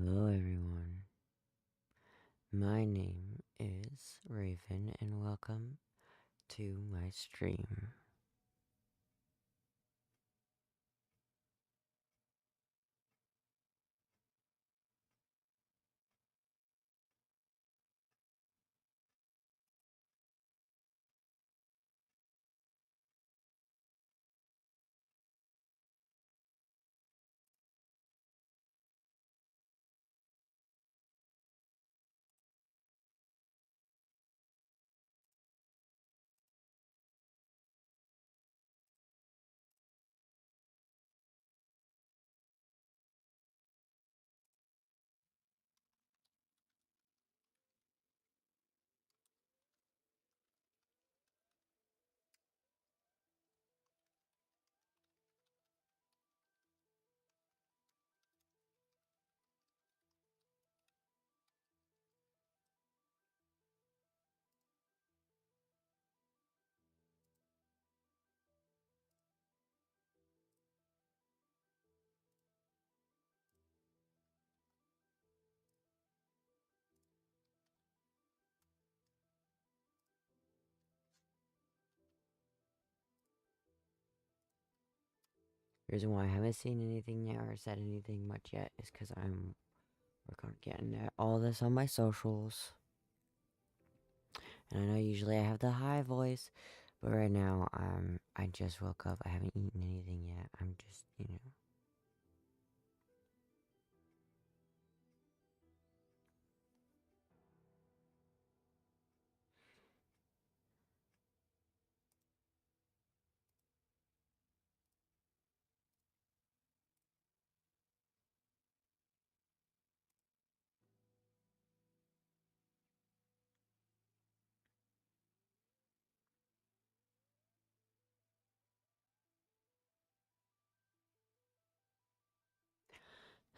Hello, everyone. My name is Raven, and welcome to my stream. The reason why I haven't seen anything yet or said anything much yet is because I'm working on getting all this on my socials. And I know usually I have the high voice, but right now I just woke up. I haven't eaten anything yet. I'm just.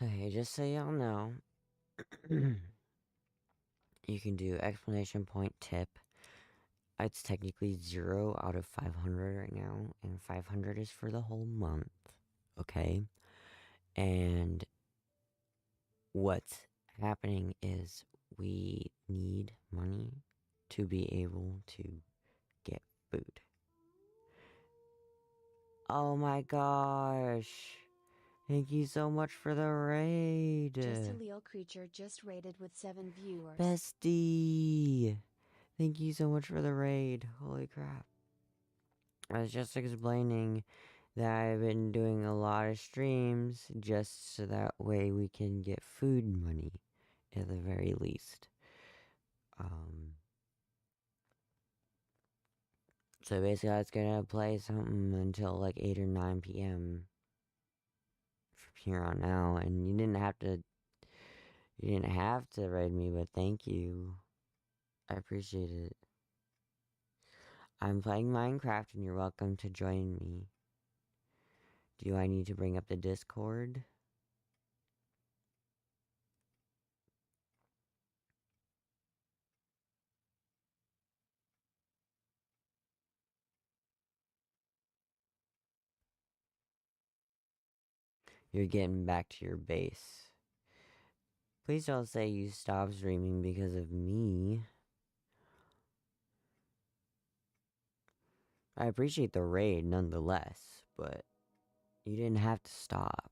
Hey, just so y'all know, you can do exclamation point tip. It's technically 0 out of 500 right now, and 500 is for the whole month, okay? And what's happening is we need money to be able to get food. Oh my gosh! Thank you so much for the raid! Just a Leo creature just raided with 7 viewers. Bestie! Thank you so much for the raid. Holy crap. I was just explaining that I've been doing a lot of streams just so that way we can get food money at the very least. So basically I was gonna play something until like 8 or 9 p.m. from here on out, and you didn't have to raid me, but thank you. I appreciate it. I'm playing Minecraft and you're welcome to join me. Do I need to bring up the Discord? You're getting back to your base. Please don't say you stopped streaming because of me. I appreciate the raid nonetheless, but you didn't have to stop.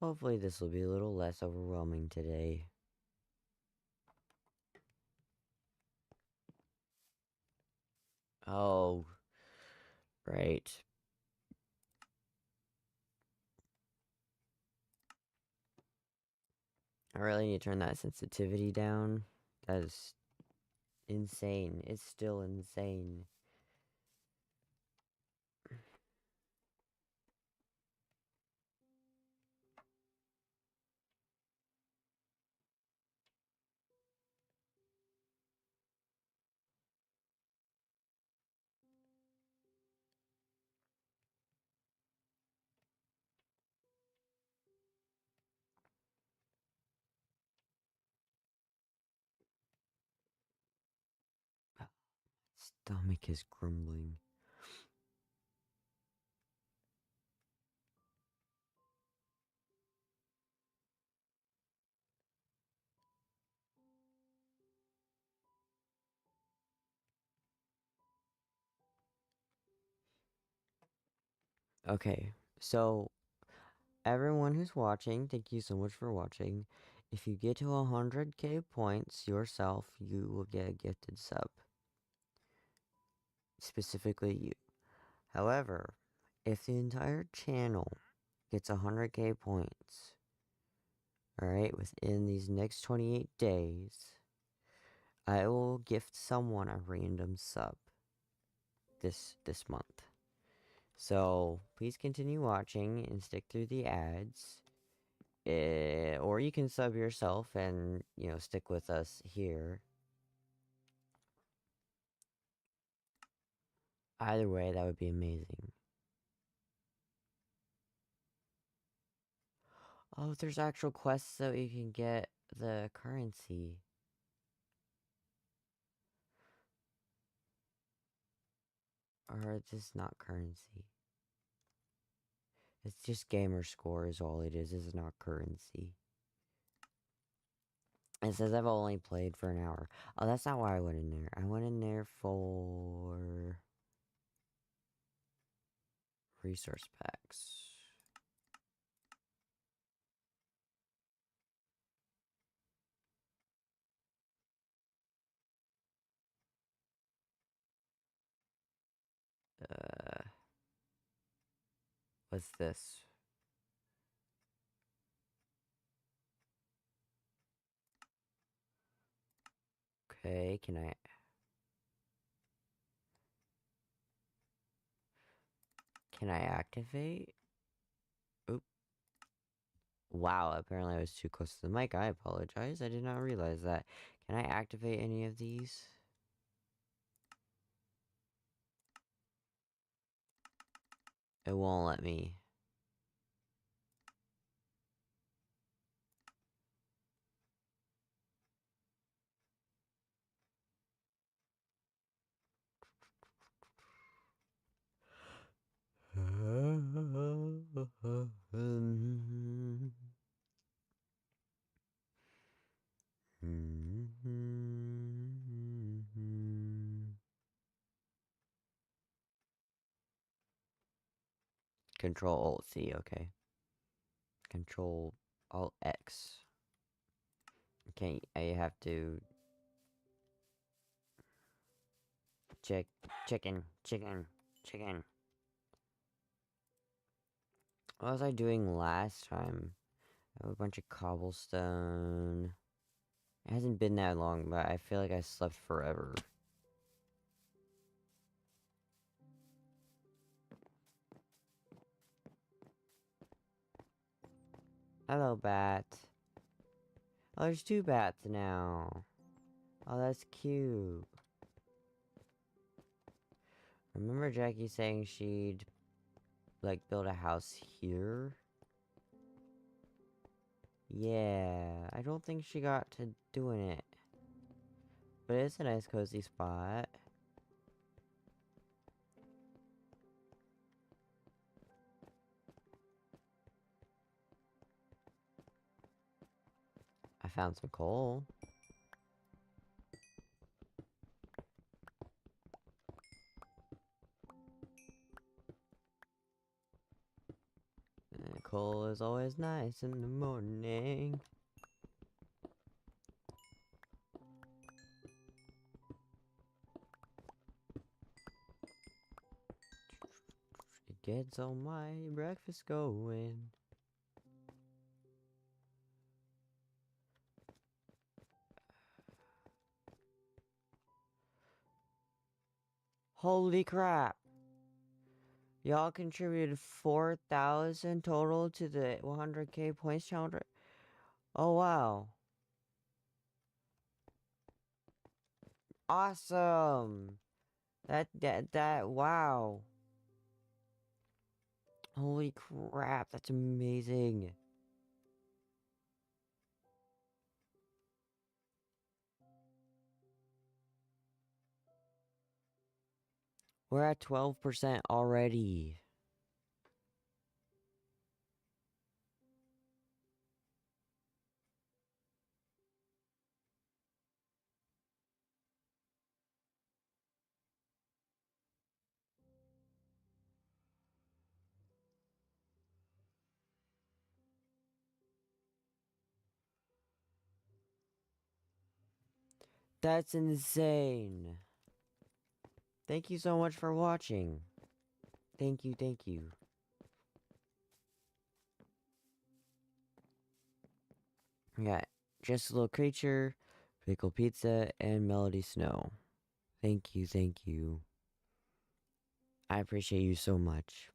Hopefully this will be a little less overwhelming today. Oh, right. I really need to turn that sensitivity down. That is insane. It's still insane. Stomach is grumbling. Okay, so everyone who's watching, thank you so much for watching. If you get to 100k points yourself, you will get a gifted sub. Specifically you. However, if the entire channel gets 100k points, alright, within these next 28 days, I will gift someone a random sub this month. So please continue watching and stick through the ads. Or you can sub yourself and, you know, stick with us here. Either way, that would be amazing. Oh, there's actual quests so you can get the currency. Or it's just not currency. It's just gamer score is all it is. It's not currency. It says I've only played for an hour. Oh, that's not why I went in there. I went in there for resource packs. What's this? Okay, can I activate? Oop. Wow, apparently I was too close to the mic. I apologize. I did not realize that. Can I activate any of these? It won't let me. Control Alt C, okay. Control Alt X. Okay, I have to chicken. What was I doing last time? I have a bunch of cobblestone. It hasn't been that long, but I feel like I slept forever. Hello, bat. Oh, there's 2 bats now. Oh, that's cute. Remember Jackie saying she'd, like, build a house here? Yeah, I don't think she got to doing it. But it's a nice cozy spot. I found some coal. coal is always nice in the morning. It gets all my breakfast going. Holy crap! Y'all contributed 4,000 total to the 100k points challenge. Oh wow. Awesome. That wow. Holy crap, that's amazing. We're at 12% already. That's insane. Thank you so much for watching. Thank you, thank you. We got Just a Little Creature, Pickle Pizza, and Melody Snow. Thank you, thank you. I appreciate you so much.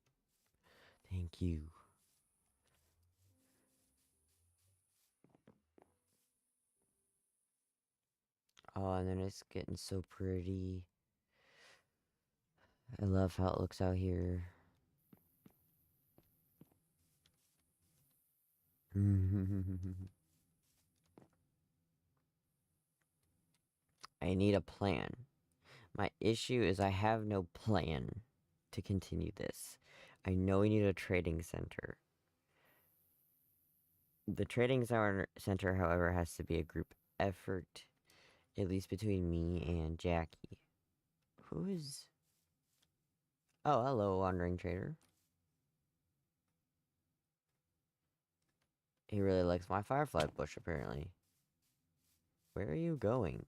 Thank you. Oh, and then it's getting so pretty. I love how it looks out here. I need a plan. My issue is I have no plan to continue this. I know we need a trading center. The trading center, however, has to be a group effort, at least between me and Jackie. Who is... Oh, hello, Wandering Trader. He really likes my firefly bush, apparently. Where are you going?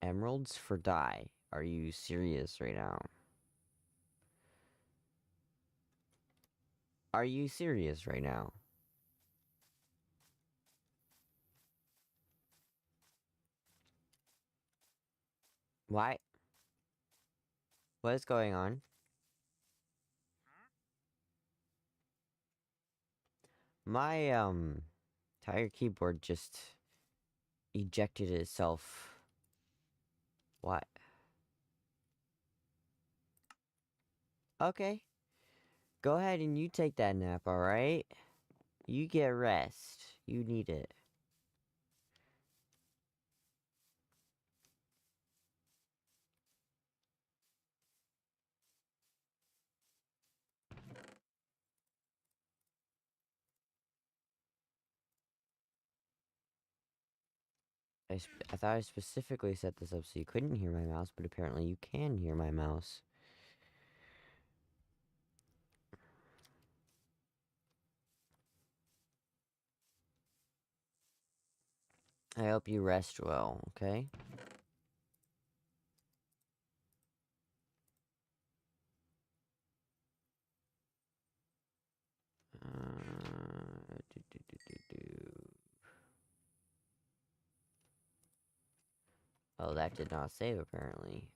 Emeralds for dye. Are you serious right now? Are you serious right now? Why? What is going on? My, entire keyboard just ejected itself. What? Okay. Go ahead and you take that nap, alright? You get rest. You need it. I thought I specifically set this up so you couldn't hear my mouse, but apparently you can hear my mouse. I hope you rest well, okay? Oh, that did not save, apparently.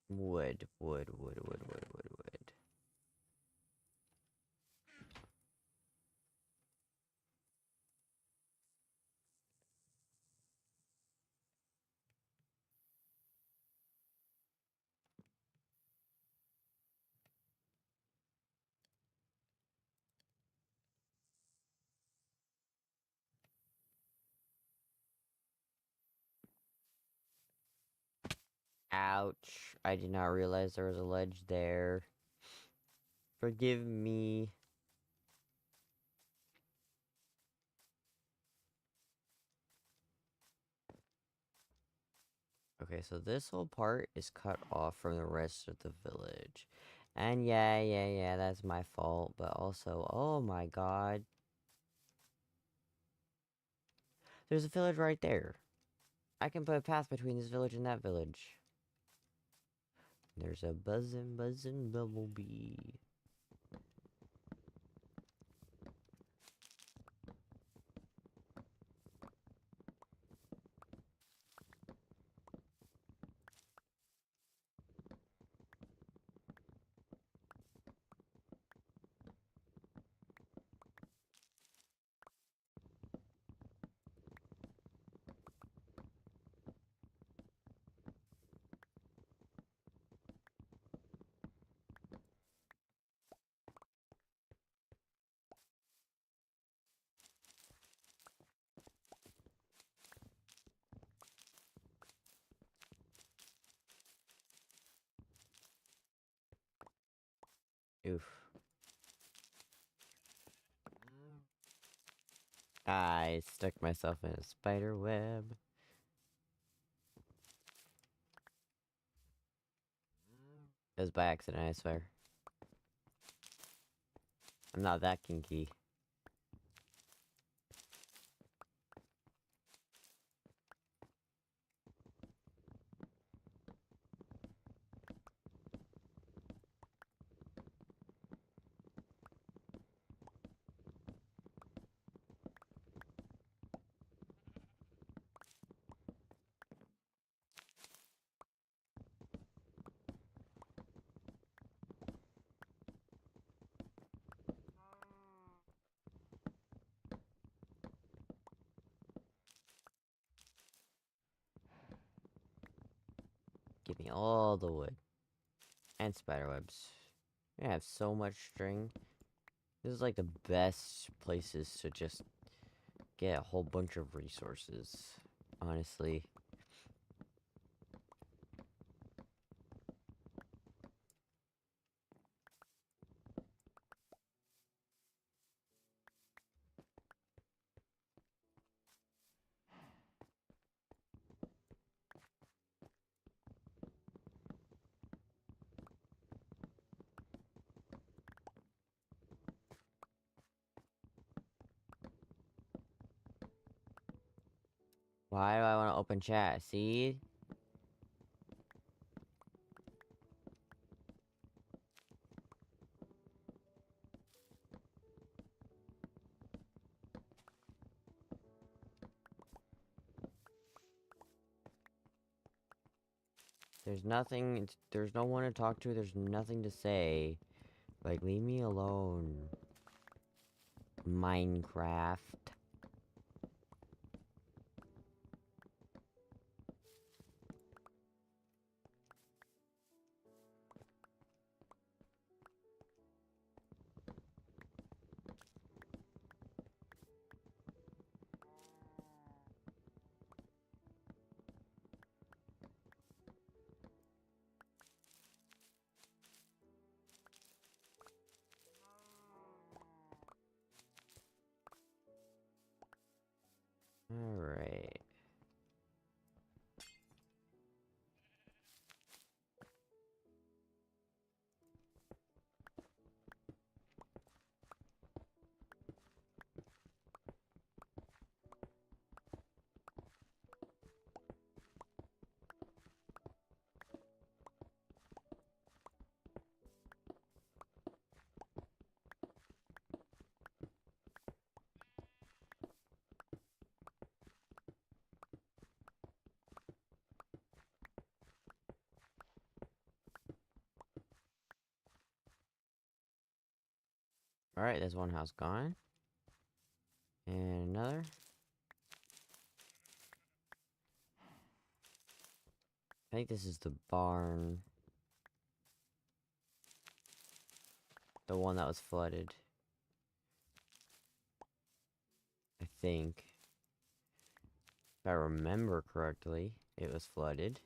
Wood. Ouch. I did not realize there was a ledge there. Forgive me. Okay, so this whole part is cut off from the rest of the village. And yeah, that's my fault. But also, oh my god. There's a village right there. I can put a path between this village and that village. There's a buzzing bumblebee. Oof. I stuck myself in a spider web. It was by accident, I swear. I'm not that kinky. Give me all the wood. And spider webs. I have so much string. This is like the best places to just get a whole bunch of resources. Honestly. Why do I want to open chat? See? There's nothing, there's no one to talk to, there's nothing to say. Like, leave me alone. Minecraft. Alright. Alright, there's one house gone. And another. I think this is the barn. The one that was flooded. I think. If I remember correctly, it was flooded.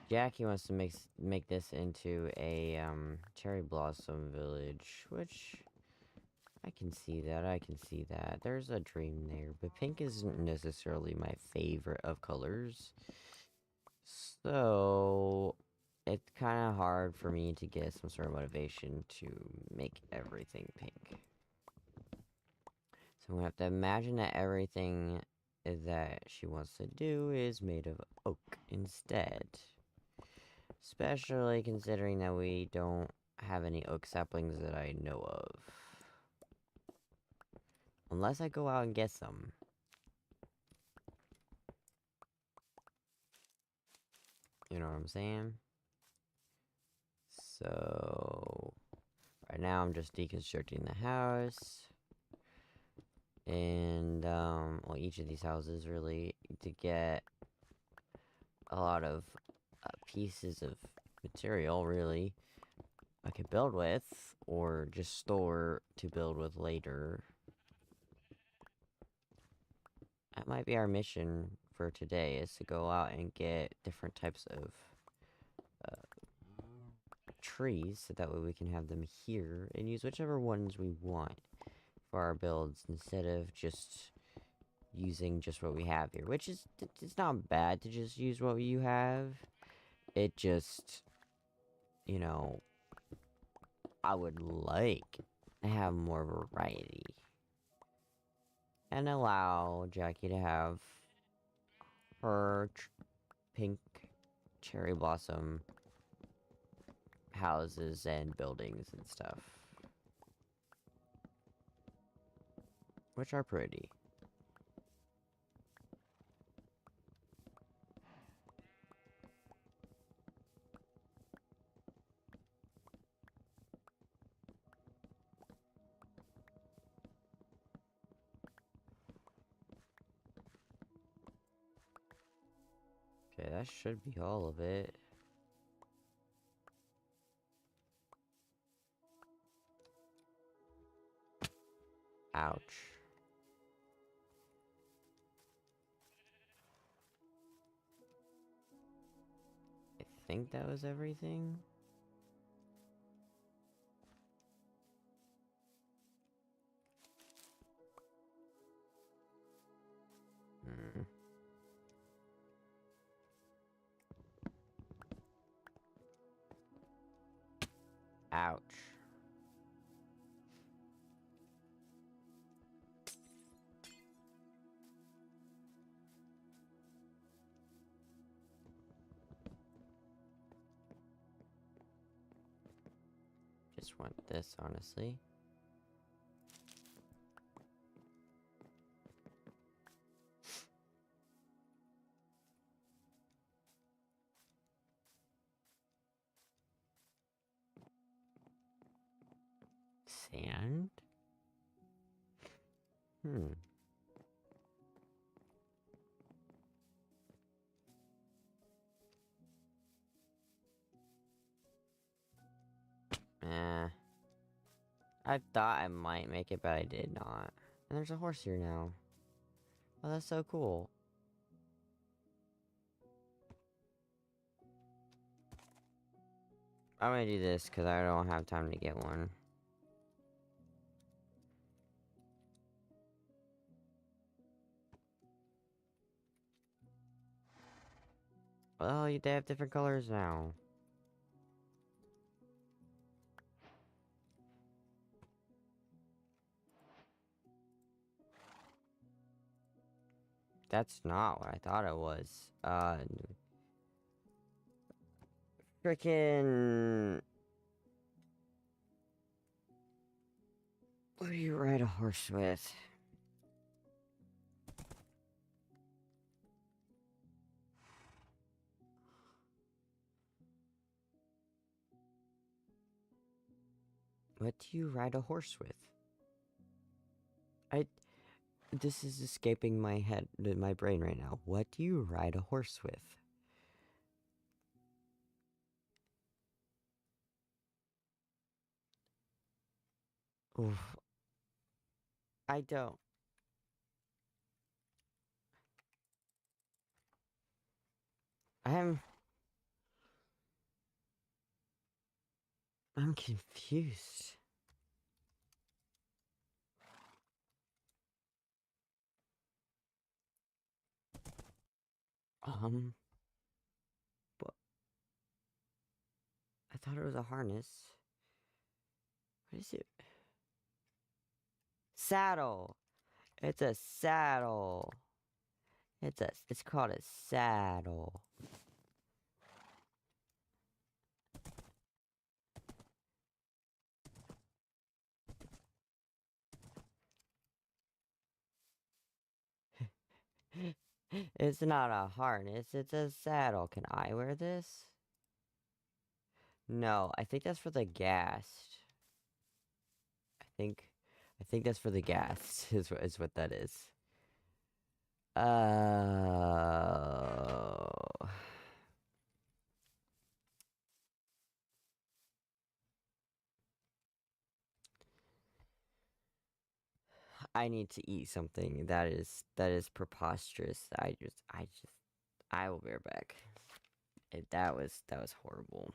Jackie wants to make this into a cherry blossom village, which I can see that. I can see that. There's a dream there, but pink isn't necessarily my favorite of colors. So it's kind of hard for me to get some sort of motivation to make everything pink. So we have to imagine that everything that she wants to do is made of oak instead. Especially considering that we don't have any oak saplings that I know of. Unless I go out and get some. You know what I'm saying? So right now I'm just deconstructing the house. And well, each of these houses really, to get a lot of pieces of material really I could build with, or just store to build with later. That might be our mission for today, is to go out and get different types of trees, so that way we can have them here and use whichever ones we want for our builds, instead of just using just what we have here, which is, it's not bad to just use what you have. It just, you know, I would like to have more variety and allow Jackie to have her pink cherry blossom houses and buildings and stuff, which are pretty. Okay, that should be all of it. Ouch. I think that was everything. Hmm. Ouch. Just want this, honestly. Sand? Hmm. Eh. I thought I might make it, but I did not. And there's a horse here now. Oh, that's so cool. I'm gonna do this because I don't have time to get one. Well, they have different colors now. That's not what I thought it was. Frickin'... What do you ride a horse with? What do you ride a horse with? This is escaping my head, my brain right now. What do you ride a horse with? Oof. I don't. I'm... I'm confused. But I thought it was a harness. What is it? Saddle. It's a saddle. It's called a saddle. It's not a harness, it's a saddle. Can I wear this? No, I think that's for the gas. I think I think that's for the gas is what that is. Oh. I need to eat something. That is preposterous. I will be right back. That was horrible.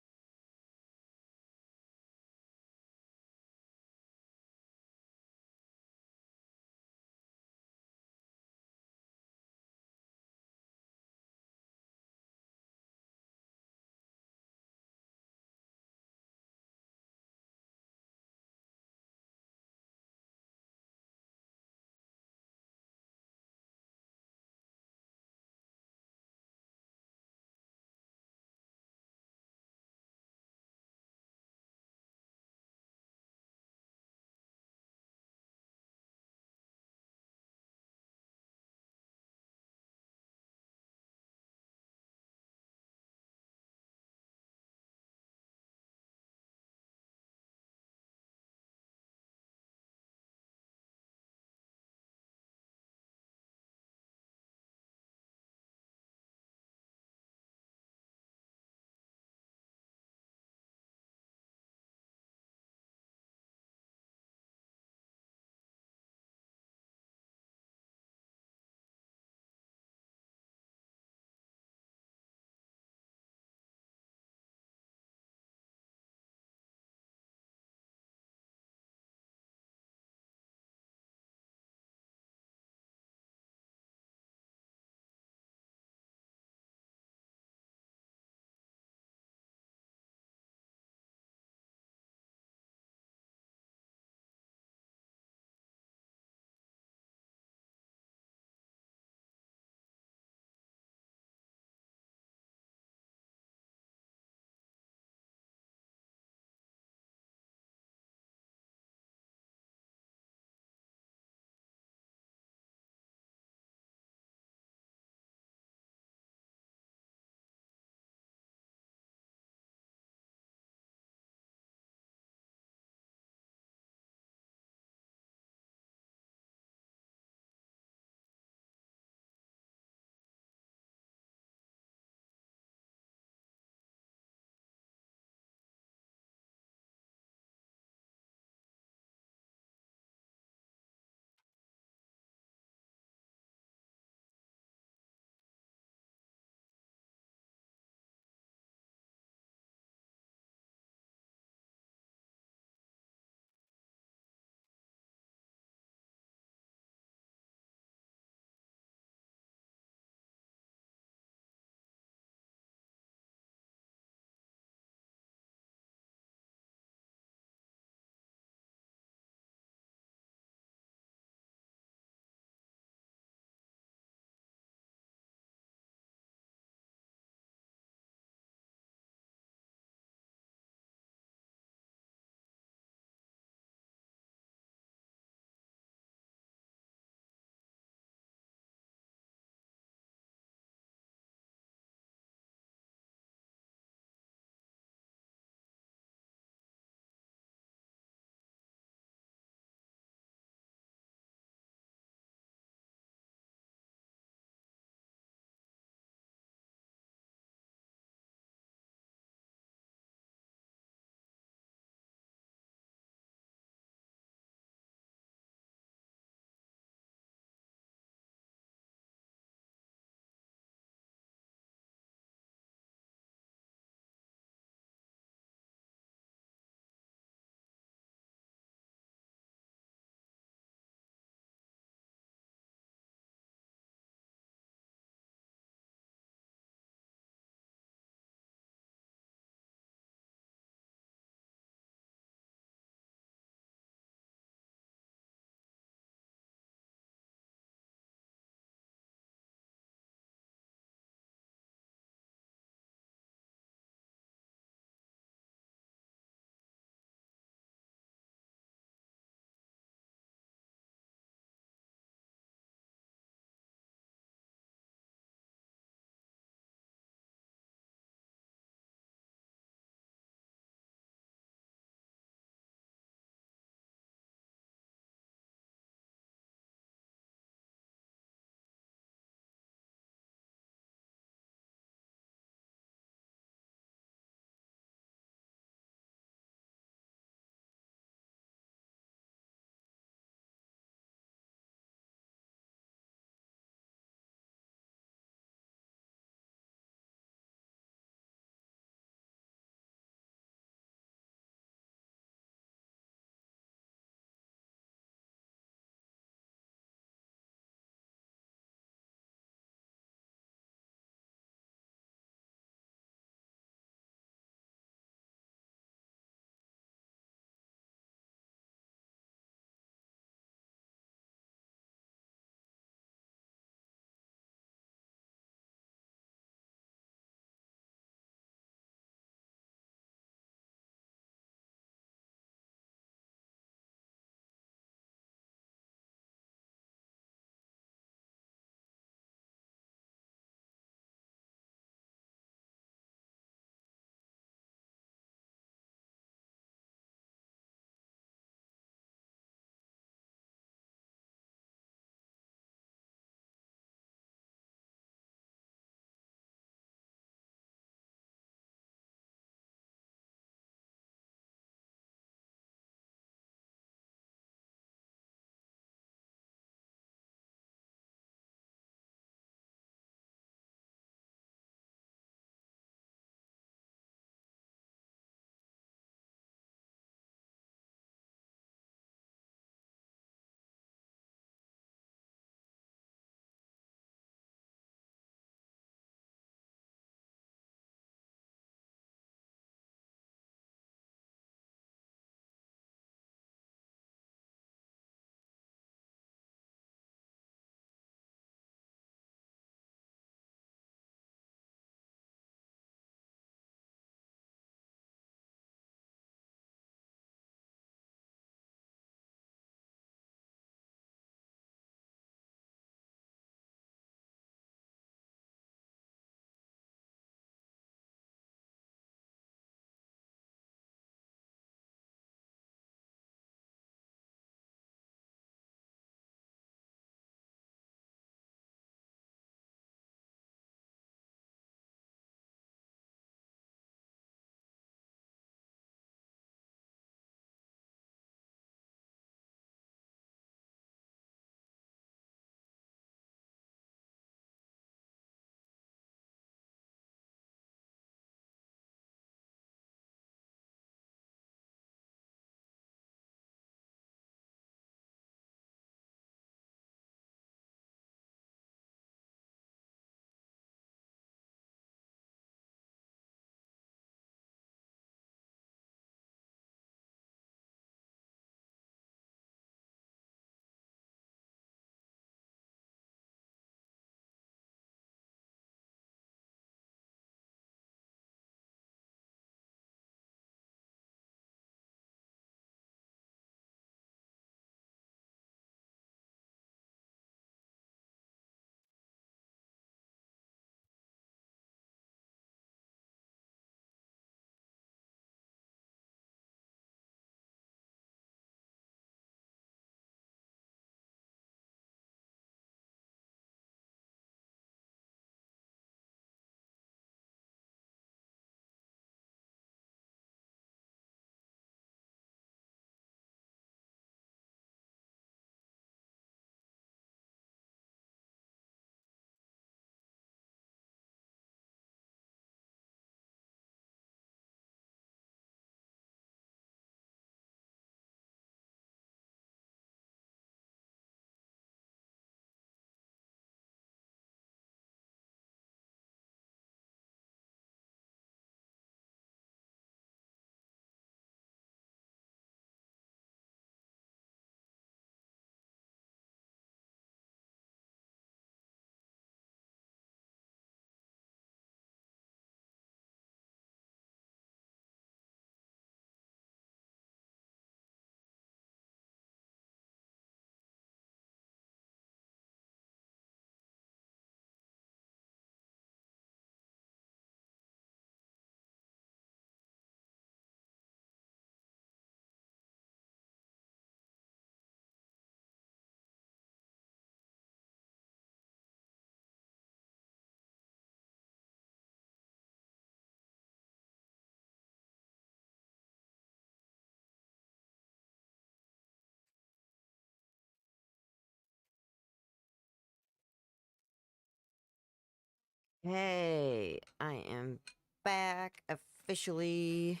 Hey, I am back officially.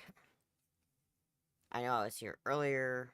I know I was here earlier.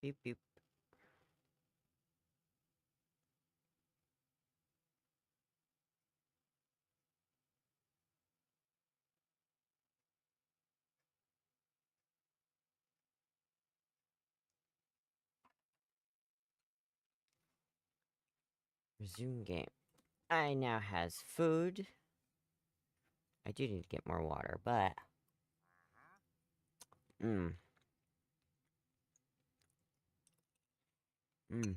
Beep beep. Resume game. I now has food. I do need to get more water, but mm. Mm.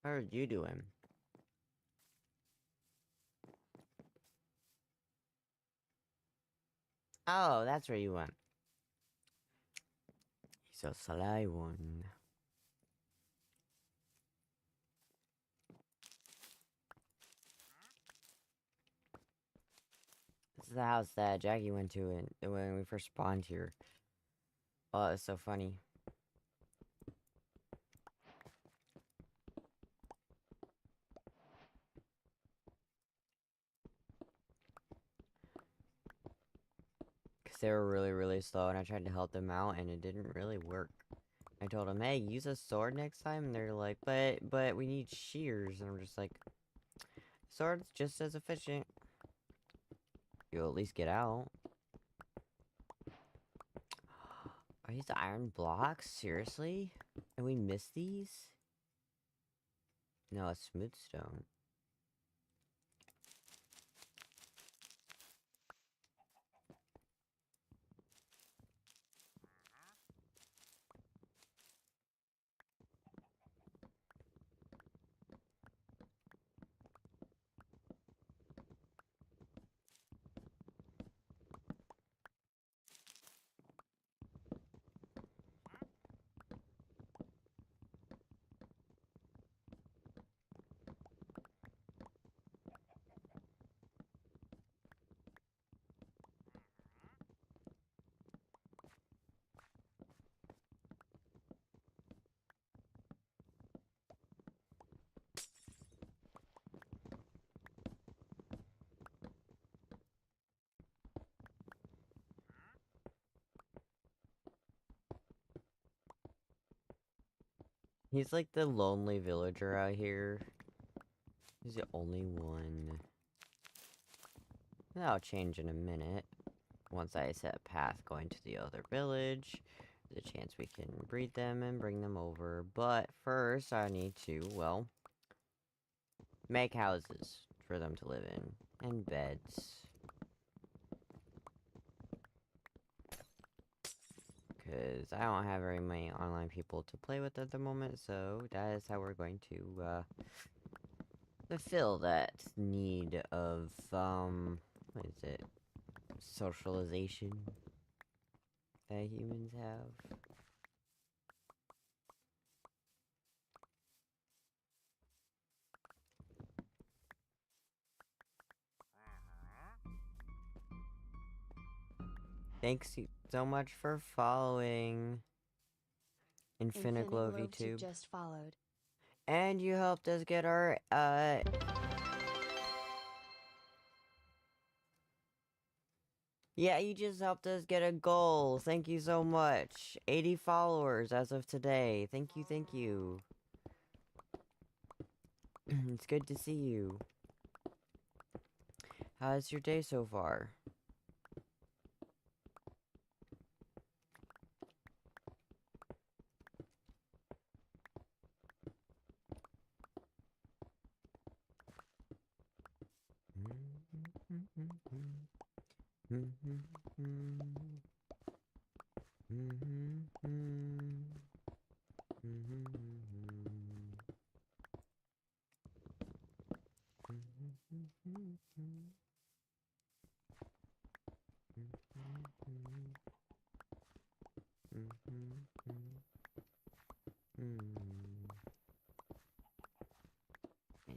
How are you doing? Oh, that's where you went. So sly one. This is the house that Jackie went to when we first spawned here. Oh, it's so funny. Because they were really, really slow, and I tried to help them out, and it didn't really work. I told them, hey, use a sword next time, and they're like, but we need shears, and I'm just like, sword's just as efficient. You'll at least get out. Are these iron blocks? Seriously? And we missed these? No, it's smooth stone. He's like the lonely villager out here. He's the only one. That'll change in a minute. Once I set a path going to the other village, there's a chance we can breed them and bring them over. But first, I need to, well, make houses for them to live in. And beds. Because I don't have very many online people to play with at the moment, so that is how we're going to, fulfill that need of, what is it? Socialization that humans have. Thanks so much for following Infiniglow VTube. just followed. And you helped us get our, yeah, you just helped us get a goal. Thank you so much. 80 followers as of today. Thank you, thank you. It's good to see you. How's your day so far?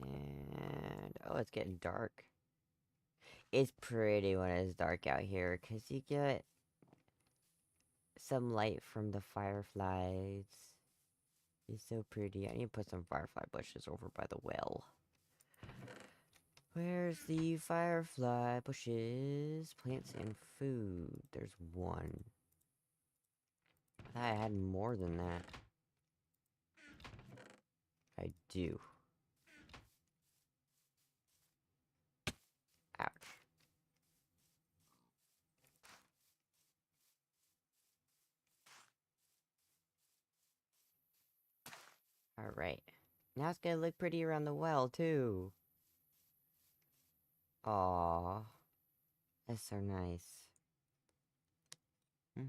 And oh, it's getting dark. It's pretty when it's dark out here, 'cause you get some light from the fireflies. It's so pretty. I need to put some firefly bushes over by the well. Where's the firefly bushes? Plants and food. There's one. I thought I had more than that. I do. Ouch. Alright. Now it's gonna look pretty around the well, too. Aww. That's so nice. Hmm.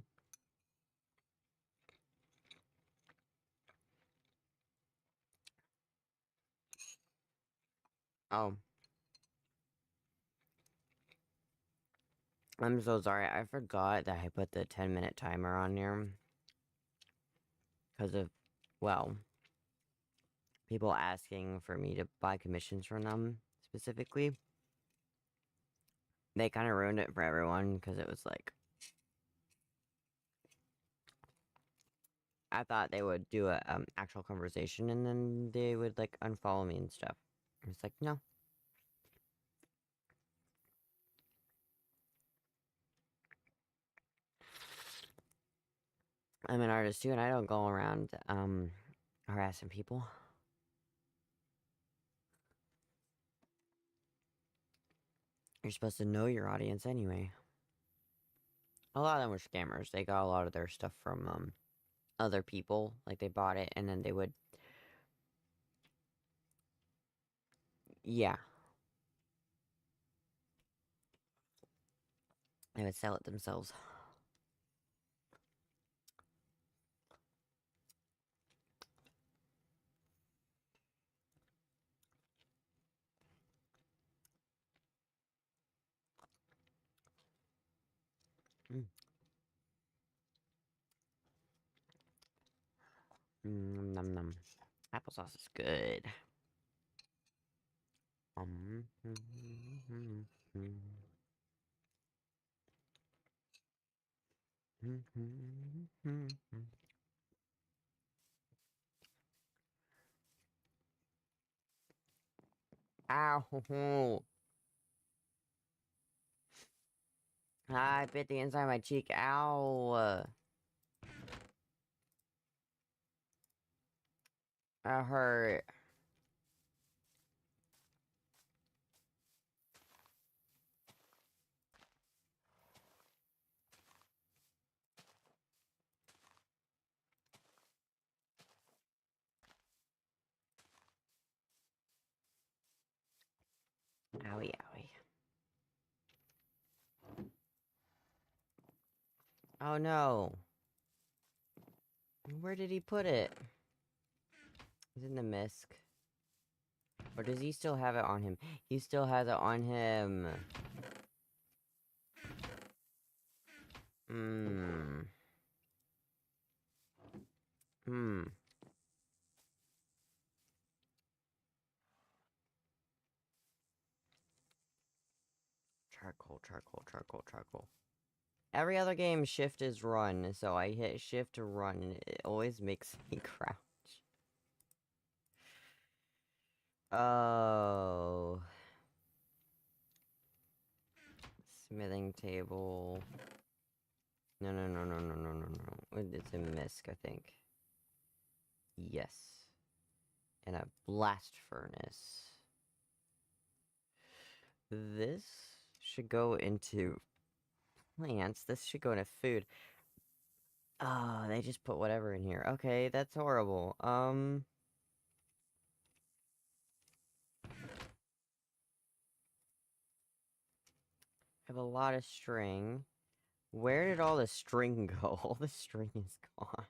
Oh. I'm so sorry. I forgot that I put the 10-minute timer on here. Because of, well, people asking for me to buy commissions from them, specifically. They kind of ruined it for everyone, because it was like... I thought they would do a actual conversation, and then they would, like, unfollow me and stuff. It's like, no. I'm an artist, too, and I don't go around, harassing people. You're supposed to know your audience anyway. A lot of them were scammers. They got a lot of their stuff from, other people. Like, they bought it, and then they would... Yeah. They would sell it themselves. Mm. Num num. Applesauce is good. Um. Ow! I bit the inside of my cheek. Ow! That hurt. Owie, owie. Oh no. Where did he put it? It's in the misc. Or does he still have it on him? He still has it on him. Hmm. Hmm. Charcoal, charcoal, charcoal, charcoal. Every other game, shift is run, so I hit shift to run, and it always makes me crouch. Oh. Smithing table. No, no, no, no, no, no, no, no. It's a misc, I think. Yes. and a blast furnace. This should go into plants. This should go into food. Oh, they just put whatever in here. Okay, that's horrible. I have a lot of string. Where did all the string go? All the string is gone.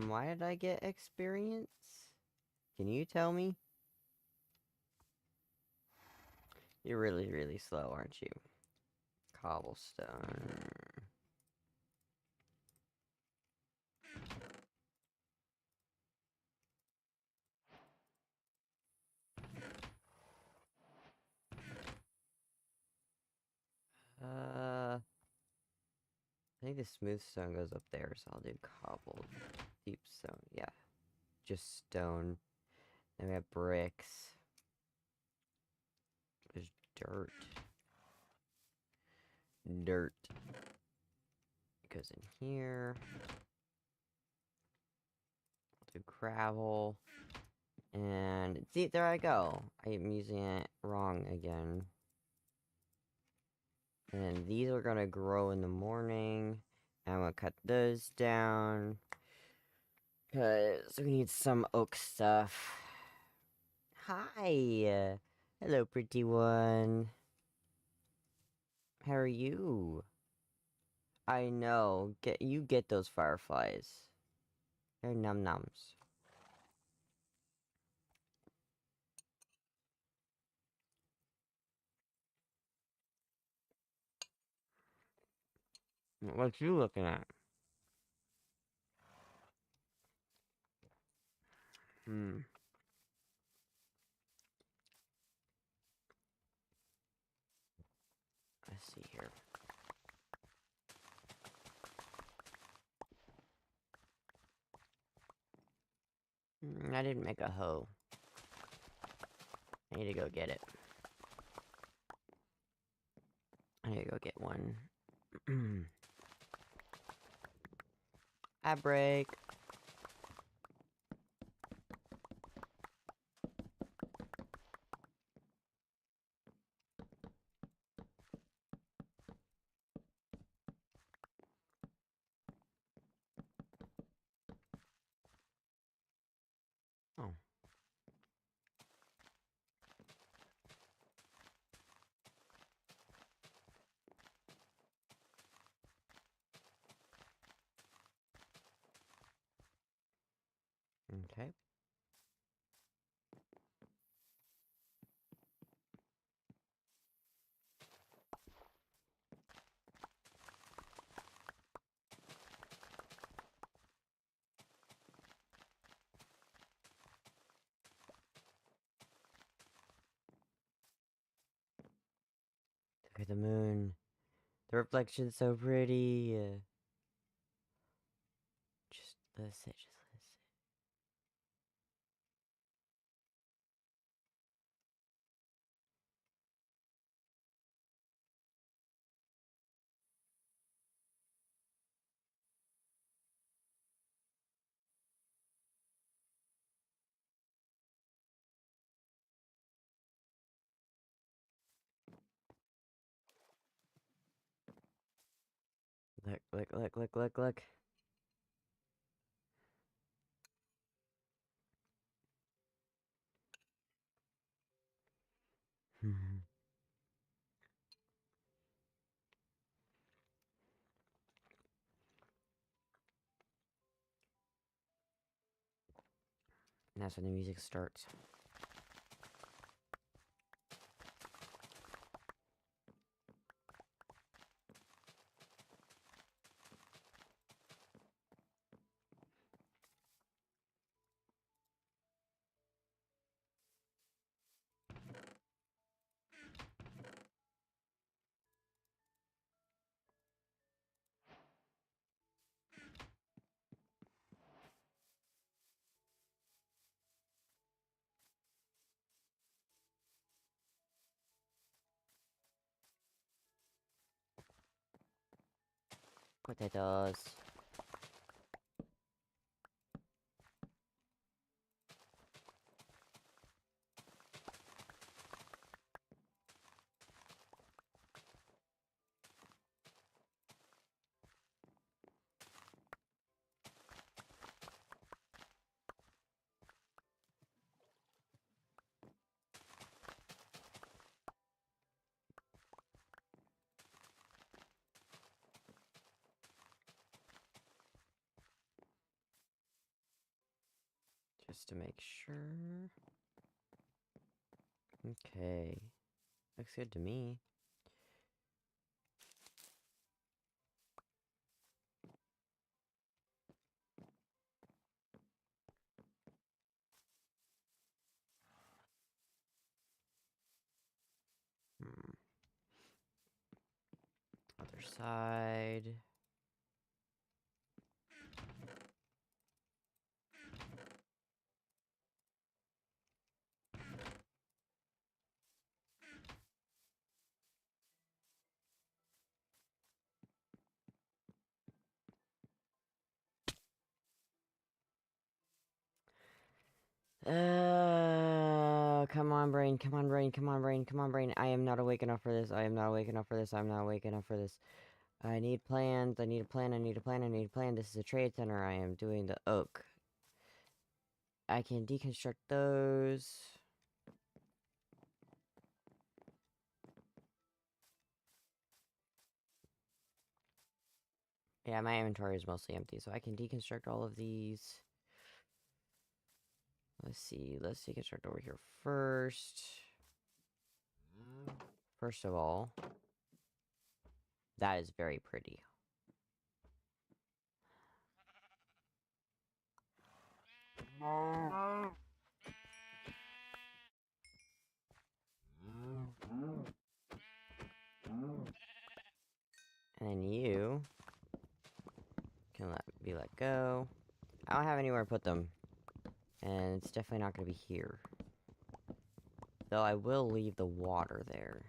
Why did I get experience? Can you tell me? You're really, really slow, aren't you? Cobblestone. I think the smooth stone goes up there, so I'll do cobbled deep stone. Yeah, just stone. Then we have bricks. There's dirt. Dirt. It goes in here. I'll do gravel. And see, there I go. I'm using it wrong again. And these are gonna grow in the morning. And I'm gonna cut those down. Cause we need some oak stuff. Hi! Hello, pretty one. How are you? I know. Get those fireflies. They're num-nums. What you looking at? Let's see here. I didn't make a hoe. I need to go get it. I need to go get one. I break. Oh. Okay. Look at the moon. The reflection's so pretty. Just let it sit. Just let it sit. Look, look, look, look, look, look. And that's when the music starts. Potatoes. Just to make sure. Okay. Looks good to me. Other side. Come on, brain. Come on, brain. Come on, brain. Come on, brain. I am not awake enough for this. I am not awake enough for this. I'm not awake enough for this. I need plans. I need a plan. I need a plan. I need a plan. This is a trade center. I am doing the oak. I can deconstruct those. Yeah, my inventory is mostly empty, so I can deconstruct all of these. Let's see. Let's deconstruct over here first. First of all, that is very pretty. And then you can be let go. I don't have anywhere to put them. And it's definitely not going to be here. Though I will leave the water there.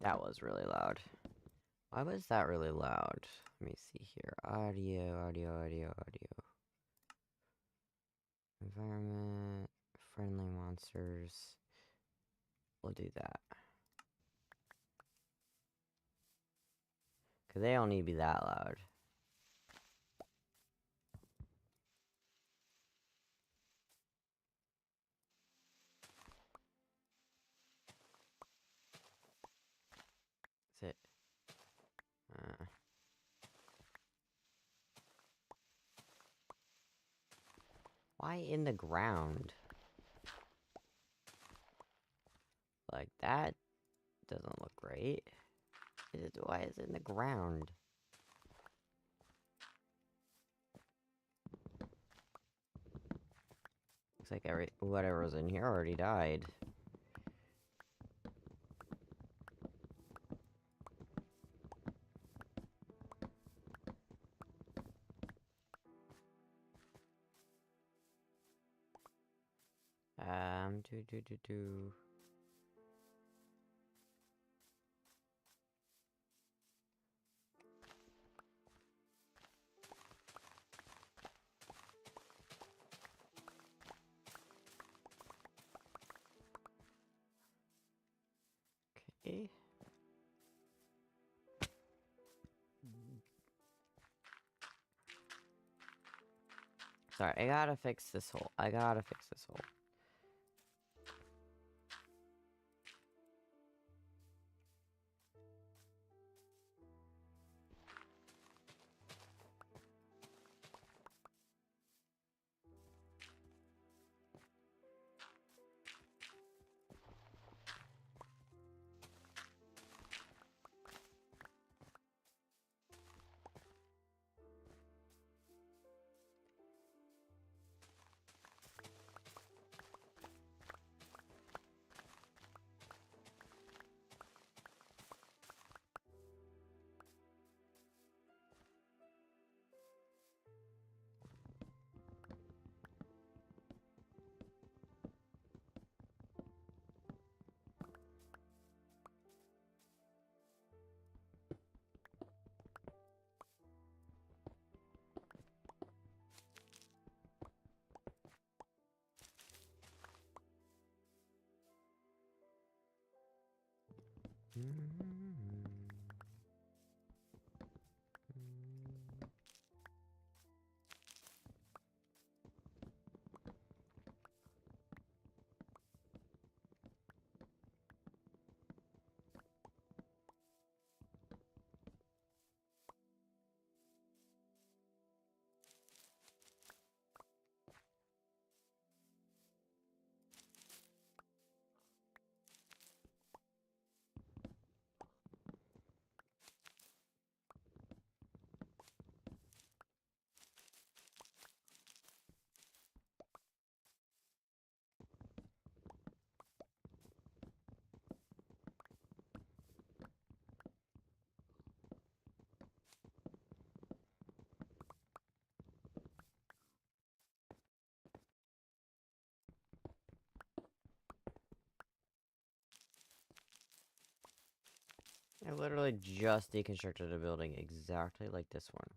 That was really loud. Why was that really loud? Let me see here. Audio, audio, audio, audio. Environment, friendly monsters. We'll do that. Because they don't need to be that loud. That's it. Why in the ground? Like, that doesn't look great. Why is it in the ground? Looks like whatever was in here already died. Do. Okay. Sorry, I gotta fix this hole. I gotta fix this hole. I literally just deconstructed a building exactly like this one.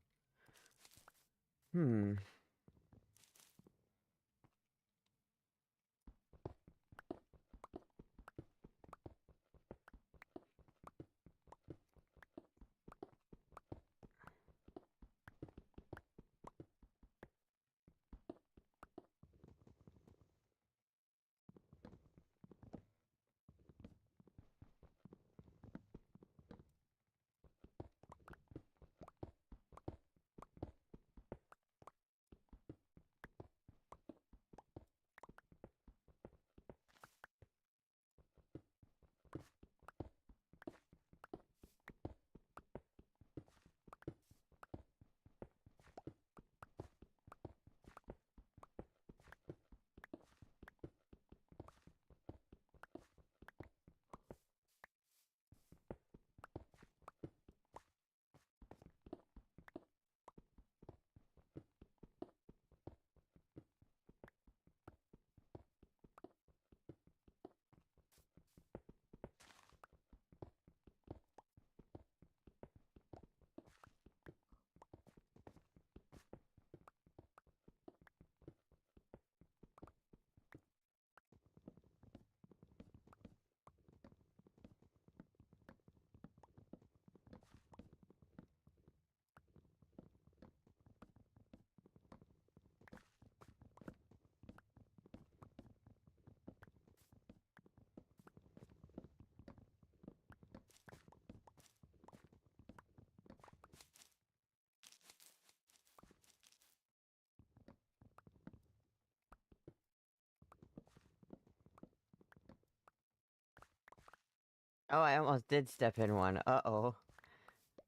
Oh, I almost did step in one. Uh-oh.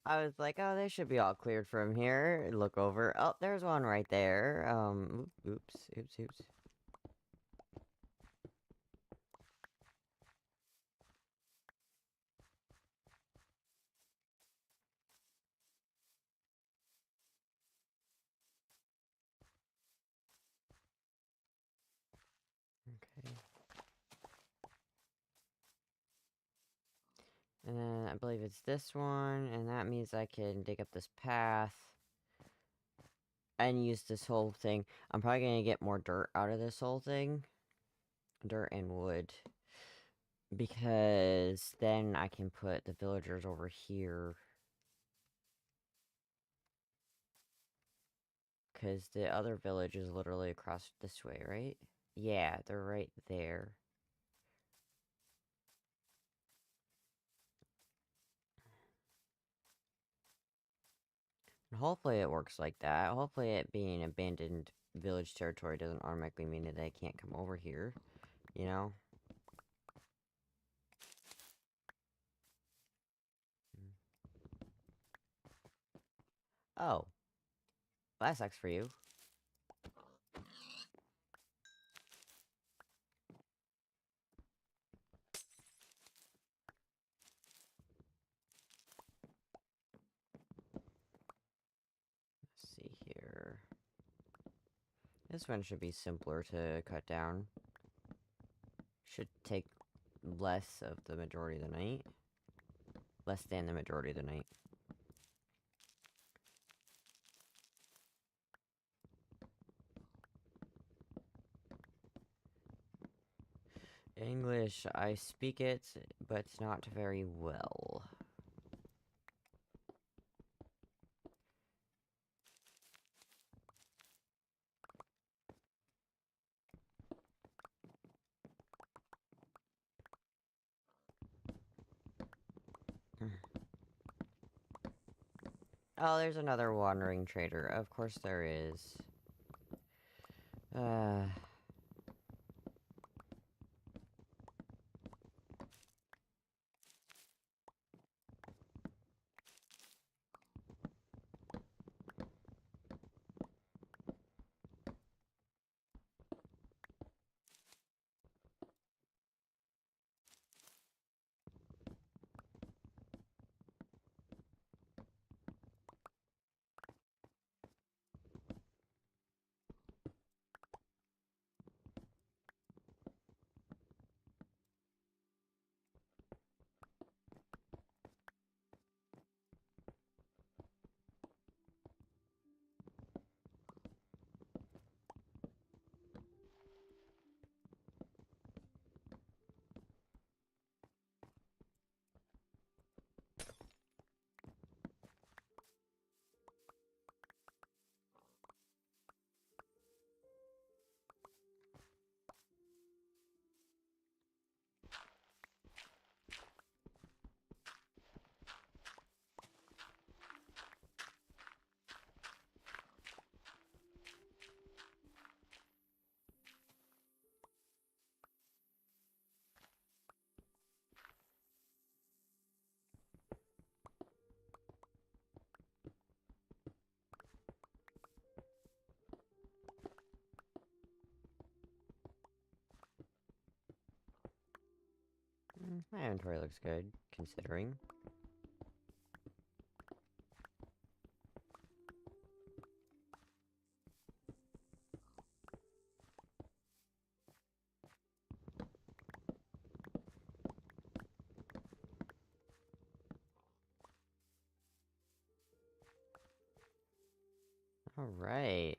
I was like, oh, they should be all cleared from here. Look over. Oh, there's one right there. Oops. Okay. And then I believe it's this one, and that means I can dig up this path and use this whole thing. I'm probably gonna get more dirt out of this whole thing. Dirt and wood. Because then I can put the villagers over here. Because the other village is literally across this way, right? Yeah, they're right there. And hopefully it works like that. Hopefully it being abandoned village territory doesn't automatically mean that they can't come over here. You know? Oh. That sucks for you. Let's see here. This one should be simpler to cut down. Should take less of the majority of the night. Less than the majority of the night. English, I speak it, but not very well. Oh, there's another wandering trader. Of course there is. My inventory looks good, considering. Alright.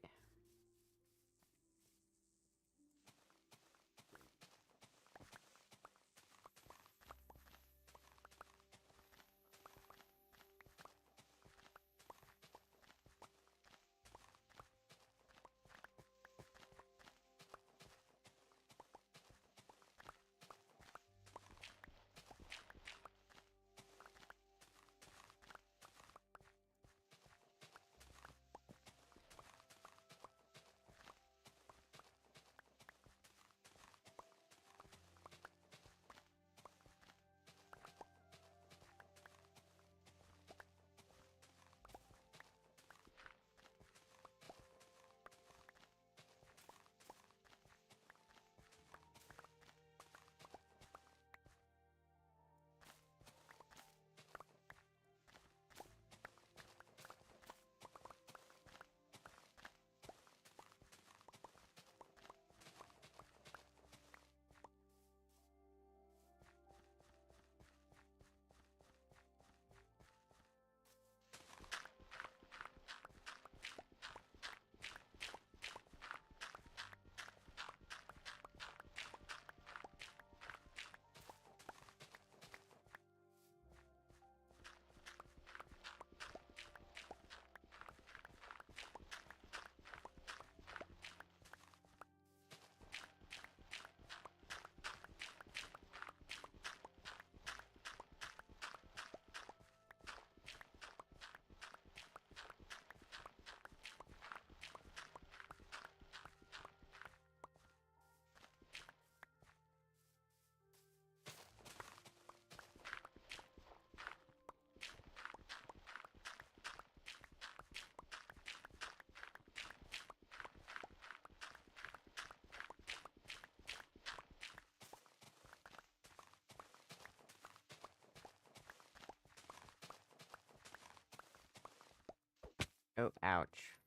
Oh, ouch.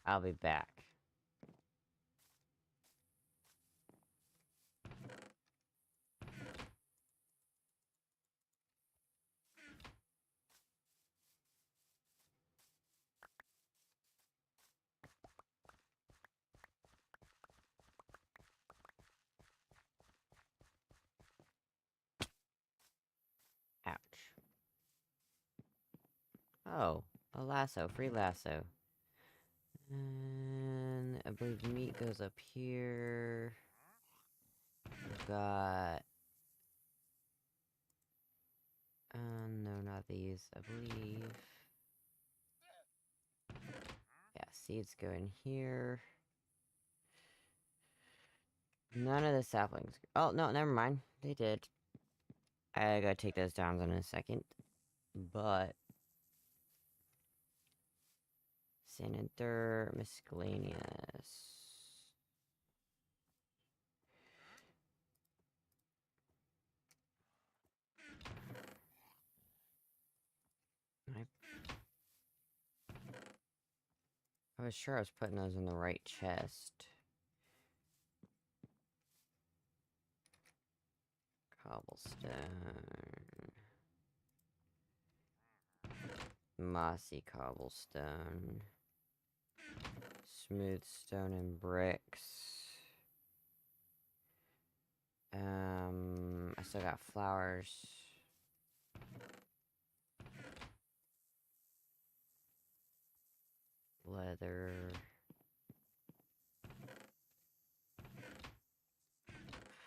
I'll be back. Ouch. Oh, a lasso, free lasso. And I believe meat goes up here. We've got... no, not these, I believe. Yeah, seeds go in here. None of the saplings... Oh, no, never mind. They did. I gotta take those down in a second. But... Sand and dirt, miscellaneous... I was sure I was putting those in the right chest. Cobblestone. mossy cobblestone, smooth stone and bricks. I still got flowers. Leather.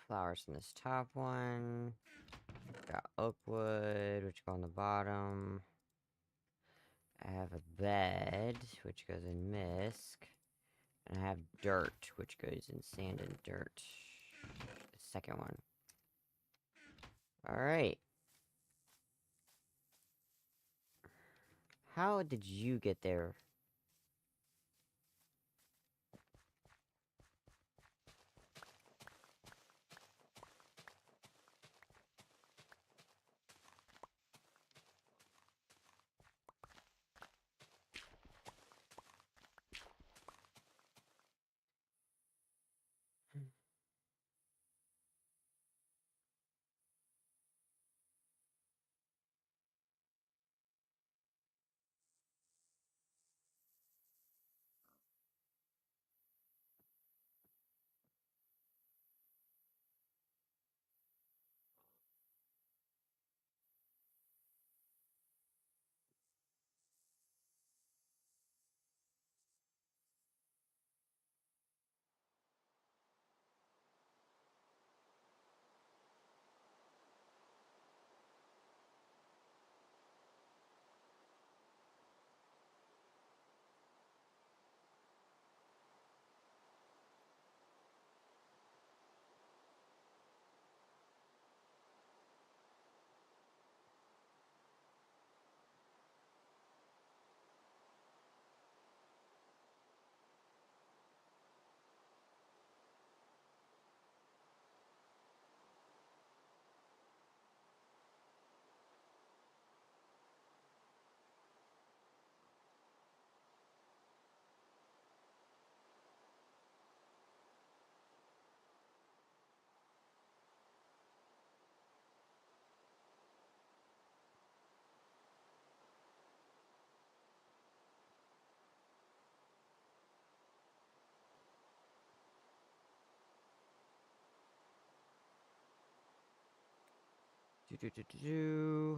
Flowers in this top one. Got oak wood, which go on the bottom. I have a bed, which goes in misc. And I have dirt, which goes in sand and dirt. The second one. Alright. How did you get there?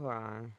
Hold on.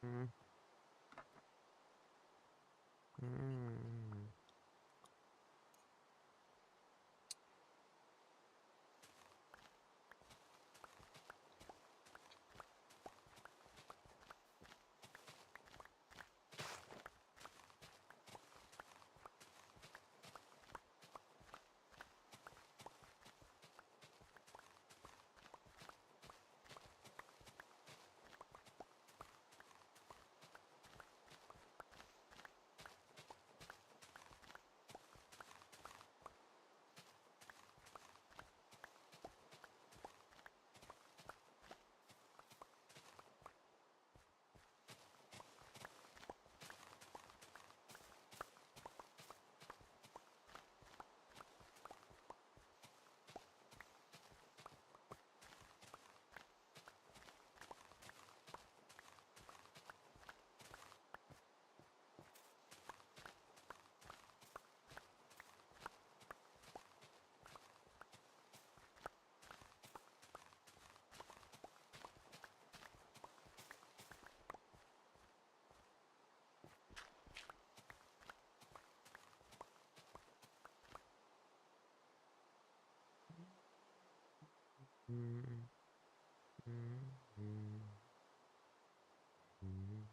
Mm. Mm. Mm. Mm. Mm. Mm.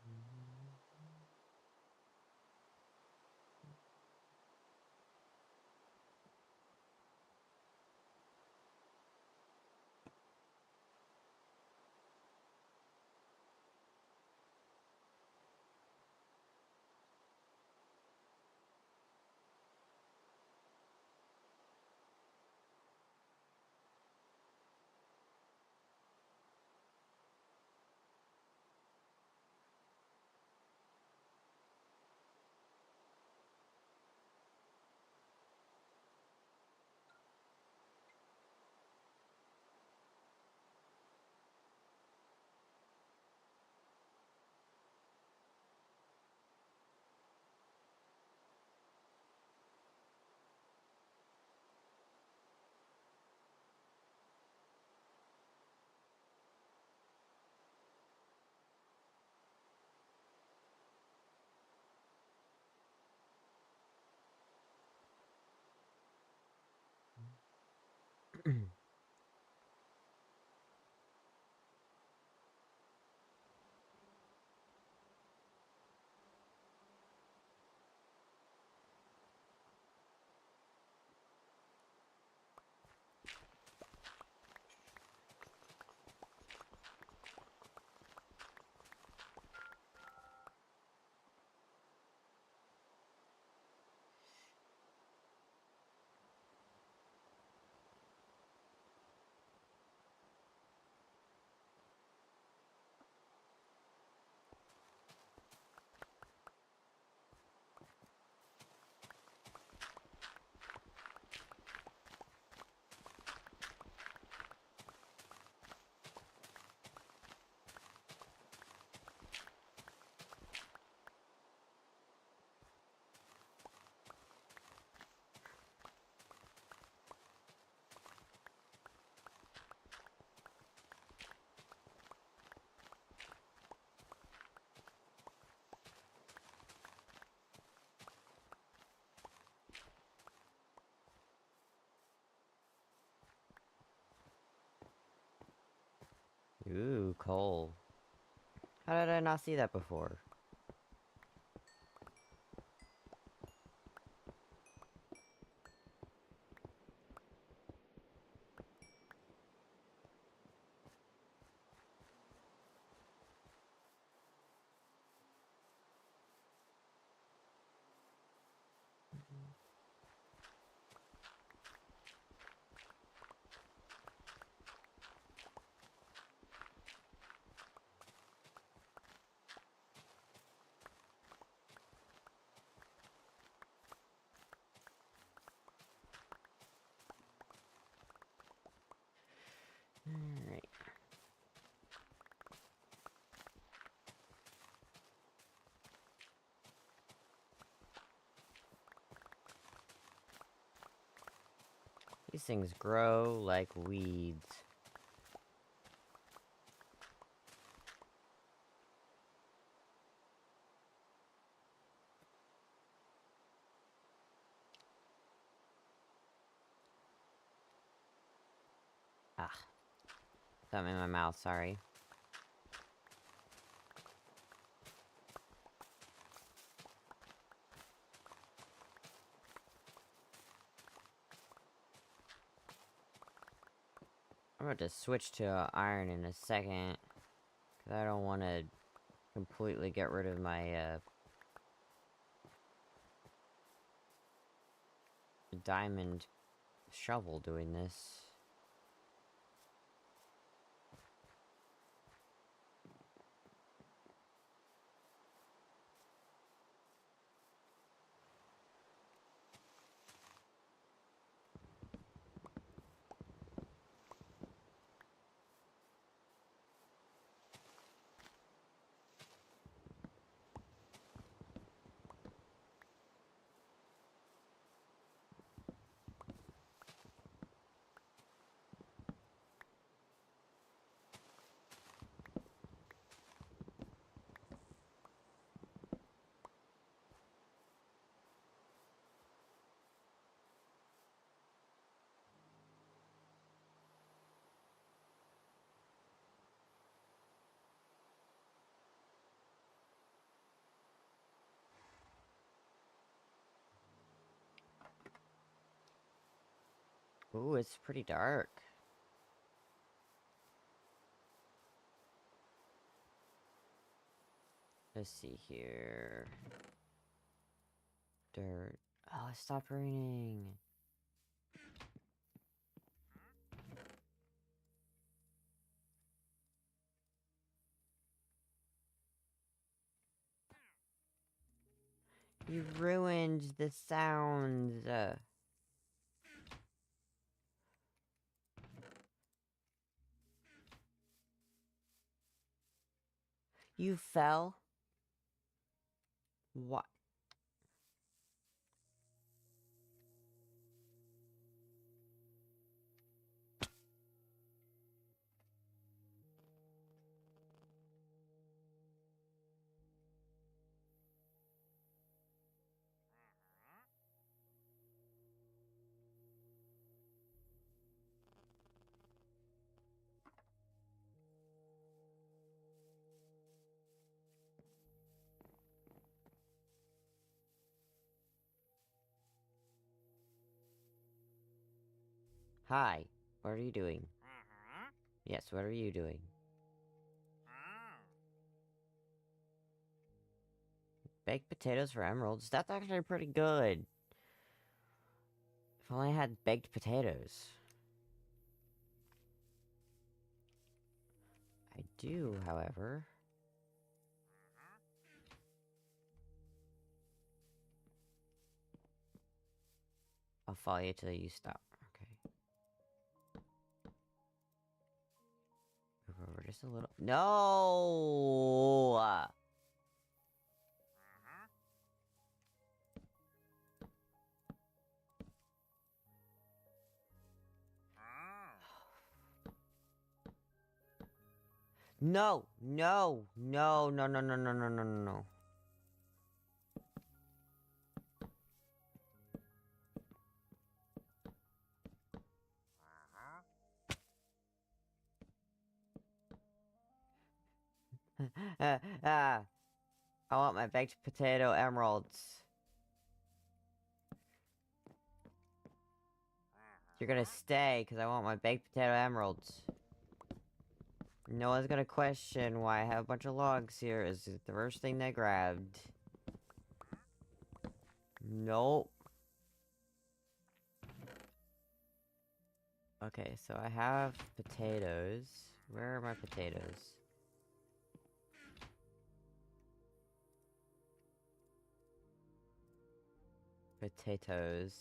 Ooh, coal. How did I not see that before? Alright. These things grow like weeds. Ah, something in my mouth, sorry. I'm about to switch to iron in a second. Because I don't want to completely get rid of my, diamond shovel doing this. Ooh, it's pretty dark. Let's see here. Dirt. Oh, it stopped raining. You ruined the sounds. You fell? What? Hi. What are you doing? Yes, what are you doing? Baked potatoes for emeralds? That's actually pretty good. If only I had baked potatoes. I do, however. I'll follow you till you stop. Okay. Move over just a little. No! No! No! No! No! No! No! No! No! No! No! I want my baked potato emeralds. You're gonna stay, because I want my baked potato emeralds. No one's gonna question why I have a bunch of logs here. Is it the first thing they grabbed? Nope. Okay, so I have potatoes. Where are my potatoes? Potatoes.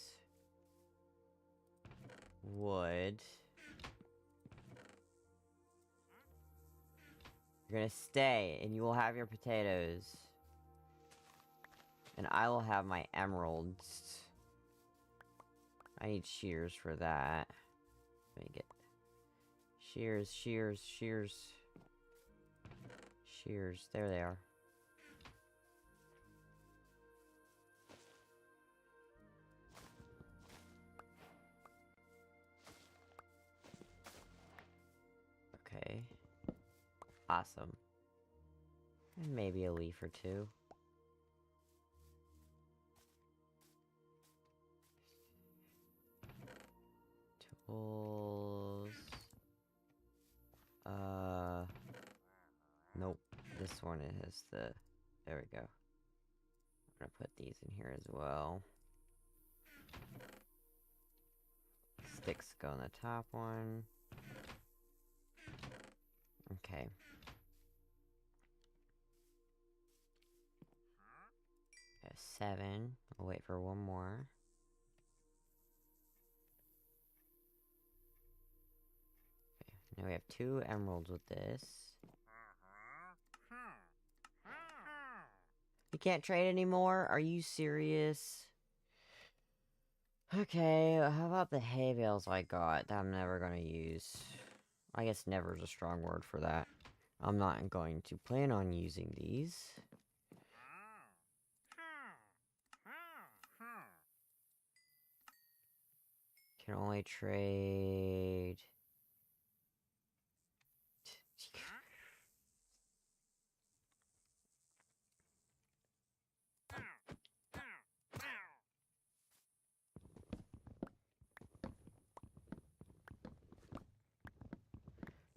Wood. You're gonna stay, and you will have your potatoes. And I will have my emeralds. I need shears for that. Let me get... Shears, shears, shears. Shears, there they are. Awesome. And maybe a leaf or two. Tools. Nope. This one is the... There we go. I'm gonna put these in here as well. Sticks go on the top one. Okay. There's 7. I'll wait for one more. Okay. Now we have 2 emeralds with this. You can't trade anymore? Are you serious? Okay, how about the hay bales I got that I'm never gonna use? I guess never is a strong word for that. I'm not going to plan on using these. Can only trade...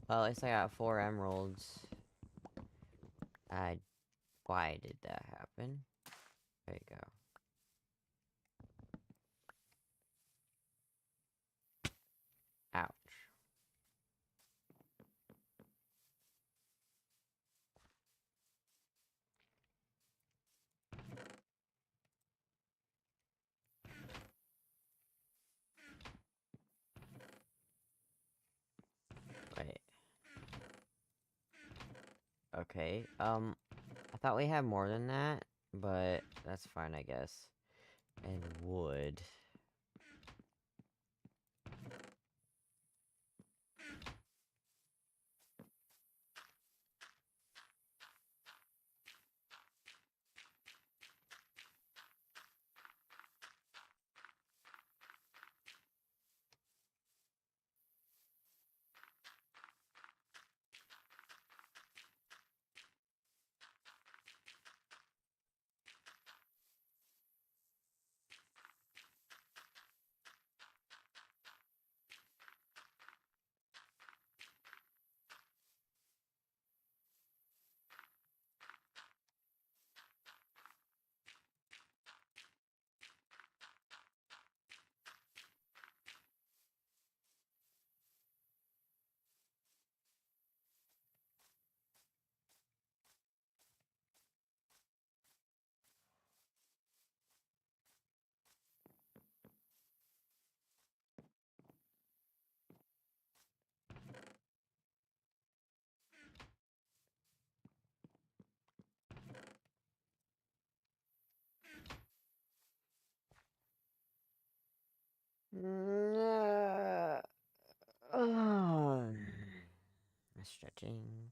Well, at least I got 4 emeralds. Why did that happen? There you go. Ouch. Wait. Okay, I thought we had more than that, but that's fine, I guess. And wood. Stretching.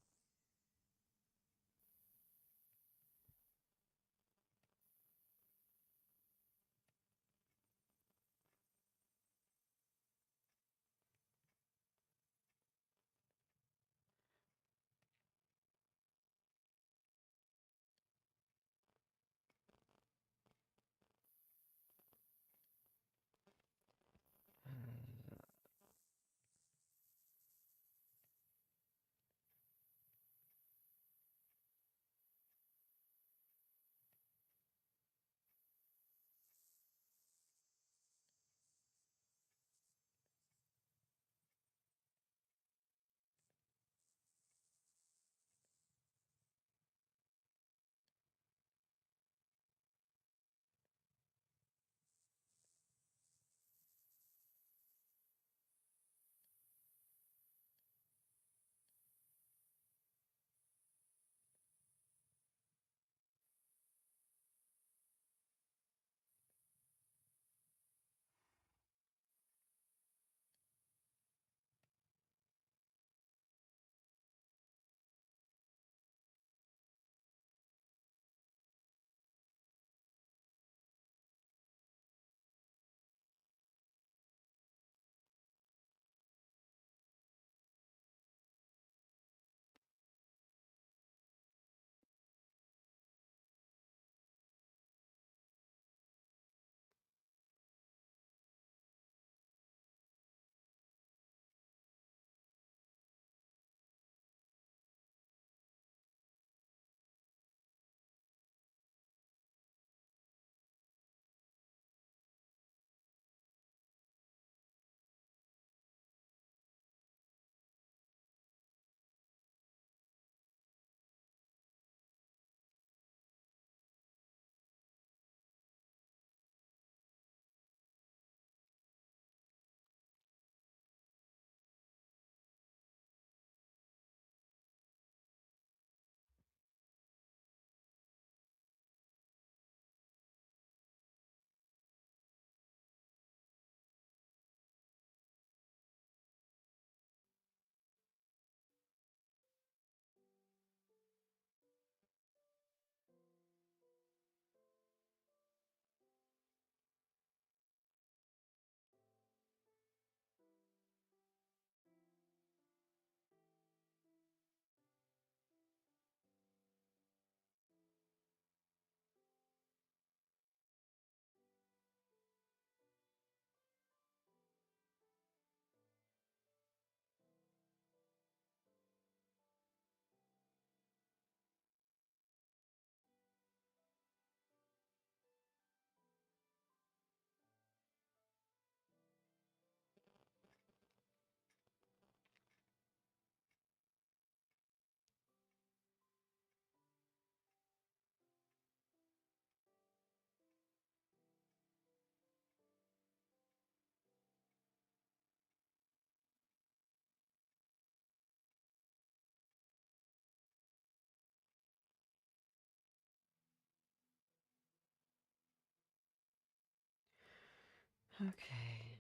Okay.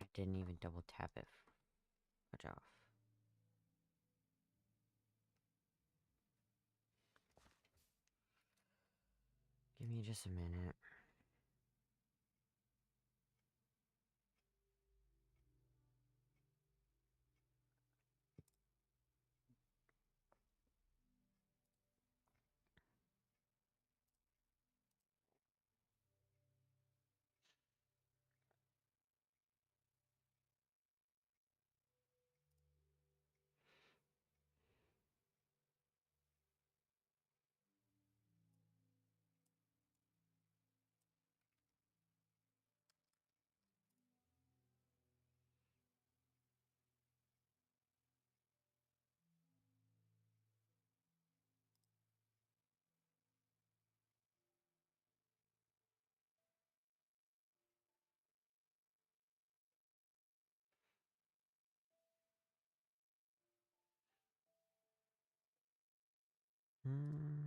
I didn't even double tap it. Watch off. Give me just a minute. Hmm.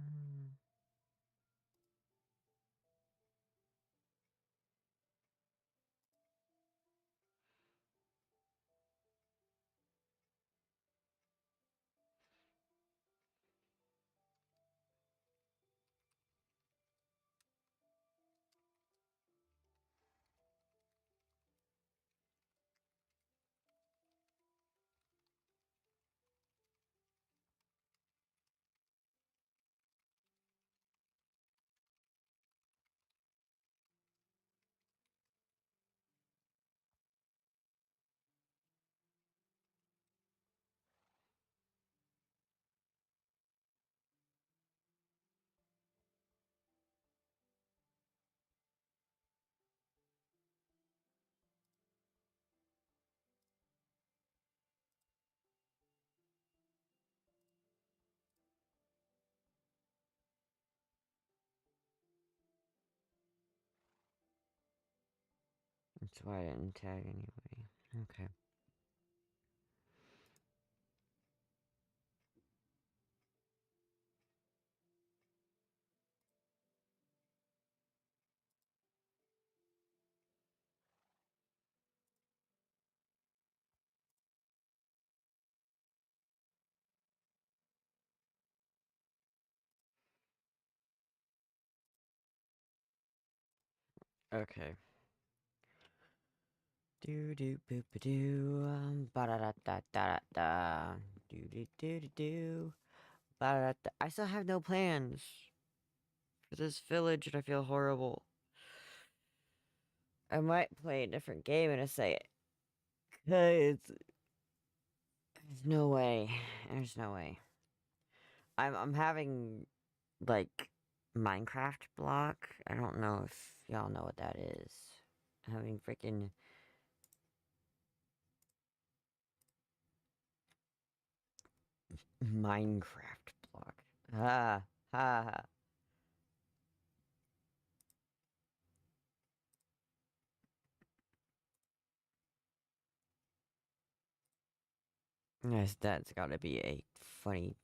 That's why I didn't tag anyway. Okay. Okay. Do do boop a doo ba da da da da da do do do do do ba da da. I still have no plans for this village, and I feel horrible. I might play a different game in a second. Cause there's no way. There's no way. I'm having like Minecraft block. I don't know if y'all know what that is. Having freaking Minecraft block. Ha ha ha. Yes, that's gotta be a funny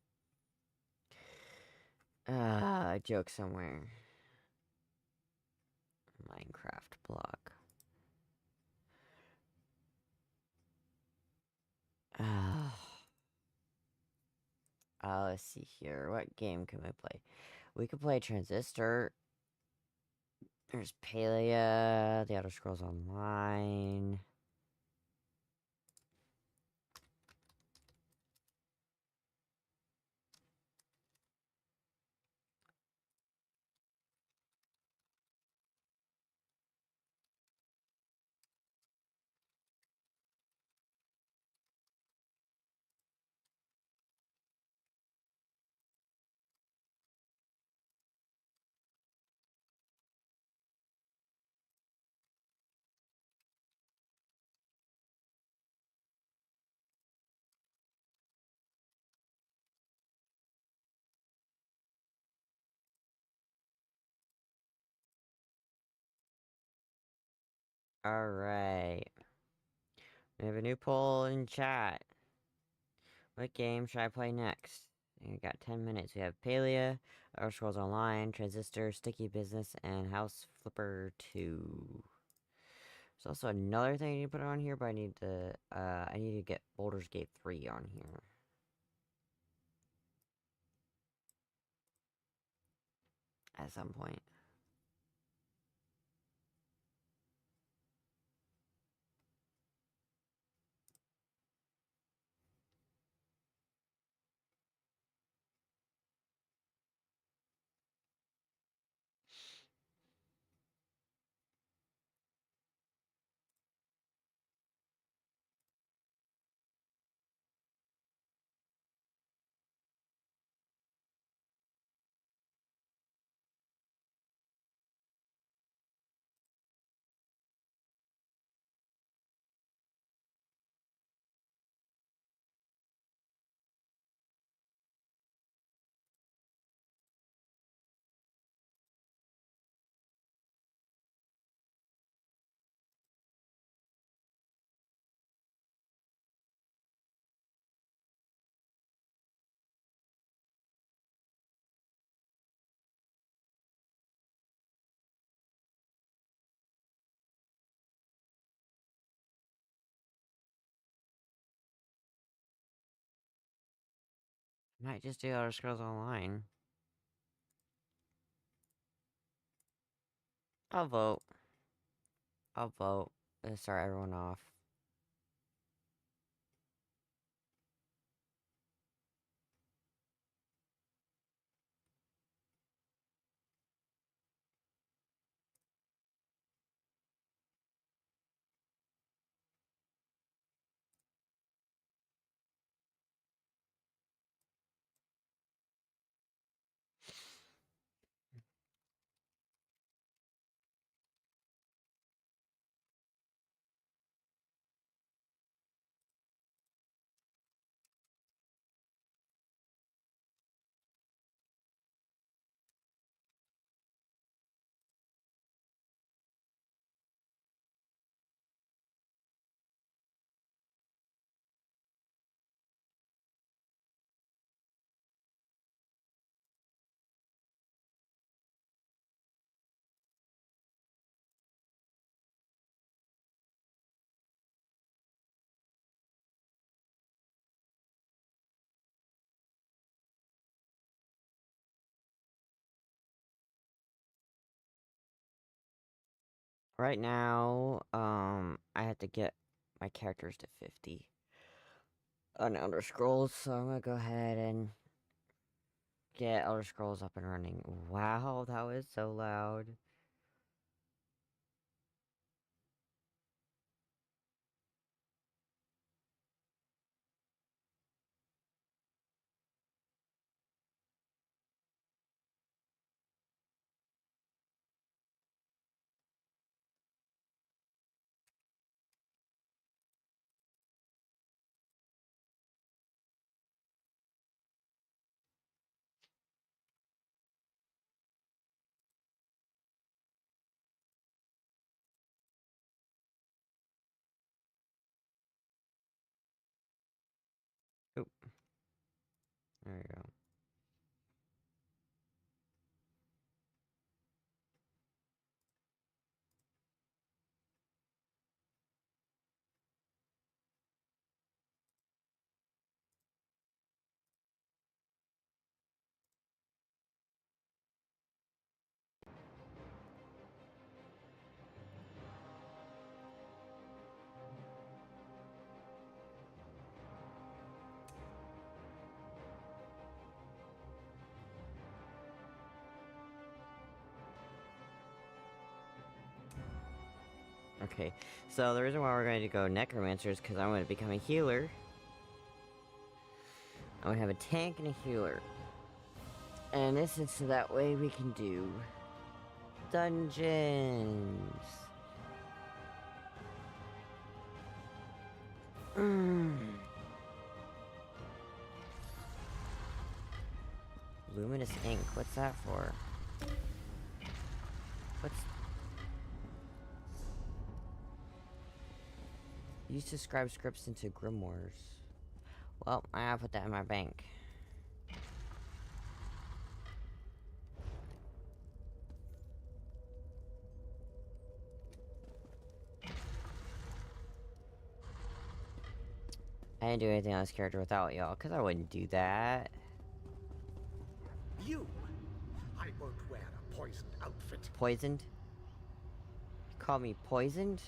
joke somewhere. Minecraft block. Ah. Let's see here. What game can we play? We could play Transistor. There's Palia, The Elder Scrolls Online. Alright. We have a new poll in chat. What game should I play next? We got 10 minutes. We have Palia, Elder Scrolls Online, Transistor, Sticky Business, and House Flipper 2. There's also another thing I need to put on here, but I need to get Baldur's Gate 3 on here. At some point. Might just do Elder Scrolls Online. I'll vote. I'll vote. Let's start everyone off. Right now, I have to get my characters to 50 on Elder Scrolls, so I'm gonna go ahead and get Elder Scrolls up and running. Wow, that was so loud. Oop, there we go. Okay, so the reason why we're going to go Necromancer is because I want to become a healer. I want to have a tank and a healer. And this is so that way we can do dungeons. Luminous ink, what's that for? What's... Used to scribe scripts into grimoires. Well, I gotta put that in my bank. I didn't do anything on this character without y'all, because I wouldn't do that. You! I won't wear a poisoned outfit. Poisoned? You call me poisoned?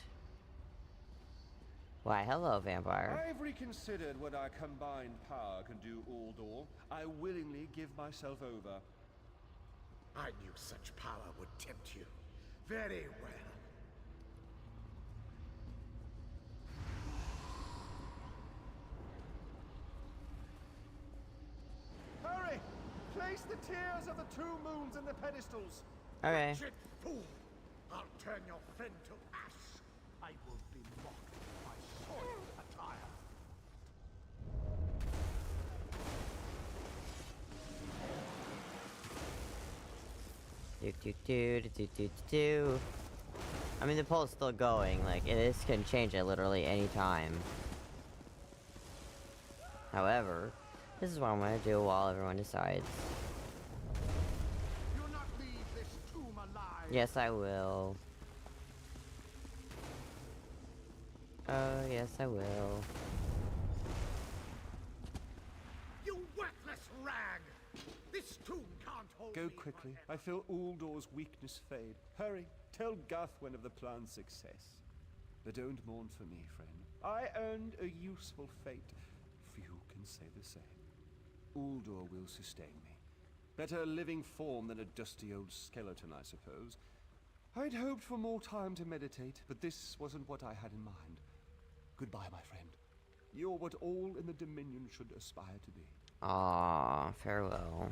Why, hello, vampire. I've reconsidered what our combined power can do, Uldor. I willingly give myself over. I knew such power would tempt you. Very well. Hurry! Place the tears of the two moons in the pedestals. Okay. Wretched fool! I'll turn your friend to ash. I will be mocked by soiled attire. Do. I mean, the poll's still going. Like, this can change at literally any time. However, this is what I'm gonna do while everyone decides. You'll not leave this tomb alive. Yes, I will. Oh, yes, I will. You worthless rag! This tomb can't hold Go me quickly. forever. I feel Uldor's weakness fade. Hurry. Tell Guthwin of the plan's success. But don't mourn for me, friend. I earned a useful fate. Few can say the same. Uldor will sustain me. Better a living form than a dusty old skeleton, I suppose. I'd hoped for more time to meditate, but this wasn't what I had in mind. Goodbye, my friend. You're what all in the Dominion should aspire to be. Aw, farewell.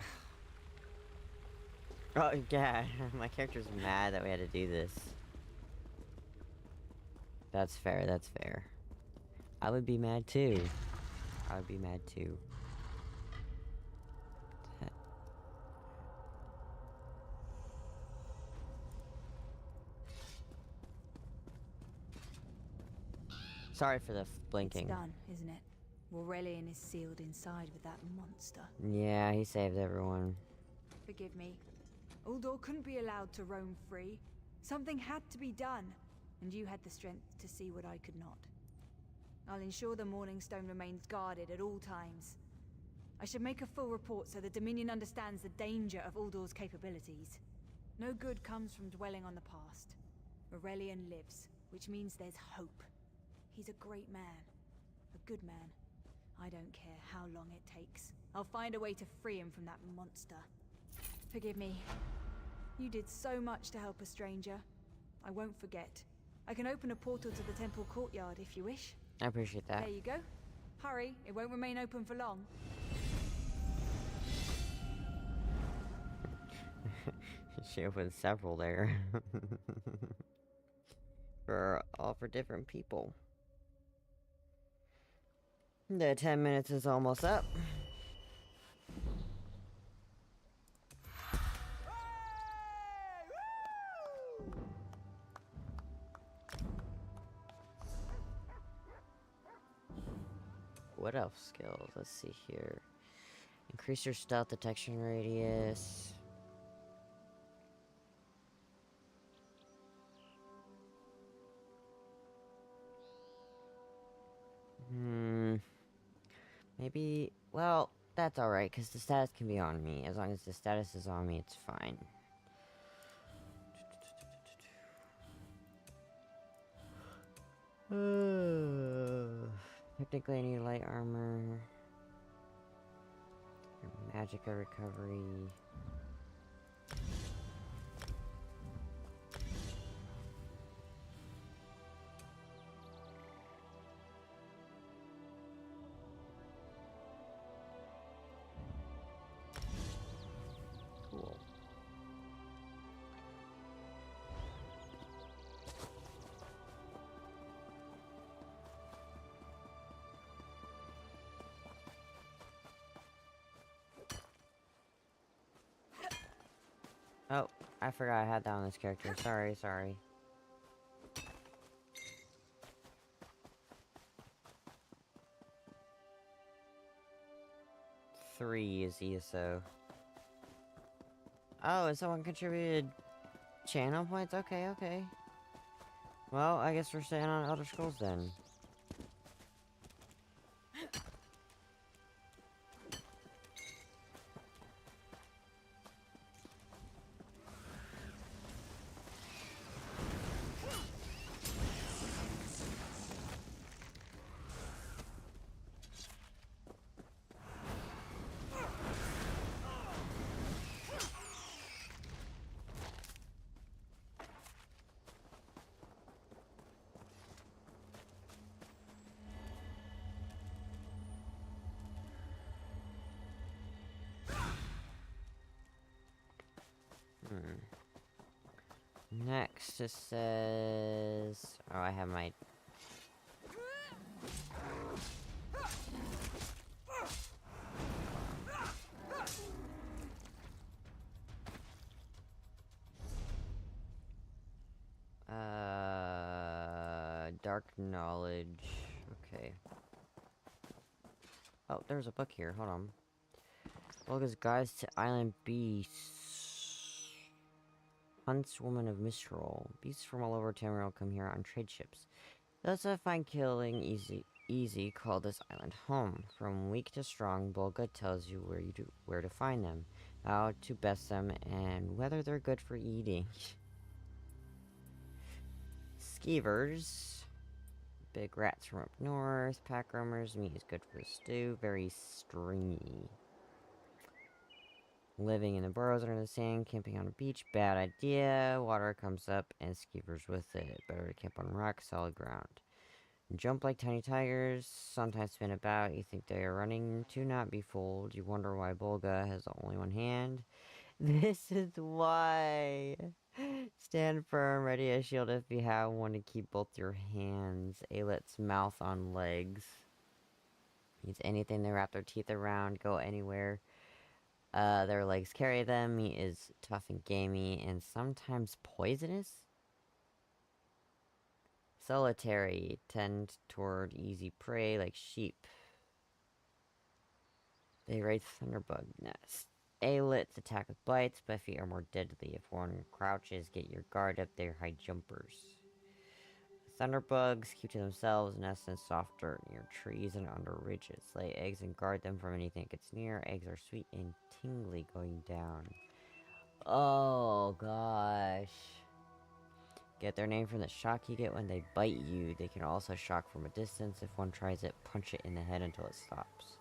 Oh, yeah, my character's mad that we had to do this. That's fair, that's fair. I would be mad too. I would be mad too. Sorry for the blinking. It's done, isn't it? Aurelian is sealed inside with that monster. Yeah, he saved everyone. Forgive me. Uldor couldn't be allowed to roam free. Something had to be done, and you had the strength to see what I could not. I'll ensure the Morning Stone remains guarded at all times. I should make a full report so the Dominion understands the danger of Uldor's capabilities. No good comes from dwelling on the past. Aurelian lives, which means there's hope. He's a great man. A good man. I don't care how long it takes. I'll find a way to free him from that monster. Forgive me. You did so much to help a stranger. I won't forget. I can open a portal to the temple courtyard if you wish. I appreciate that. There you go. Hurry, it won't remain open for long. She opened several there. All for different people. The 10 minutes is almost up. What else skills? Let's see here. Increase your stealth detection radius. Maybe, well, that's alright, because the status can be on me. As long as the status is on me, it's fine. Technically, I need light armor. Magicka recovery. Cool. Oh, I forgot I had that on this character. Sorry. 3 is ESO. Oh, and someone contributed channel points? Okay. Well, I guess we're staying on Elder Scrolls then. Next it says... Oh, I have my... Dark knowledge. Okay. Oh, there's a book here. Hold on. Volga's Guides to Island Beasts. Huntswoman of Mistral. Beasts from all over Tamriel come here on trade ships. Thus I find killing easy, call this island home. From weak to strong, Volga tells you where to find them, how to best them, and whether they're good for eating. Skeevers. Big rats from up north. Pack roamers. Meat is good for stew. Very stringy. Living in the burrows under the sand. Camping on a beach. Bad idea. Water comes up and skeevers with it. Better to camp on rock. Solid ground. Jump like tiny tigers. Sometimes spin about. You think they are running. Do not be fooled. You wonder why Volga has only one hand. This is why. Stand firm, ready as shield if you have one to keep both your hands. Alet's mouth on legs. Means anything they wrap their teeth around, go anywhere. Their legs carry them. Meat is tough and gamey, and sometimes poisonous. Solitary, tend toward easy prey like sheep. They raid thunderbug nests. Alets attack with bites, but feet are more deadly. If one crouches, get your guard up, they're high jumpers. Thunderbugs keep to themselves, nest in soft dirt near trees and under ridges. Lay eggs and guard them from anything that gets near. Eggs are sweet and tingly going down. Oh gosh. Get their name from the shock you get when they bite you. They can also shock from a distance. If one tries it, punch it in the head until it stops.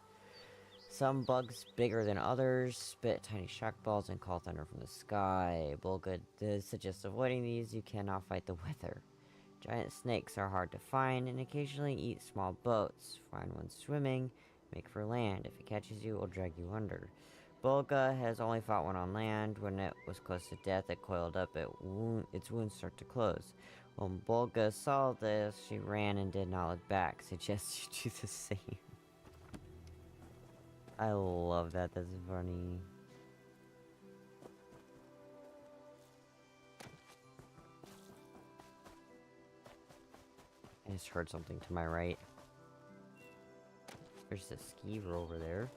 Some bugs bigger than others spit tiny shock balls and call thunder from the sky. Volga suggests avoiding these. You cannot fight the weather. Giant snakes are hard to find and occasionally eat small boats. Find one swimming, make for land. If it catches you, it will drag you under. Volga has only fought one on land. When it was close to death, it coiled up. Its wounds start to close. When Volga saw this, she ran and did not look back. Suggest you do the same. I love that. That's funny. I just heard something to my right. There's a skeever over there.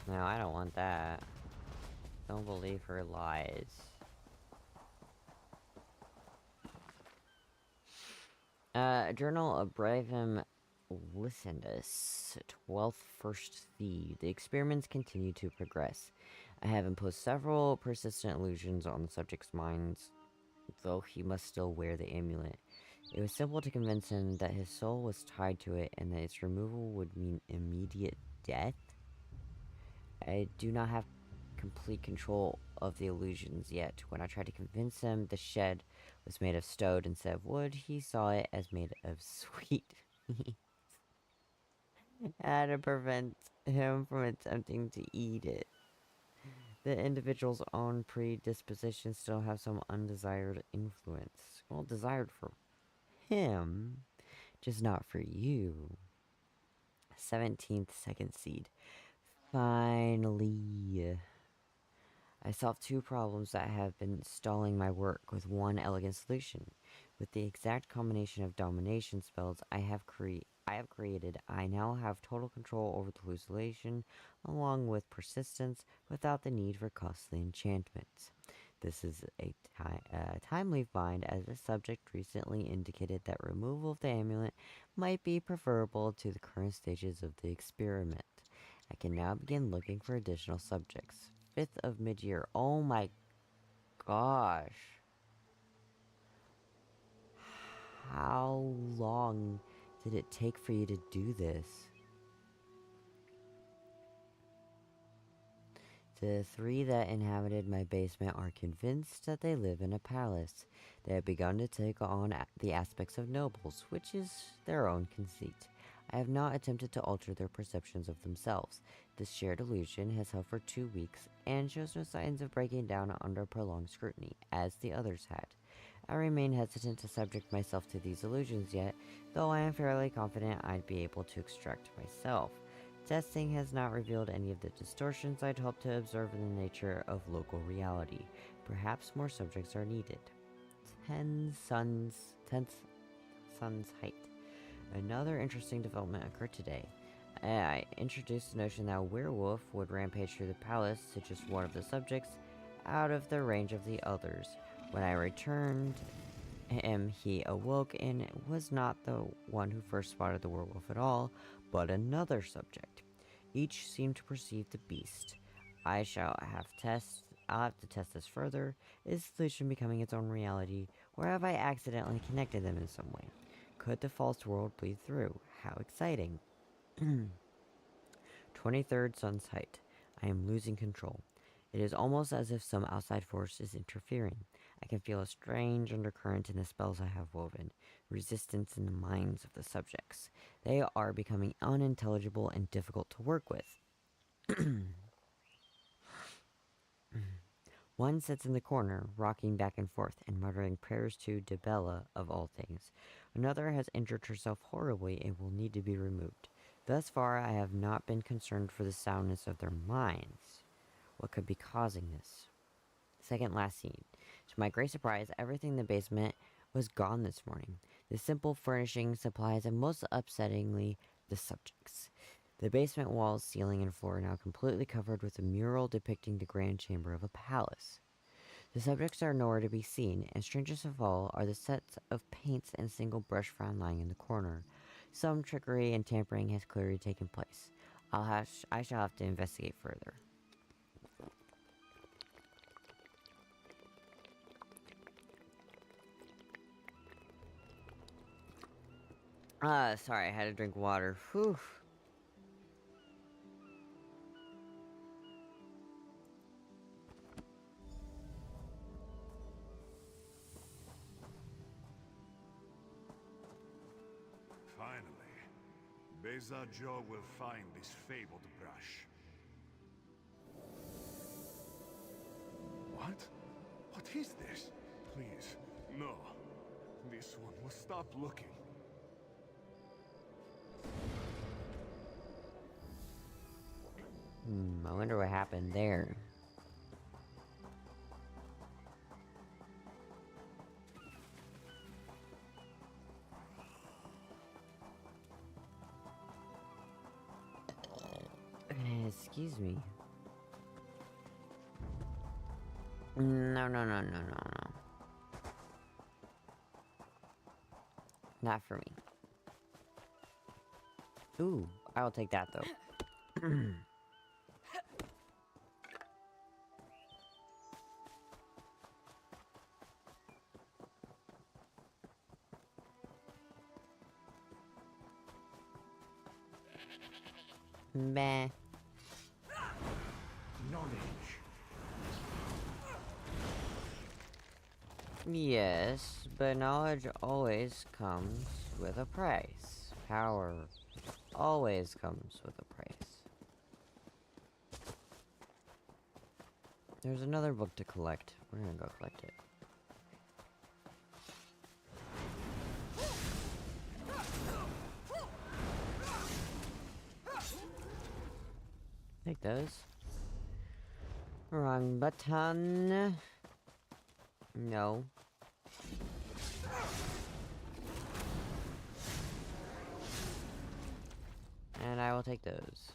No, I don't want that. Don't believe her lies. Journal of Bravim Lysandus, 12th First Thief. The experiments continue to progress. I have imposed several persistent illusions on the subject's minds, though he must still wear the amulet. It was simple to convince him that his soul was tied to it and that its removal would mean immediate death. I do not have complete control of the illusions yet. When I tried to convince him the shed was made of stone instead of wood, he saw it as made of sweet meat. I had to prevent him from attempting to eat it. The individual's own predispositions still have some undesired influence. Well, desired for him, just not for you. 17th second seed. Finally. I solved two problems that have been stalling my work with one elegant solution. With the exact combination of domination spells I have created, I now have total control over the hallucination, along with persistence, without the need for costly enchantments. This is a timely find, as the subject recently indicated that removal of the amulet might be preferable to the current stages of the experiment. I can now begin looking for additional subjects. 5th of mid-year. Oh my gosh. How long did it take for you to do this? The three that inhabited my basement are convinced that they live in a palace. They have begun to take on the aspects of nobles, which is their own conceit. I have not attempted to alter their perceptions of themselves. This shared illusion has held for 2 weeks and shows no signs of breaking down under prolonged scrutiny, as the others had. I remain hesitant to subject myself to these illusions yet, though I am fairly confident I'd be able to extract myself. Testing has not revealed any of the distortions I'd hoped to observe in the nature of local reality. Perhaps more subjects are needed. 10th Sun's Height. Another interesting development occurred today. I introduced the notion that a werewolf would rampage through the palace to just one of the subjects, out of the range of the others. When I returned him, he awoke and was not the one who first spotted the werewolf at all, but another subject. Each seemed to perceive the beast. I'll have to test this further. Is the illusion becoming its own reality, or have I accidentally connected them in some way? Could the false world bleed through? How exciting. 23rd Sun's Height. I am losing control. It is almost as if some outside force is interfering. I can feel a strange undercurrent in the spells I have woven, resistance in the minds of the subjects. They are becoming unintelligible and difficult to work with. One sits in the corner, rocking back and forth and muttering prayers to Debella, of all things. Another has injured herself horribly and will need to be removed. Thus far, I have not been concerned for the soundness of their minds. What could be causing this? Second last scene. To my great surprise, everything in the basement was gone this morning. The simple furnishing, supplies, and most upsettingly, the subjects. The basement walls, ceiling, and floor are now completely covered with a mural depicting the grand chamber of a palace. The subjects are nowhere to be seen, and strangest of all are the sets of paints and single brush frown lying in the corner. Some trickery and tampering has clearly taken place. I shall have to investigate further. Sorry, I had to drink water. Whew. Finally, Beza Joe will find this fabled brush. What? What is this? Please, no. This one will stop looking. I wonder what happened there. Excuse me. No. Not for me. Ooh, I will take that though. Meh. Knowledge. Yes, but knowledge always comes with a price. Power always comes with a price. There's another book to collect. We're gonna go collect it. Take those. Wrong button. No. And I will take those.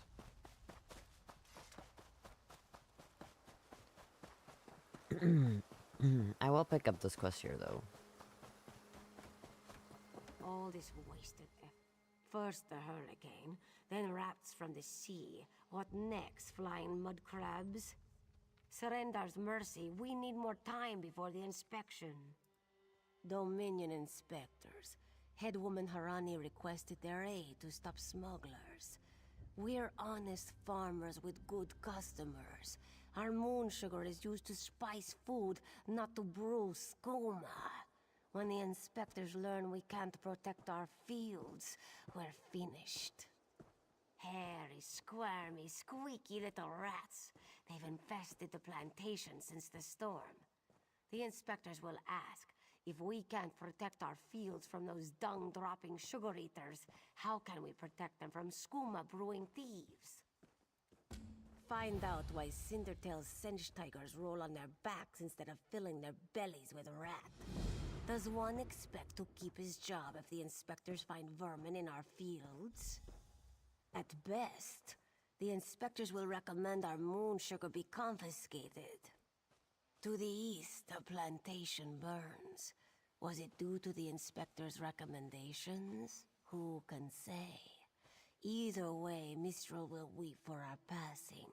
I will pick up this quest here though. All this wasted effort. First the hurricane, then rats from the sea. What next? Flying mud crabs? Serendar's mercy, we need more time before the inspection. Dominion inspectors. Headwoman Harani requested their aid to stop smugglers. We're honest farmers with good customers. Our moon sugar is used to spice food, not to brew skooma. When the inspectors learn we can't protect our fields, we're finished. Hairy, squirmy, squeaky little rats. They've infested the plantation since the storm. The inspectors will ask, if we can't protect our fields from those dung-dropping sugar eaters, how can we protect them from skooma brewing thieves? Find out why Cindertail's Sench tigers roll on their backs instead of filling their bellies with rat. Does one expect to keep his job if the inspectors find vermin in our fields? At best, the inspectors will recommend our moon sugar be confiscated. To the east, the plantation burns. Was it due to the inspector's recommendations? Who can say? Either way, Mistral will weep for our passing.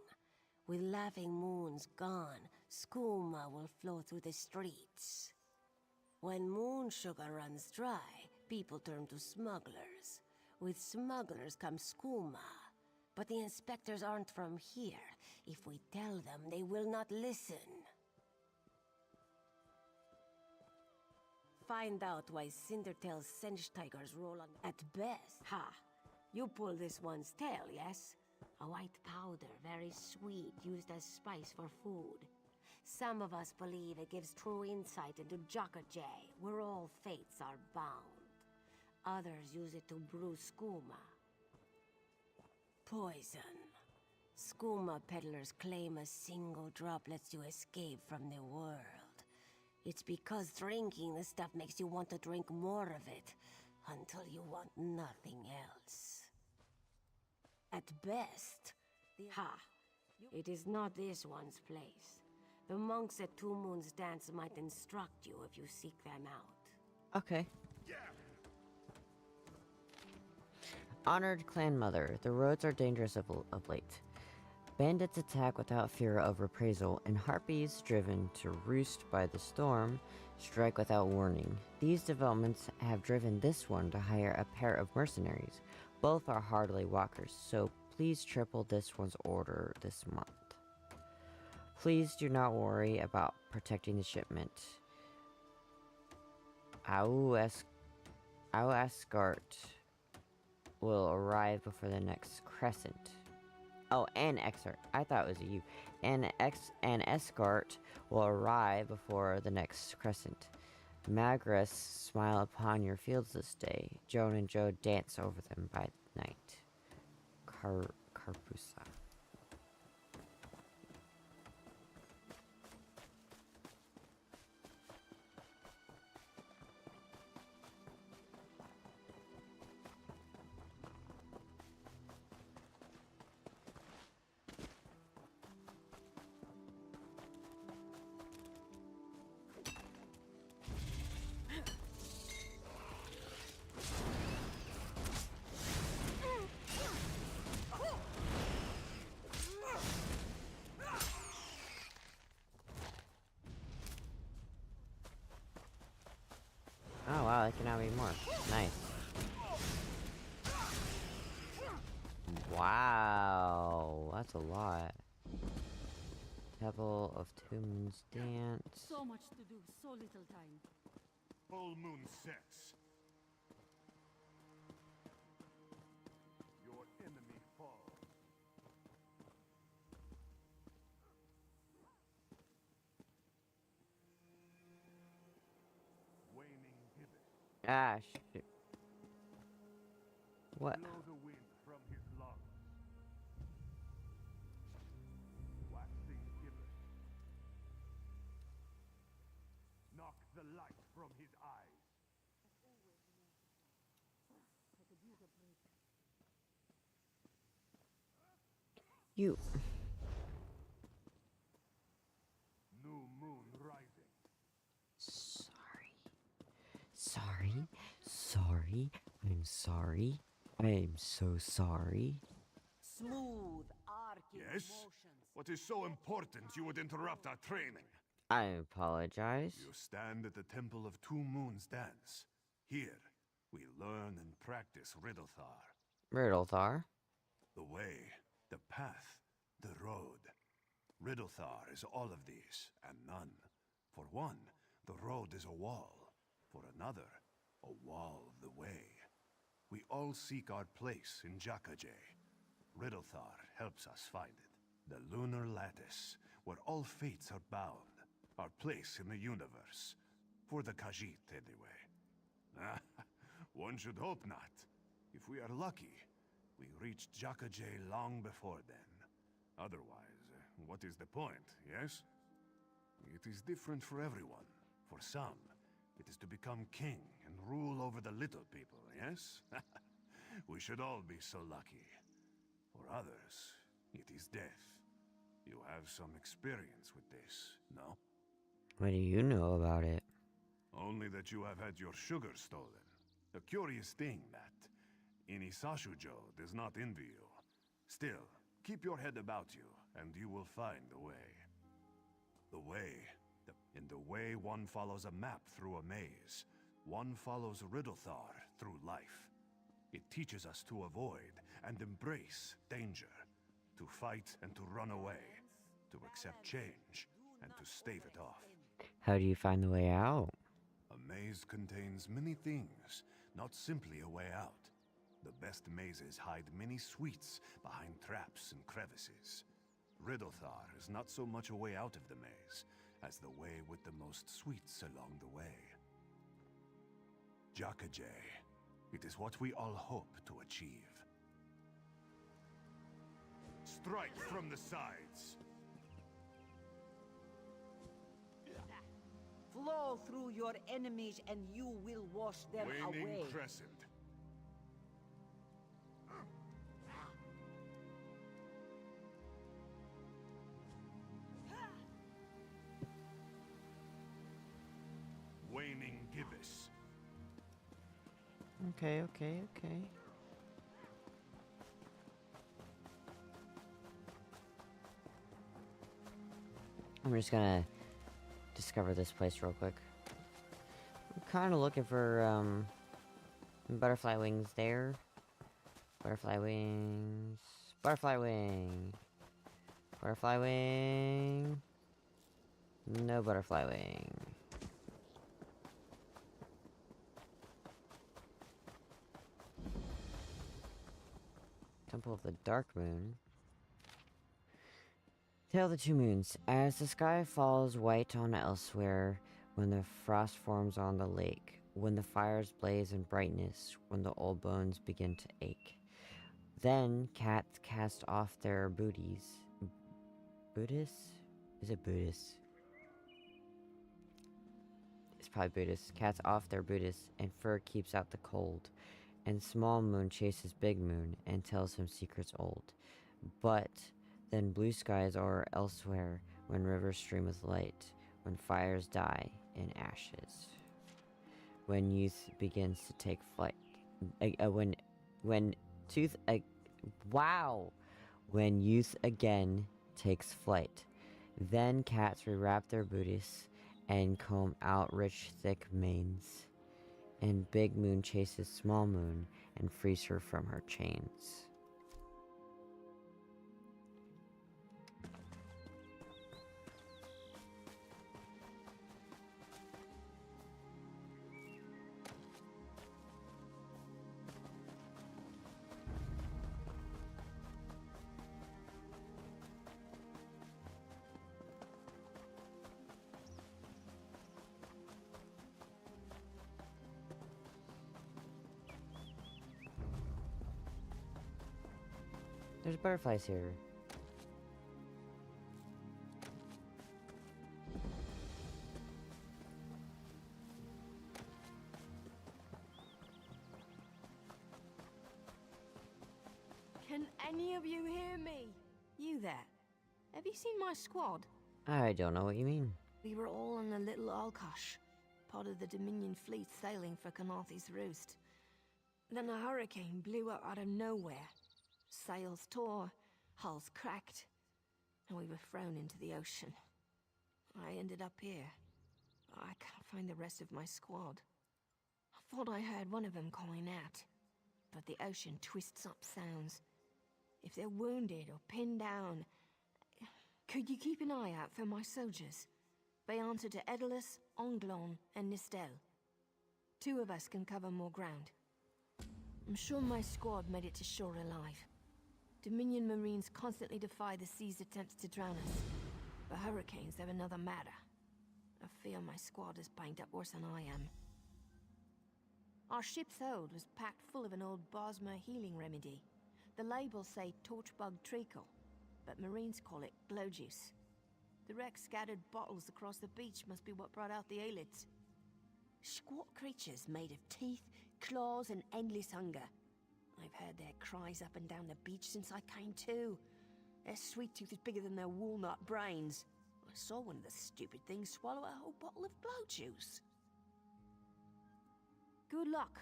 With Laughing Moons gone, skooma will flow through the streets. When moon sugar runs dry, people turn to smugglers. With smugglers comes skooma. But the inspectors aren't from here. If we tell them, they will not listen. Find out why Cindertail's Sench tigers roll on... At best. Ha! You pull this one's tail, yes? A white powder, very sweet, used as spice for food. Some of us believe it gives true insight into Jokajay, where all fates are bound. Others use it to brew skooma. Poison. Skooma peddlers claim a single drop lets you escape from the world. It's because drinking the stuff makes you want to drink more of it, until you want nothing else. At best, ha! It is not this one's place. The monks at Two Moons Dance might instruct you if you seek them out. Okay. Honored clan mother, the roads are dangerous of late. Bandits attack without fear of reprisal, and harpies, driven to roost by the storm, strike without warning. These developments have driven this one to hire a pair of mercenaries. Both are hardly walkers, so please triple this one's order this month. Please do not worry about protecting the shipment. Our escort will arrive before the next crescent. Oh, an escort. I thought it was a U. An escort will arrive before the next crescent. Magres smile upon your fields this day. Joan and Joe dance over them by night. Carpusa. Oh wow, there can now be more. Nice. Wow, that's a lot. Temple of Two Moons Dance. So much to do, so little time. Full moon sets. Your enemy falls. Waning gibbet. Ah, shoot. What? Blow the wind from his lungs. Waxing gibbet. Knock the light from his eyes. You. New moon rising. Sorry. I'm sorry. I am so sorry. Smooth, arcing Yes? motions. What is so important you would interrupt our training? I apologize. You stand at the Temple of Two Moons Dance. Here, We learn and practice Riddlethar. Riddlethar. The way, the path, the road. Riddlethar is all of these, and none. For one, the road is a wall. For another, a wall of the way. We all seek our place in Jakajay. Riddlethar helps us find it. The lunar lattice, where all fates are bound. Our place in the universe. For the Khajiit, anyway. One should hope not. If we are lucky, we reach Jakajay long before then. Otherwise, what is the point, yes? It is different for everyone. For some, it is to become king and rule over the little people, yes? We should all be so lucky. For others, it is death. You have some experience with this, no? What do you know about it? Only that you have had your sugar stolen. A curious thing that Inisashujo does not envy you. Still, keep your head about you, and you will find the way. The way. In the way, one follows a map through a maze. One follows Riddlethar through life. It teaches us to avoid and embrace danger, to fight and to run away, to accept change, and to stave it off. How do you find the way out? A maze contains many things, not simply a way out. The best mazes hide many sweets behind traps and crevices. Riddlethar is not so much a way out of the maze, as the way with the most sweets along the way. Jakajay, it is what we all hope to achieve. Strike from the sides! Flow through your enemies and you will wash them Waning away. Crescent. Waning Gibbous. Okay. I'm just gonna discover this place real quick. I'm kind of looking for, butterfly wings there. Butterfly wings. Butterfly wing. Butterfly wing. No butterfly wing. Temple of the Dark Moon. Tale of the Two Moons. As the sky falls white on elsewhere, when the frost forms on the lake, when the fires blaze in brightness, when the old bones begin to ache, then cats cast off their booties. Buddhists? Is it Buddhist? It's probably Buddhist. Cats off their booties, and fur keeps out the cold. And small moon chases big moon, and tells him secrets old. But then blue skies are elsewhere, when rivers stream with light, when fires die in ashes, when youth begins to take flight, when youth again takes flight, then cats rewrap their booties and comb out rich thick manes, and big moon chases small moon and frees her from her chains. There's butterflies here. Can any of you hear me? You there? Have you seen my squad? I don't know what you mean. We were all on a little Alkosh, part of the Dominion fleet sailing for Kanathi's Roost. Then a hurricane blew up out of nowhere. Sails tore, hulls cracked, and we were thrown into the ocean. I ended up here. I can't find the rest of my squad. I thought I heard one of them calling out, but the ocean twists up sounds. If they're wounded or pinned down, could you keep an eye out for my soldiers? They answer to Edalus, Onglon, and Nistel. 2 of us can cover more ground. I'm sure my squad made it to shore alive. Dominion Marines constantly defy the sea's attempts to drown us. The hurricanes, they're another matter. I fear my squad is banged up worse than I am. Our ship's hold was packed full of an old Bosmer healing remedy. The labels say torchbug treacle, but Marines call it glow juice. The wreck scattered bottles across the beach must be what brought out the Aelids. Squat creatures made of teeth, claws, and endless hunger. I've heard their cries up and down the beach since I came to. Their sweet tooth is bigger than their walnut brains. I saw one of the stupid things swallow a whole bottle of glow juice. Good luck.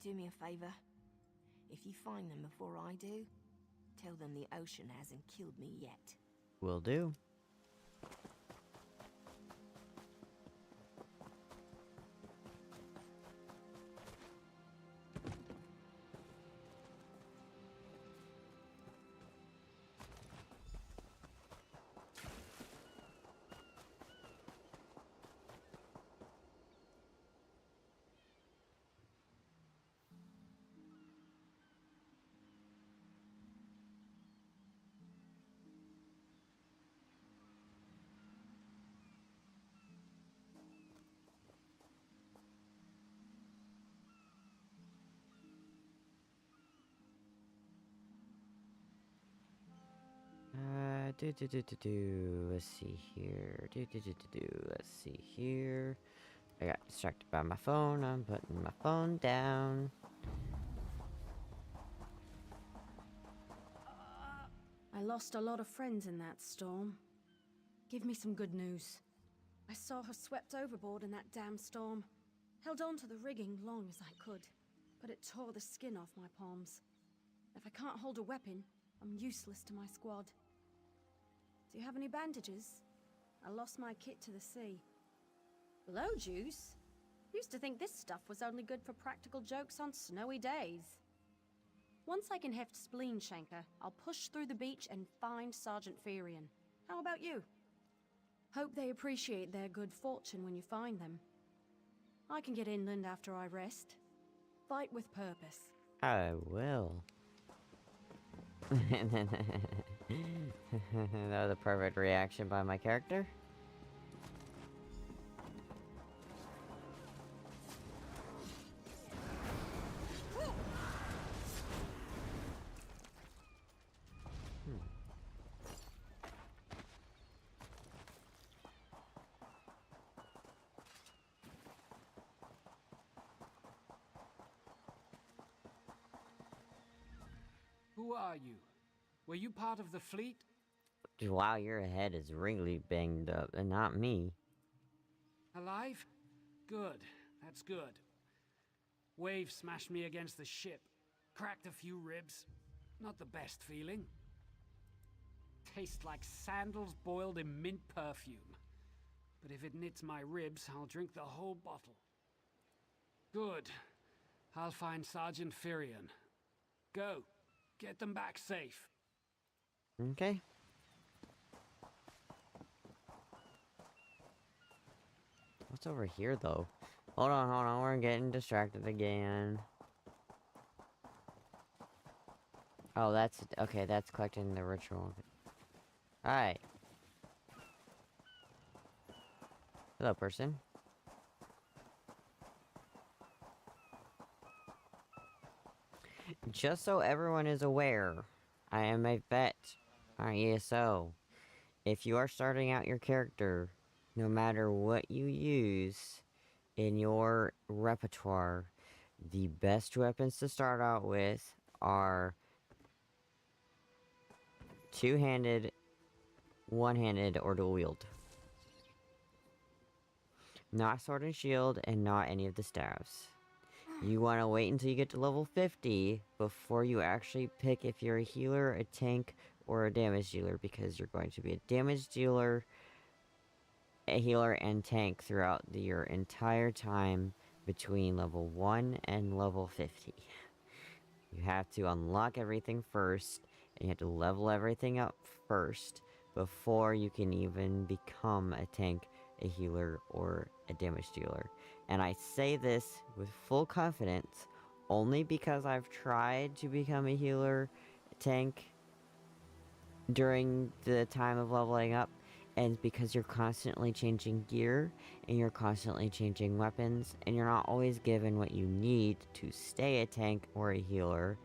Do me a favor. If you find them before I do, tell them the ocean hasn't killed me yet. Will do. Let's see here. Let's see here. I got distracted by my phone. I'm putting my phone down. I lost a lot of friends in that storm. Give me some good news. I saw her swept overboard in that damn storm. Held on to the rigging long as I could, but it tore the skin off my palms. If I can't hold a weapon, I'm useless to my squad. Do you have any bandages? I lost my kit to the sea. Glow juice? Used to think this stuff was only good for practical jokes on snowy days. Once I can heft Spleen Shanker, I'll push through the beach and find Sergeant Ferian. How about you? Hope they appreciate their good fortune when you find them. I can get inland after I rest. Fight with purpose. I will. That was a perfect reaction by my character. Who are you? Were you part of the fleet? Wow, your head is really banged up, and not me. Alive? Good. That's good. Wave smashed me against the ship. Cracked a few ribs. Not the best feeling. Tastes like sandals boiled in mint perfume. But if it knits my ribs, I'll drink the whole bottle. Good. I'll find Sergeant Ferian. Go. Get them back safe. Okay. What's over here, though? Hold on, we're getting distracted again. Oh, that's... okay, that's collecting the ritual. Alright. Hello, person. Just so everyone is aware, I am a vet on ESO. If you are starting out your character, no matter what you use in your repertoire, the best weapons to start out with are two-handed, one-handed, or dual wield. Not sword and shield, and not any of the staves. You want to wait until you get to level 50 before you actually pick if you're a healer, a tank, or a damage dealer, because you're going to be a damage dealer, a healer, and tank throughout your entire time between level 1 and level 50. You have to unlock everything first, and you have to level everything up first before you can even become a tank, a healer, or a damage dealer. And I say this with full confidence only because I've tried to become a healer, tank, during the time of leveling up, and because you're constantly changing gear, and you're constantly changing weapons, and you're not always given what you need to stay a tank or a healer,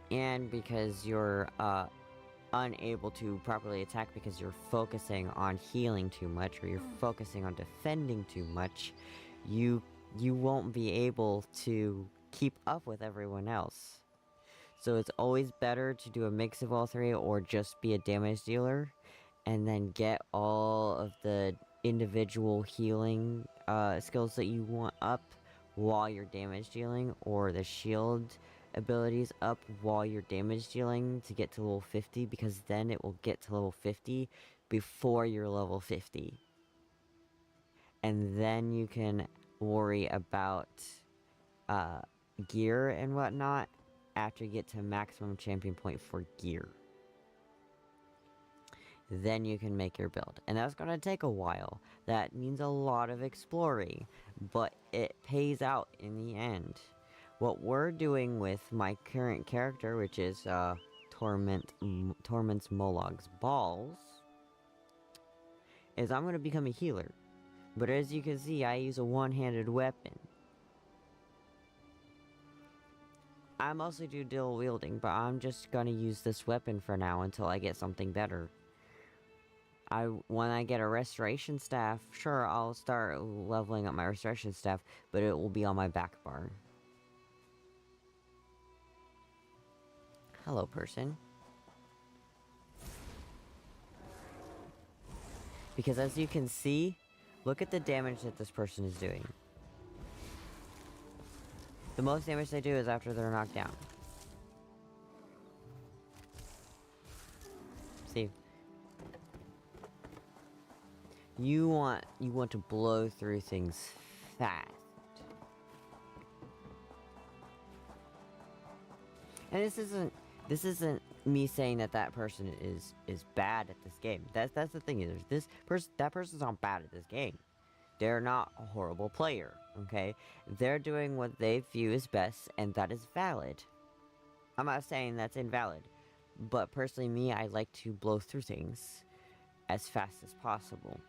and because you're unable to properly attack because you're focusing on healing too much, or you're focusing on defending too much, you won't be able to keep up with everyone else. So it's always better to do a mix of all three, or just be a damage dealer and then get all of the individual healing skills that you want up while you're damage dealing, or the shield abilities up while you're damage dealing to get to level 50, because then it will get to level 50 before you're level 50. And then you can worry about gear and whatnot after you get to maximum champion point for gear. Then you can make your build. And that's gonna take a while. That means a lot of exploring, but it pays out in the end. What we're doing with my current character, which is Torment's Mollog's Balls, is I'm gonna become a healer. But as you can see, I use a one-handed weapon. I mostly do dual wielding, but I'm just gonna use this weapon for now until I get something better. When I get a restoration staff, sure, I'll start leveling up my restoration staff, but it will be on my back bar. Hello, person. Because as you can see, look at the damage that this person is doing. The most damage they do is after they're knocked down. See? You want to blow through things fast. And this isn't me saying that person is bad at this game. That's the thing, is that person's not bad at this game. They're not a horrible player, okay? They're doing what they view as best, and that is valid. I'm not saying that's invalid, but personally me, I like to blow through things as fast as possible.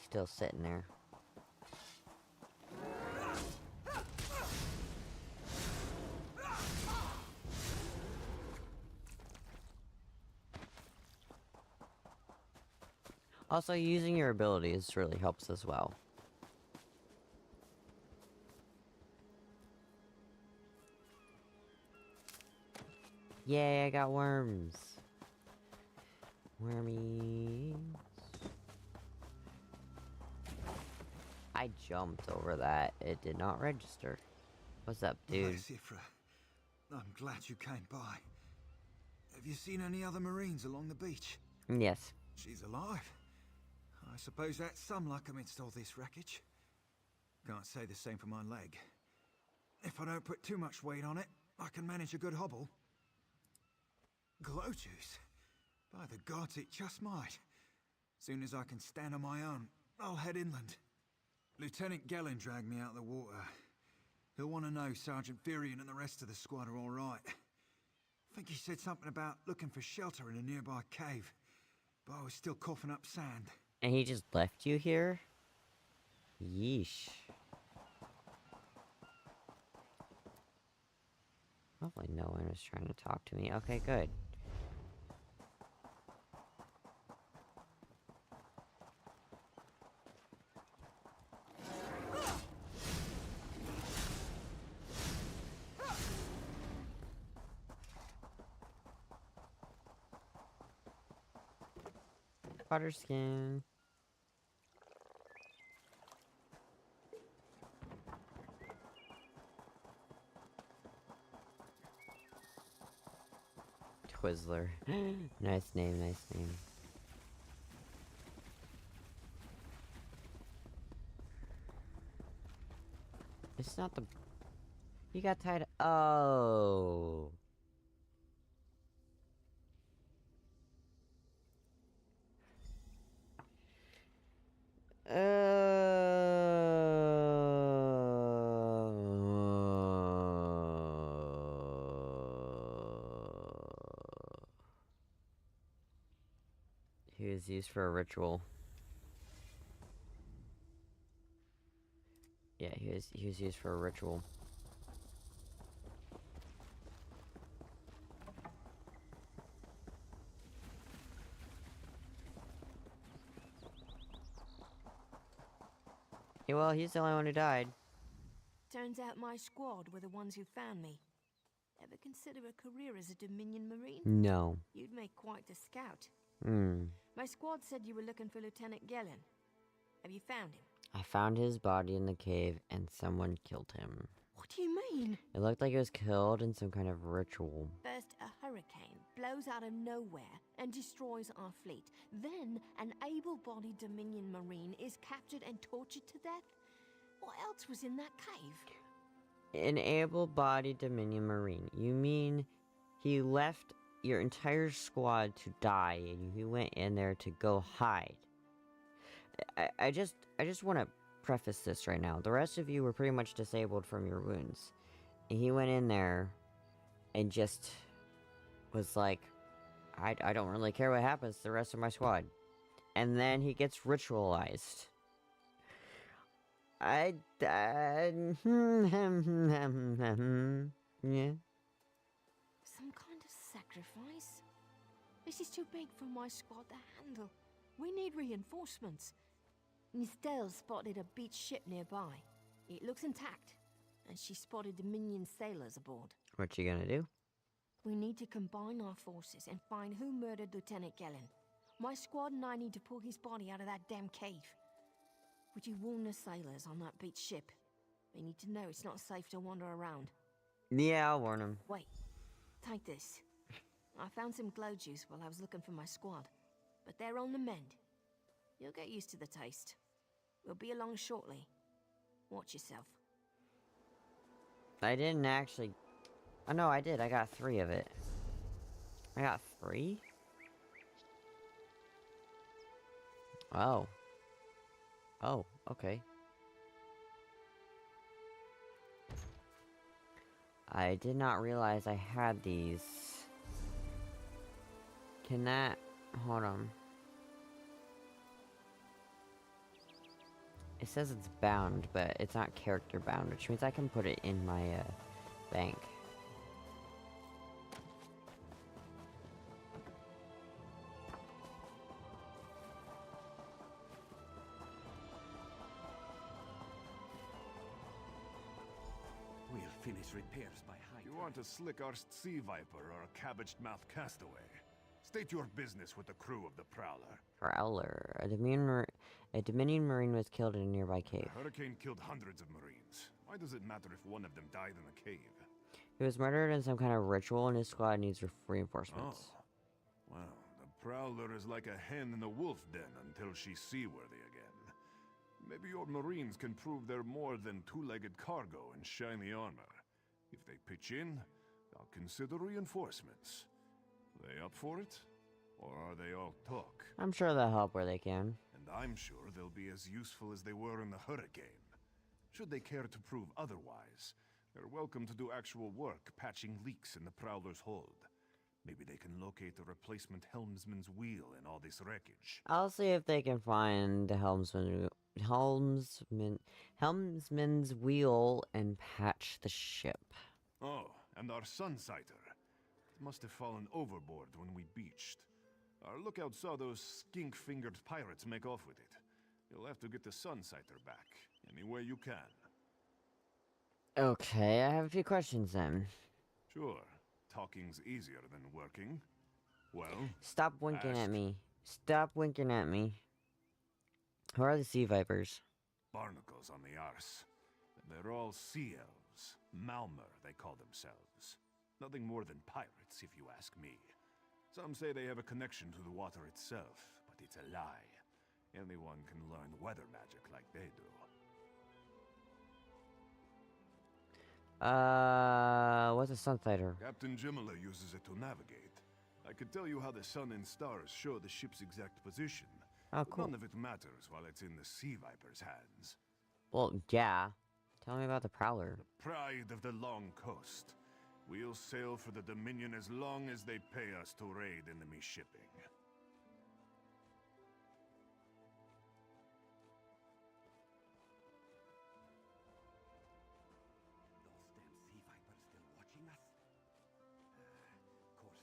Still sitting there. Also, using your abilities really helps as well. Yay, I got worms. Wormies. I jumped over that. It did not register. What's up, dude? Sifra, I'm glad you came by. Have you seen any other Marines along the beach? Yes. She's alive. I suppose that's some luck amidst all this wreckage. Can't say the same for my leg. If I don't put too much weight on it, I can manage a good hobble. Glow juice? By the gods, it just might. Soon as I can stand on my own, I'll head inland. Lieutenant Gellin dragged me out of the water. He'll want to know Sergeant Furion and the rest of the squad are all right. I think he said something about looking for shelter in a nearby cave, but I was still coughing up sand. And he just left you here? Yeesh. Hopefully no one is trying to talk to me. Okay, good. Water skin. Twizzler. Nice name, nice name. It's not the... You got tied... Oh. He was used for a ritual. Yeah, he was used for a ritual. Yeah, well, he's the only one who died. Turns out my squad were the ones who found me. Ever consider a career as a Dominion Marine? No. You'd make quite a scout. Hmm. My squad said you were looking for Lieutenant Gellin. Have you found him? I found his body in the cave and someone killed him. What do you mean? It looked like he was killed in some kind of ritual. First, a hurricane blows out of nowhere and destroys our fleet. Then, an able-bodied Dominion Marine is captured and tortured to death? What else was in that cave? An able-bodied Dominion Marine. You mean he left your entire squad to die and you went in there to go hide? I just want to preface this right now. The rest of you were pretty much disabled from your wounds. And he went in there and just was like, I don't really care what happens to the rest of my squad. And then he gets ritualized. Yeah. Some kind of sacrifice? This is too big for my squad to handle. We need reinforcements. Nistel spotted a beached ship nearby. It looks intact, and she spotted Dominion sailors aboard. What you gonna do? We need to combine our forces and find who murdered Lieutenant Gellin. My squad and I need to pull his body out of that damn cave. Would you warn the sailors on that beached ship? They need to know it's not safe to wander around. Yeah, I'll warn him. Wait, take this. I found some glow juice while I was looking for my squad, but they're on the mend. You'll get used to the taste. We'll be along shortly. Watch yourself. I didn't actually... Oh, no, I did. I got 3 of it. I got 3? Oh. Oh, okay. I did not realize I had these. Can that... Hold on. It says it's bound, but it's not character bound, which means I can put it in my bank. We'll finish repairs by high. You want a slick-arsed sea viper or a cabbage-mouthed castaway? State your business with the crew of the Prowler. Prowler. A Dominion Marine was killed in a nearby cave. The hurricane killed hundreds of Marines. Why does it matter if one of them died in the cave? He was murdered in some kind of ritual and his squad needs reinforcements. Oh. Well, the Prowler is like a hen in a wolf den until she's seaworthy again. Maybe your Marines can prove they're more than two-legged cargo and shiny armor. If they pitch in, I'll consider reinforcements. They up for it? Or are they all talk? I'm sure they'll help where they can. And I'm sure they'll be as useful as they were in the hurricane. Should they care to prove otherwise, they're welcome to do actual work patching leaks in the Prowler's hold. Maybe they can locate the replacement helmsman's wheel in all this wreckage. I'll see if they can find the helmsman's wheel and patch the ship. Oh, and our Sunsighter. It must have fallen overboard when we beached. Our lookout saw those skink-fingered pirates make off with it. You'll have to get the Sunsighter back, any way you can. Okay, I have a few questions then. Sure. Talking's easier than working. Well... Stop winking at me. Stop winking at me. Who are the Sea Vipers? Barnacles on the arse. They're all sea elves. Malmer, they call themselves. Nothing more than pirates, if you ask me. Some say they have a connection to the water itself, but it's a lie. Anyone can learn weather magic like they do. What's a sunsighter? Captain Jimala uses it to navigate. I could tell you how the sun and stars show the ship's exact position. Oh, but cool. none of it matters while it's in the Sea Viper's hands. Well, yeah. Tell me about the Prowler. Pride of the long coast. We'll sail for the Dominion as long as they pay us to raid enemy shipping. Those damn Sea Vipers still watching us? Of course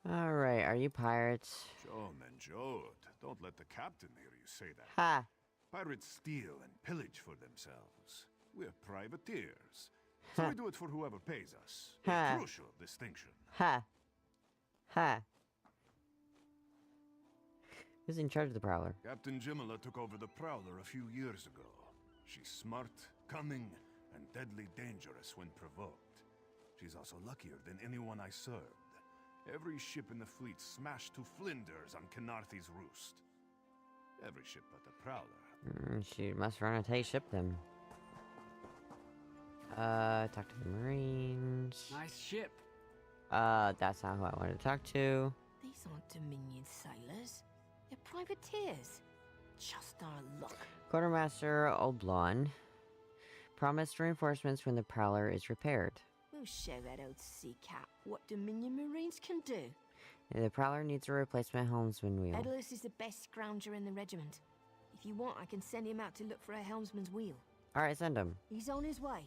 they are. Alright, are you pirates? John and Jode, don't let the captain hear you say that. Ha! Pirates steal and pillage for themselves. We're privateers. So we do it for whoever pays us. A Ha. crucial distinction. Ha! Ha! Who's in charge of the Prowler? Captain Jimala took over the Prowler a few years ago. She's smart, cunning, and deadly dangerous when provoked. She's also luckier than anyone I served. Every ship in the fleet smashed to flinders on Khenarthi's roost. Every ship but the Prowler. She must run a tight ship then. Talk to the Marines. Nice ship. That's not who I wanted to talk to. These aren't Dominion sailors. They're privateers. Just our luck. Quartermaster Oblon promised reinforcements when the Prowler is repaired. We'll show that old sea cat what Dominion Marines can do. The Prowler needs a replacement helmsman wheel. Edalus is the best scrounger in the regiment. If you want, I can send him out to look for a helmsman's wheel. Alright, send him. He's on his way.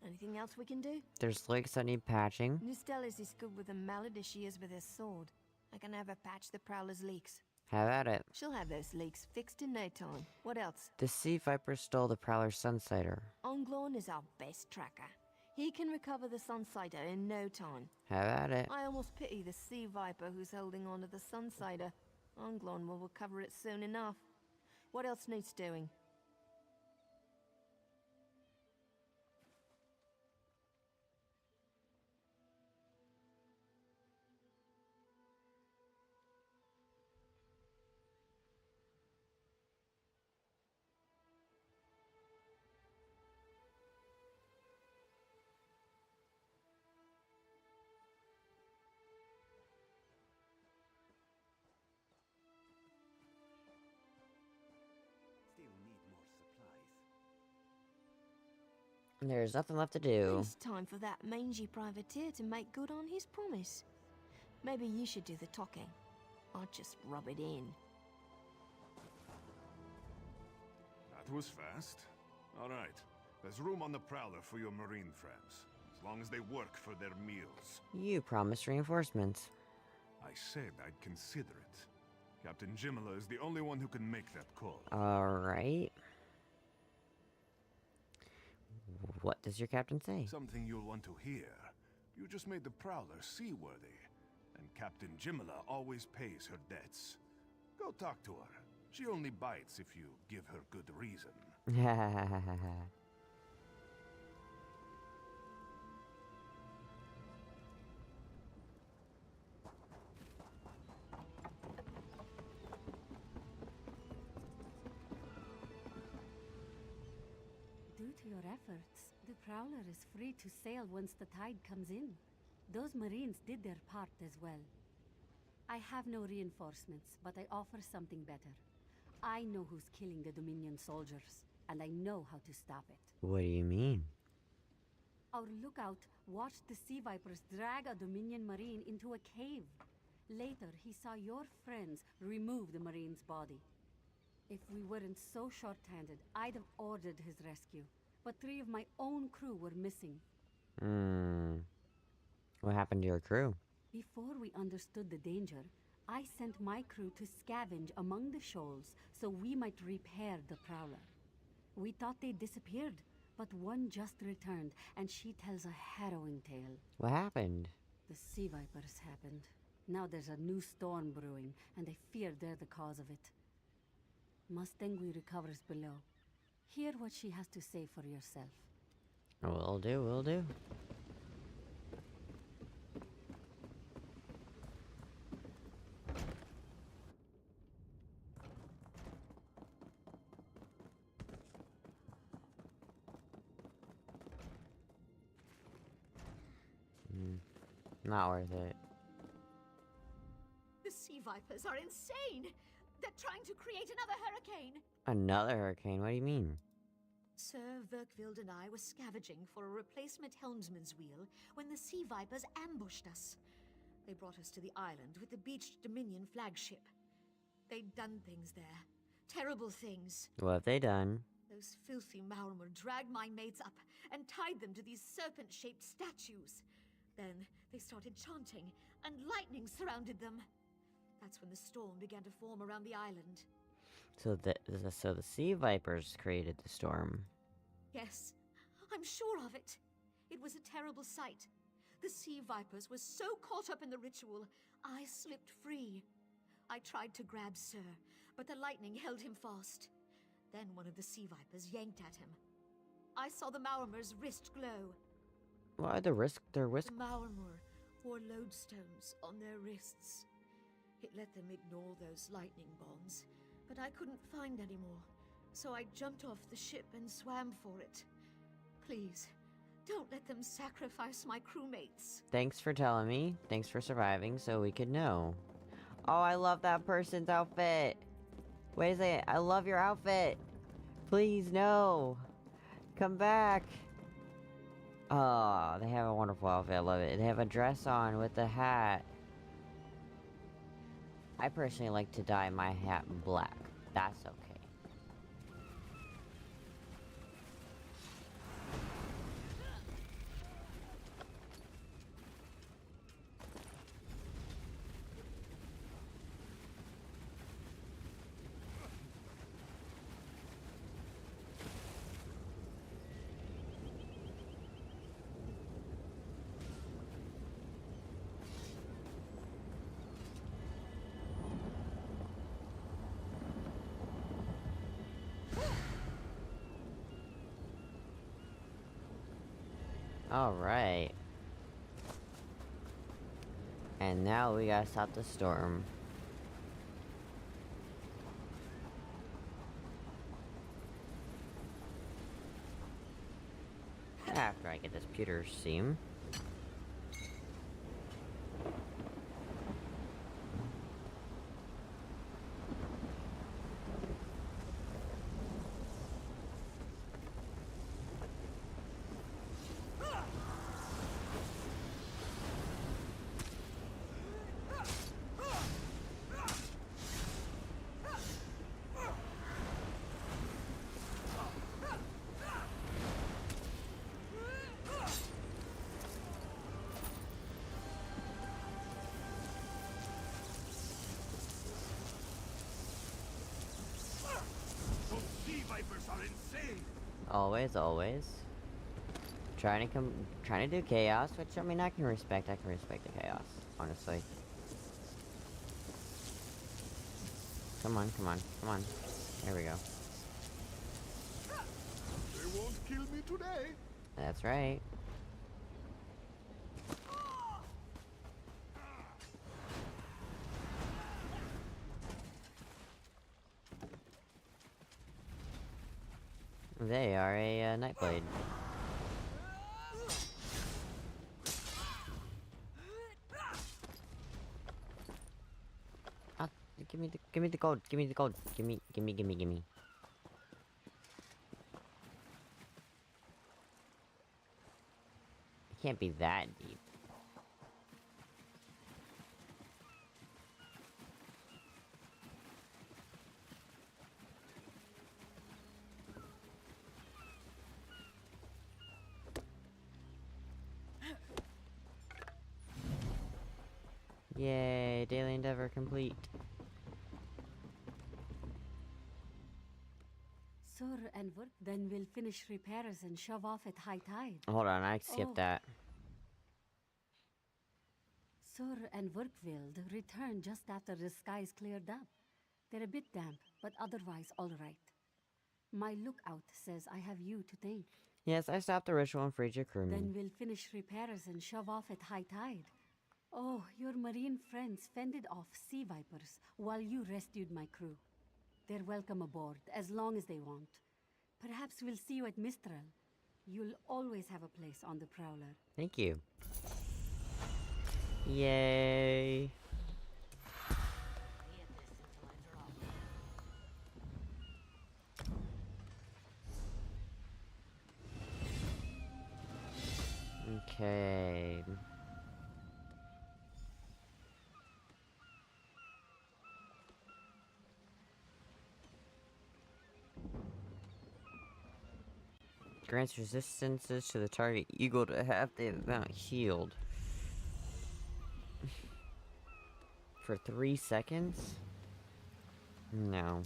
Anything else we can do? There's leaks that need patching. Nustellis is good with a mallet as she is with her sword. I can have her patch the Prowler's leaks. Have at it. She'll have those leaks fixed in no time. What else? The Sea Viper stole the Prowler's Sunsighter. Onglon is our best tracker. He can recover the Sunsighter in no time. Have at it. I almost pity the Sea Viper who's holding on to the Sunsighter. Onglon will recover it soon enough. What else needs doing? Still need more supplies. There's nothing left to do. It's time for that mangy privateer to make good on his promise. Maybe you should do the talking. I'll just rub it in. That was fast. All right. There's room on the Prowler for your Marine friends, as long as they work for their meals. You promised reinforcements. I said I'd consider it. Captain Jimala is the only one who can make that call. Alright. What does your captain say? Something you'll want to hear. You just made the Prowler seaworthy, and Captain Jimala always pays her debts. Go talk to her. She only bites if you give her good reason. Due to your efforts, the Prowler is free to sail once the tide comes in. Those Marines did their part as well. I have no reinforcements, but I offer something better. I know who's killing the Dominion soldiers, and I know how to stop it. What do you mean? Our lookout watched the Sea Vipers drag a Dominion Marine into a cave. Later, he saw your friends remove the Marine's body. If we weren't so short-handed, I'd have ordered his rescue. But 3 of my own crew were missing. What happened to your crew? Before we understood the danger, I sent my crew to scavenge among the shoals so we might repair the Prowler. We thought they disappeared, but one just returned, and she tells a harrowing tale. What happened? The Sea Vipers happened. Now there's a new storm brewing, and I fear they're the cause of it. Mustangui recovers below. Hear what she has to say for yourself. Will do, will do. Not worth it. The sea vipers are insane! They're trying to create another hurricane! Another hurricane? What do you mean? Sir Verkvild and I were scavenging for a replacement helmsman's wheel when the sea vipers ambushed us. They brought us to the island with the beached Dominion flagship. They'd done things there. Terrible things. What have they done? Those filthy Maormer dragged my mates up and tied them to these serpent-shaped statues. Then they started chanting, and lightning surrounded them. That's when the storm began to form around the island. So the sea vipers created the storm. Yes, I'm sure of it. It was a terrible sight. The sea vipers were so caught up in the ritual, I slipped free. I tried to grab Sir, but the lightning held him fast. Then one of the sea vipers yanked at him. I saw the Maormer's wrist glow. Why their wrist? The Maormer wore lodestones on their wrists. It let them ignore those lightning bombs, but I couldn't find any more, so I jumped off the ship and swam for it. Please, don't let them sacrifice my crewmates. Thanks for telling me. Thanks for surviving so we could know. Oh, I love that person's outfit. Wait a second. I love your outfit. Please, no. Come back. Oh, they have a wonderful outfit. I love it. They have a dress on with a hat. I personally like to dye my hat black. That's okay. Alright. And now we gotta stop the storm. After I get this pewter seam. Always, always. Trying to do chaos, which I mean I can respect the chaos, honestly. Come on, come on, come on. There we go. They won't kill me today. That's right. They are a Nightblade. Ah, give me the gold. Give me the gold. Give me. It can't be that deep. Yay, daily endeavor complete. Sir and work, then we'll finish repairs and shove off at high tide. Hold on, I skipped that. Sir and Verkvild returned just after the skies cleared up. They're a bit damp, but otherwise all right. My lookout says I have you to thank. Yes, I stopped the ritual and freed your crewmen. Then we'll finish repairs and shove off at high tide. Oh, your marine friends fended off sea vipers while you rescued my crew. They're welcome aboard, as long as they want. Perhaps we'll see you at Mistral. You'll always have a place on the Prowler. Thank you. Yay. Okay. Grants resistances to the target eagle to half the amount healed. For 3 seconds? No.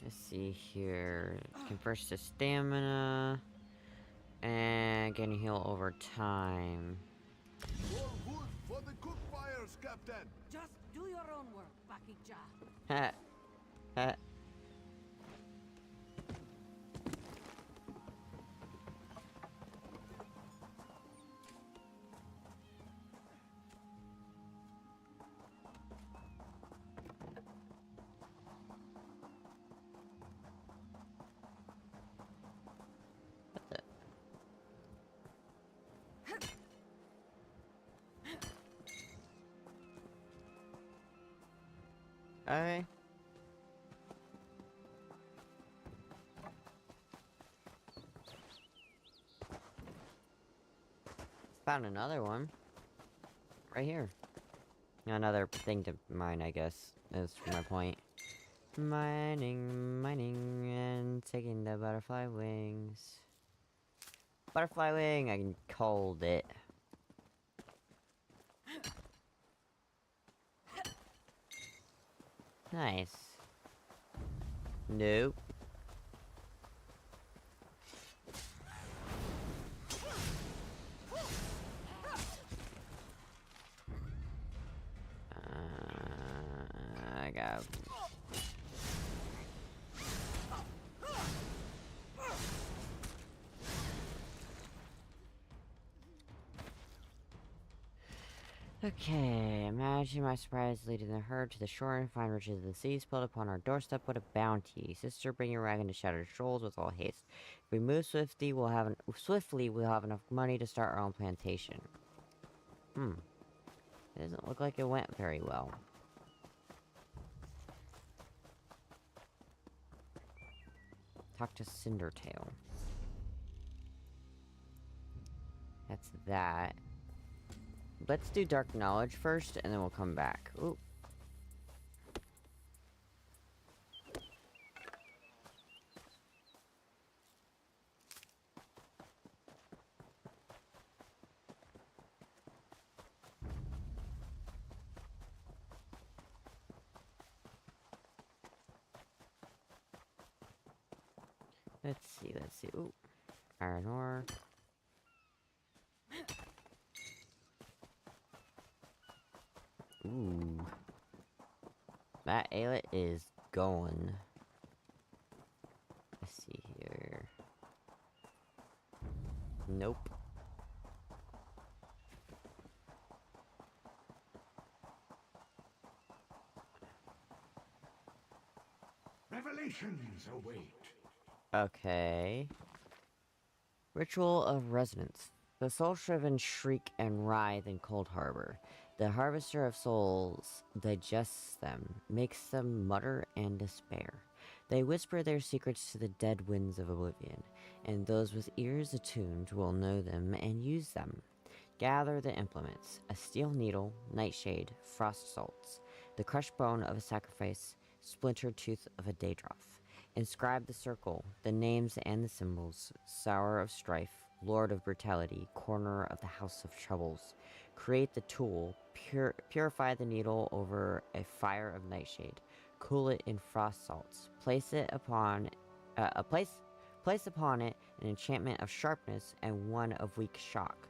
Let's see here. Converts to stamina. And can heal over time. More wood for the cook fires, Captain! Just do your own work, Bakikja. Ha. Ha. Okay. Found another one. Right here. Another thing to mine, I guess, is my point. Mining, and taking the butterfly wings. Butterfly wing, I can called it. Nice. Nope. I got. Okay, imagine my surprise leading the herd to the shore and find riches of the sea spilled upon our doorstep. What a bounty! Sister, bring your wagon to Shattered Shoals with all haste. If we move swiftly, we'll have enough money to start our own plantation. It doesn't look like it went very well. Talk to Cindertail. That's that. Let's do Dark Knowledge first, and then we'll come back. Ooh. Let's see. Ooh. Iron ore. Ooh. That Aylet is going. Let's see here. Nope. Revelations await. Okay. Ritual of Resonance. The soul-shriven shriek and writhe in Cold Harbor. The Harvester of Souls digests them, makes them mutter and despair. They whisper their secrets to the dead winds of oblivion, and those with ears attuned will know them and use them. Gather the implements: a steel needle, nightshade, frost salts, the crushed bone of a sacrifice, splintered tooth of a Daedroth. Inscribe the circle, the names and the symbols: Sour of Strife, Lord of Brutality, Corner of the House of Troubles. Create the tool, purify the needle over a fire of nightshade. Cool it in frost salts. Place upon it an enchantment of sharpness and one of weak shock.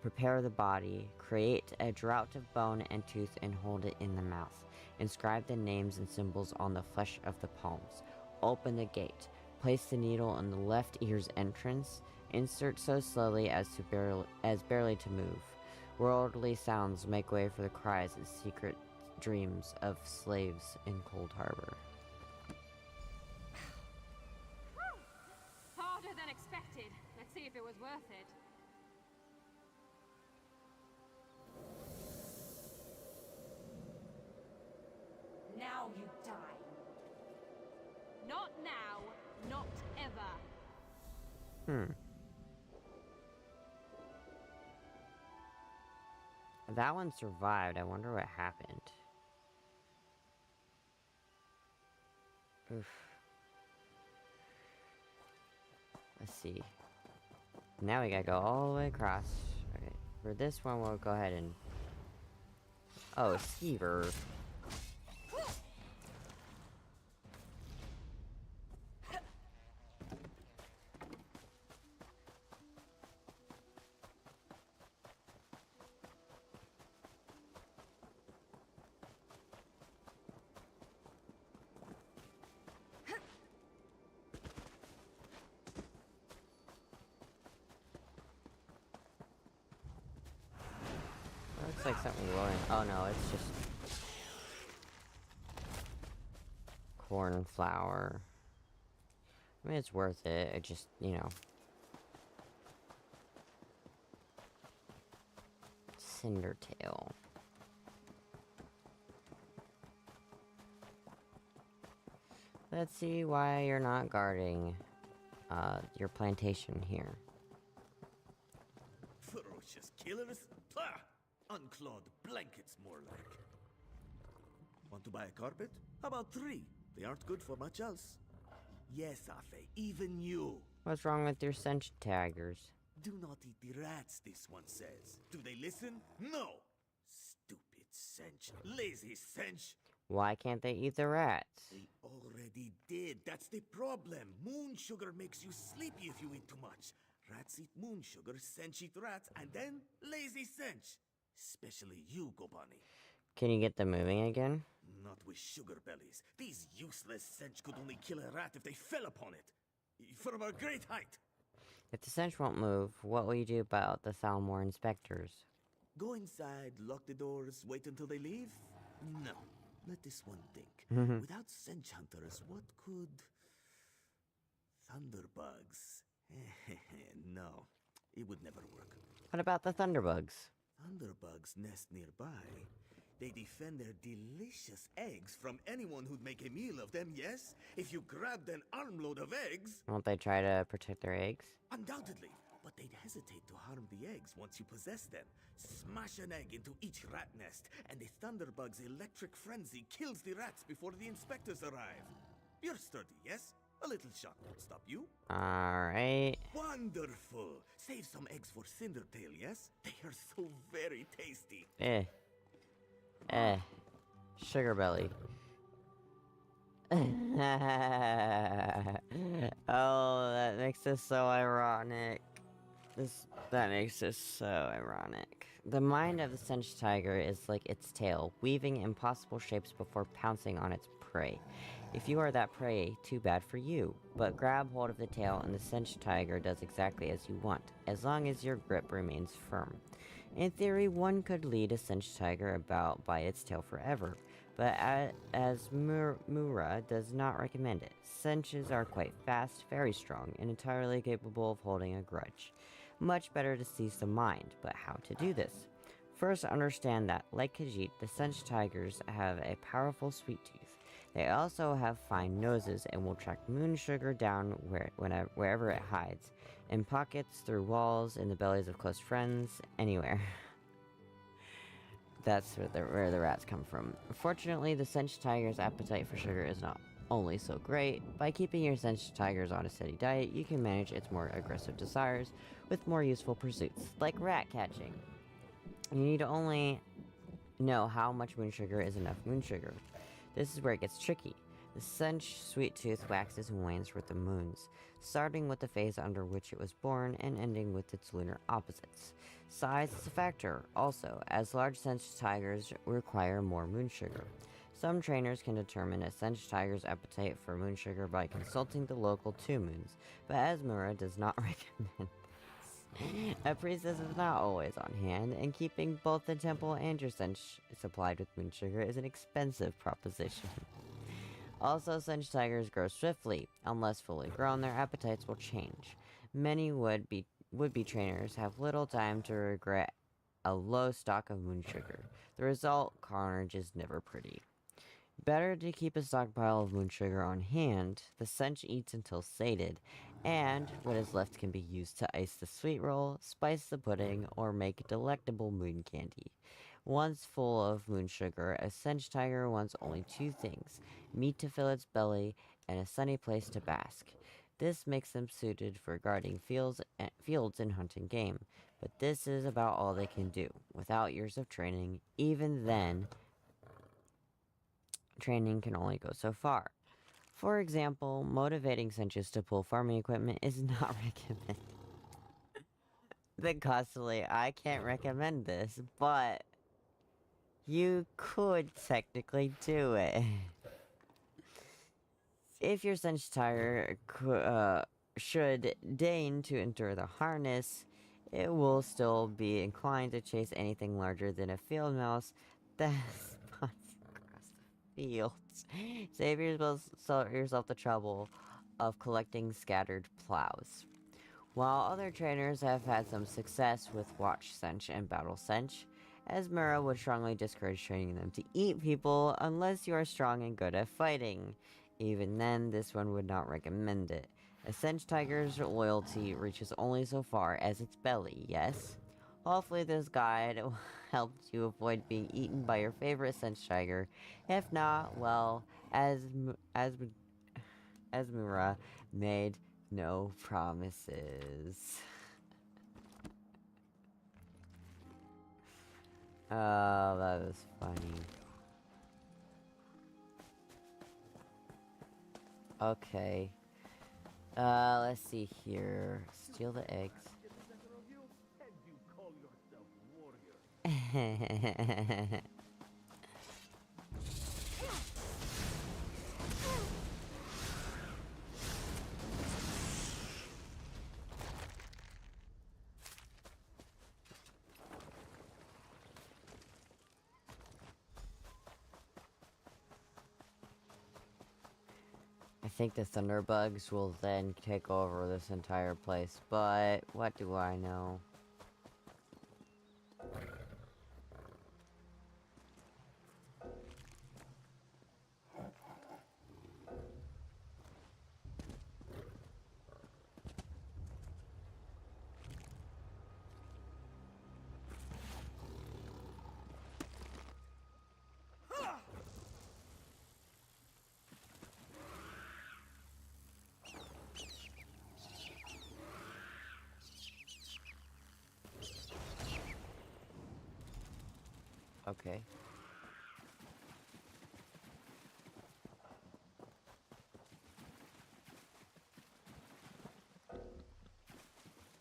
Prepare the body. Create a draught of bone and tooth and hold it in the mouth. Inscribe the names and symbols on the flesh of the palms. Open the gate. Place the needle in the left ear's entrance. Insert so slowly as barely to move. Worldly sounds make way for the cries and secret dreams of slaves in Cold Harbor. Harder than expected. Let's see if it was worth it. Now you die. Not now, not ever. That one survived. I wonder what happened. Oof. Let's see. Now we gotta go all the way across. Okay. For this one, we'll go ahead and... Oh, Skeever. Looks like something glowing. Oh no, it's just cornflower. I mean, it's worth it. It just, you know. Cindertail. Let's see why you're not guarding your plantation here. Ferocious killers? Pah! Unclawed blankets, more like. Want to buy a carpet? How about 3? They aren't good for much else. Yes, Afe, even you. What's wrong with your cinch tigers? Do not eat the rats, this one says. Do they listen? No! Stupid cinch. Lazy cinch. Why can't they eat the rats? They already did. That's the problem. Moon sugar makes you sleepy if you eat too much. Rats eat moon sugar, cinch eat rats, and then lazy cinch. Especially you, Gobani. Can you get them moving again? Not with sugar bellies. These useless cinch could only kill a rat if they fell upon it. From a great height. If the cinch won't move, what will you do about the Thalmor inspectors? Go inside, lock the doors, wait until they leave? No. Let this one think. Without cinch hunters, what could... Thunderbugs? No, it would never work. What about the Thunderbugs? Thunderbugs nest nearby. They defend their delicious eggs from anyone who'd make a meal of them, yes? If you grabbed an armload of eggs... Won't they try to protect their eggs? Undoubtedly, but they'd hesitate to harm the eggs once you possess them. Smash an egg into each rat nest, and the Thunderbug's electric frenzy kills the rats before the inspectors arrive. You're sturdy, yes? A little shock won't stop you. Alright. Wonderful! Save some eggs for Cindertail, yes? They are so very tasty. Sugar belly. Oh, that makes this so ironic. That makes this so ironic. The mind of the cinch tiger is like its tail, weaving impossible shapes before pouncing on its prey. If you are that prey, too bad for you. But grab hold of the tail and the cinch tiger does exactly as you want, as long as your grip remains firm. In theory, one could lead a cinch tiger about by its tail forever, but as Mura does not recommend it. Cinches are quite fast, very strong, and entirely capable of holding a grudge. Much better to seize the mind, but how to do this? First, understand that, like Khajiit, the cinch tigers have a powerful sweet tooth. They also have fine noses and will track moon sugar down wherever it hides. In pockets, through walls, in the bellies of close friends, anywhere. That's where the rats come from. Fortunately, the cinch tiger's appetite for sugar is not only so great. By keeping your cinch tigers on a steady diet, you can manage its more aggressive desires with more useful pursuits, like rat catching. You need to only know how much moon sugar is enough moon sugar. This is where it gets tricky. The cinch sweet tooth waxes and wanes with the moons, starting with the phase under which it was born and ending with its lunar opposites. Size is a factor, also, as large cinch tigers require more moon sugar. Some trainers can determine a cinch tiger's appetite for moon sugar by consulting the local 2 moons, but as Mura does not recommend A priestess is not always on hand, and keeping both the temple and your sench supplied with moon sugar is an expensive proposition. Also, sench tigers grow swiftly. Unless fully grown, their appetites will change. Many would-be trainers have little time to regret a low stock of moon sugar. The result, carnage, is never pretty. Better to keep a stockpile of moon sugar on hand. The sench eats until sated, and what is left can be used to ice the sweet roll, spice the pudding, or make delectable moon candy. Once full of moon sugar, a sench tiger wants only two things: meat to fill its belly and a sunny place to bask. This makes them suited for guarding fields and hunting game, but this is about all they can do. Without years of training, even then, training can only go so far. For example, motivating senches to pull farming equipment is not recommended. Then constantly, I can't recommend this, but you could technically do it. If your sench tiger should deign to endure the harness, it will still be inclined to chase anything larger than a field mouse that spots across the fields. Save yourself the trouble of collecting scattered plows. While other trainers have had some success with watch sench and battle sench, Esmera would strongly discourage training them to eat people unless you are strong and good at fighting. Even then, this one would not recommend it. A sench tiger's loyalty reaches only so far as its belly, yes? Hopefully this guide will help you avoid being eaten by your favorite sench tiger. If not, well, Esmera made no promises. Oh, that was funny. Okay. Let's see here. Steal the eggs. I think the Thunderbugs will then take over this entire place, but what do I know? Okay.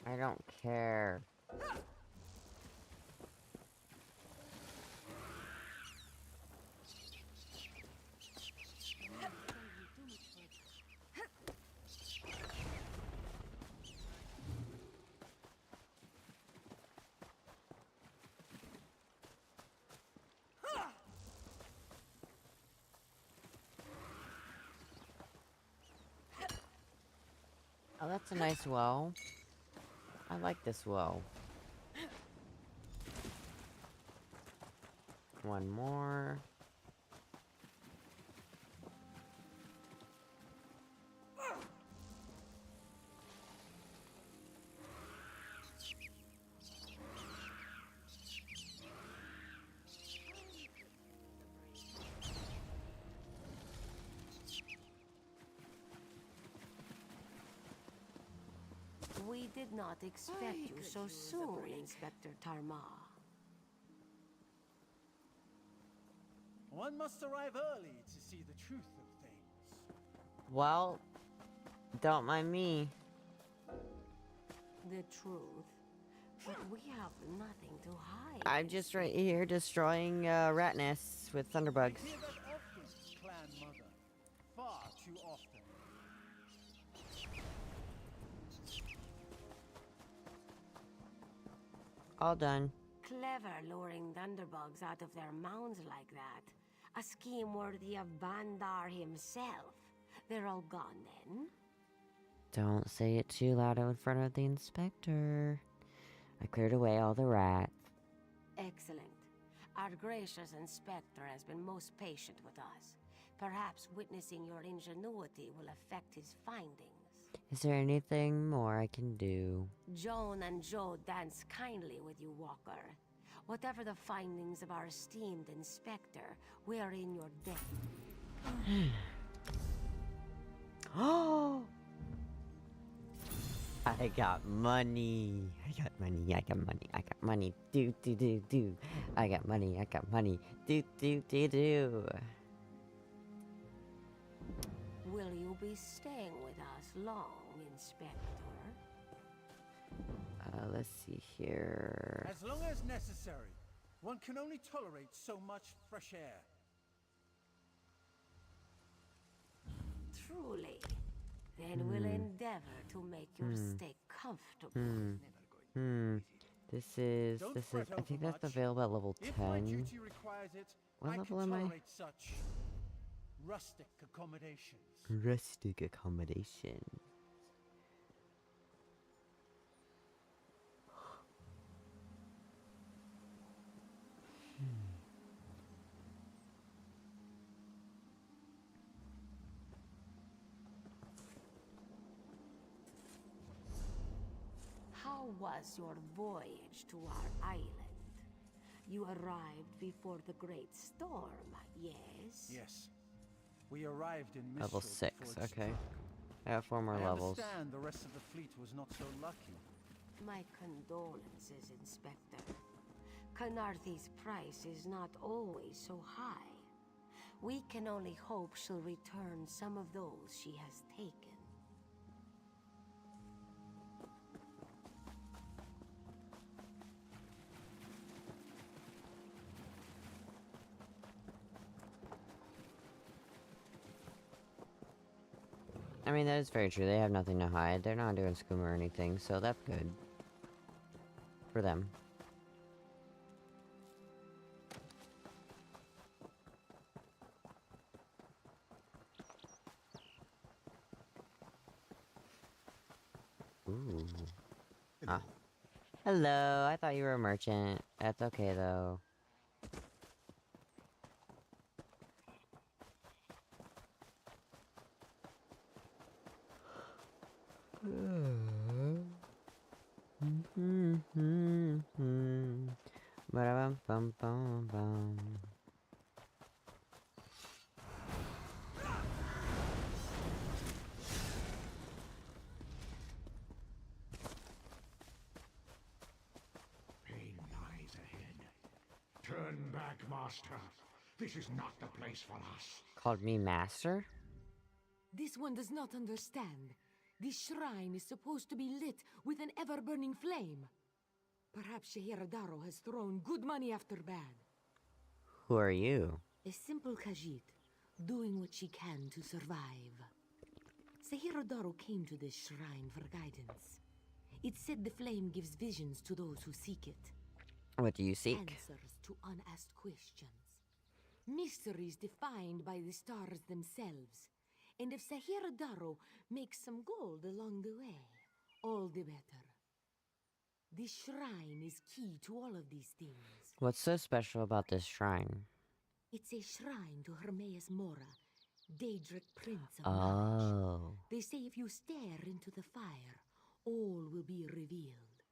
I don't care. Oh, that's a nice well. I like this well. One more. We did not expect you so soon, Inspector Tarma. One must arrive early to see the truth of things. Well, don't mind me. The truth? But we have nothing to hide. I'm just right here destroying rat nests with thunderbugs. I hear that often, Clan Mother. Far too often. All done. Clever luring thunderbugs out of their mounds like that. A scheme worthy of Bandar himself. They're all gone then? Don't say it too loud in front of the inspector. I cleared away all the rats. Excellent. Our gracious inspector has been most patient with us. Perhaps witnessing your ingenuity will affect his findings. Is there anything more I can do? Joan and Joe dance kindly with you, Walker. Whatever the findings of our esteemed inspector, we are in your debt. Oh! I got money. I got money. I got money. I got money. Do do do do. I got money. I got money. Do do do do. Will you be staying with us long, Inspector? Let's see here. As long as necessary. One can only tolerate so much fresh air. Truly. Then we'll endeavor to make your stay comfortable. I think that's available at level 10. If my duty requires it, What I level can am I? tolerate such rustic accommodations. Rustic accommodation. How was your voyage to our island? You arrived before the great storm, yes? Yes. We arrived in Level Mistral 6, before it okay. struck. I have 4 more I levels. understand the rest of the fleet was not so lucky. My condolences, Inspector. Canarthy's price is not always so high. We can only hope she'll return some of those she has taken. I mean, that is very true. They have nothing to hide. They're not doing skooma or anything, so that's good. For them. Ooh. Ah. Hello, I thought you were a merchant. That's okay, though. Ba-da-bum-bum-bum-bum. Pain lies ahead. Turn back, Master. This is not the place for us. Called me master? This one does not understand. This shrine is supposed to be lit with an ever-burning flame. Perhaps Shehiradaro has thrown good money after bad. Who are you? A simple Khajiit, doing what she can to survive. Shehiradaro came to this shrine for guidance. It said the flame gives visions to those who seek it. What do you seek? Answers to unasked questions. Mysteries defined by the stars themselves. And if Shehiradaro makes some gold along the way, all the better. This shrine is key to all of these things. What's so special about this shrine? It's a shrine to Hermaeus Mora, Daedric Prince of Knowledge. Oh. They say if you stare into the fire, all will be revealed.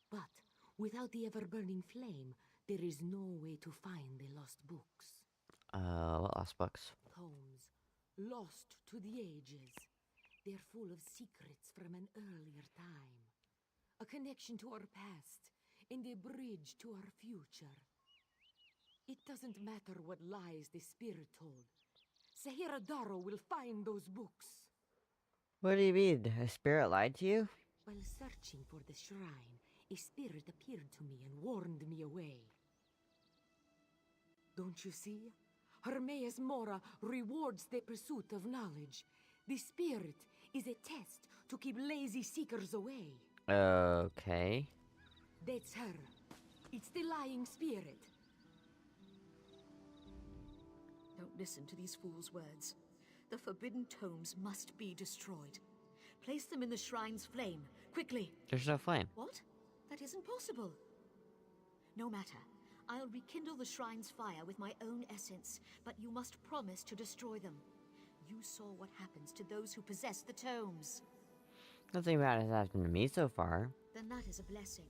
But without the ever-burning flame, there is no way to find the lost books. What lost books? Tomes, lost to the ages. They're full of secrets from an earlier time. A connection to our past, and a bridge to our future. It doesn't matter what lies the spirit told. Shehiradaro will find those books. What do you mean? A spirit lied to you? While searching for the shrine, a spirit appeared to me and warned me away. Don't you see? Hermaeus Mora rewards the pursuit of knowledge. The spirit is a test to keep lazy seekers away. Okay. That's her. It's the lying spirit. Don't listen to these fools' words. The forbidden tomes must be destroyed. Place them in the shrine's flame, quickly. There's no flame. What? That isn't possible. No matter. I'll rekindle the shrine's fire with my own essence, but you must promise to destroy them. You saw what happens to those who possess the tomes. Nothing bad has happened to me so far. Then that is a blessing.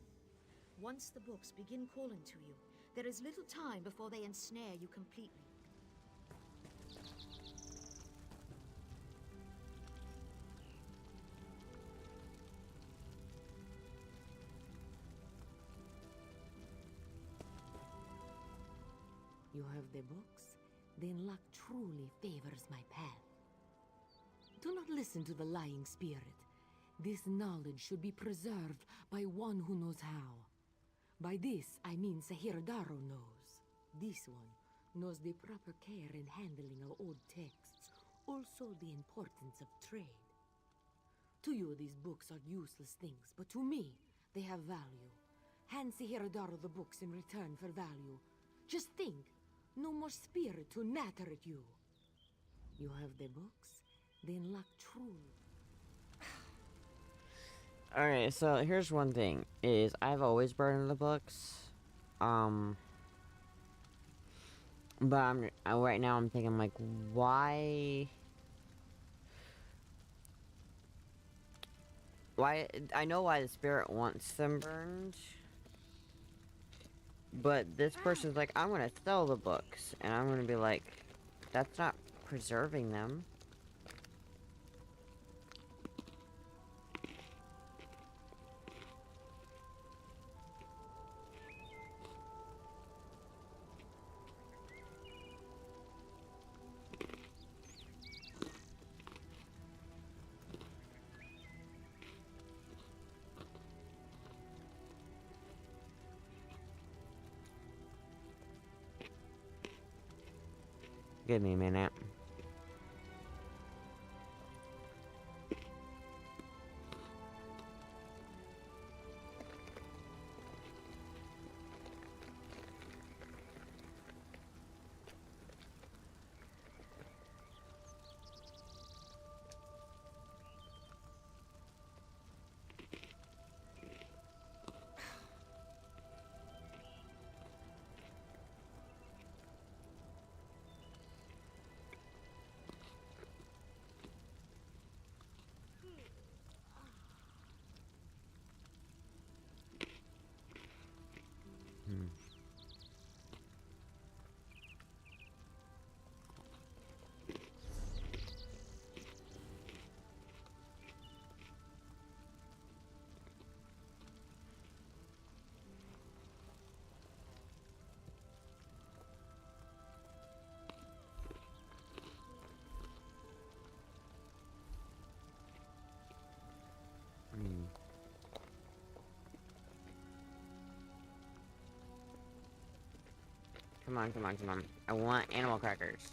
Once the books begin calling to you, there is little time before they ensnare you completely. You have the books? Then luck truly favors my path. Do not listen to the lying spirit. This knowledge should be preserved by one who knows how. By this, I mean Sahiradaro knows. This one knows the proper care and handling of old texts, also the importance of trade. To you, these books are useless things, but to me, they have value. Hand Sahiradaro the books in return for value. Just think, no more spirit to natter at you. You have the books? Then luck truly. Alright, so here's one thing, is I've always burned the books. But right now I'm thinking, like, why... I know why the spirit wants them burned. But this person's like, I'm gonna sell the books. And I'm gonna be like, that's not preserving them. Give me a minute. Come on, come on, come on. I want animal crackers.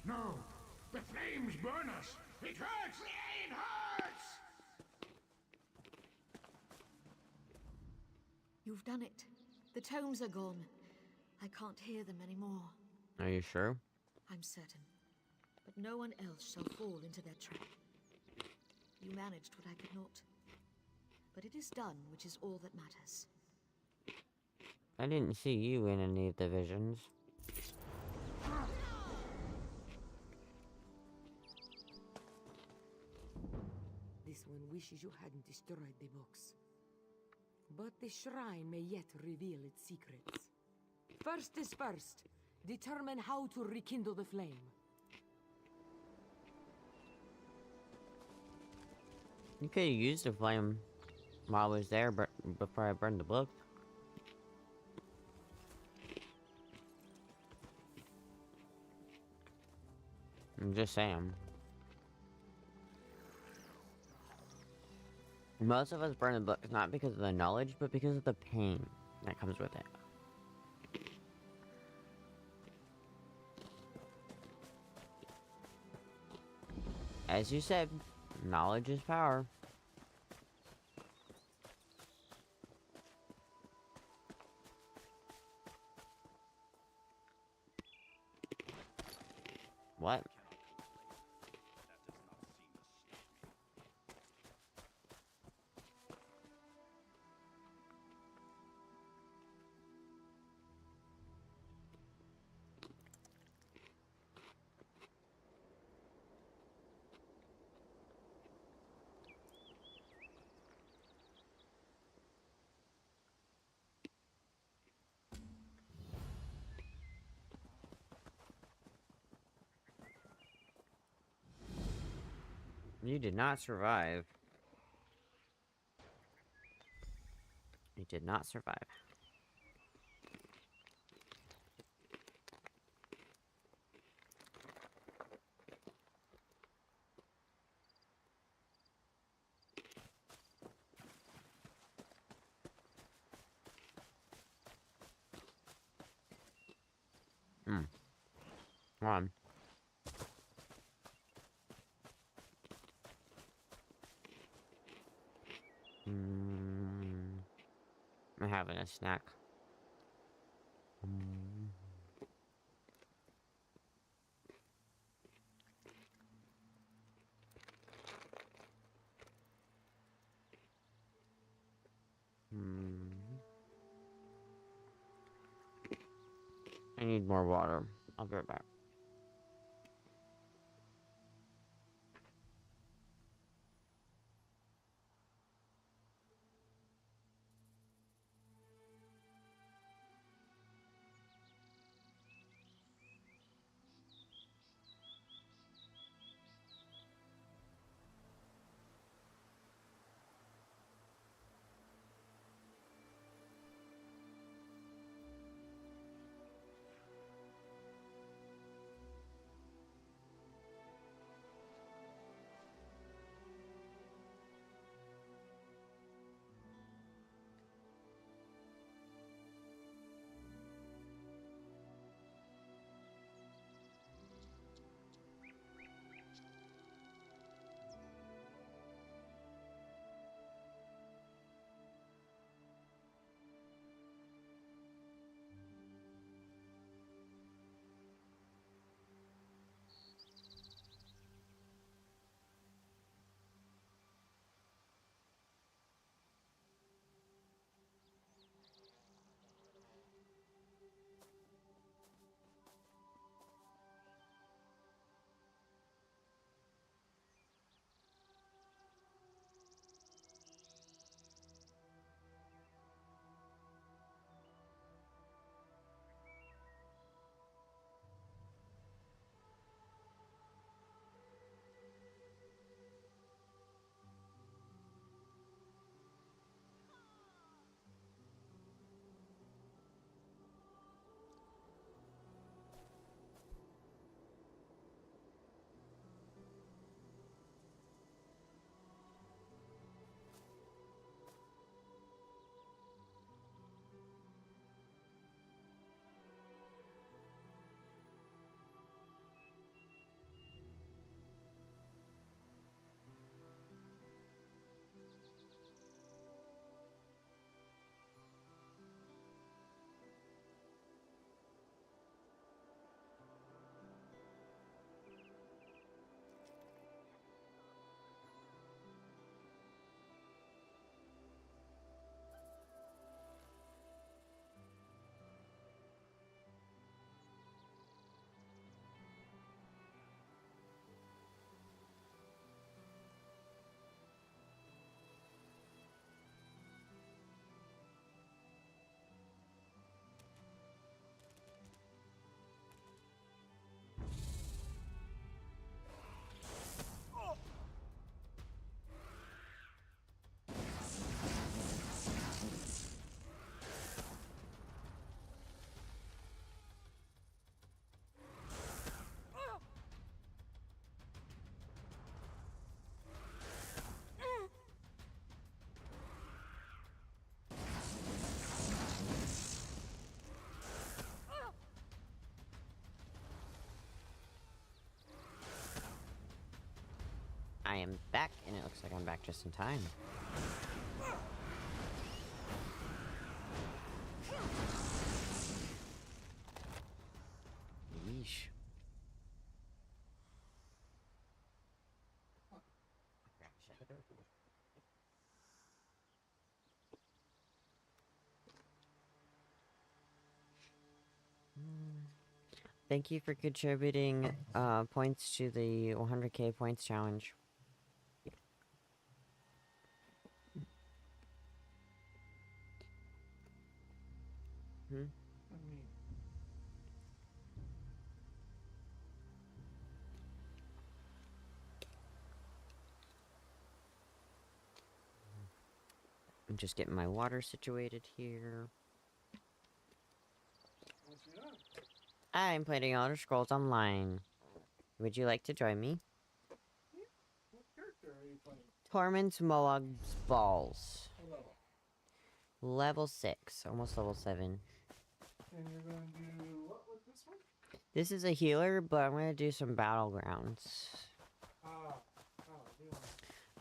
No! The flames burn us! It hurts! It hurts! You've done it. The tomes are gone. I can't hear them anymore. Are you sure? I'm certain. But no one else shall fall into their trap. You managed what I could not. But it is done, which is all that matters. I didn't see you in any of the visions. This one wishes you hadn't destroyed the box. But the shrine may yet reveal its secrets. First is first. Determine how to rekindle the flame. You could have used the flame while I was there, but before I burned the book. I'm just saying. Most of us burn the books not because of the knowledge, but because of the pain that comes with it. As you said, knowledge is power. What? You did not survive. You did not survive. Come on. I'm having a snack. I need more water. I'll be right back. I am back, and it looks like I'm back just in time. Yeesh. Thank you for contributing points to the 100k points challenge. Hmm? I'm just getting my water situated here. I'm playing Elder Scrolls Online. Would you like to join me? What character are you playing? Tormund's Moog's Balls. Level. Level 6, almost level 7. And you're going to do what with this one? This is a healer, but I'm going to do some battlegrounds.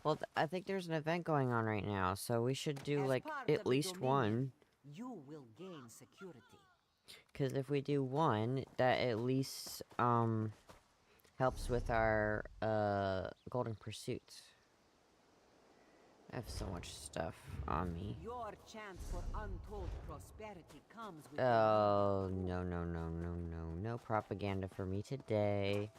Well, I think there's an event going on right now, so we should do, like, at least one. You will gain security. Because if we do one, that at least, helps with our, Golden Pursuits. I have so much stuff on me. Your chance for untold prosperity comes with Oh, no, no, no, no, no. No propaganda for me today.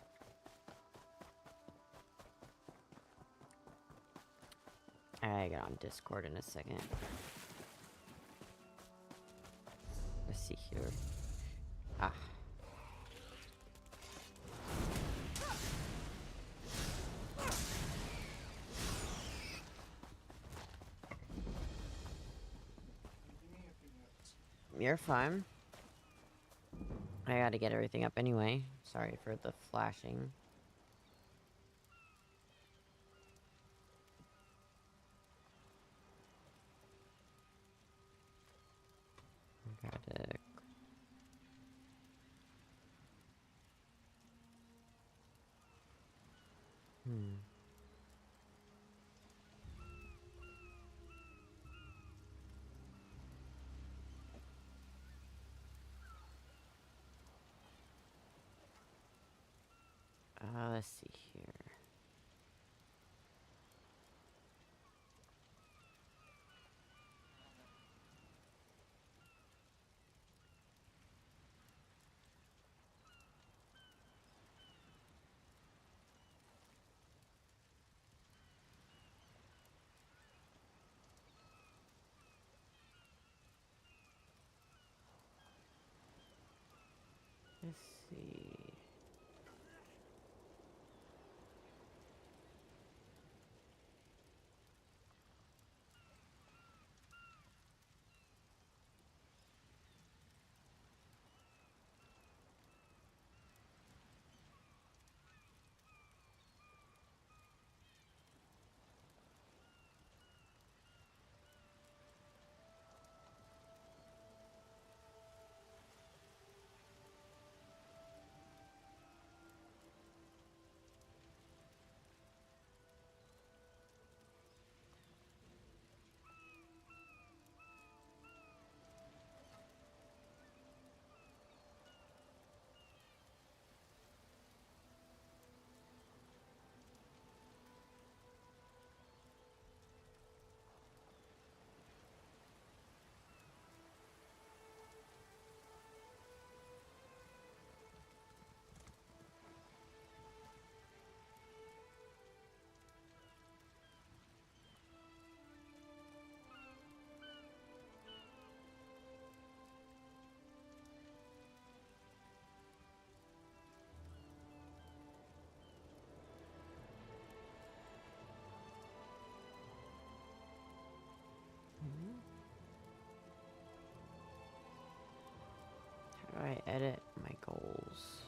I get on Discord in a second. Let's see here. Ah. You're fine. I gotta get everything up anyway. Sorry for the flashing. Gotta... let's see here. Let's see. How do I edit my goals?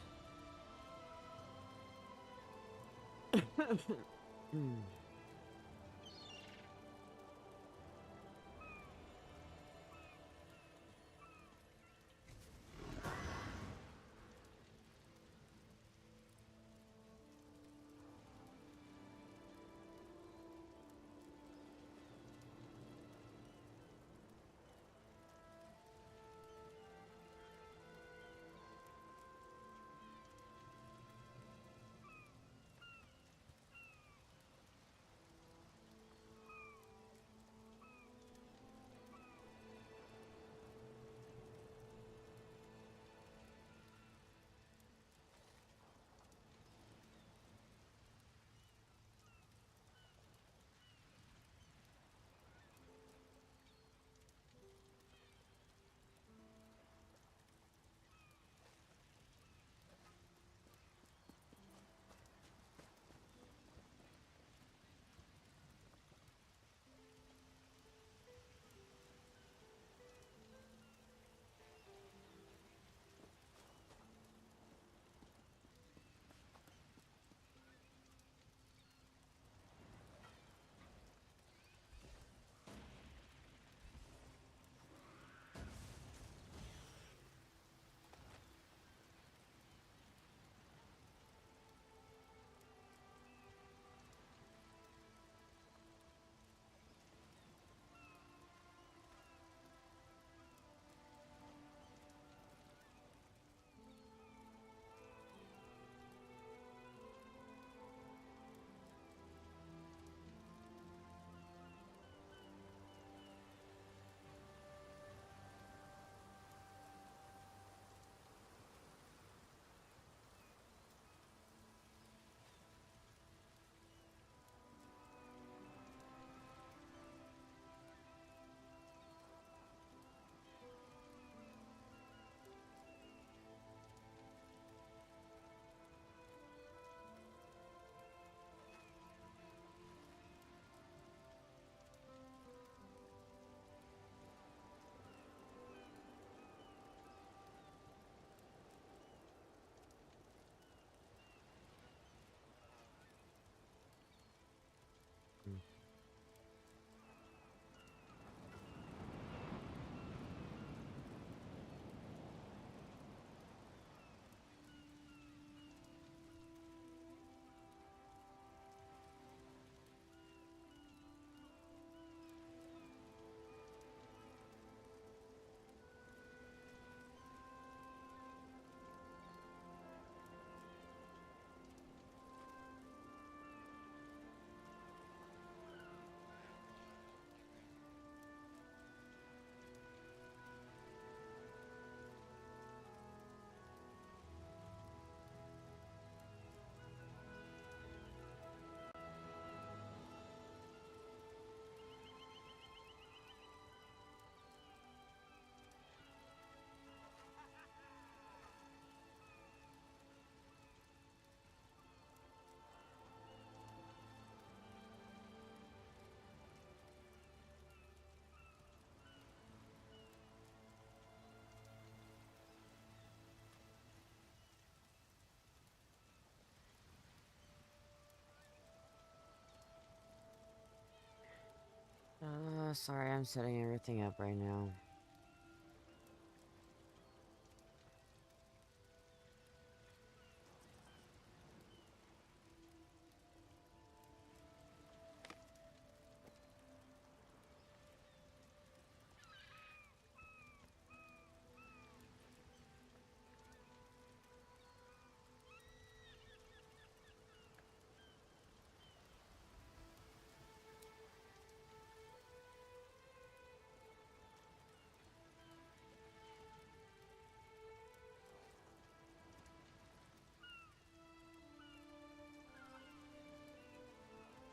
sorry, I'm setting everything up right now.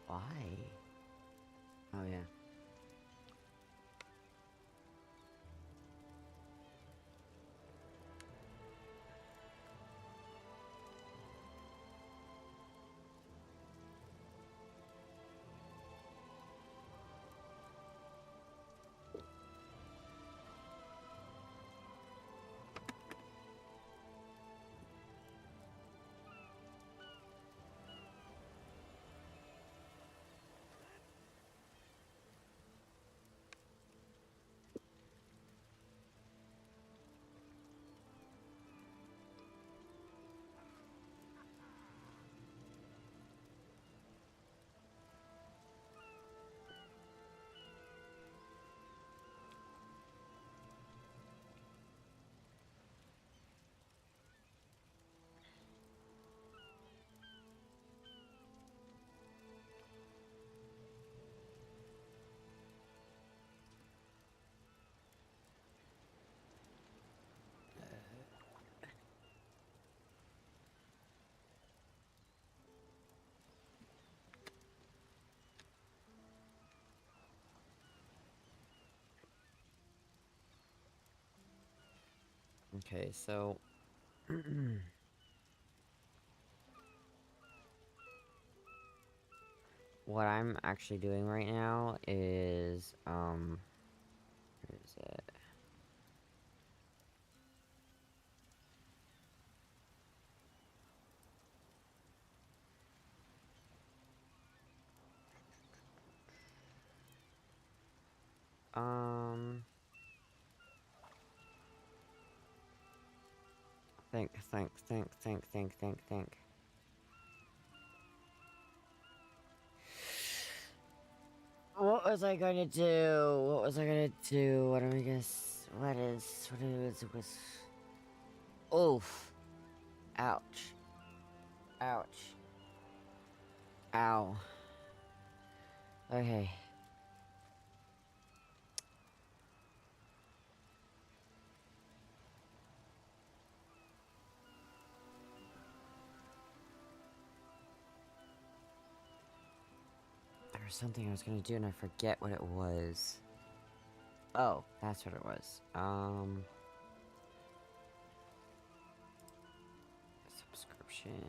Why? Oh, yeah. Okay, so what I'm actually doing right now is where is it? Think. What was I gonna do? What was I gonna do? What am I guess? What is? Oof. Ouch. Ouch. Ow. Okay. There was something I was gonna do and I forget what it was. Oh, that's what it was. Subscriptions.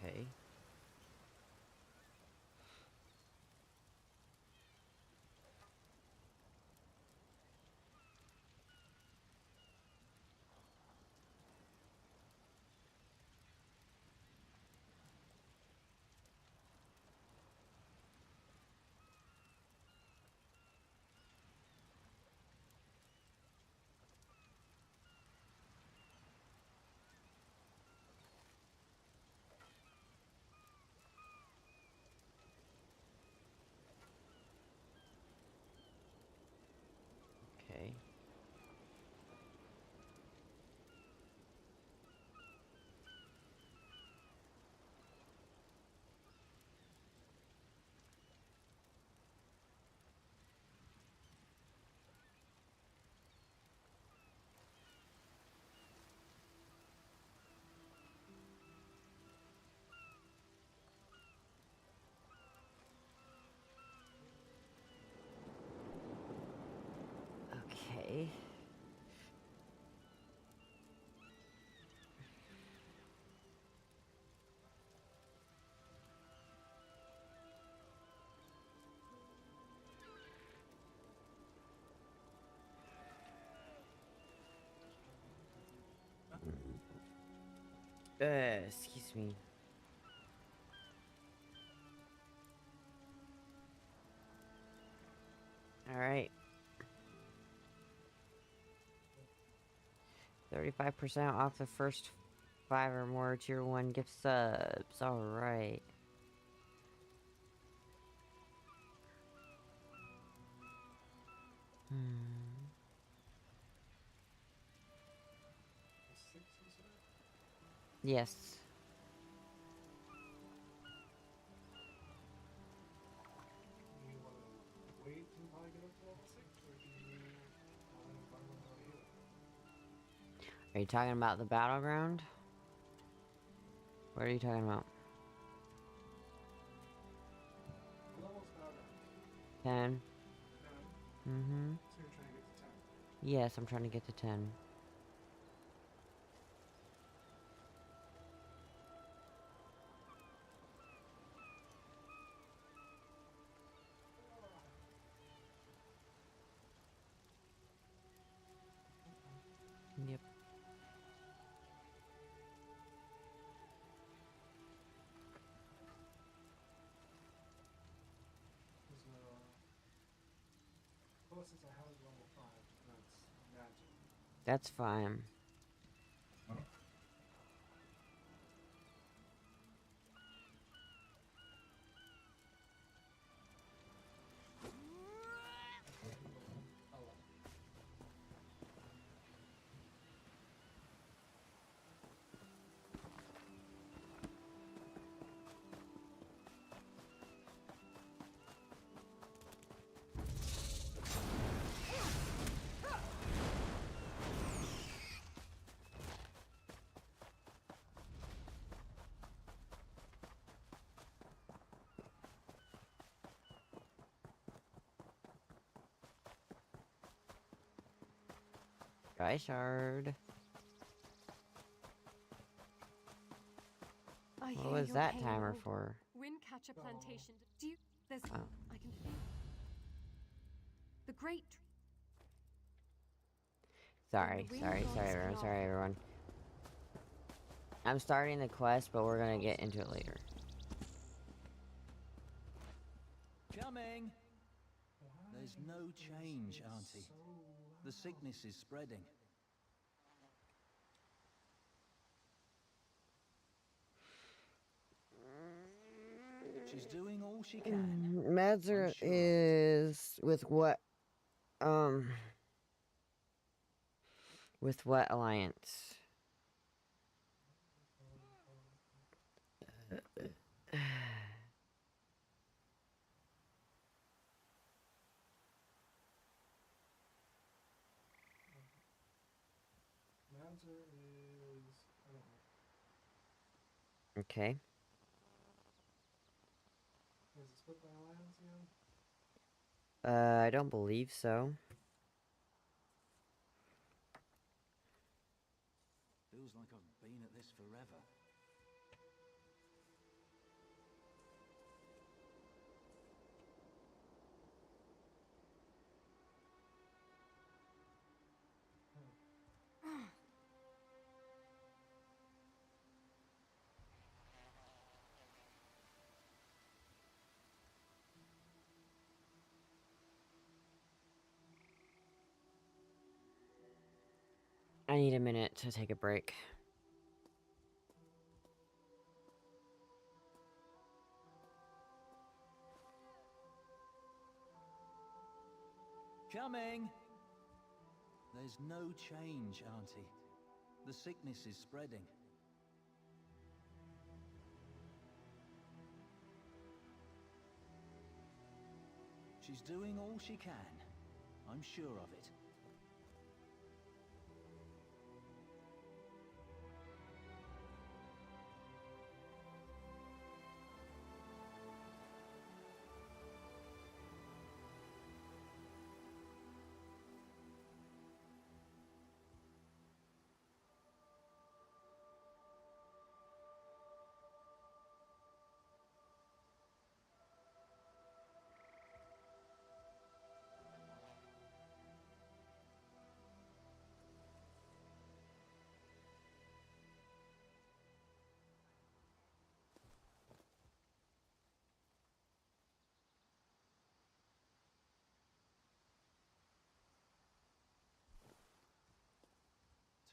Okay. Excuse me. Alright. 35% off the first 5 or more tier 1 gift subs. Alright. Yes. Are you talking about the battleground? What are you talking about? 10. Mm-hmm. Yes, I'm trying to get to 10. Yep. That's fine. Sky Shard. What was that timer for? Windcatcher plantation. Do you? There's. Oh. I can feel. The great. Sorry, everyone. I'm starting the quest, but we're gonna get into it later. Coming! There's no change, Auntie. The sickness is spreading. She's doing all she can. Madzer is with what alliance? Okay. I don't believe so. Feels like I've been at this forever. I need a minute to take a break. Coming! There's no change, Auntie. The sickness is spreading. She's doing all she can. I'm sure of it.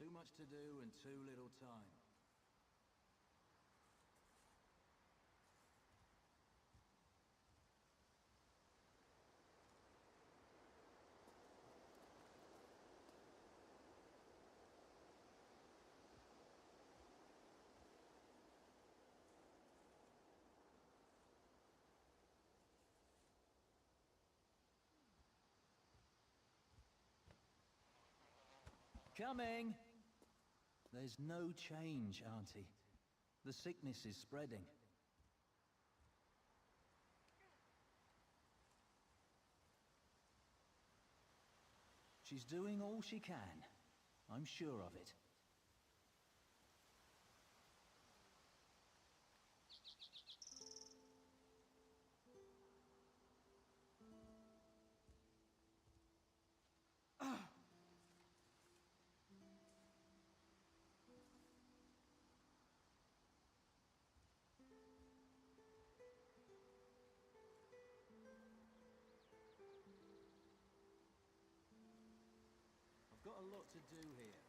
Too much to do and too little time. Coming! There's no change, Auntie. The sickness is spreading. She's doing all she can. I'm sure of it. I've got a lot to do here.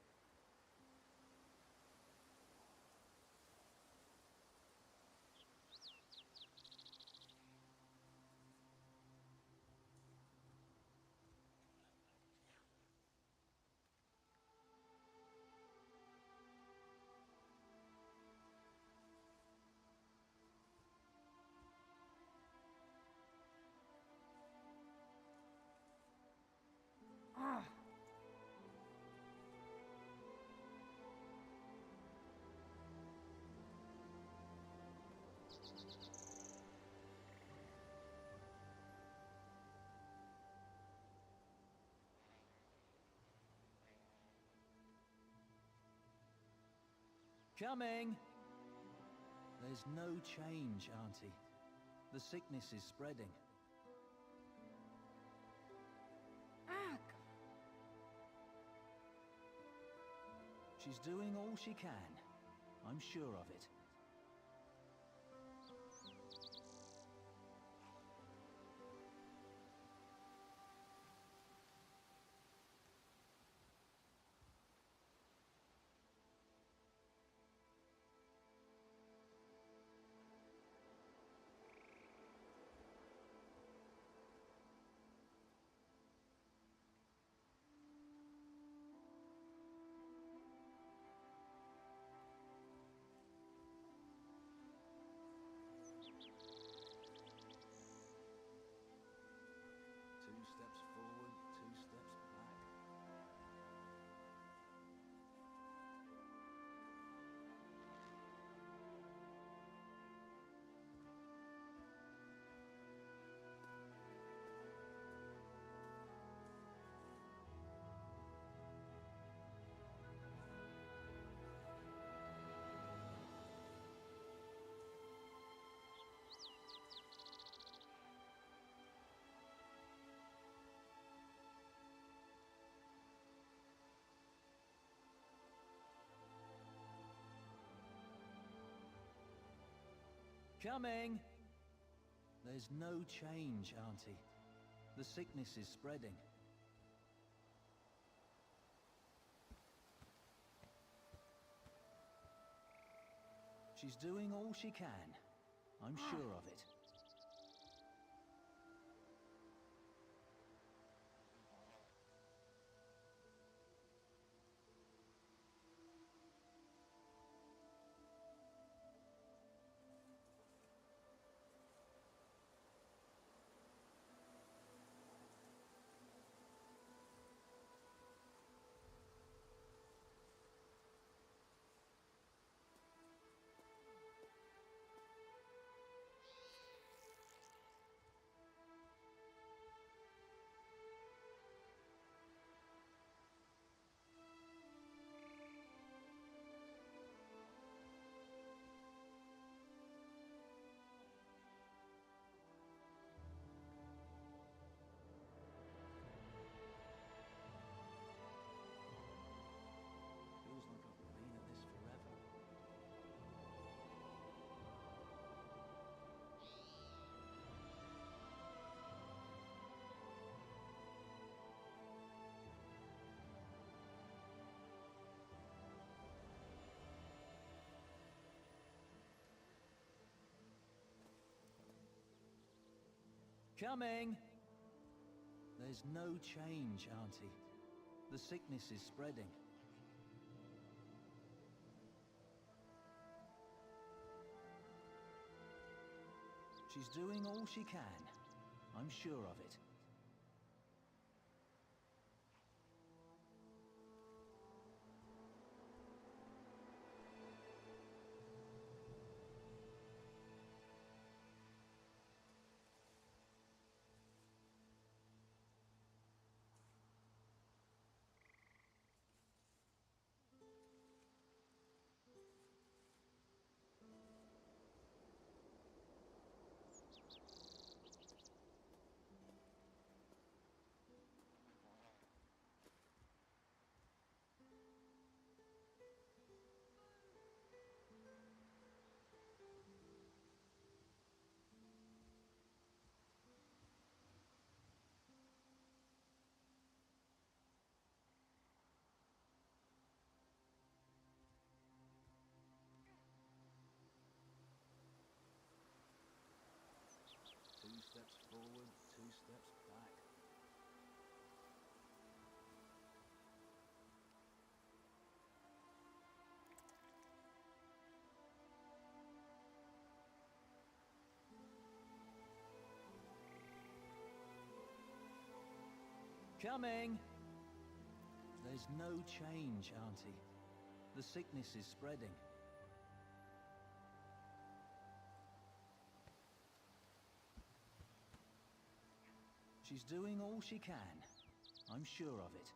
Coming! There's no change, Auntie. The sickness is spreading. She's doing all she can. I'm sure of it. Coming! There's no change, Auntie. The sickness is spreading. She's doing all she can. I'm sure of it. Coming! There's no change, Auntie. The sickness is spreading. She's doing all she can. I'm sure of it. Two steps forward, two steps back. Coming! There's no change, Auntie. The sickness is spreading. She's doing all she can. I'm sure of it.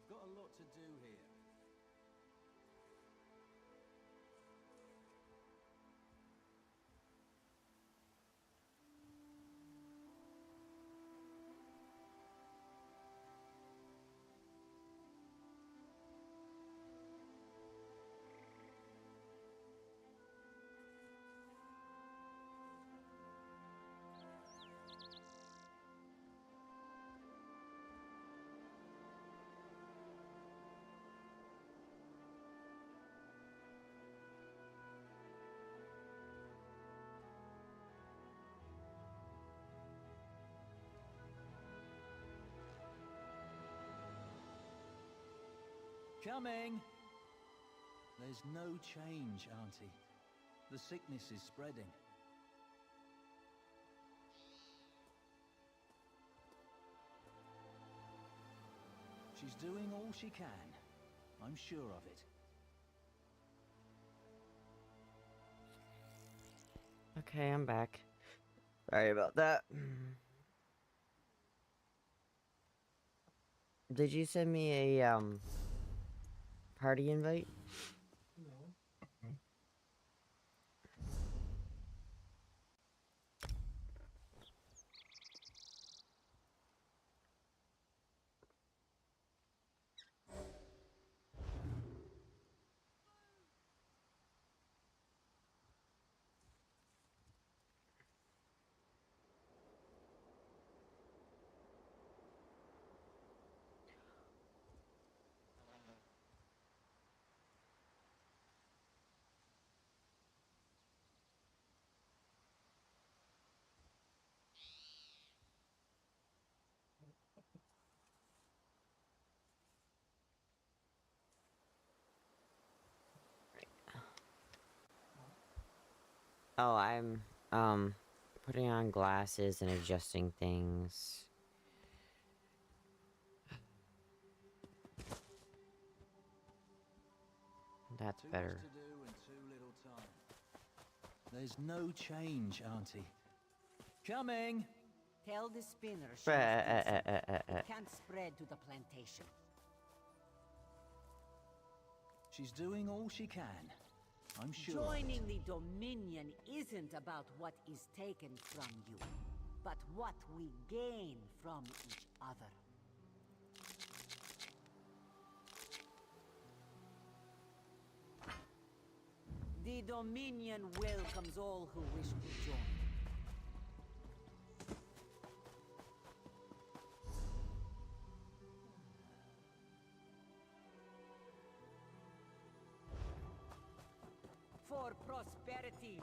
I've got a lot to do here. Coming! There's no change, Auntie. The sickness is spreading. She's doing all she can. I'm sure of it. Okay, I'm back. Sorry about that. Did you send me a, party invite? Oh, I'm, putting on glasses and adjusting things. That's better. Too much to do and too little time. There's no change, Auntie. Coming! Tell the spinner she it can't spread to the plantation. She's doing all she can. I'm sure. Joining the Dominion isn't about what is taken from you. but what we gain from each other. The Dominion welcomes all who wish to join. For prosperity,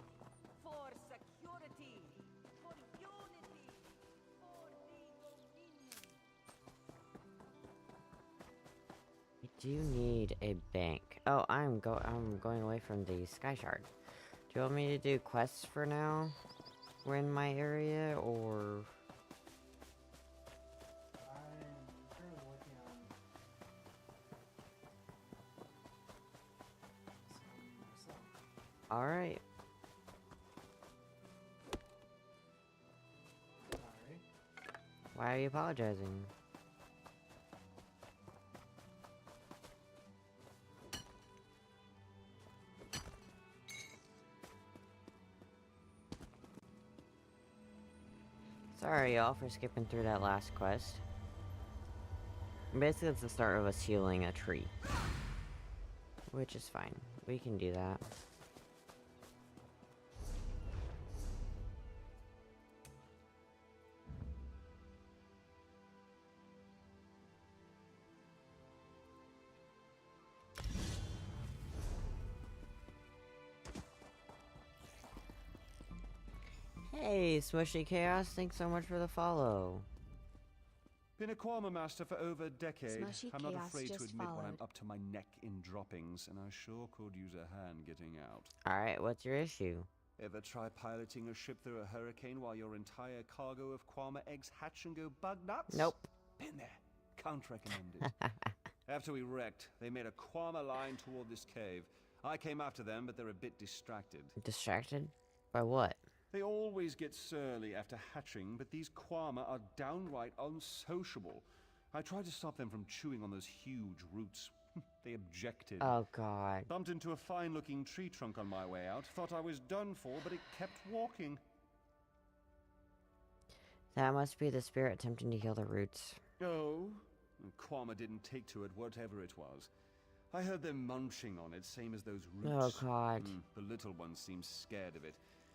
for security, for unity, for the Dominion. I do need a bank. Oh, I'm going away from the Sky Shard. Do you want me to do quests for now? We're in my area, or... Alright. Why are you apologizing? Sorry y'all for skipping through that last quest. Basically it's the start of us healing a tree. Which is fine. We can do that. Hey, Smushy Chaos, thanks so much for the follow. Been a Quama master for over a decade. Smushy I'm not Chaos afraid to just admit when I'm followed. up to my neck in droppings, and I sure could use a hand getting out. Alright, what's your issue? Ever try piloting a ship through a hurricane while your entire cargo of Quama eggs hatch and go bug nuts? Nope. Been there. Can't recommend it. After we wrecked, they made a Quama line toward this cave. I came after them, but they're a bit distracted. Distracted? By what? They always get surly after hatching, but these Quama are downright unsociable. I tried to stop them from chewing on those huge roots. They objected. Oh god. Bumped into a fine-looking tree trunk on my way out. Thought I was done for, but it kept walking. That must be the spirit attempting to heal the roots. Oh? Quama didn't take to it, whatever it was. I heard them munching on it, same as those roots. Oh god. The little one seems scared of it.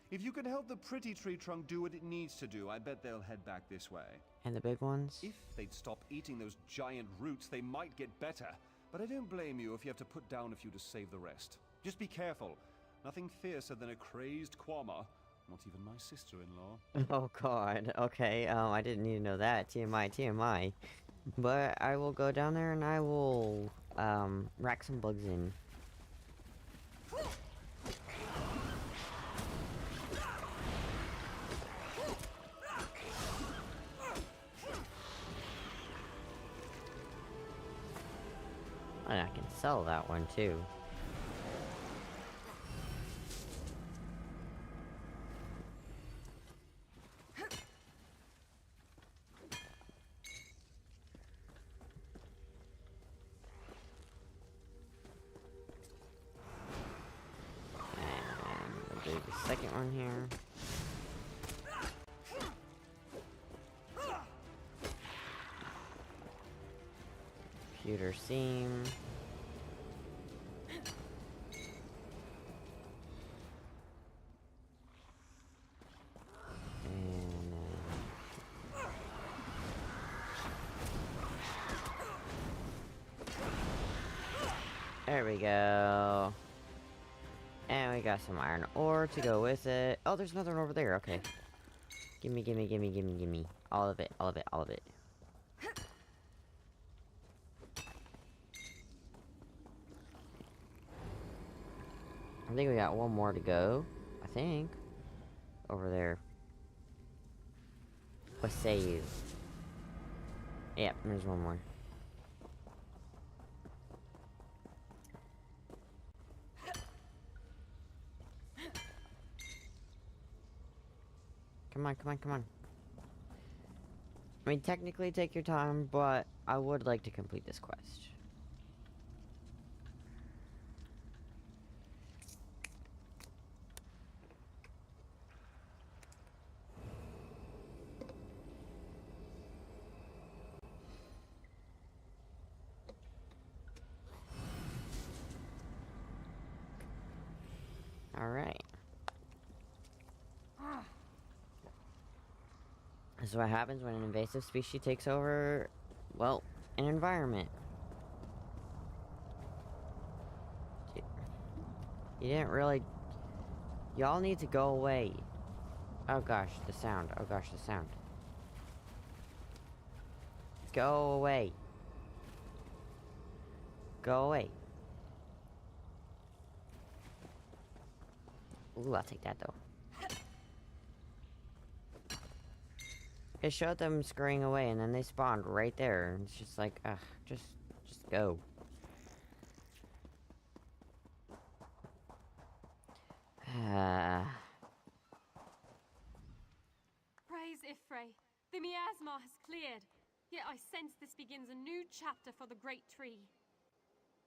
If you can help the pretty tree trunk do what it needs to do, I bet they'll head back this way. And the big ones? If they'd stop eating those giant roots, they might get better. But I don't blame you if you have to put down a few to save the rest. Just be careful. Nothing fiercer than a crazed Quama. Not even my sister-in-law. Oh god. Okay, I didn't need to know that. TMI, TMI. But I will go down there and I will, rack some bugs in. And I can sell that one too. And we'll do the second one here. Computer seam. And there we go. And we got some iron ore to go with it. Oh, there's another one over there. Okay. Gimme, gimme, gimme, gimme, gimme. All of it, all of it, all of it. I think we got one more to go. I think. Over there. What say you? Yep, there's one more. Come on, come on, come on. I mean, technically take your time, but I would like to complete this quest. This is what happens when an invasive species takes over, well, an environment. You didn't really... Y'all need to go away. Oh gosh, the sound. Oh gosh, the sound. Go away. Go away. Ooh, I'll take that though. It showed them scurrying away and then they spawned right there. And it's just like, ugh, just go. Praise Ifray. The miasma has cleared. Yet I sense this begins a new chapter for the great tree.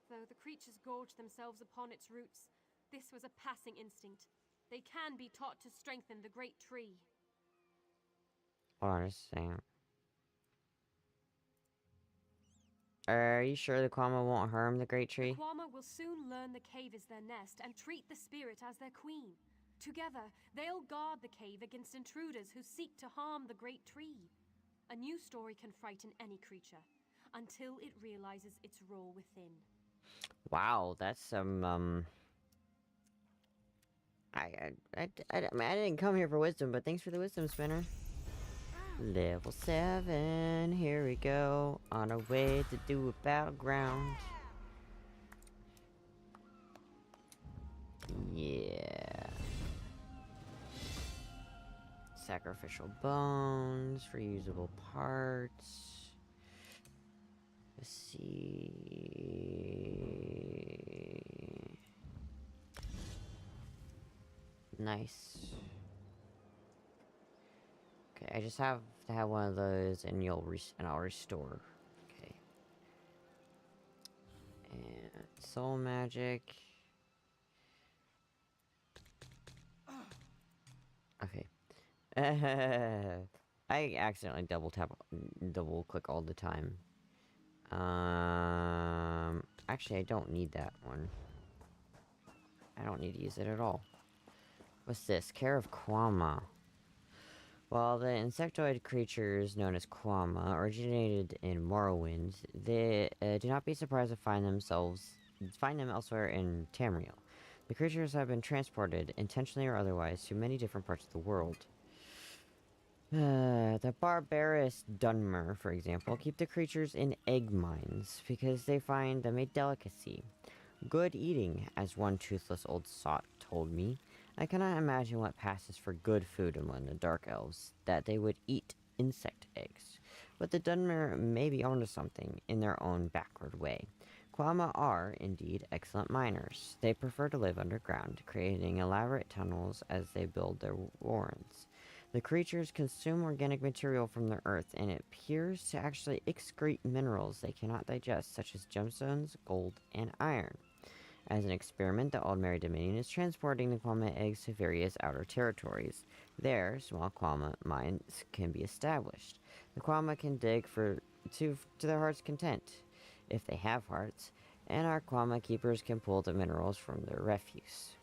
Though the creatures gorge themselves upon its roots, this was a passing instinct. They can be taught to strengthen the great tree. Hold on just a second. Are you sure the Kwama won't harm the great tree? The Kwama will soon learn the cave is their nest and treat the spirit as their queen. Together, they'll guard the cave against intruders who seek to harm the great tree. A new story can frighten any creature, until it realizes its role within. Wow, that's some, I mean, I didn't come here for wisdom, but thanks for the wisdom spinner. Level 7, here we go, on our way to do a battleground. Yeah. Sacrificial bones for usable parts. Let's see. Nice. Okay, I just have to have one of those, and I'll restore. Okay. And soul magic. Okay. I accidentally double click all the time. Actually, I don't need that one. I don't need to use it at all. What's this? Care of Kwama. While the insectoid creatures known as Kwama originated in Morrowind, they do not be surprised to find them elsewhere in Tamriel. The creatures have been transported, intentionally or otherwise, to many different parts of the world. The barbarous Dunmer, for example, keep the creatures in egg mines because they find them a delicacy. Good eating, as one toothless old sot told me. I cannot imagine what passes for good food among the Dark Elves, that they would eat insect eggs. But the Dunmer may be onto something in their own backward way. Kwama are, indeed, excellent miners. They prefer to live underground, creating elaborate tunnels as they build their warrens. The creatures consume organic material from the earth, and it appears to actually excrete minerals they cannot digest, such as gemstones, gold, and iron. As an experiment, the Aldmeri Dominion is transporting the Kwama eggs to various outer territories. There, small Kwama mines can be established. The Kwama can dig to their heart's content, if they have hearts, and our Kwama keepers can pull the minerals from their refuse.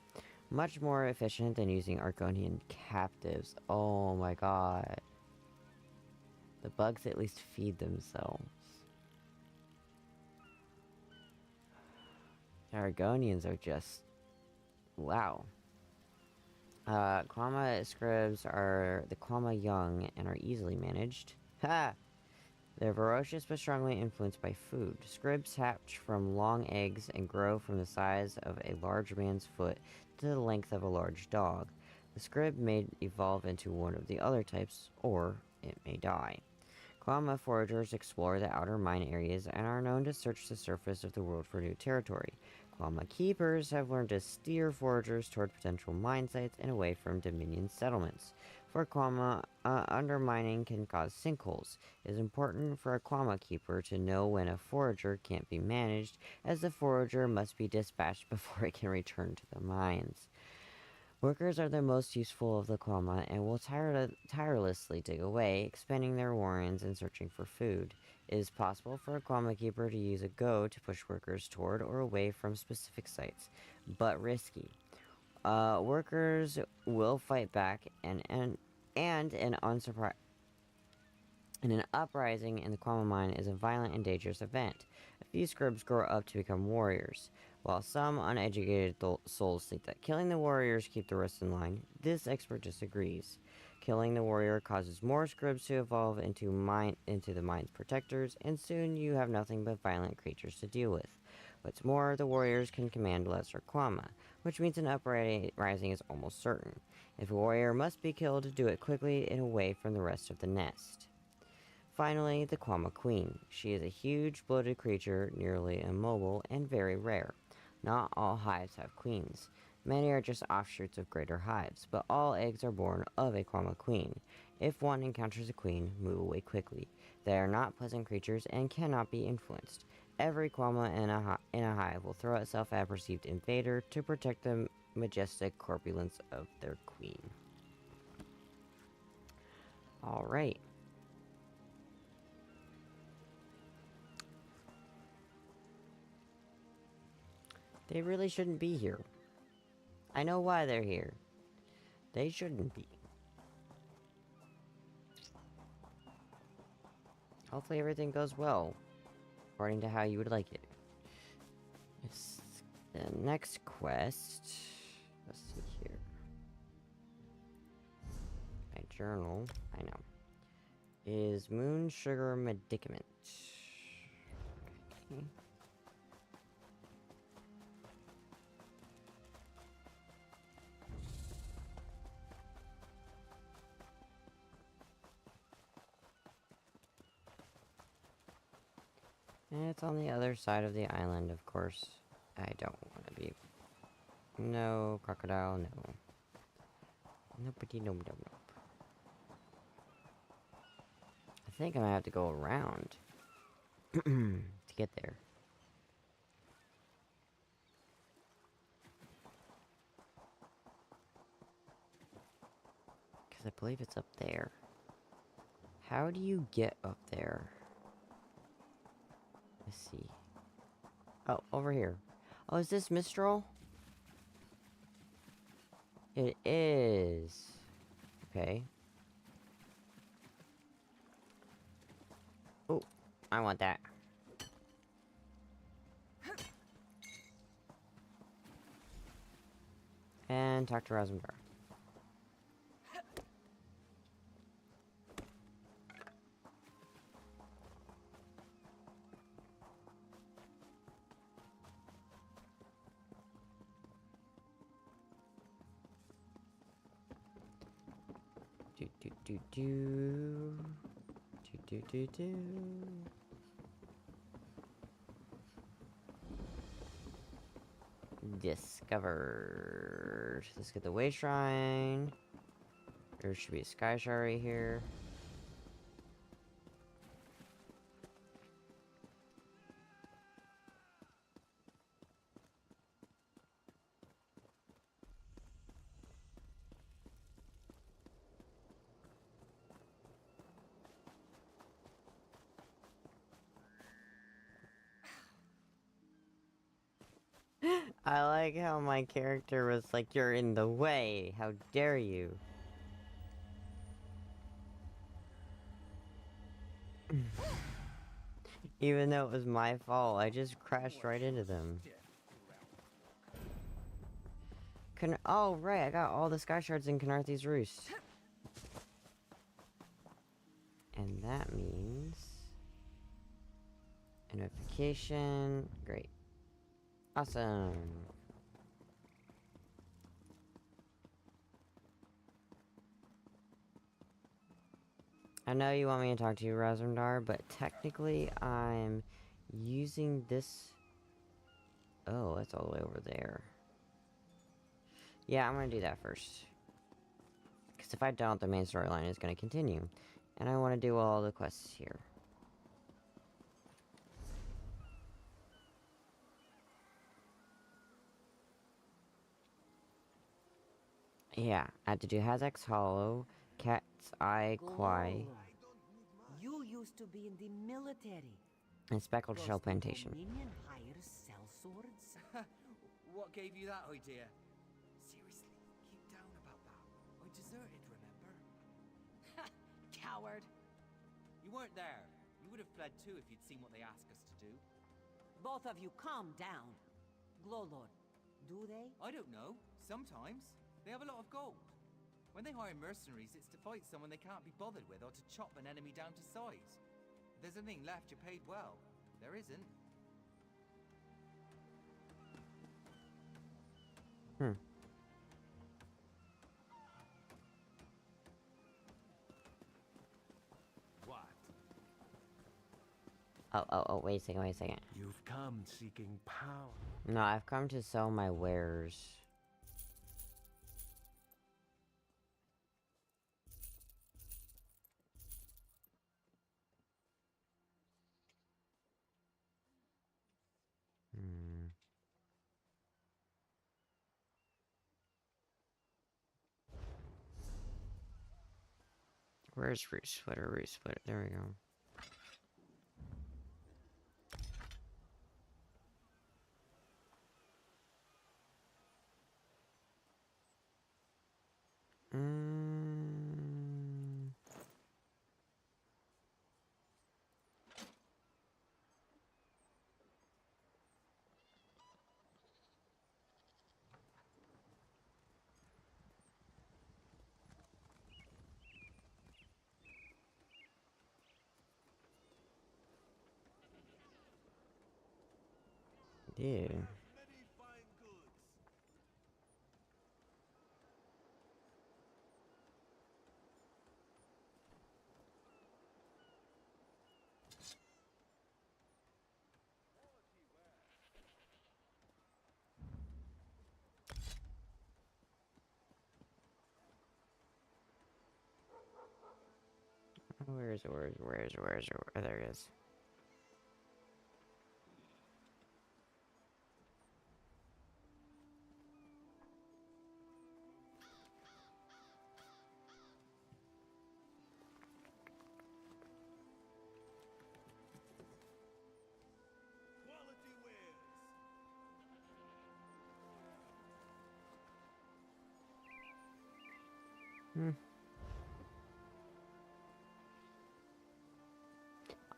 Much more efficient than using Argonian captives. Oh my god. The bugs at least feed themselves. The Argonians are just... wow. Kwama scribs are the Kwama young and are easily managed. Ha! They're ferocious but strongly influenced by food. Scribs hatch from long eggs and grow from the size of a large man's foot to the length of a large dog. The scrib may evolve into one of the other types, or it may die. Kwama foragers explore the outer mine areas and are known to search the surface of the world for new territory. Kwama keepers have learned to steer foragers toward potential mine sites and away from Dominion settlements. For Kwama, undermining can cause sinkholes. It is important for a Kwama keeper to know when a forager can't be managed, as the forager must be dispatched before it can return to the mines. Workers are the most useful of the Kwama and will tirelessly dig away, expanding their warrens and searching for food. It is possible for a Kwama keeper to use a go to push workers toward or away from specific sites, but risky. Workers will fight back and an unsurprising And an uprising in the Kwama mine is a violent and dangerous event. A few scribs grow up to become warriors. While some uneducated souls think that killing the warriors keep the rest in line, this expert disagrees. Killing the warrior causes more scribs to evolve into the mine's protectors, and soon you have nothing but violent creatures to deal with. What's more, the warriors can command lesser Kwama, which means an uprising is almost certain. If a warrior must be killed, do it quickly and away from the rest of the nest. Finally, the Kwama Queen. She is a huge, bloated creature, nearly immobile, and very rare. Not all hives have queens. Many are just offshoots of greater hives, but all eggs are born of a Kwama Queen. If one encounters a queen, move away quickly. They are not pleasant creatures and cannot be influenced. Every Kwama in a hive will throw itself at a perceived invader to protect the majestic corpulence of their queen. Alright. They really shouldn't be here. I know why they're here. They shouldn't be. Hopefully everything goes well, according to how you would like it. It's the next quest. Let's see here. My journal, I know, is Moon Sugar Medicament. Okay. And it's on the other side of the island, of course. I don't want to be... No, crocodile, no. Nobody, nope, nope, nope. I think I'm gonna have to go around to get there. Because I believe it's up there. How do you get up there? Let's see. Oh, over here. Oh, is this Mistral? It is. Okay. Oh, I want that. And talk to Razumdar. Discovered. Let's get the Way Shrine. There should be a Sky Shard right here. I like how my character was like, "You're in the way, how dare you." Even though it was my fault, I just crashed right into them. Oh, right, I got all the Sky Shards in Canarthy's Roost. And that means... a notification. Great. Awesome. I know you want me to talk to you, Razumdar, but technically I'm using this... Oh, that's all the way over there. Yeah, I'm gonna do that first. Because if I don't, the main storyline is gonna continue. And I want to do all the quests here. Yeah, I have to do Hazak's Hollow, Cat's Eye, Kwai, You used to be in the military. and Speckled Does Shell the Plantation. Dominion hire sell swords? What gave you that idea? Seriously, keep down about that. I deserted, remember? Coward. You weren't there. You would have fled too if you'd seen what they asked us to do. Both of you, calm down. Glowlord, do they? I don't know. Sometimes. They have a lot of gold. When they hire mercenaries, it's to fight someone they can't be bothered with or to chop an enemy down to size. If there's anything left, you're paid well. There isn't. What? Oh, wait a second. You've come seeking power. No, I've come to sell my wares. Where's Root Splitter? Root Splitter. There we go. Yeah. Where's there it is.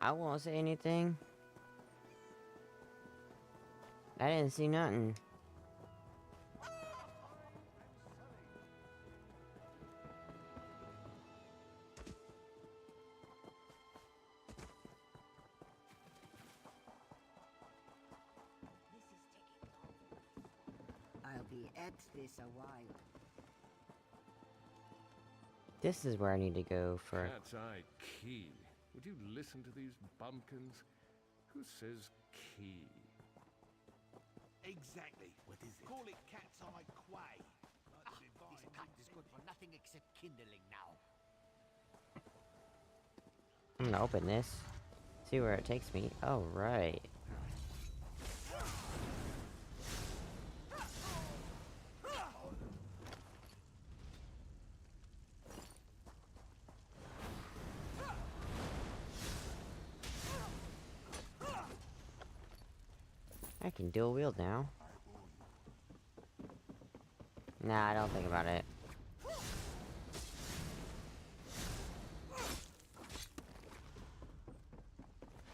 I won't say anything. I didn't see nothing. I'll be at this a while. This is where I need to go for. Cat's Eye Key. Would you listen to these bumpkins? Who says key? Exactly. What is it? Call it Cat's Eye Quay. This cat is good for nothing except kindling now. I'm gonna open this. See where it takes me. Oh, right. I can dual wield now. Nah, I don't think about it.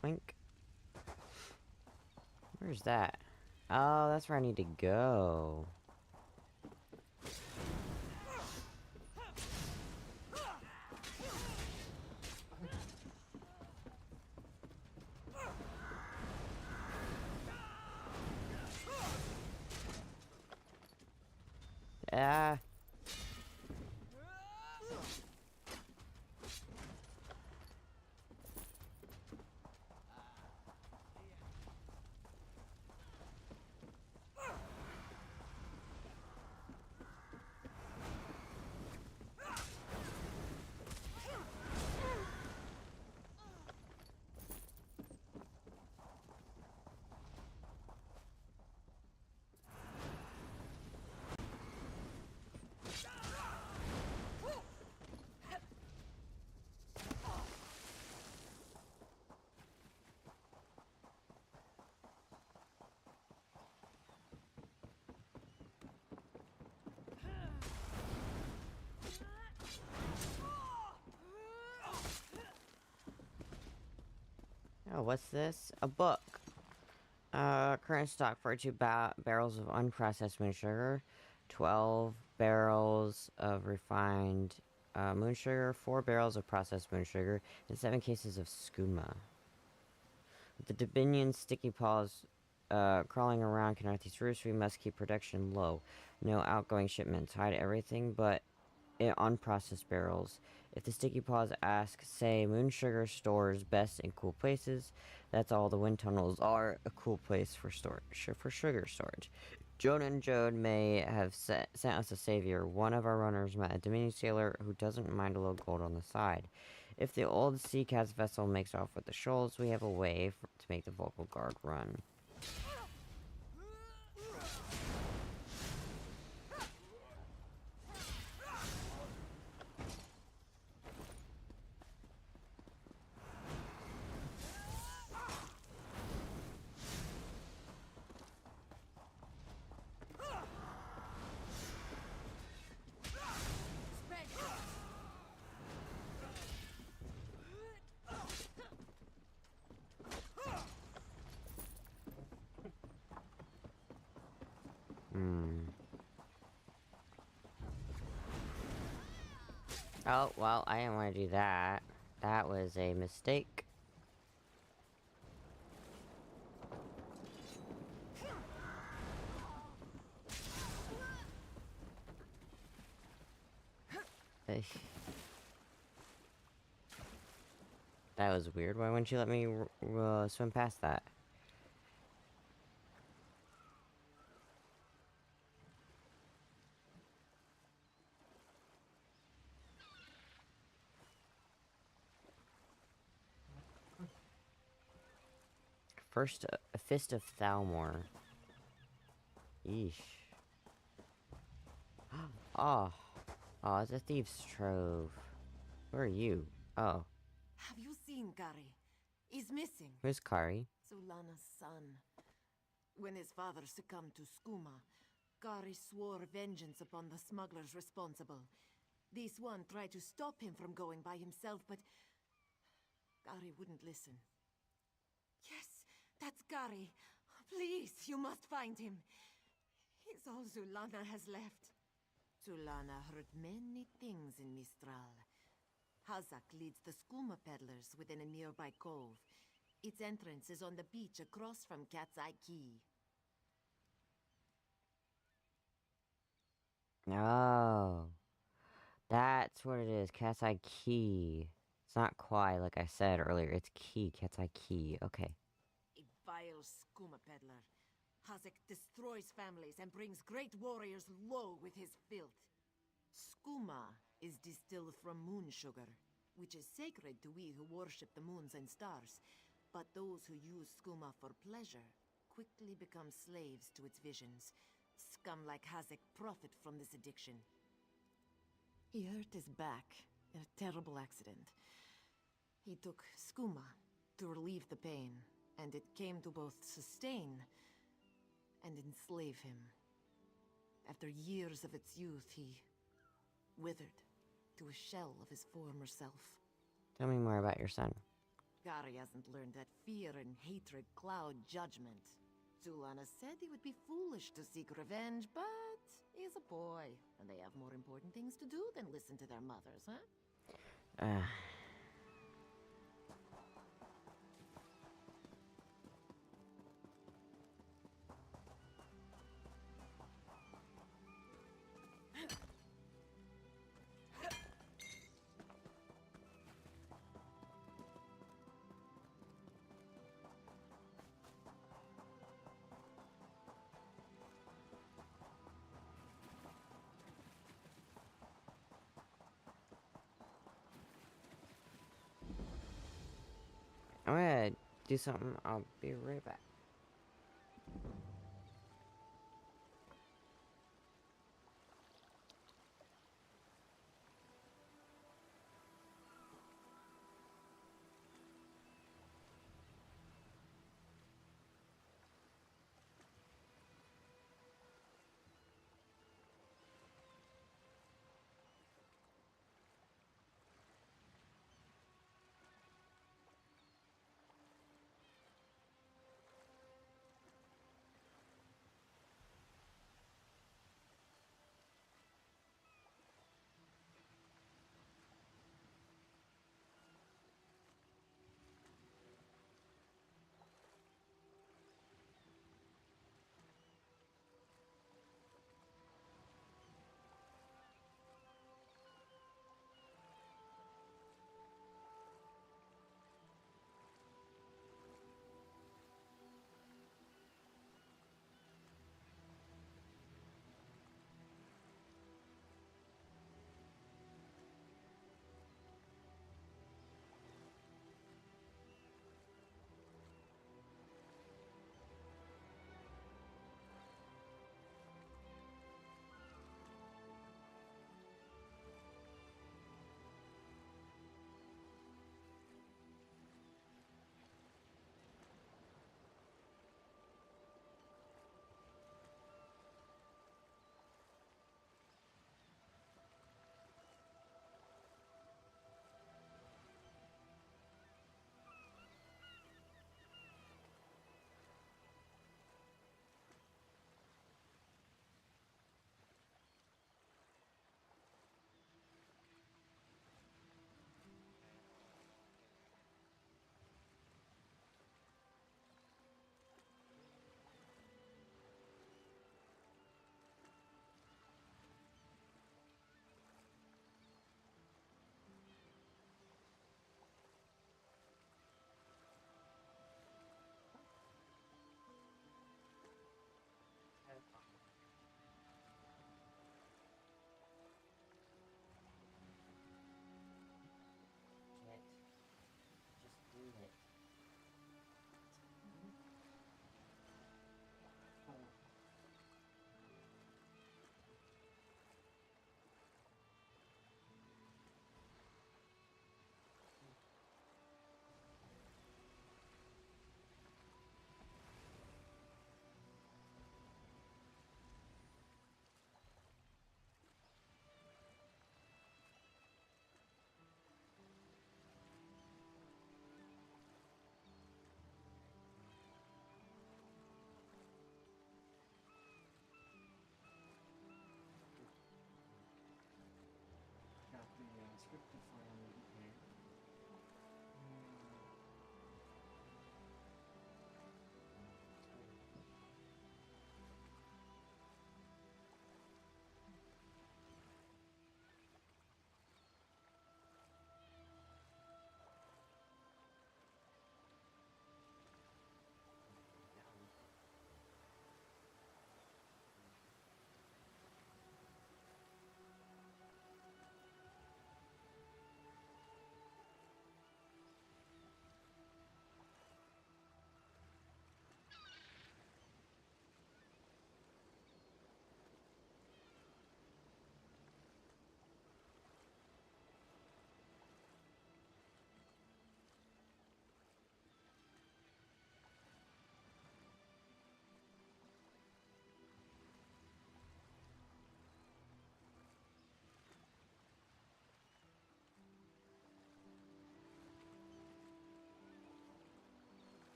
Twink. Where's that? Oh, that's where I need to go. Ah. Oh, what's this? A book. Current stock: 42 barrels of unprocessed moon sugar, 12 barrels of refined moon sugar, 4 barrels of processed moon sugar, and 7 cases of skooma. With the Dominion sticky paws crawling around Canarthy's roofs, we must keep production low. No outgoing shipments. Hide everything but in unprocessed barrels. If the sticky paws ask, say moon sugar stores best in cool places. That's all the wind tunnels are, a cool place for sugar storage. Joan and Jode may have sent us a savior. One of our runners met a Dominion sailor who doesn't mind a little gold on the side. If the old Sea Cat's vessel makes off with the shoals, we have a way to make the Vocal Guard run. Oh, well, I didn't want to do that. That was a mistake. That was weird. Why wouldn't you let me swim past that? First, a Fist of Thalmor. Yeesh. Oh. Oh, it's a Thieves' Trove. Who are you? Oh. Have you seen Kari? He's missing. Who's Kari? Zulana's son. When his father succumbed to skooma, Kari swore vengeance upon the smugglers responsible. This one tried to stop him from going by himself, but Kari wouldn't listen. Yes, that's Kari. Please, you must find him. He's all Zulana has left. Zulana heard many things in Mistral. Hazak leads the skooma peddlers within a nearby cove. Its entrance is on the beach across from Cat's Eye Key. Oh. That's what it is. Cat's Eye Key. It's not Kwai, like I said earlier. It's Key. Cat's Eye Key. Okay. A vile skooma peddler. Hazak destroys families and brings great warriors low with his filth. Skooma is distilled from moon sugar, which is sacred to we who worship the moons and stars. But those who use skooma for pleasure quickly become slaves to its visions. Scum like Hazak profit from this addiction. He hurt his back in a terrible accident. He took skooma to relieve the pain, and it came to both sustain and enslave him. After years of its youth, he withered to a shell of his former self. Tell me more about your son. Kari hasn't learned that fear and hatred cloud judgment. Zulana said he would be foolish to seek revenge, but he's a boy, and they have more important things to do than listen to their mothers, huh? I'm gonna do something. I'll be right back.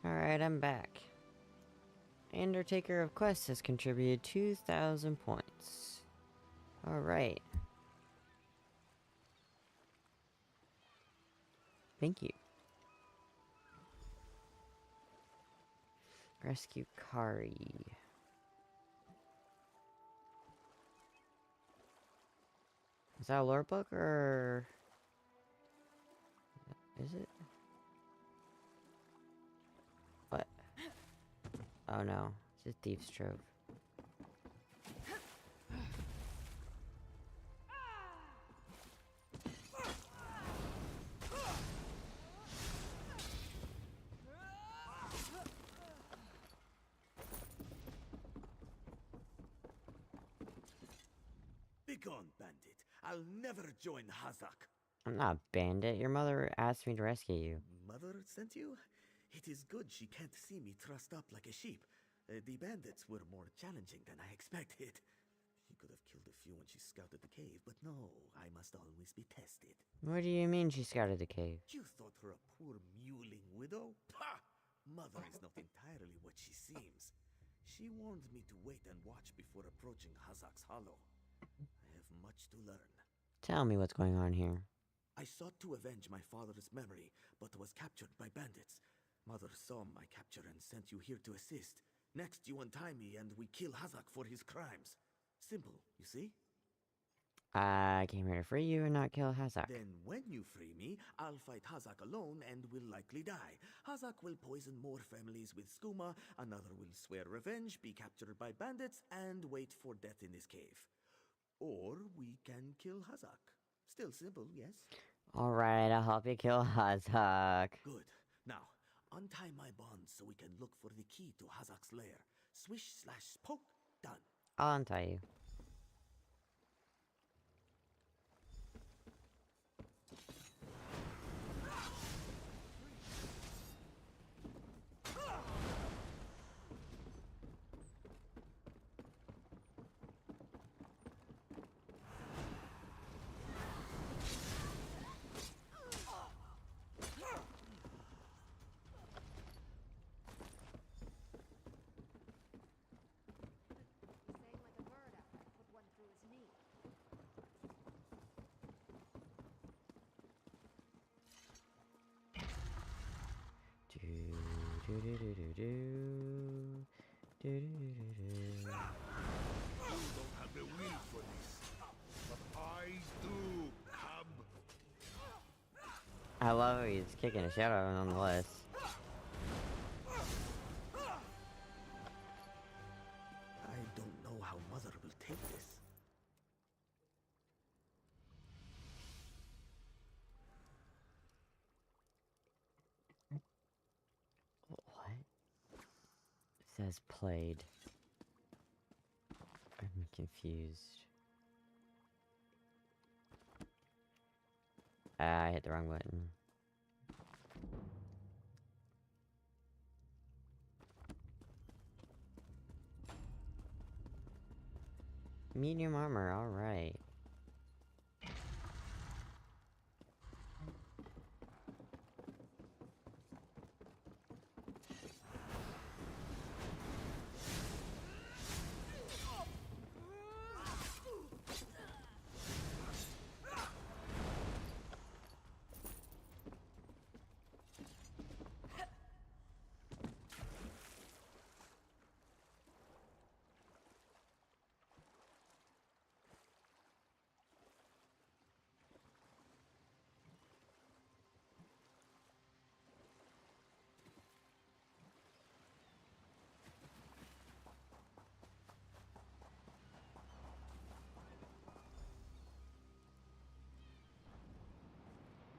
Alright, I'm back. Undertaker of Quest has contributed 2,000 points. Alright. Thank you. Rescue Kari. Is that a lore book or... Is it? What? Oh no, it's just Thief's Trove. Begone, bandit. I'll never join Hazak. I'm not a bandit. Your mother asked me to rescue you. Mother sent you? It is good she can't see me trussed up like a sheep. The bandits were more challenging than I expected. She could have killed a few when she scouted the cave, but no, I must always be tested. What do you mean she scouted the cave? You thought her a poor mewling widow? Pah! Mother is not entirely what she seems. She warned me to wait and watch before approaching Hazak's Hollow. I have much to learn. Tell me what's going on here. I sought to avenge my father's memory, but was captured by bandits. Mother saw my capture and sent you here to assist. Next, you untie me and we kill Hazak for his crimes. Simple, you see? I came here to free you and not kill Hazak. Then when you free me, I'll fight Hazak alone and will likely die. Hazak will poison more families with skooma, another will swear revenge, be captured by bandits, and wait for death in this cave. Or we can kill Hazak. Still simple, yes? Alright, I'll help you kill Hazak. Good. Now, untie my bonds so we can look for the key to Hazak's lair. Swish/poke, done. I'll untie you. Don't have the will for this, but I do, cub. I love how he's kicking a shit out of him nonetheless. I don't know how Mother will take this. What? It says played. I'm confused. Ah, I hit the wrong button. Medium armor, alright.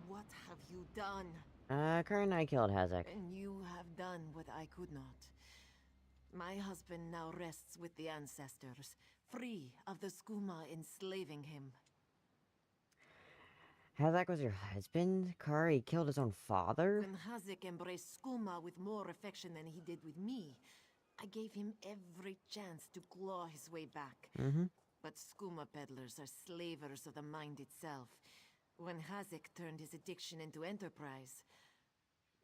What have you done? Karen and I killed Hazak. And you have done what I could not. My husband now rests with the ancestors, free of the skooma enslaving him. Hazak was your husband? Kari killed his own father? When Hazek embraced Skuma with more affection than he did with me, I gave him every chance to claw his way back. But Skuma peddlers are slavers of the mind itself. When Hazek turned his addiction into enterprise,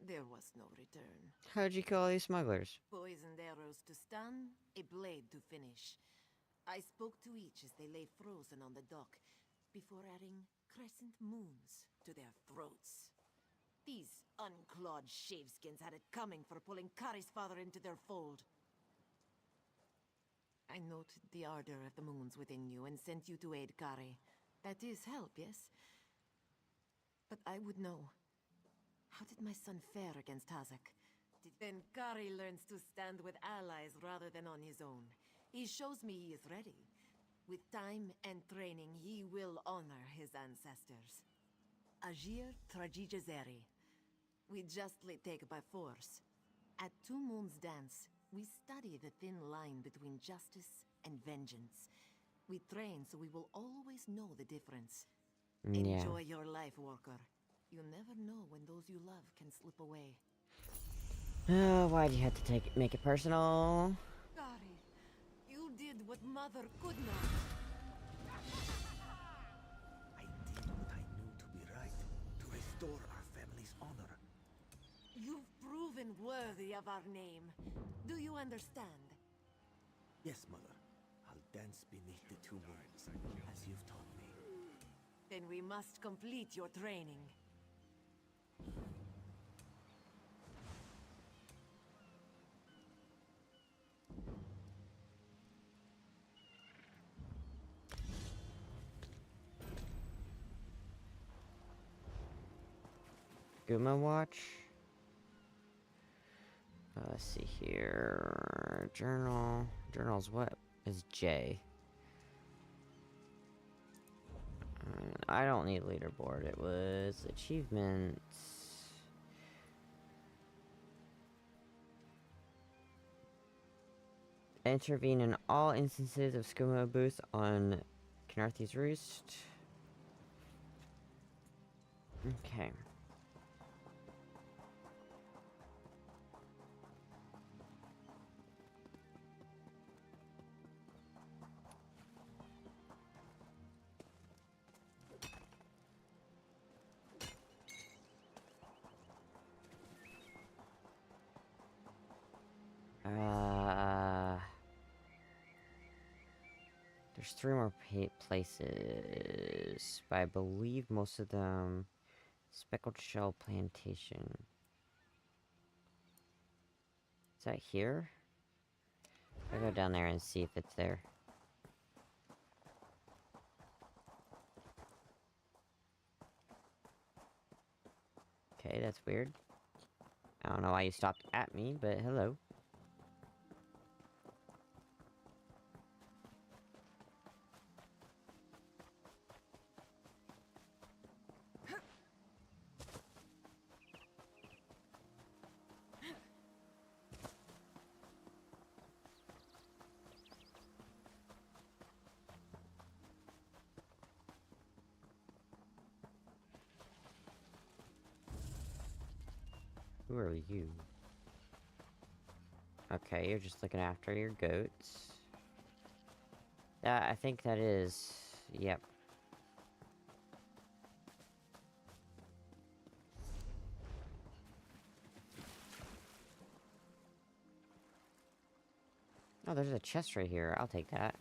there was no return. How'd you kill all these smugglers? Poisoned arrows to stun, a blade to finish. I spoke to each as they lay frozen on the dock, before adding crescent moons to their throats. These unclawed shaveskins had it coming for pulling Kari's father into their fold. I noted the ardor of the moons within you and sent you to aid Kari. That is help, yes? But I would know. How did my son fare against Hazak? Then Kari learns to stand with allies rather than on his own. He shows me he is ready. With time and training, he will honor his ancestors. Ajir Trajijazeri. We justly take by force. At Two Moons Dance, we study the thin line between justice and vengeance. We train so we will always know the difference. Yeah. Enjoy your life, Walker. You never know when those you love can slip away. Why'd you have to make it personal? Kari, you did what Mother could not. I did what I knew to be right, to restore our family's honor. You've proven worthy of our name. Do you understand? Yes, Mother. I'll dance beneath the two moons, as you've taught me. Then we must complete your training. Guma watch. Let's see here. Journal. Journal's what is J? I don't need leaderboard. It was achievements. Intervene in all instances of skooma abuse on Khenarthi's Roost. Okay. There's 3 more places, but I believe most of them Speckled Shell Plantation. Is that here? I'll go down there and see if it's there. Okay, that's weird. I don't know why you stopped at me, but hello. Who are you? Okay, you're just looking after your goats. I think that is... Yep. Oh, there's a chest right here. I'll take that.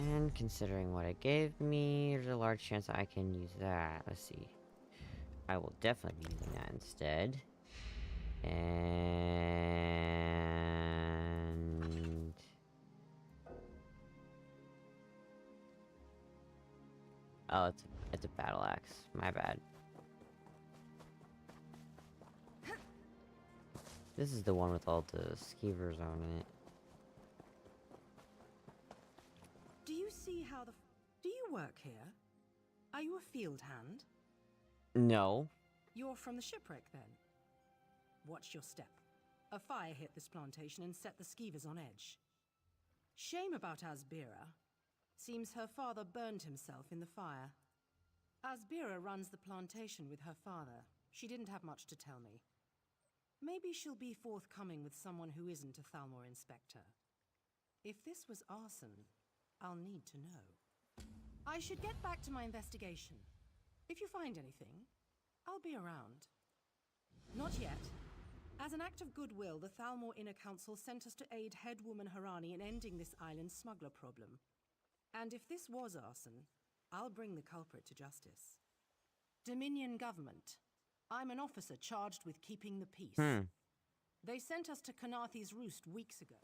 And considering what it gave me, there's a large chance that I can use that. Let's see. I will definitely be using that instead. And... oh, it's a battle axe. My bad. This is the one with all the skeevers on it. see how the... Do you work here? Are you a field hand? No. You're from the shipwreck, then? Watch your step. A fire hit this plantation and set the skeevers on edge. Shame about Asbira. Seems her father burned himself in the fire. Asbira runs the plantation with her father. She didn't have much to tell me. Maybe she'll be forthcoming with someone who isn't a Thalmor inspector. If this was arson, I'll need to know. I should get back to my investigation. If you find anything, I'll be around. Not yet. As an act of goodwill, the Thalmor Inner Council sent us to aid Headwoman Harani in ending this island's smuggler problem. And if this was arson, I'll bring the culprit to justice. Dominion government. I'm an officer charged with keeping the peace. They sent us to Kanathi's Roost weeks ago.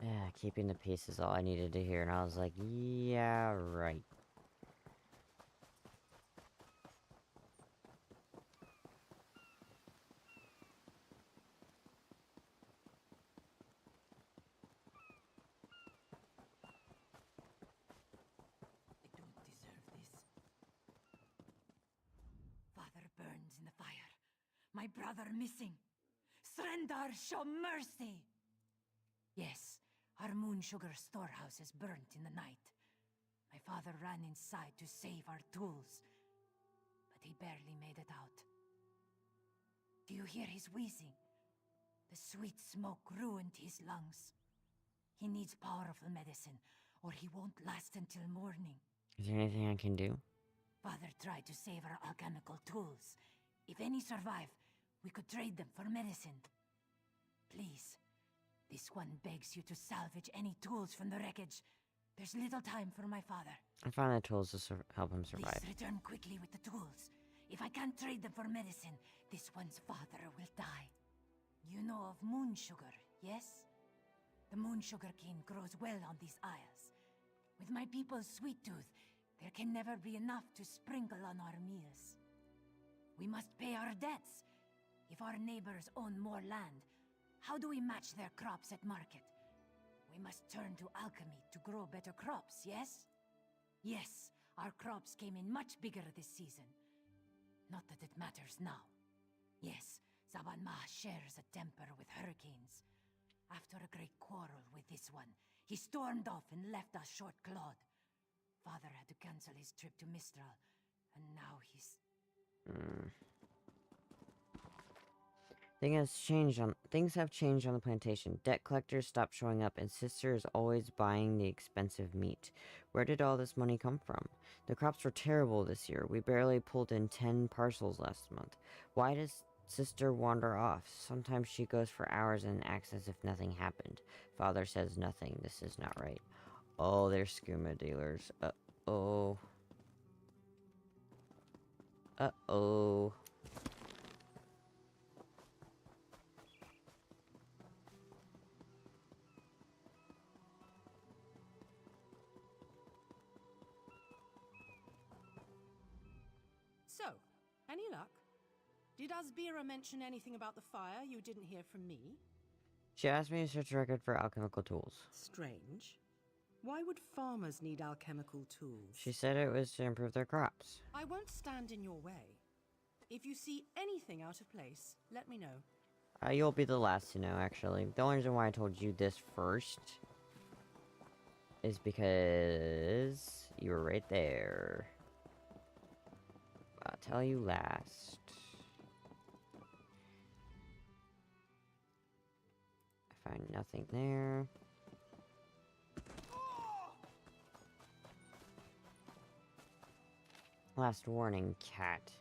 Yeah, keeping the peace is all I needed to hear, and I was like, yeah, right. Father burns in the fire. My brother missing. Srendar, show mercy! Yes, our moon sugar storehouse is burnt in the night. My father ran inside to save our tools, but he barely made it out. Do you hear his wheezing? The sweet smoke ruined his lungs. He needs powerful medicine, or he won't last until morning. Is there anything I can do? Father tried to save our alchemical tools. If any survive, we could trade them for medicine. Please, this one begs you to salvage any tools from the wreckage. There's little time for my father. I find the tools to help him survive. Please return quickly with the tools. If I can't trade them for medicine, this one's father will die. You know of moon sugar, yes? The moon sugar cane grows well on these isles. With my people's sweet tooth, there can never be enough to sprinkle on our meals. We must pay our debts. If our neighbors own more land, how do we match their crops at market? We must turn to alchemy to grow better crops, yes? Yes, our crops came in much bigger this season. Not that it matters now. Yes, Zaban Mah shares a temper with hurricanes. After a great quarrel with this one, he stormed off and left us short-clawed. Father had to cancel his trip to Mistral, and now he's... Things have changed on the plantation. Debt collectors stopped showing up, and Sister is always buying the expensive meat. Where did all this money come from? The crops were terrible this year. We barely pulled in 10 parcels last month. Why does Sister wander off? Sometimes she goes for hours and acts as if nothing happened. Father says nothing. This is not right. Oh, they're skooma dealers. Uh-oh. Uh-oh. So, any luck? Did Asbira mention anything about the fire you didn't hear from me? She asked me to search a record for alchemical tools. Strange. Why would farmers need alchemical tools? She said it was to improve their crops. I won't stand in your way. If you see anything out of place, let me know. You'll be the last to know, actually. The only reason why I told you this first is because you were right there. I'll tell you last. I find nothing there. Last warning, cat.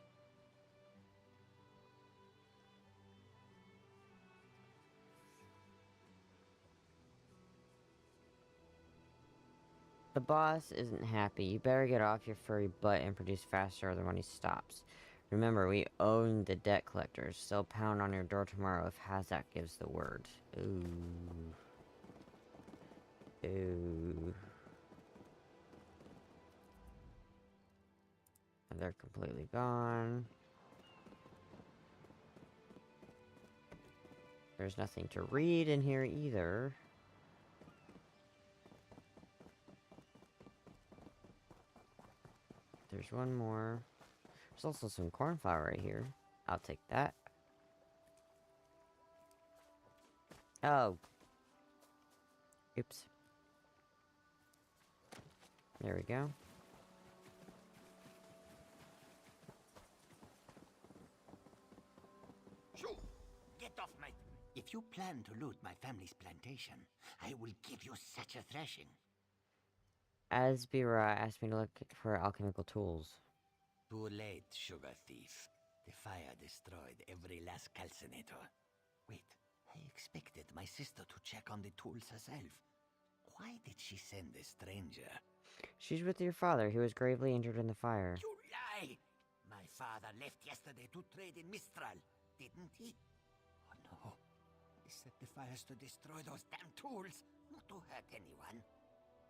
The boss isn't happy. You better get off your furry butt and produce faster or the money stops. Remember, we own the debt collectors. They'll pound on your door tomorrow if Hazak gives the word. Ooh. Ooh. And they're completely gone. There's nothing to read in here either. there's one more. There's also some cornflower right here. I'll take that. Oh. Oops. There we go. Shoo! Get off my... If you plan to loot my family's plantation, I will give you such a thrashing. Asbira asked me to look for alchemical tools. Too late, sugar thief. The fire destroyed every last calcinator. Wait, I expected my sister to check on the tools herself. Why did she send a stranger? She's with your father. He was gravely injured in the fire. You lie! My father left yesterday to trade in Mistral, didn't he? Oh no. He set the fires to destroy those damn tools, not to hurt anyone.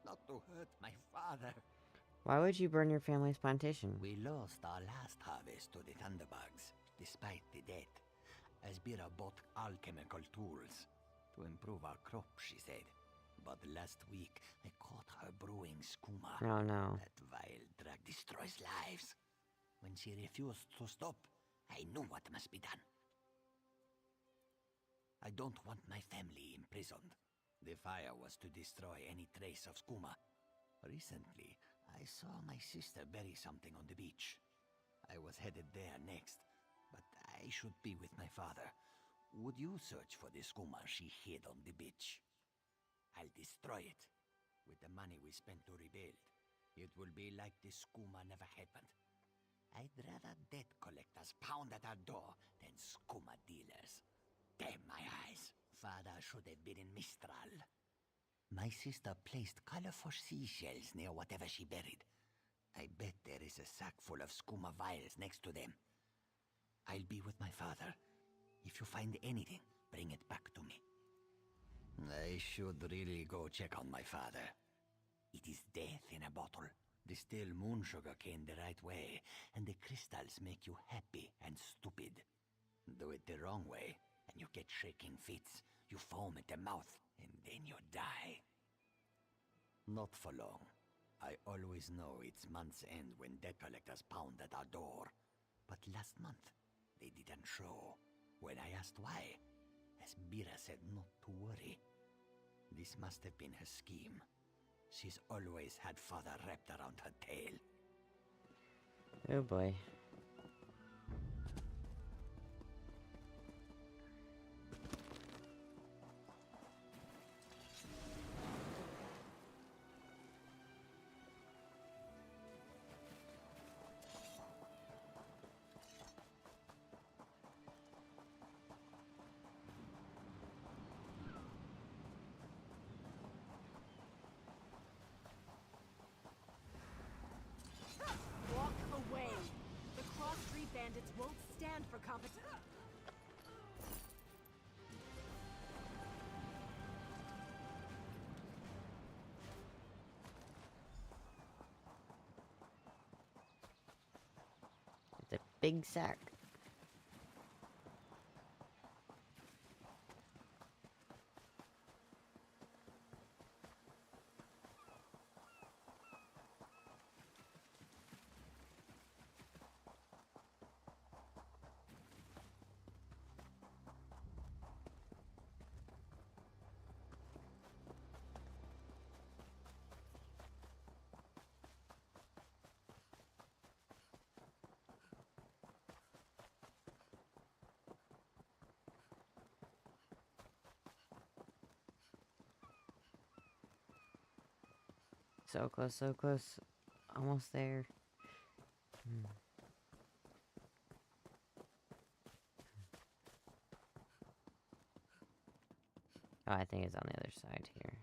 Not to hurt my father. Why would you burn your family's plantation? We lost our last harvest to the Thunderbugs, despite the debt. Asbira bought alchemical tools to improve our crop, she said. But last week, I caught her brewing skooma. Oh no. That vile drug destroys lives. When she refused to stop, I knew what must be done. I don't want my family imprisoned. The fire was to destroy any trace of skooma. Recently, I saw my sister bury something on the beach. I was headed there next, but I should be with my father. Would you search for the skooma she hid on the beach? I'll destroy it. With the money we spent to rebuild, it will be like the skooma never happened. I'd rather debt collectors pound at our door than skooma dealers. Damn my eyes. Father should have been in Mistral. My sister placed colorful seashells near whatever she buried. I bet there is a sack full of skooma vials next to them. I'll be with my father. If you find anything, bring it back to me. I should really go check on my father. It is death in a bottle. Distill moon sugar cane the right way, and the crystals make you happy and stupid. Do it the wrong way, and you get shaking fits. You foam at the mouth, and then you die. Not for long. I always know it's month's end when debt collectors pound at our door. But last month, they didn't show. When I asked why, Asbira said not to worry. This must have been her scheme. She's always had father wrapped around her tail. Oh boy. Walk away! The Cross Street Bandits won't stand for competition. It's a big sack. So close, so close. Almost there. Oh, I think it's on the other side here.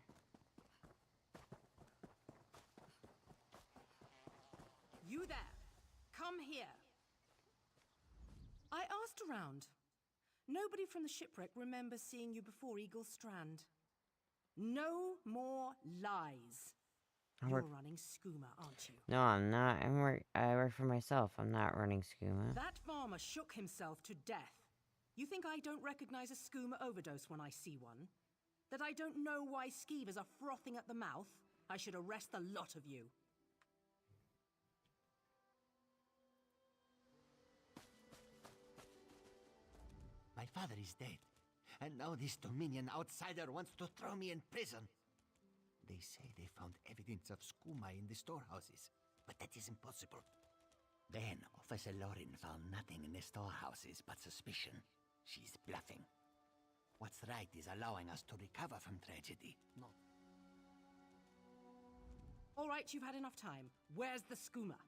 You there! Come here! I asked around. Nobody from the shipwreck remembers seeing you before Eagle Strand. No more lies. You're running skooma, aren't you? No, I'm not. I work for myself. I'm not running skooma. That farmer shook himself to death. You think I don't recognize a skooma overdose when I see one? That I don't know why skeevers are frothing at the mouth? I should arrest the lot of you. father is dead, and now this Dominion outsider wants to throw me in prison. They say they found evidence of skooma in the storehouses, but that is impossible. Then Officer Lorin found nothing in the storehouses but suspicion. She's bluffing. What's right is allowing us to recover from tragedy. No. All right, you've had enough time. Where's the skooma?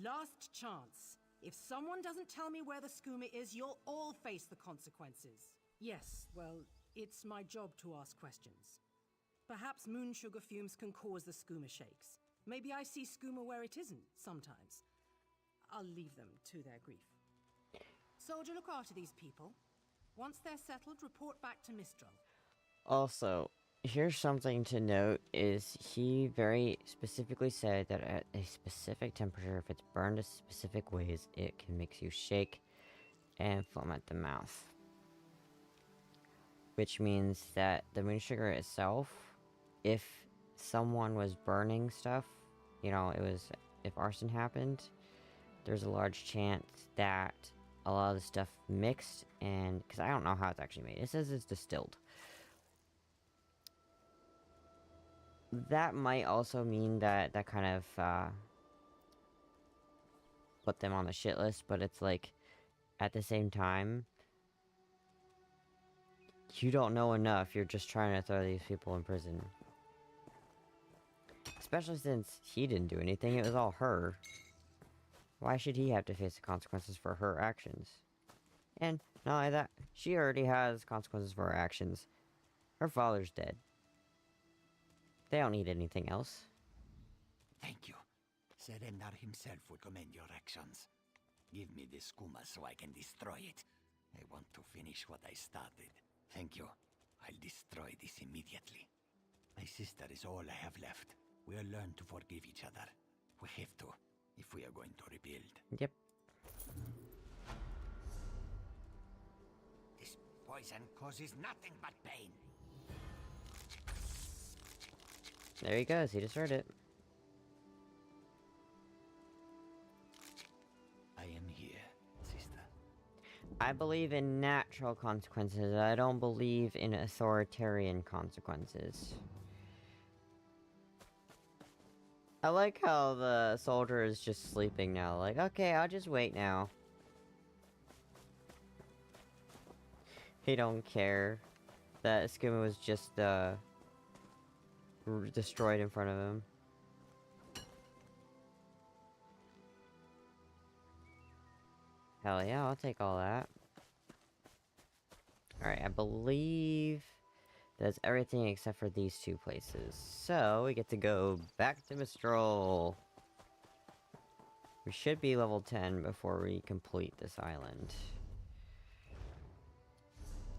Last chance. If someone doesn't tell me where the skooma is, you'll all face the consequences. Yes, well, it's my job to ask questions. Perhaps moon sugar fumes can cause the skooma shakes. Maybe I see skooma where it isn't, sometimes. I'll leave them to their grief. Soldier, look after these people. Once they're settled, report back to Mistral. Also, here's something to note, is he very specifically said that at a specific temperature, if it's burned a specific ways, it can make you shake and foam at the mouth. Which means that the moon sugar itself, if someone was burning stuff, you know, if arson happened, there's a large chance that a lot of the stuff mixed, and because I don't know how it's actually made. It says it's distilled. That might also mean that kind of put them on the shit list, but it's like, at the same time, you don't know enough. You're just trying to throw these people in prison. Especially since he didn't do anything, it was all her. Why should he have to face the consequences for her actions? And not only that, she already has consequences for her actions. Her father's dead. They don't need anything else. Thank you. Serendar himself will commend your actions. Give me this skooma so I can destroy it. I want to finish what I started. Thank you. I'll destroy this immediately. My sister is all I have left. We'll learn to forgive each other. We have to, if we are going to rebuild. Yep. This poison causes nothing but pain. There he goes, he just heard it. I am here, sister. I believe in natural consequences. I don't believe in authoritarian consequences. I like how the soldier is just sleeping now. Like, okay, I'll just wait now. He don't care that skooma was just, destroyed in front of him. Hell yeah, I'll take all that. Alright, I believe that's everything except for these two places. So, we get to go back to Mistral. We should be level 10 before we complete this island.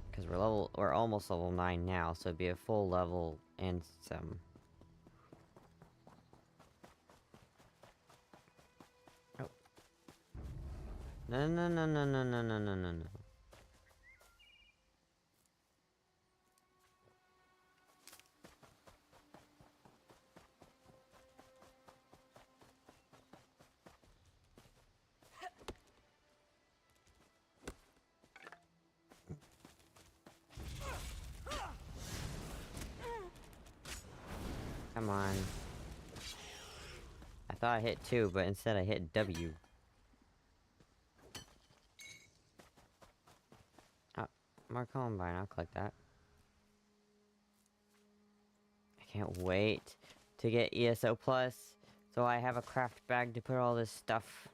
Because we're almost level 9 now, so it'd be a full level and some. Oh. No. Come on. I thought I hit 2, but instead I hit W. Oh, more Columbine, I'll collect that. I can't wait to get ESO Plus, so I have a craft bag to put all this stuff.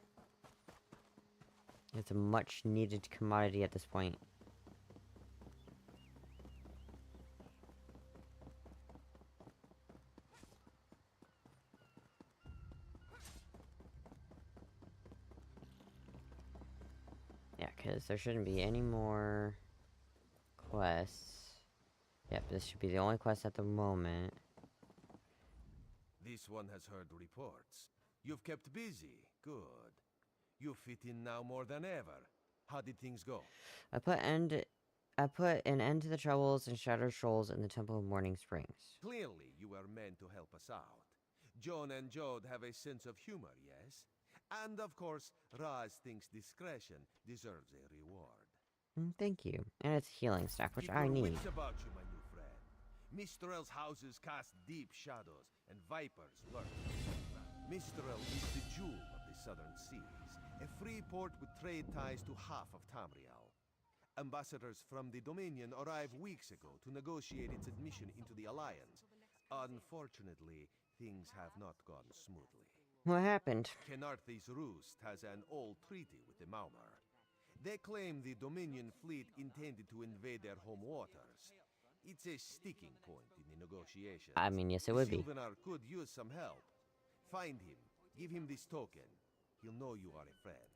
It's a much needed commodity at this point. Yeah, because there shouldn't be any more quests. Yep, this should be the only quest at the moment. This one has heard reports. You've kept busy. Good. You fit in now more than ever. How did things go? I put an end to the troubles and shattered shoals in the Temple of Morning Springs. Clearly, you were meant to help us out. Joan and Jode have a sense of humor, yes? And of course, Raz thinks discretion deserves a reward. Thank you. And it's healing staff, which Keep I your need. wits about you, my new friend. Mistrel's houses cast deep shadows, and vipers lurk. Mistrel is the jewel of the southern seas, a free port with trade ties to half of Tamriel. Ambassadors from the Dominion arrived weeks ago to negotiate its admission into the Alliance. Unfortunately, things have not gone smoothly. What happened? Kenarthi's Roost has an old treaty with the Maumar. They claim the Dominion fleet intended to invade their home waters. It's a sticking point in the negotiations. I mean, yes, it would be. Sylvanar could use some help. Find him. Give him this token. He'll know you are a friend.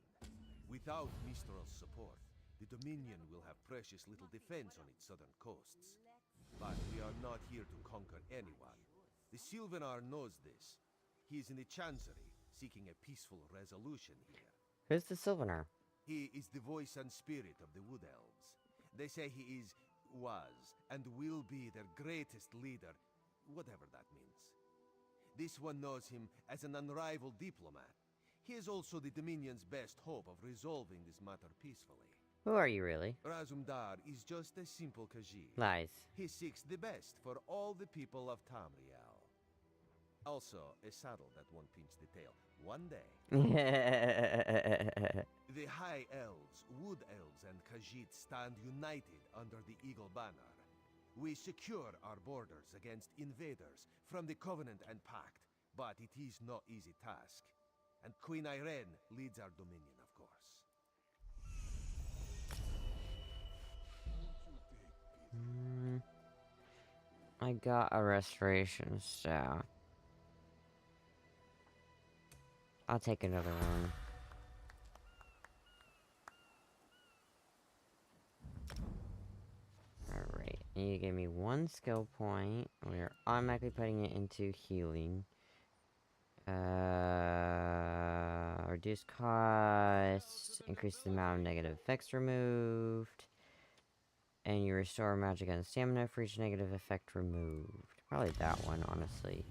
Without Mistral's support, the Dominion will have precious little defense on its southern coasts. But we are not here to conquer anyone. The Sylvanar knows this. He is in the Chancery, seeking a peaceful resolution here. Who's the Sylvanar? He is the voice and spirit of the Wood Elves. They say he is, was, and will be their greatest leader, whatever that means. This one knows him as an unrivaled diplomat. He is also the Dominion's best hope of resolving this matter peacefully. Who are you, really? Razumdar is just a simple Khajiit. Lies. He seeks the best for all the people of Tamriel. Also, a saddle that won't pinch the tail. One day. The High Elves, Wood Elves, and Khajiit stand united under the Eagle Banner. We secure our borders against invaders from the Covenant and Pact, but it is no easy task. And Queen Irene leads our dominion, of course. I got a restoration staff. I'll take another one. Alright, you gave me one skill point. We're automatically putting it into healing. Reduce cost, increase the amount of negative effects removed, and you restore magic and stamina for each negative effect removed. Probably that one, honestly.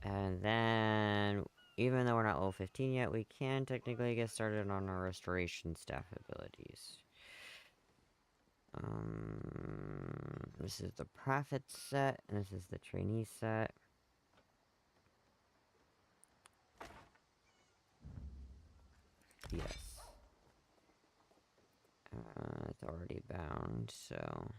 And then, even though we're not level 15 yet, we can technically get started on our restoration staff abilities. This is the Prophet set, and this is the Trainee set. Yes. It's already bound, so...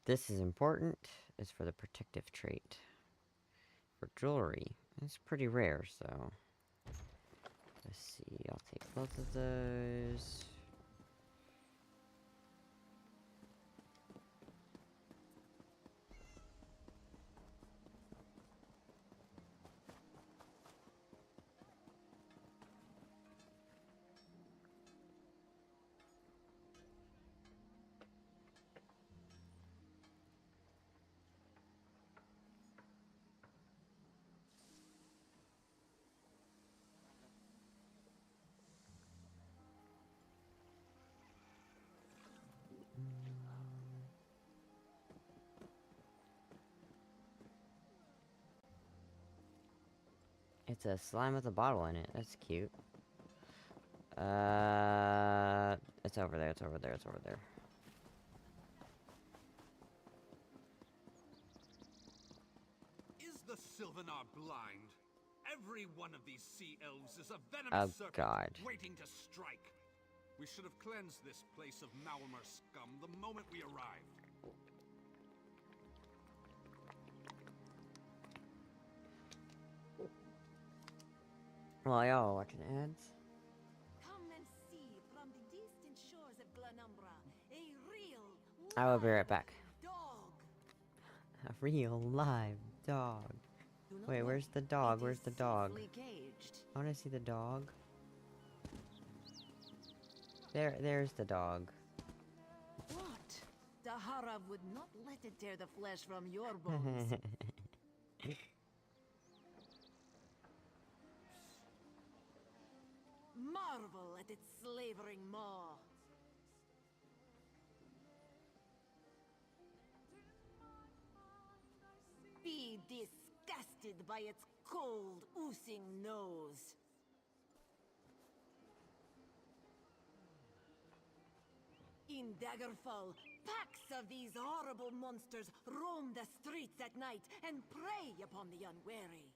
This is important. It's for the protective trait. For jewelry, it's pretty rare, so... Let's see, I'll take both of those. It's a slime with a bottle in it. That's cute. It's over there, it's over there, it's over there. Is the Sylvanar blind? Every one of these sea elves is a venomous serpent God. waiting to strike. We should have cleansed this place of Maumar scum the moment we arrived. While y'all watching ads. Come and see from the distant shores of Glanumbra a real I will be right back. dog. A real live dog. Wait, where's the dog? Where's the dog? Caged. I want to see the dog. There's the dog. What? Dahara would not let it tear the flesh from your bones. Marvel at its slavering maw. disgusted by its cold, oozing nose. In Daggerfall, packs of these horrible monsters roam the streets at night and prey upon the unwary.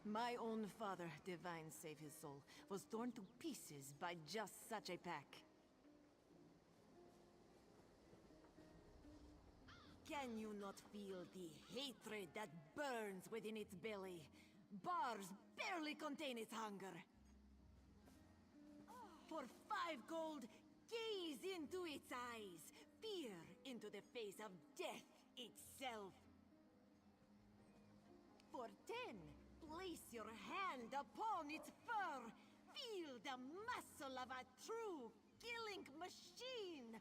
My own father, divine save his soul, was torn to pieces by just such a pack. Can you not feel the hatred that burns within its belly? Bars barely contain its hunger. For 5 gold, gaze into its eyes, peer into the face of death itself. For 10, place your hand upon its fur, feel the muscle of a true killing machine.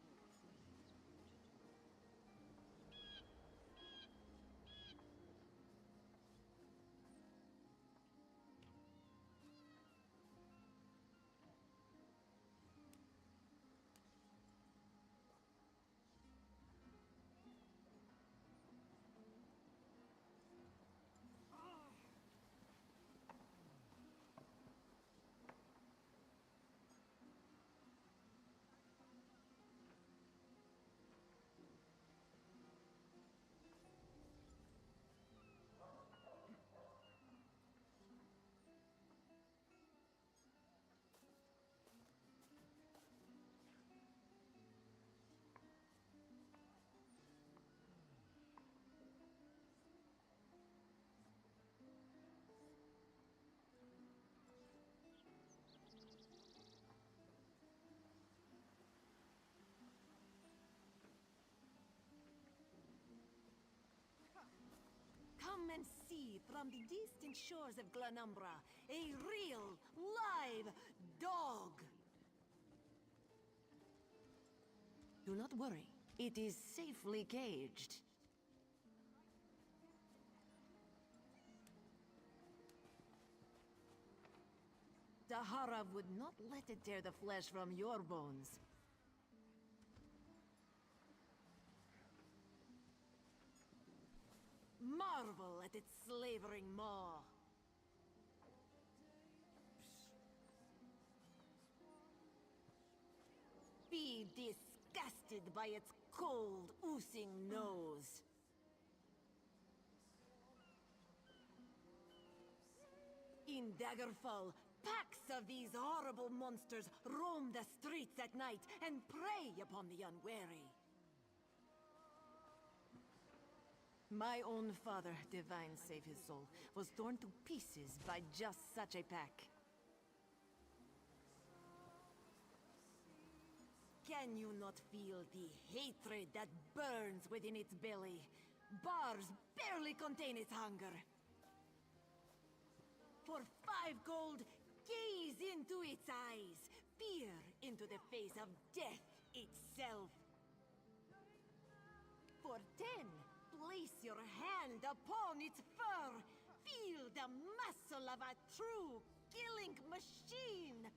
Come and see from the distant shores of Glenumbra a real, live dog. Do not worry, it is safely caged. Tahara would not let it tear the flesh from your bones. Marvel at its slavering maw. Be disgusted by its cold, oozing nose. In Daggerfall, packs of these horrible monsters roam the streets at night and prey upon the unwary. My own father, divine save his soul, was torn to pieces by just such a pack. Can you not feel the hatred that burns within its belly? Bars barely contain its hunger. For 5 gold, gaze into its eyes, peer into the face of death itself. For 10, place your hand upon its fur, feel the muscle of a true killing machine.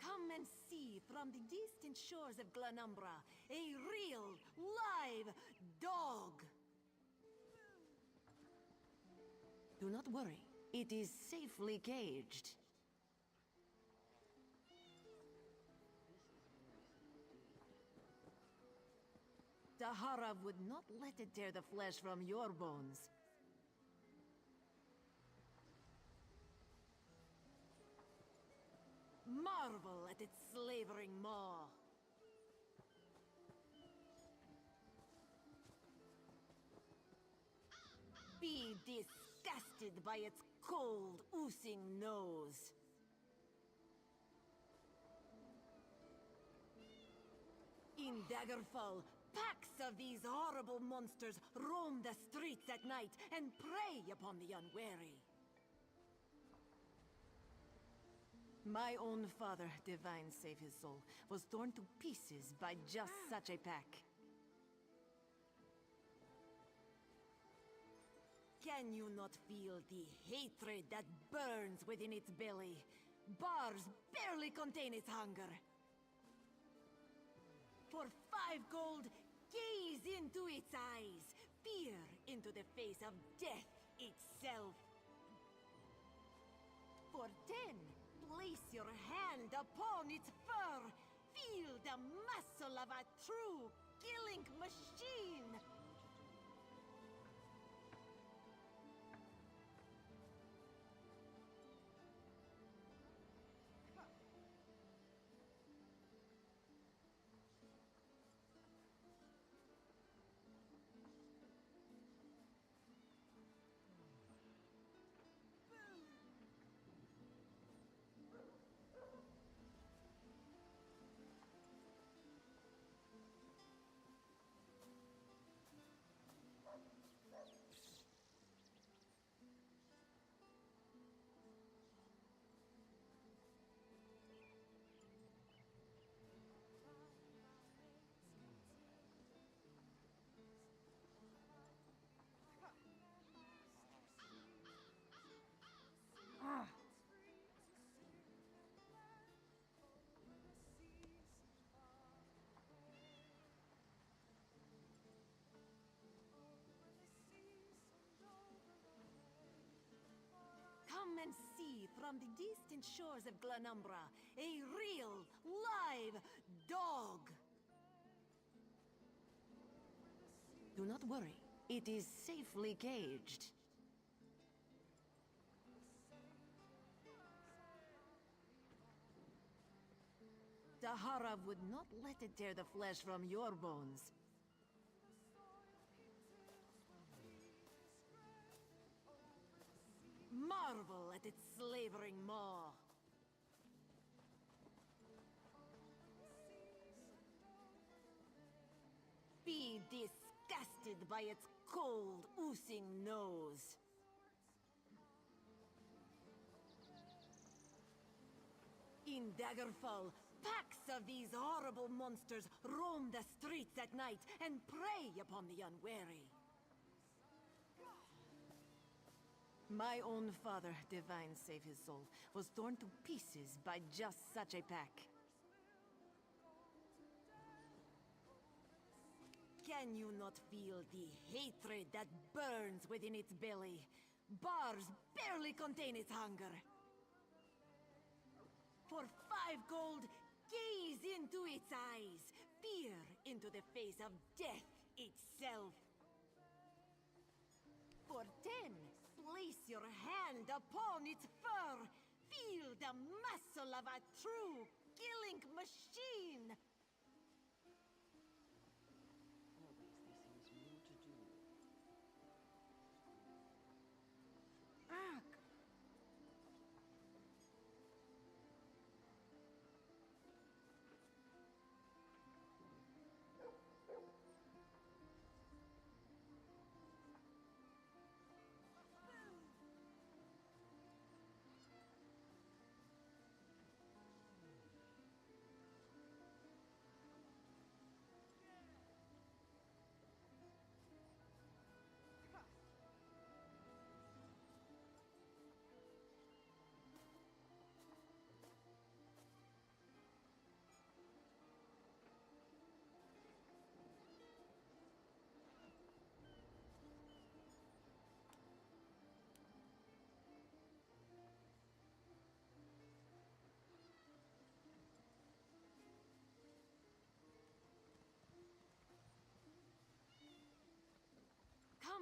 Come and see from the distant shores of Glenumbra a real, live dog. Do not worry, it is safely caged. Tahara would not let it tear the flesh from your bones. Marvel at its slavering maw. Be disgusted by its cold, oozing nose. In Daggerfall, packs of these horrible monsters roam the streets at night and prey upon the unwary. My own father, divine save his soul, was torn to pieces by just such a pack. Can you not feel the hatred that burns within its belly? Bars barely contain its hunger. For 5 gold, gaze into its eyes, peer into the face of death itself. For 10, place your hand upon its fur, feel the muscle of a true killing machine. Come and see from the distant shores of Glanumbra a real, live dog. Do not worry, it is safely caged. Tahara would not let it tear the flesh from your bones. Marvel at its slavering maw. Be disgusted by its cold, oozing nose. In Daggerfall, packs of these horrible monsters roam the streets at night and prey upon the unwary. My own father, divine save his soul, was torn to pieces by just such a pack. Can you not feel the hatred that burns within its belly? Bars barely contain its hunger. For 5 gold, gaze into its eyes, peer into the face of death itself. For 10, place your hand upon its fur, feel the muscle of a true killing machine.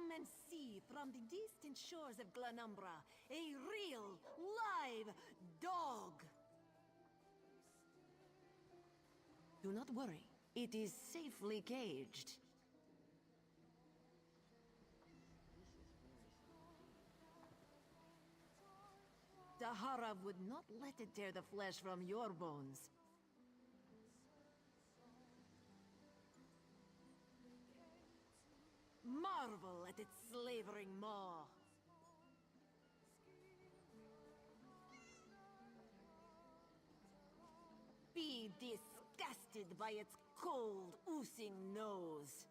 Come and see from the distant shores of Glanumbra a real, live dog. Do not worry, it is safely caged. Dahara would not let it tear the flesh from your bones. Marvel at its slavering maw. Be disgusted by its cold, oozing nose.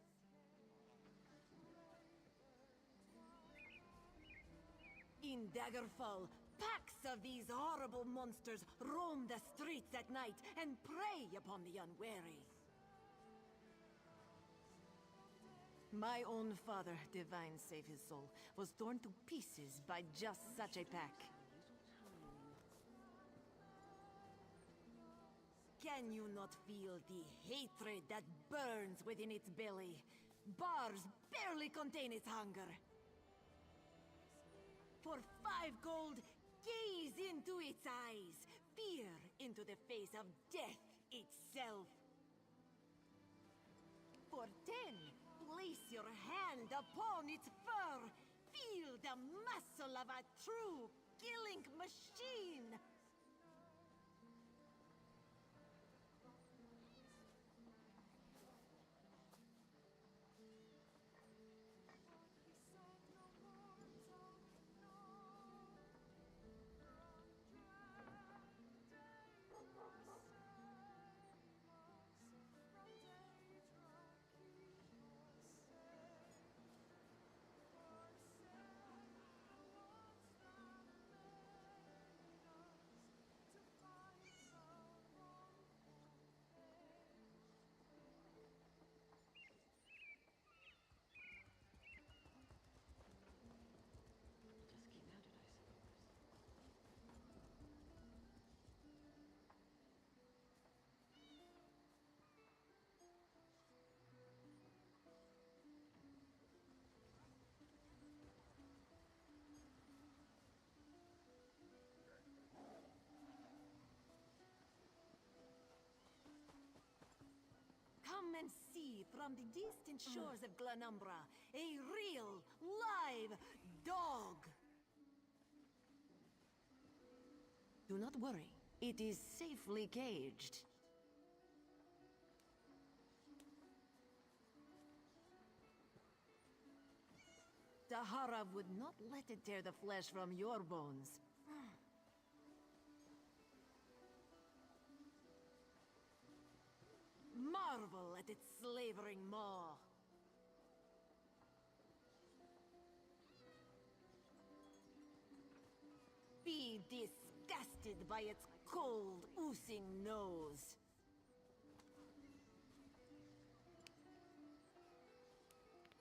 In Daggerfall, packs of these horrible monsters roam the streets at night and prey upon the unwary. My own father, divine save his soul, was torn to pieces by just such a pack. Can you not feel the hatred that burns within its belly? Bars barely contain its hunger. For 5 gold, gaze into its eyes, peer into the face of death itself. For 10, place your hand upon its fur, feel the muscle of a true killing machine. Come and see from the distant shores of Glanumbra a real, live dog. Do not worry, it is safely caged. Dahara would not let it tear the flesh from your bones. Marvel at its slavering maw. Be disgusted by its cold, oozing nose.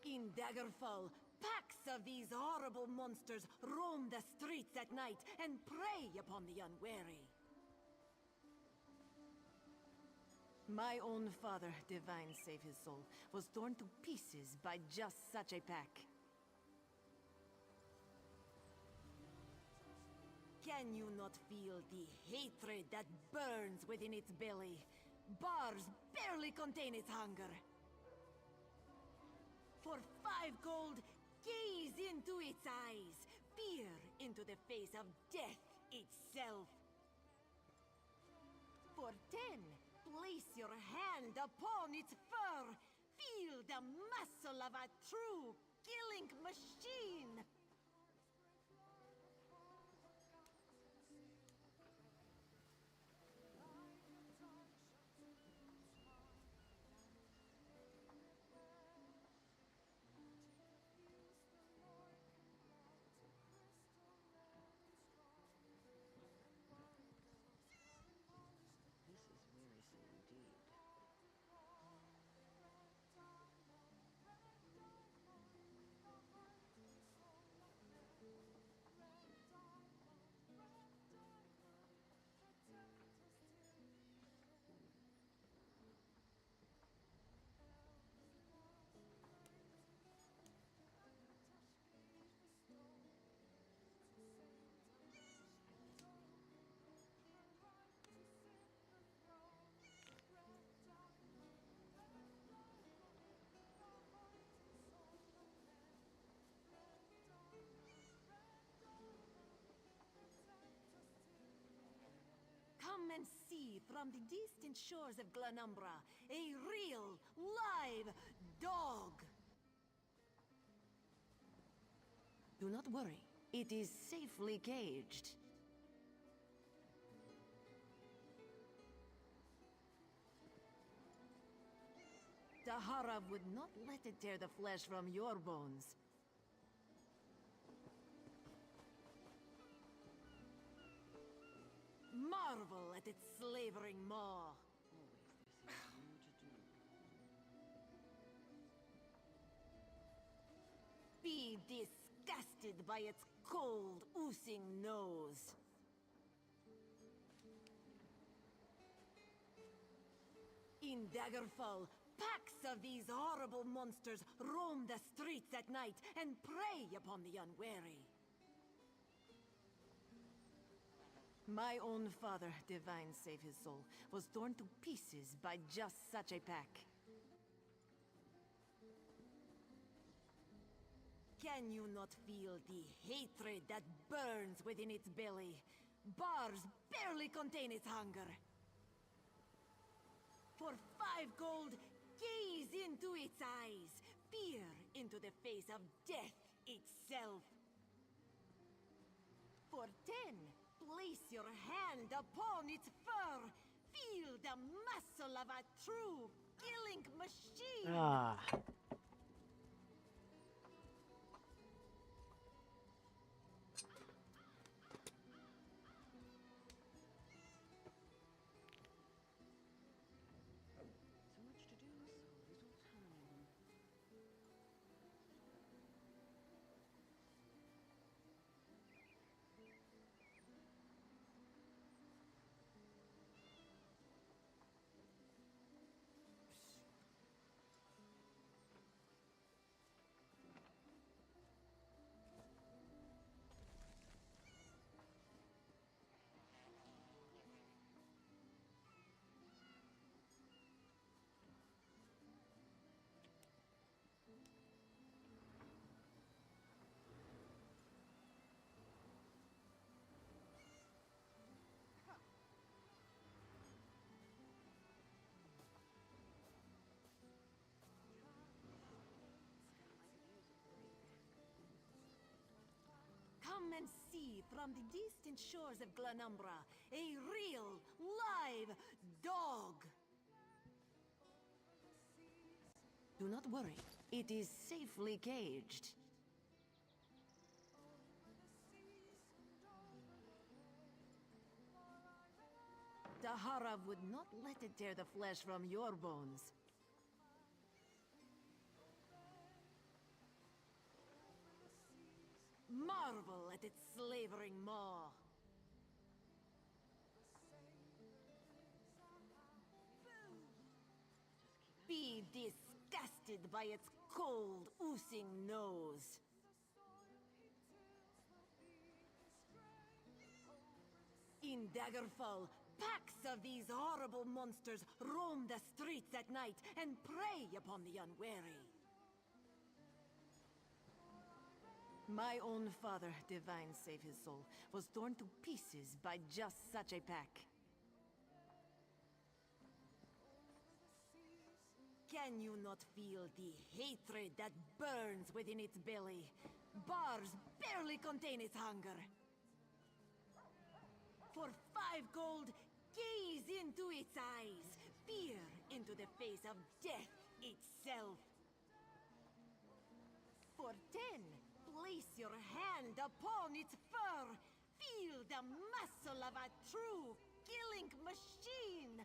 In Daggerfall, packs of these horrible monsters roam the streets at night and prey upon the unwary. My own father, divine save his soul, was torn to pieces by just such a pack. Can you not feel the hatred that burns within its belly? Bars barely contain its hunger. For 5 gold, gaze into its eyes, peer into the face of death itself. For 10, place your hand upon its fur, feel the muscle of a true killing machine. and see from the distant shores of Glenumbra a real, live dog. Do not worry. It is safely caged. Tahara would not let it tear the flesh from your bones. Marvel at its slavering maw. Be disgusted by its cold, oozing nose. In Daggerfall, packs of these horrible monsters roam the streets at night and prey upon the unwary. My own father, divine save his soul, was torn to pieces by just such a pack. Can you not feel the hatred that burns within its belly? Bars barely contain its hunger. For 5 gold, gaze into its eyes. Peer into the face of death itself. For 10, place your hand upon its fur. Feel the muscle of a true killing machine. Ah. Come and see from the distant shores of Glenumbra a real, live dog. Do not worry. It is safely caged. Tahara would not let it tear the flesh from your bones. Marvel at its slavering maw. Be disgusted by its cold, oozing nose. In Daggerfall, packs of these horrible monsters roam the streets at night and prey upon the unwary. My own father, divine save his soul, was torn to pieces by just such a pack. Can you not feel the hatred that burns within its belly? Bars barely contain its hunger. For 5 gold, gaze into its eyes. Peer into the face of death itself. For 10, place your hand upon its fur. Feel the muscle of a true killing machine.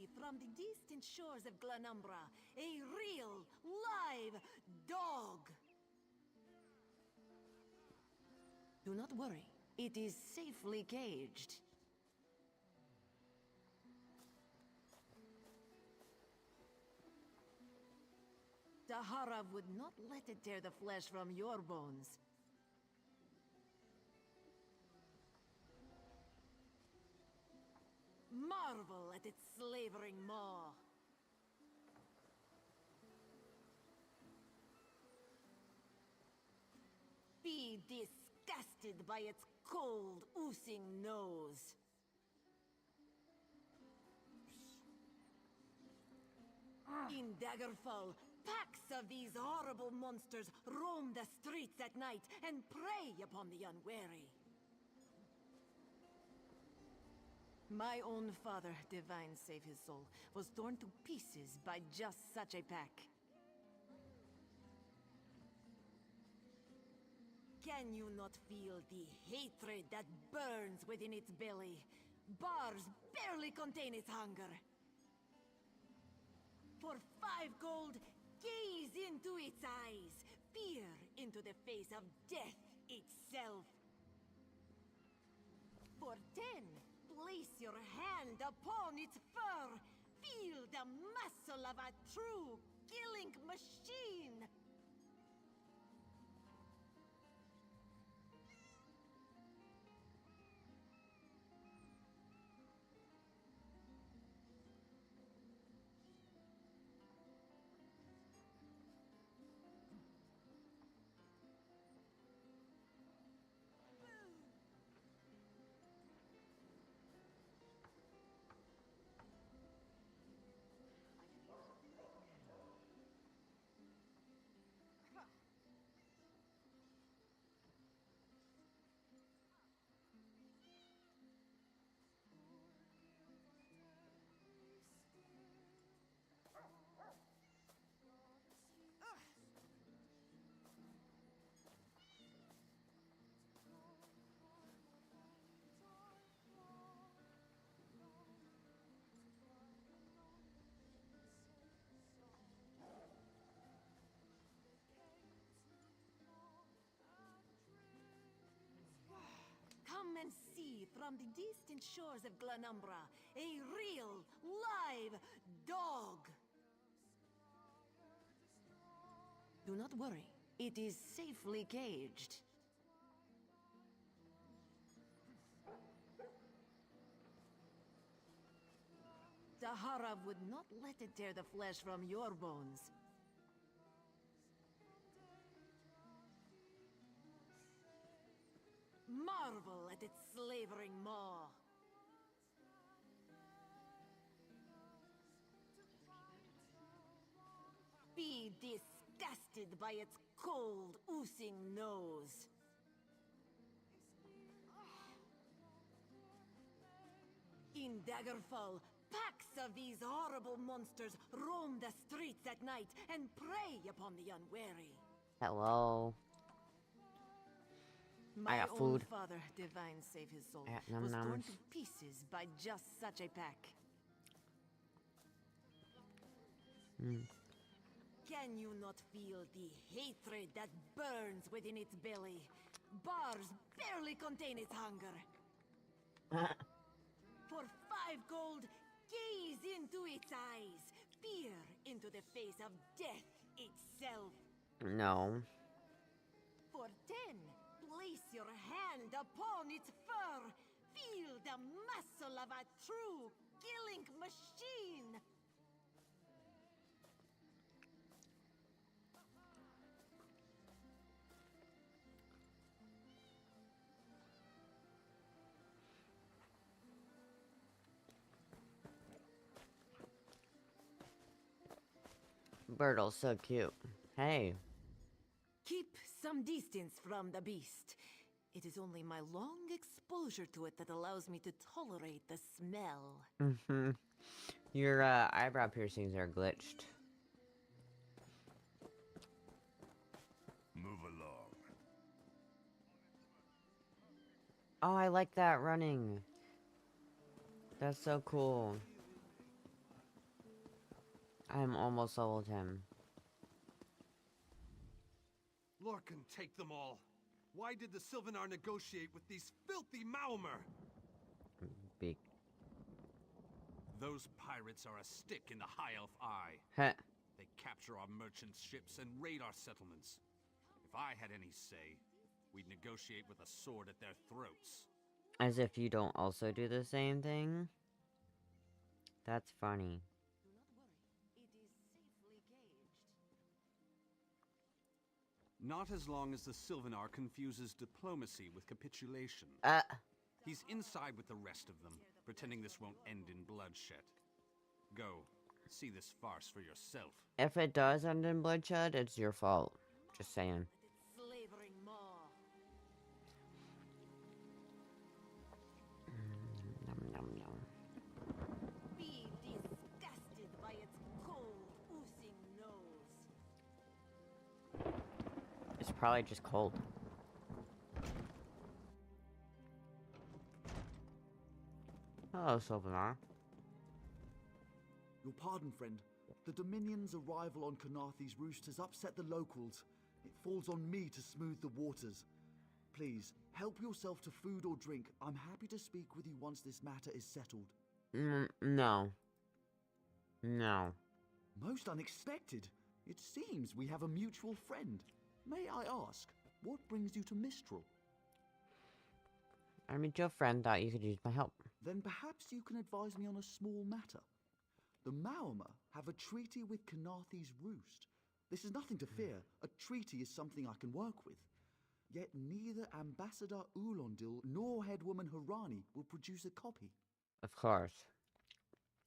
see from the distant shores of Glenumbra a real, live dog. Do not worry, it is safely caged. Dahara would not let it tear the flesh from your bones. Marvel at its slavering maw. Be disgusted by its cold, oozing nose. In Daggerfall, packs of these horrible monsters roam the streets at night and prey upon the unwary. My own father, divine save his soul, was torn to pieces by just such a pack. Can you not feel the hatred that burns within its belly? Bars barely contain its hunger. For 5 gold, gaze into its eyes, peer into the face of death itself. For 10, place your hand upon its fur, feel the muscle of a true killing machine. Come and see from the distant shores of Glenumbra a real, live dog. Do not worry, it is safely caged. Dahara would not let it tear the flesh from your bones. Marvel at its slavering maw. Be disgusted by its cold, oozing nose. In Daggerfall, packs of these horrible monsters roam the streets at night and prey upon the unwary. Hello. My I got own food. father, divine save his soul, I got was torn num-nums. to pieces by just such a pack. Can you not feel the hatred that burns within its belly? Bars barely contain its hunger. For 5 gold, gaze into its eyes, peer into the face of death itself. No. For 10, place your hand upon its fur, feel the muscle of a true killing machine. Birdle's so cute. Hey. Keep some distance from the beast. It is only my long exposure to it that allows me to tolerate the smell. Mm-hmm. Your eyebrow piercings are glitched. Move along. Oh, I like that running. That's so cool. I'm almost level 10. Lorcan, take them all. Why did the Sylvanar negotiate with these filthy Maomer? Big. Those pirates are a stick in the High Elf eye. Heh. They capture our merchant ships and raid our settlements. If I had any say, we'd negotiate with a sword at their throats. As if you don't also do the same thing? That's funny. Not as long as the Sylvanar confuses diplomacy with capitulation. He's inside with the rest of them, pretending this won't end in bloodshed. Go, see this farce for yourself. If it does end in bloodshed, it's your fault. Just saying. Slavering maw. Nom nom nom. Be disgusted by its cold, oozing nose. It's probably just cold. Hello, Sylvanar. Your pardon, friend. The Dominion's arrival on Kanathe's roost has upset the locals. It falls on me to smooth the waters. Please, help yourself to food or drink. I'm happy to speak with you once this matter is settled. No. No. Most unexpected. It seems we have a mutual friend. May I ask, what brings you to Mistral? I mean, your friend thought you could use my help. Then perhaps you can advise me on a small matter. The Maomer have a treaty with Kanathe's roost. This is nothing to fear. A treaty is something I can work with. Yet neither Ambassador Ulondil nor Headwoman Harani will produce a copy. Of course.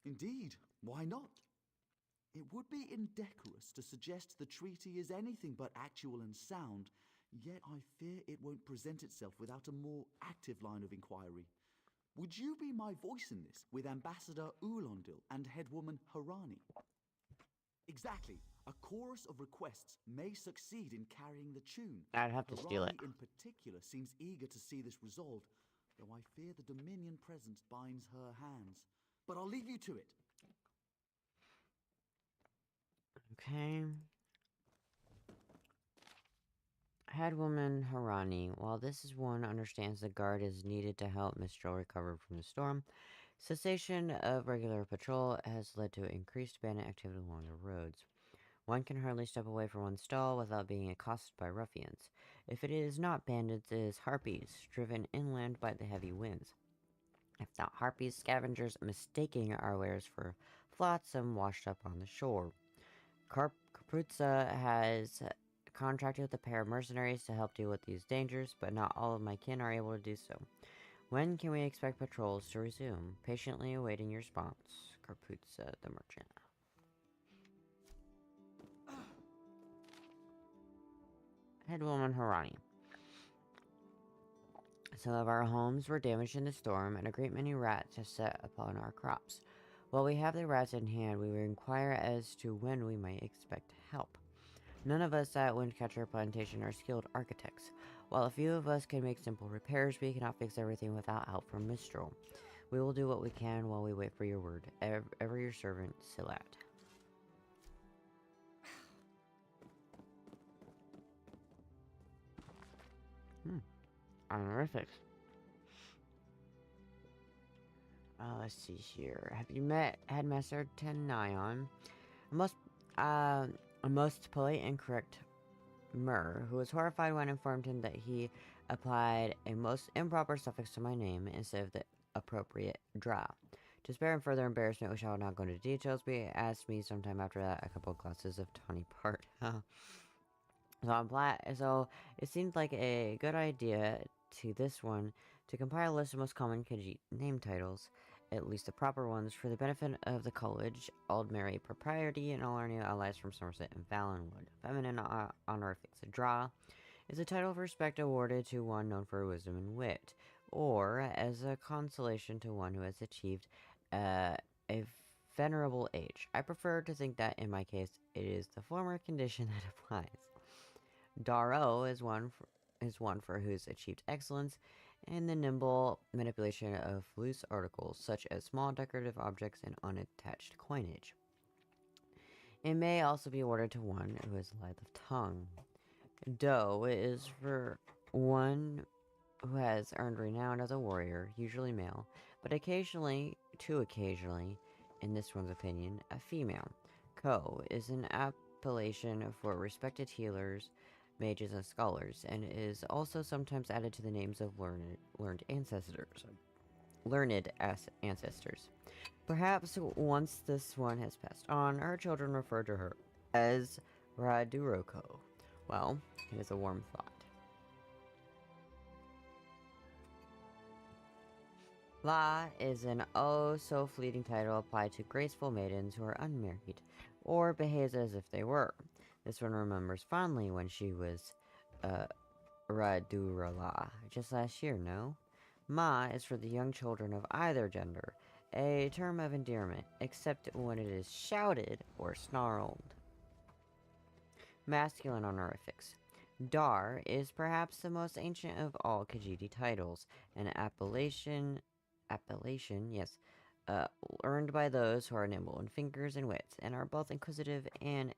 Indeed. Why not? It would be indecorous to suggest the treaty is anything but actual and sound, yet I fear it won't present itself without a more active line of inquiry. Would you be my voice in this, with Ambassador Ulondil and Headwoman Harani? Exactly. A chorus of requests may succeed in carrying the tune. I'd have to steal it. Harani in particular seems eager to see this resolved, though I fear the Dominion presence binds her hands. But I'll leave you to it. Okay. Headwoman Harani. While this is one understands the guard is needed to help Mistral recover from the storm, cessation of regular patrol has led to increased bandit activity along the roads. One can hardly step away from one's stall without being accosted by ruffians. If it is not bandits, it is harpies, driven inland by the heavy winds. If not harpies, scavengers mistaking our wares for flotsam washed up on the shore. Kaprutza has contracted with a pair of mercenaries to help deal with these dangers, but not all of my kin are able to do so. When can we expect patrols to resume? Patiently awaiting your response. Kaprutza the merchant. Headwoman Harani. Some of our homes were damaged in the storm, and a great many rats have set upon our crops. While we have the rats in hand, we will inquire as to when we might expect help. None of us at Windcatcher Plantation are skilled architects. While a few of us can make simple repairs, we cannot fix everything without help from Mistral. We will do what we can while we wait for your word. Ever your servant, Silat. Honorific. Let's see here. Have you met Headmaster Tenaion? A most polite and correct Mur, who was horrified when informed him that he applied a most improper suffix to my name instead of the appropriate Dra. To spare him further embarrassment, we shall not go into details, but he asked me sometime after that a couple of glasses of tawny part. So it seemed like a good idea to this one to compile a list of most common Khajiit name titles, at least the proper ones, for the benefit of the college, Aldmeri Propriety, and all our new allies from Somerset and Valenwood. Feminine honorifics. Dra is a title of respect awarded to one known for wisdom and wit, or as a consolation to one who has achieved a venerable age. I prefer to think that, in my case, it is the former condition that applies. Daro is one for who's achieved excellence in the nimble manipulation of loose articles, such as small decorative objects and unattached coinage. It may also be awarded to one who is lithe of tongue. Do is for one who has earned renown as a warrior, usually male, but occasionally, in this one's opinion, a female. Ko is an appellation for respected healers, mages, and scholars, and is also sometimes added to the names of learned ancestors. Perhaps once this one has passed on, her children refer to her as Raduroko. Well, it is a warm thought. La is an oh-so-fleeting title applied to graceful maidens who are unmarried, or behaves as if they were. This one remembers fondly when she was, Radurala, just last year, no? Ma is for the young children of either gender, a term of endearment, except when it is shouted or snarled. Masculine honorifics. Dar is perhaps the most ancient of all Khajiit titles, an appellation, yes, earned by those who are nimble in fingers and wits, and are both inquisitive and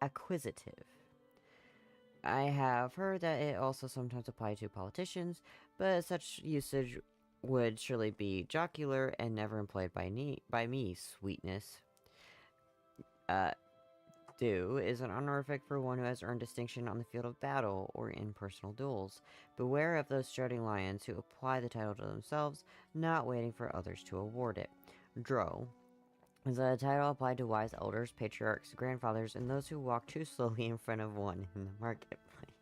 acquisitive. I have heard that it also sometimes applies to politicians, but such usage would surely be jocular and never employed by me, sweetness. Du is an honorific for one who has earned distinction on the field of battle or in personal duels. Beware of those strutting lions who apply the title to themselves, not waiting for others to award it. Dro is a title applied to wise elders, patriarchs, grandfathers, and those who walk too slowly in front of one in the marketplace.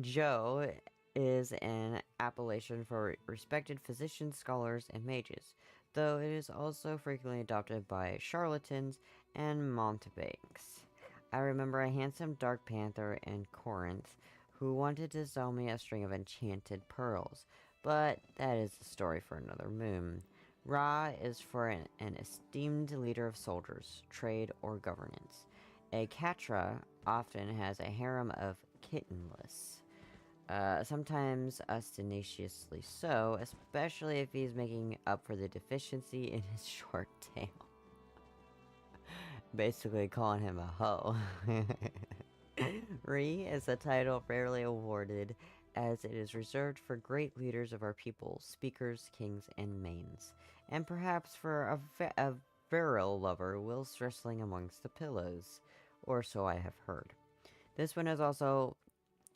Jo is an appellation for respected physicians, scholars, and mages, though it is also frequently adopted by charlatans and mountebanks. I remember a handsome dark panther in Corinth who wanted to sell me a string of enchanted pearls, but that is a story for another moon. Ra is for an esteemed leader of soldiers, trade, or governance. A Katra often has a harem of kittenless. Sometimes ostentatiously so, especially if he's making up for the deficiency in his short tail. Basically calling him a hoe. Ri is a title rarely awarded, as it is reserved for great leaders of our people, speakers, kings, and mains, and perhaps for a virile lover whilst wrestling amongst the pillows, or so I have heard. This one has also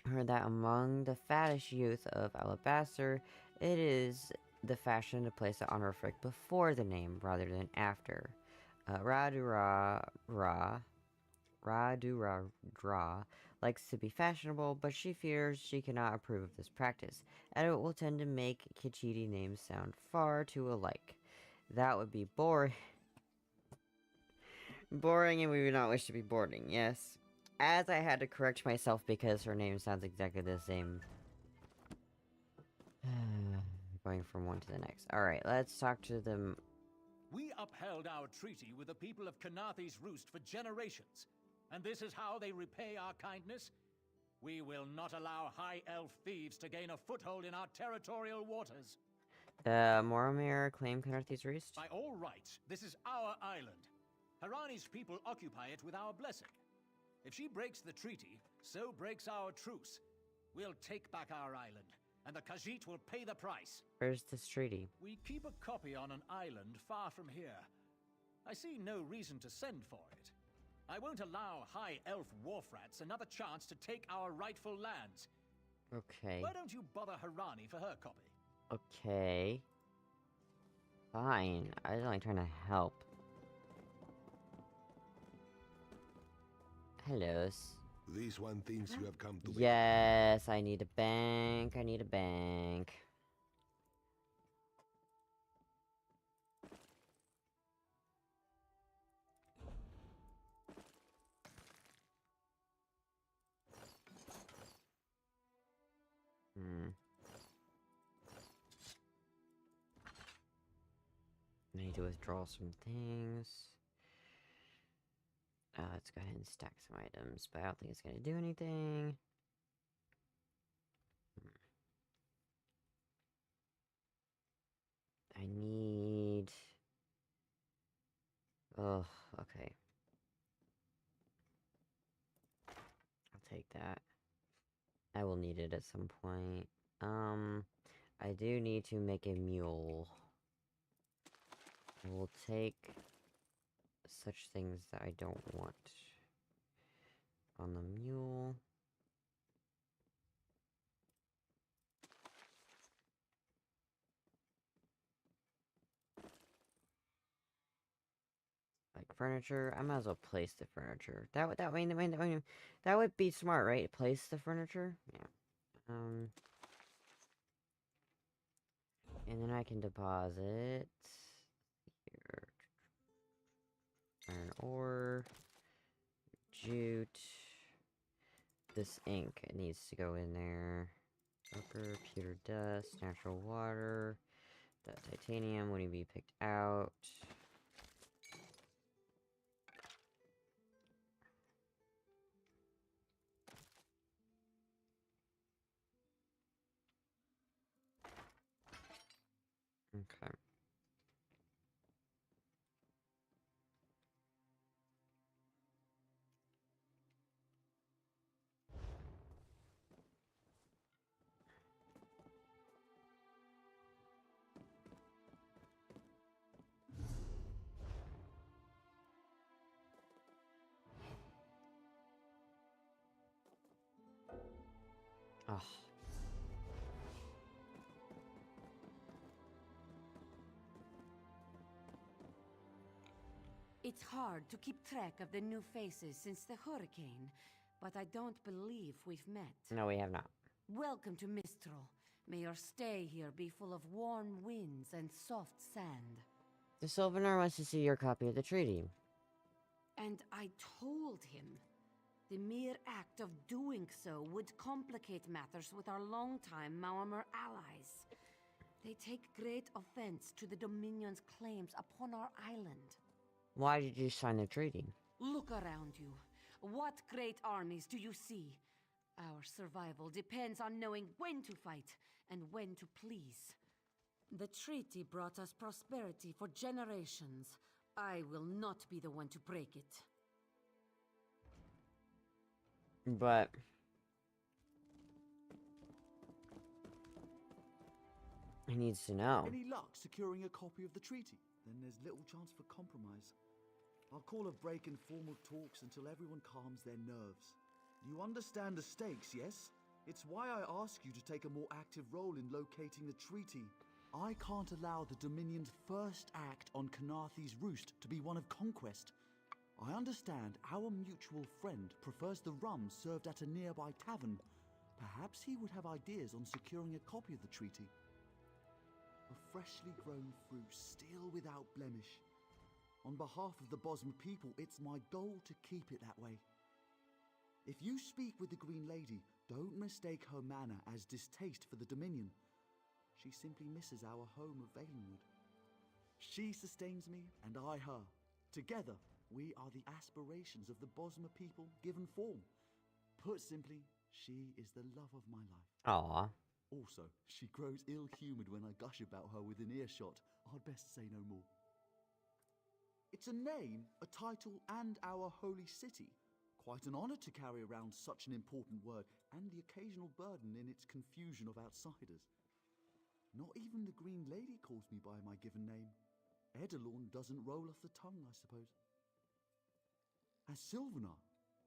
heard that among the fattish youth of Alabaster, it is the fashion to place the honorific before the name rather than after. Radura likes to be fashionable, but she fears she cannot approve of this practice, and it will tend to make Khajiit names sound far too alike. That would be boring. Boring, and we would not wish to be boring, yes. As I had to correct myself because her name sounds exactly the same. Going from one to the next. Alright, let's talk to them. We upheld our treaty with the people of Kanathi's Roost for generations, and this is how they repay our kindness? We will not allow High Elf thieves to gain a foothold in our territorial waters. Moromir claim Kanathi's Roost? By all rights, this is our island. Harani's people occupy it with our blessing. If she breaks the treaty, so breaks our truce. We'll take back our island, and the Khajiit will pay the price. Where's this treaty? We keep a copy on an island far from here. I see no reason to send for it. I won't allow High Elf wharf-rats another chance to take our rightful lands. Okay. Why don't you bother Harani for her copy? Okay. Fine. I was only trying to help. Hello. This one thinks you have come to... Yes, I need a bank. I need a bank. I need to withdraw some things. Let's go ahead and stack some items, but I don't think it's going to do anything. I need... Ugh, okay. I'll take that. I will need it at some point. I do need to make a mule. I will take such things that I don't want on the mule. Like furniture, I might as well place the furniture. That would be smart, right? Place the furniture, yeah. And then I can deposit here. Iron ore, jute. This ink, it needs to go in there. Ochre, pewter dust, natural water. That titanium will need to be picked out. Okay. Oh. It's hard to keep track of the new faces since the hurricane, but I don't believe we've met. No, we have not. Welcome to Mistral. May your stay here be full of warm winds and soft sand. The Sylvanar wants to see your copy of the treaty. And I told him. The mere act of doing so would complicate matters with our longtime Maormer allies. They take great offense to the Dominion's claims upon our island. Why did you sign the treaty? Look around you. What great armies do you see? Our survival depends on knowing when to fight and when to please. The treaty brought us prosperity for generations. I will not be the one to break it. But he needs to know. Any luck securing a copy of the treaty? Then there's little chance for compromise. I'll call a break in formal talks until everyone calms their nerves. You understand the stakes, yes? It's why I ask you to take a more active role in locating the treaty. I can't allow the Dominion's first act on Kanathe's Roost to be one of conquest. I understand our mutual friend prefers the rum served at a nearby tavern. Perhaps he would have ideas on securing a copy of the treaty. A freshly grown fruit, still without blemish. On behalf of the Bosmer people, it's my goal to keep it that way. If you speak with the Green Lady, don't mistake her manner as distaste for the Dominion. She simply misses our home of Valenwood. She sustains me, and I her. Together, we are the aspirations of the Bosmer people given form. Put simply, she is the love of my life. Aww. Also, she grows ill-humoured when I gush about her within earshot. I'd best say no more. It's a name, a title, and our holy city. Quite an honour to carry around such an important word, and the occasional burden in its confusion of outsiders. Not even the Green Lady calls me by my given name. Edelorn doesn't roll off the tongue, I suppose. As Sylvanar,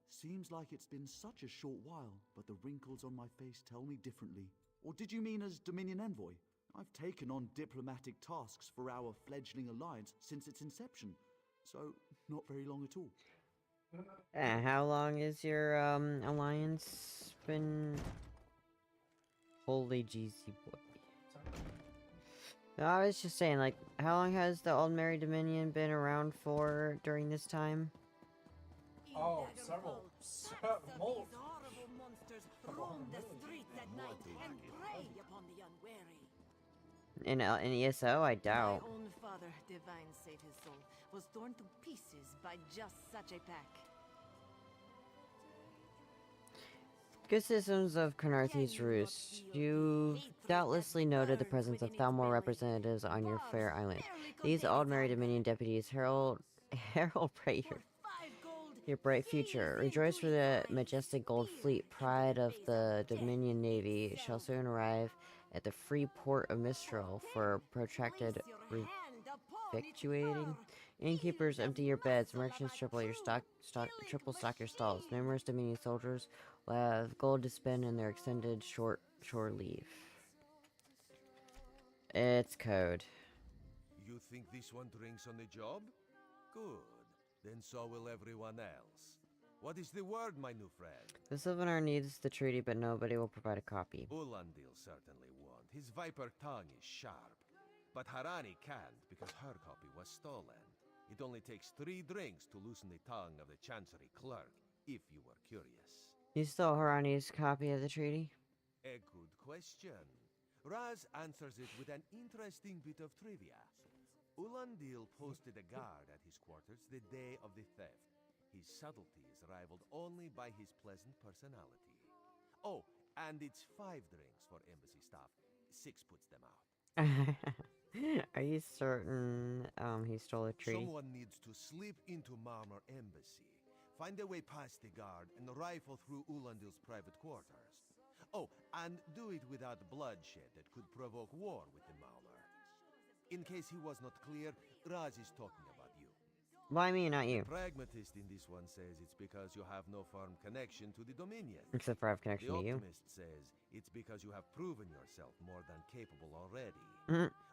seems like it's been such a short while, but the wrinkles on my face tell me differently. Or did you mean as Dominion Envoy? I've taken on diplomatic tasks for our fledgling alliance since its inception, so not very long at all. How long is your alliance been? Holy GC boy. No, I was just saying, like, how long has the Aldmeri Dominion been around for during this time? Oh, several Horrible monsters roam the streets at night and prey upon the unwary. In ESO, I doubt. My own father, divine save his soul, was torn to pieces by just such a pack. Good citizens of Kanathe's Roost, you doubtlessly noted the presence of Thalmor representatives on your fair island. These Aldmeri Dominion deputies herald Herald bright your bright future. Rejoice for the majestic gold fleet, pride of the Dominion Navy, shall soon arrive at the free port of Mistral for protracted revictuating. Innkeepers, empty your beds. Merchants, triple stock your stalls. Numerous Dominion soldiers will have gold to spend in their extended shore leave. It's code. You think this one drinks on the job? Good. Then so will everyone else. What is the word, my new friend? The Sylvanar needs the treaty, but nobody will provide a copy. Ulandil certainly won't. His viper tongue is sharp. But Harani can't, because her copy was stolen. It only takes 3 drinks to loosen the tongue of the Chancery clerk, if you were curious. You stole Harani's copy of the treaty? A good question. Raz answers it with an interesting bit of trivia. Ulandil posted a guard at his quarters the day of the theft. His subtlety is rivaled only by his pleasant personality. Oh, and it's 5 drinks for embassy staff. 6 puts them out. Are you certain he stole a treaty? Someone needs to slip into Marmor Embassy, find a way past the guard, and rifle through Ulandil's private quarters. Oh, and do it without bloodshed that could provoke war with the Marmor. In case he was not clear, Raz is talking about you. Why me, not you? The pragmatist in this one says it's because you have no firm connection to the Dominion. Except for I have connection to you. The optimist says it's because you have proven yourself more than capable already.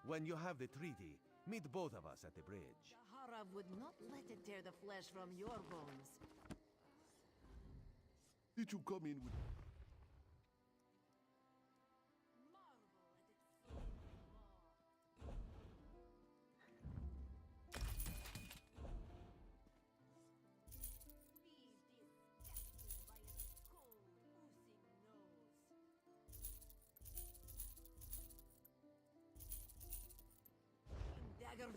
When you have the treaty, meet both of us at the bridge. Jahara would not let it tear the flesh from your bones. Did you come in with...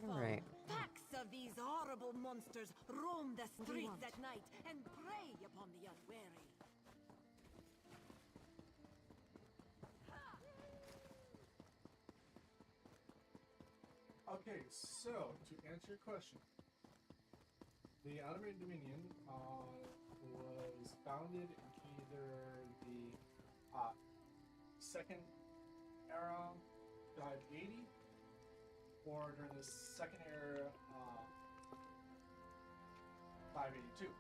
Right. Packs of these horrible monsters roam the streets at night and prey upon the unwary. Okay, so to answer your question, the Ottoman Dominion was founded in either the second era 580 or during the second era 582.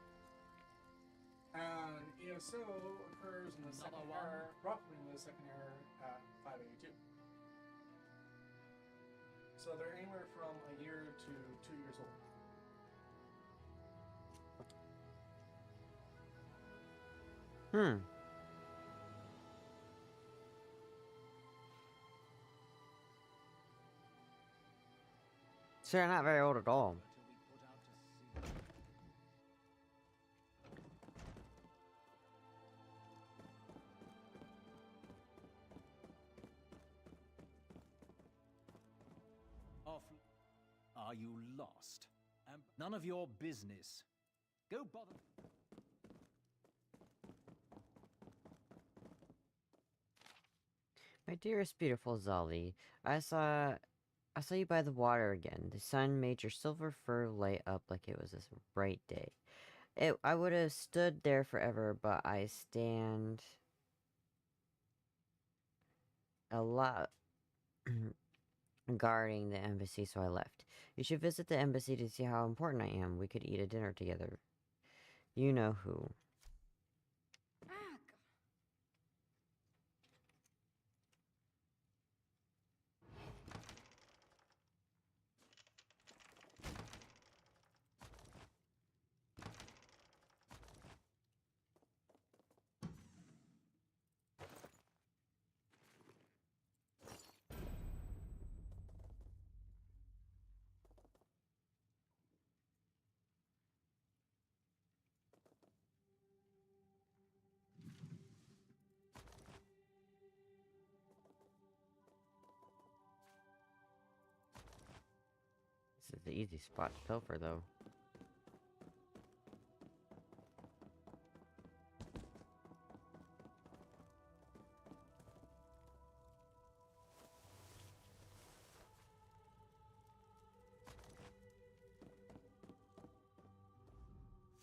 And ESO occurs in the second era, roughly in the second era at 582. So they're anywhere from a year to 2 years old. So they're not very old at all. Are you lost? None of your business. Go bother. My dearest beautiful Zali, I saw you by the water again. The sun made your silver fur light up like it was a bright day. I would have stood there forever, but I stand a lot guarding the embassy, so I left. You should visit the embassy to see how important I am. We could eat a dinner together. You know who. This is the easy spot to pilfer, though.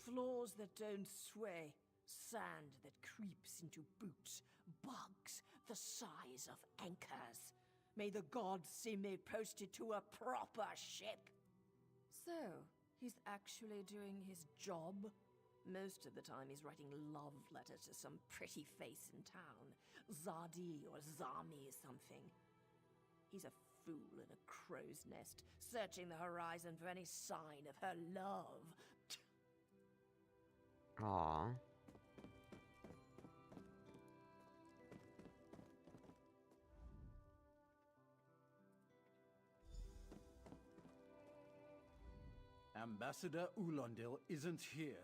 Floors that don't sway, sand that creeps into boots, bugs the size of anchors. May the gods see me posted to a proper ship. So, he's actually doing his job? Most of the time he's writing love letters to some pretty face in town. Zadi or Zami or something. He's a fool in a crow's nest, searching the horizon for any sign of her love. Aww. Ambassador Ulondil isn't here.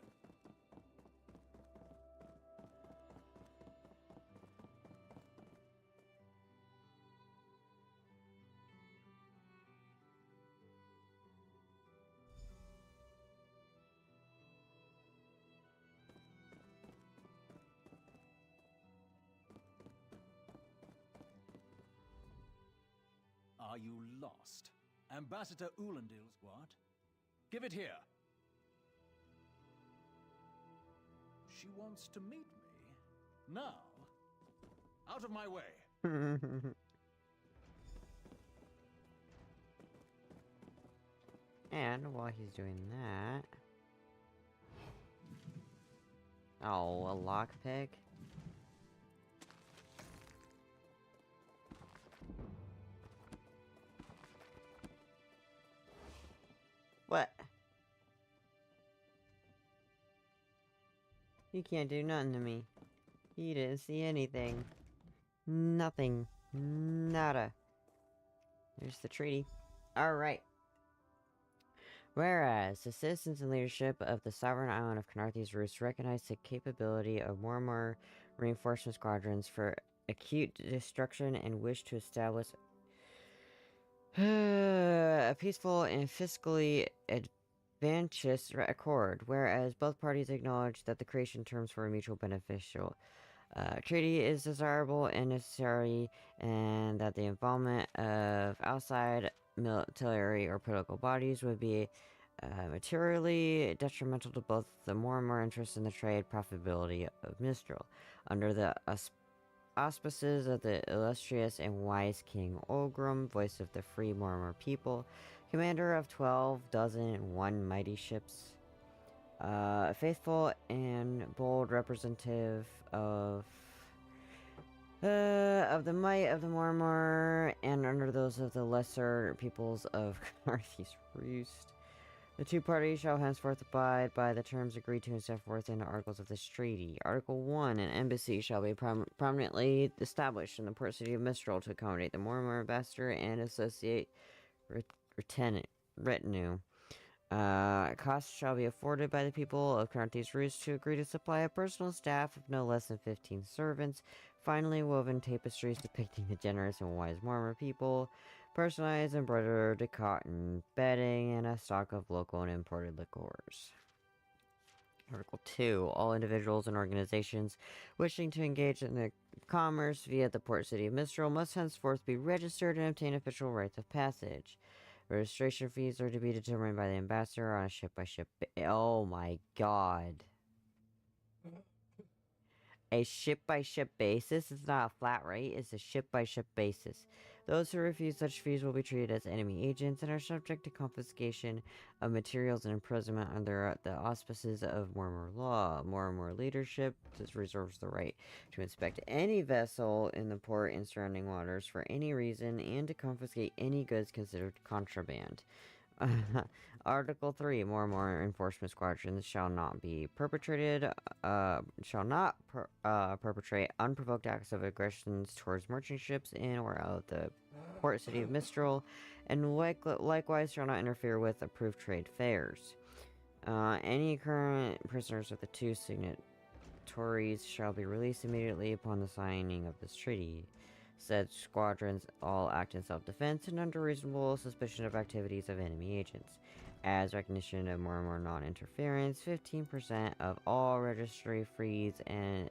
Are you lost? Ambassador Ulondil's what? Give it here. She wants to meet me. Now, out of my way. And while he's doing that... Oh, a lockpick? What? You can't do nothing to me. You didn't see anything. Nothing. Nada. There's the treaty. Alright. Whereas, the citizens and leadership of the sovereign island of Khenarthi's Roost recognize the capability of more and more reinforcement squadrons for acute destruction and wish to establish a peaceful and fiscally advantageous accord, whereas both parties acknowledge that the creation terms for a mutual beneficial treaty is desirable and necessary, and that the involvement of outside military or political bodies would be materially detrimental to both the more interest in the trade profitability of Mistral. Under the auspices of the illustrious and wise King Olgrim, voice of the free Mormor people, commander of 12 dozen and one mighty ships, a faithful and bold representative of the might of the Mormor, and under those of the lesser peoples of Khenarthi's Roost. The two parties shall henceforth abide by the terms agreed to and set forth in the Articles of this treaty. Article 1. An embassy shall be prominently established in the port city of Mistral to accommodate the Mormor ambassador and associate retinue. Costs shall be afforded by the people of Khenarthi's Roost to agree to supply a personal staff of no less than 15 servants, finely woven tapestries depicting the generous and wise Mormor people, personalized embroidered cotton bedding, and a stock of local and imported liquors. Article 2. All individuals and organizations wishing to engage in the commerce via the port city of Mistral must henceforth be registered and obtain official rights of passage. Registration fees are to be determined by the ambassador on a ship-by-ship oh my god. A ship-by-ship basis? It's not a flat rate, it's a ship-by-ship basis. Those who refuse such fees will be treated as enemy agents and are subject to confiscation of materials and imprisonment under the auspices of Mormor law. Mormor leadership reserves the right to inspect any vessel in the port and surrounding waters for any reason and to confiscate any goods considered contraband. Article 3. Mormor enforcement squadrons shall not perpetrate unprovoked acts of aggression towards merchant ships in or out of the port city of Mistral, and likewise shall not interfere with approved trade fairs. Any current prisoners of the two signatories shall be released immediately upon the signing of this treaty. Said squadrons all act in self-defense and under reasonable suspicion of activities of enemy agents. As recognition of Mormor non-interference, 15% of all registry fees and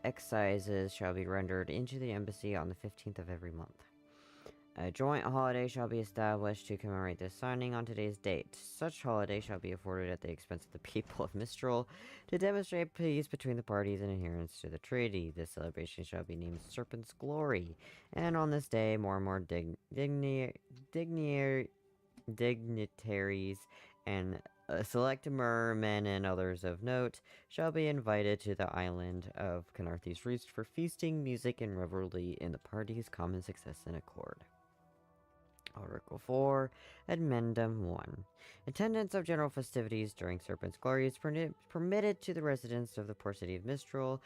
excises shall be rendered into the embassy on the 15th of every month. A joint holiday shall be established to commemorate this signing on today's date. Such holiday shall be afforded at the expense of the people of Mistral to demonstrate peace between the parties and adherence to the treaty. This celebration shall be named Serpent's Glory, and on this day, more and more dignitaries and select mermen and others of note shall be invited to the island of Canarthes Roost for feasting, music, and revelry in the party's common success and accord. Article 4, Addendum 1. Attendance of general festivities during Serpent's Glory is permitted to the residents of the poor city of Mistral,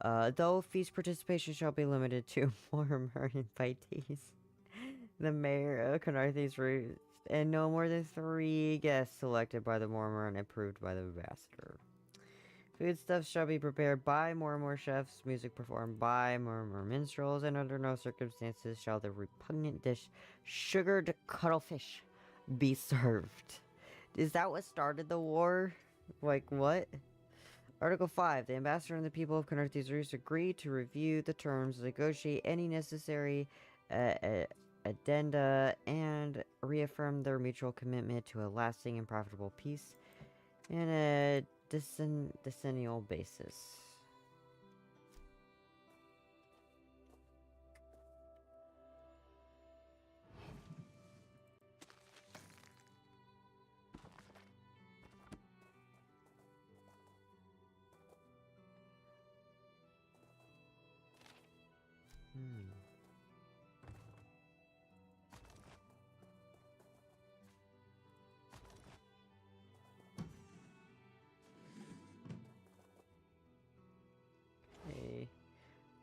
though feast participation shall be limited to former invitees, the mayor of Canarthes Roost, and no more than 3 guests selected by the Mormor and approved by the ambassador. Foodstuffs shall be prepared by Mormor chefs, music performed by Mormor minstrels, and under no circumstances shall the repugnant dish, sugared cuttlefish, be served. Is that what started the war? Like, what? Article 5. The ambassador and the people of Canarthes Roost agree to review the terms, negotiate any necessary addenda, and reaffirm their mutual commitment to a lasting and profitable peace in a decennial basis.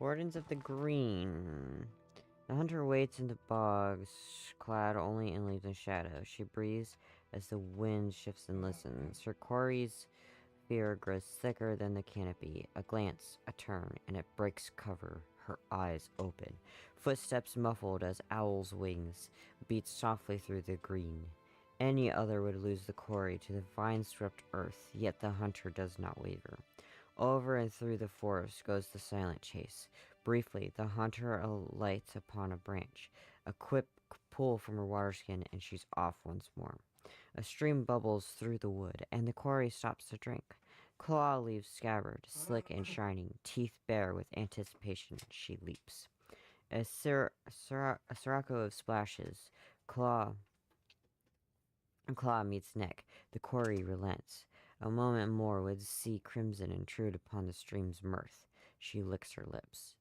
Wardens of the Green. The hunter waits in the bogs, clad only in leaves and shadow. She breathes as the wind shifts and listens. Her quarry's fear grows thicker than the canopy. A glance, a turn, and it breaks cover. Her eyes open. Footsteps muffled as owl's wings beat softly through the green. Any other would lose the quarry to the vine-swept earth, yet the hunter does not waver. Over and through the forest goes the silent chase. Briefly, the hunter alights upon a branch. A quick pull from her waterskin, and she's off once more. A stream bubbles through the wood, and the quarry stops to drink. Claw leaves scabbard, slick and shining, teeth bare with anticipation. She leaps. A sirocco of splashes. Claw meets neck. The quarry relents. A moment more would see crimson intrude upon the stream's mirth. She licks her lips.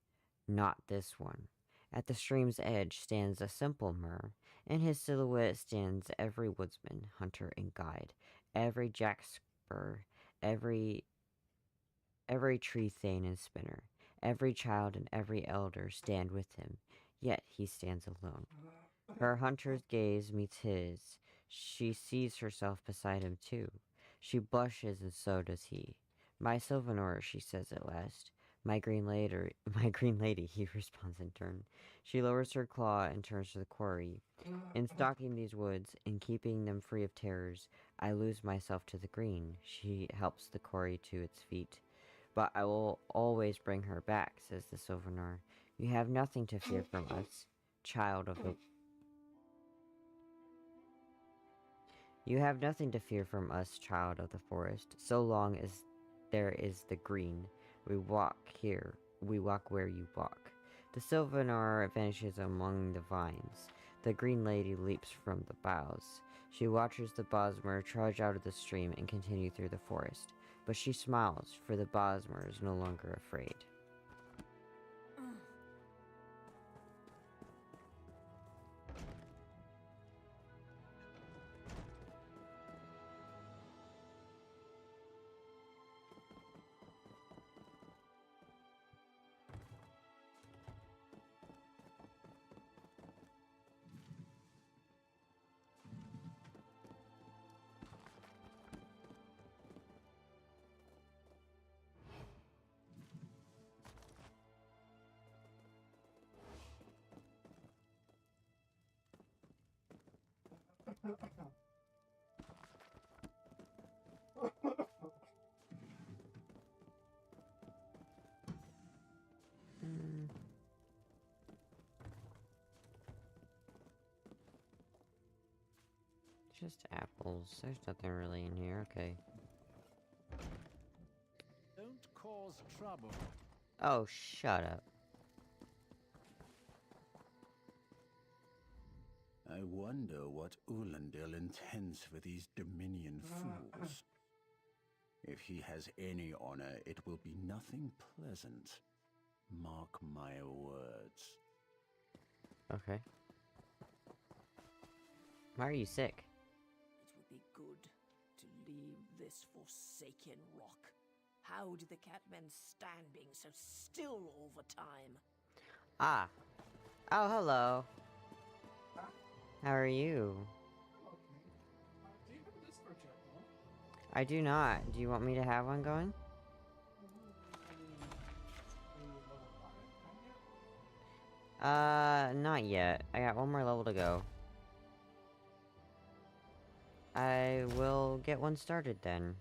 Not this one. At the stream's edge stands a simple Mer. In his silhouette stands every woodsman, hunter, and guide. Every jackspur, every tree thane and spinner. Every child and every elder stand with him. Yet he stands alone. Her hunter's gaze meets his. She sees herself beside him too. She blushes, and so does he. "My Sylvanor," she says at last. My green lady," he responds in turn. She lowers her claw and turns to the quarry. "In stalking these woods, in keeping them free of terrors, I lose myself to the green." She helps the quarry to its feet. "But I will always bring her back," says the Sylvanor. "You have nothing to fear from us, child of the... You have nothing to fear from us, child of the forest, so long as there is the green. We walk where you walk." The Sylvanor vanishes among the vines. The green lady leaps from the boughs. She watches the Bosmer trudge out of the stream and continue through the forest. But she smiles, for the Bosmer is no longer afraid. Just apples. There's nothing really in here. Okay. Don't cause trouble. Oh, shut up. I wonder what Ulandil intends for these Dominion fools. If he has any honor, it will be nothing pleasant. Mark my words. Okay. Why are you sick? It would be good to leave this forsaken rock. How do the Catmen stand being so still all the time? Ah. Oh, hello. How are you? Do you have a Discord channel? I do not. Do you want me to have one going? Not yet. I got one more level to go. I will get one started then.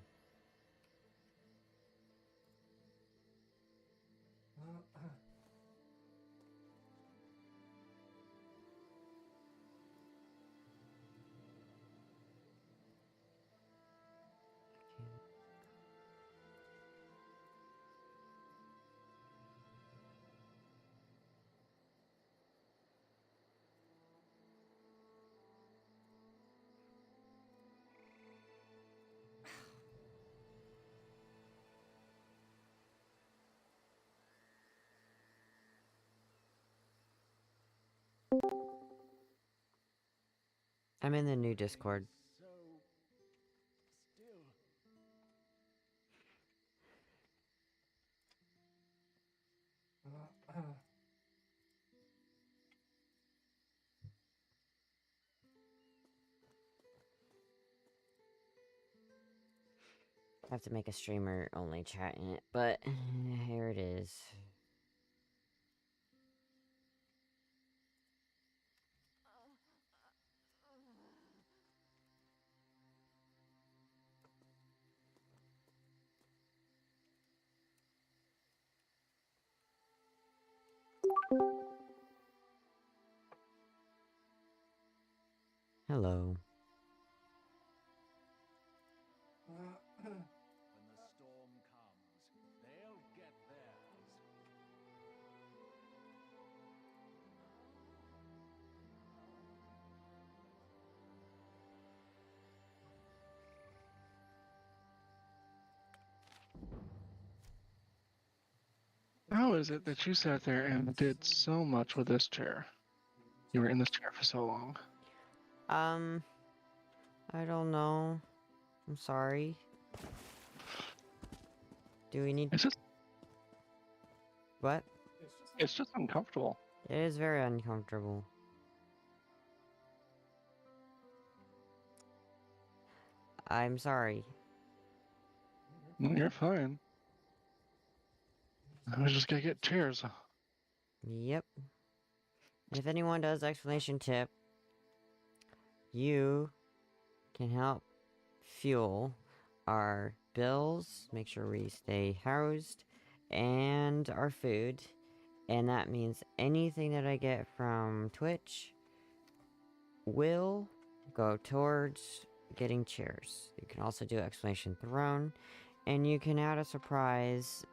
I'm in the new Discord. I have to make a streamer only chat in it, but here it is. Hello. When the storm comes, they'll get theirs. How is it that you sat there and did so much with this chair? You were in this chair for so long. I don't know. I'm sorry. Do we need... It's just... What? It's just uncomfortable. It is very uncomfortable. I'm sorry. No, you're fine. I was just gonna get chairs. Yep. If anyone does explanation tip, you can help fuel our bills, make sure we stay housed, and our food. And that means anything that I get from Twitch will go towards getting chairs. You can also do explanation throne, and you can add a surprise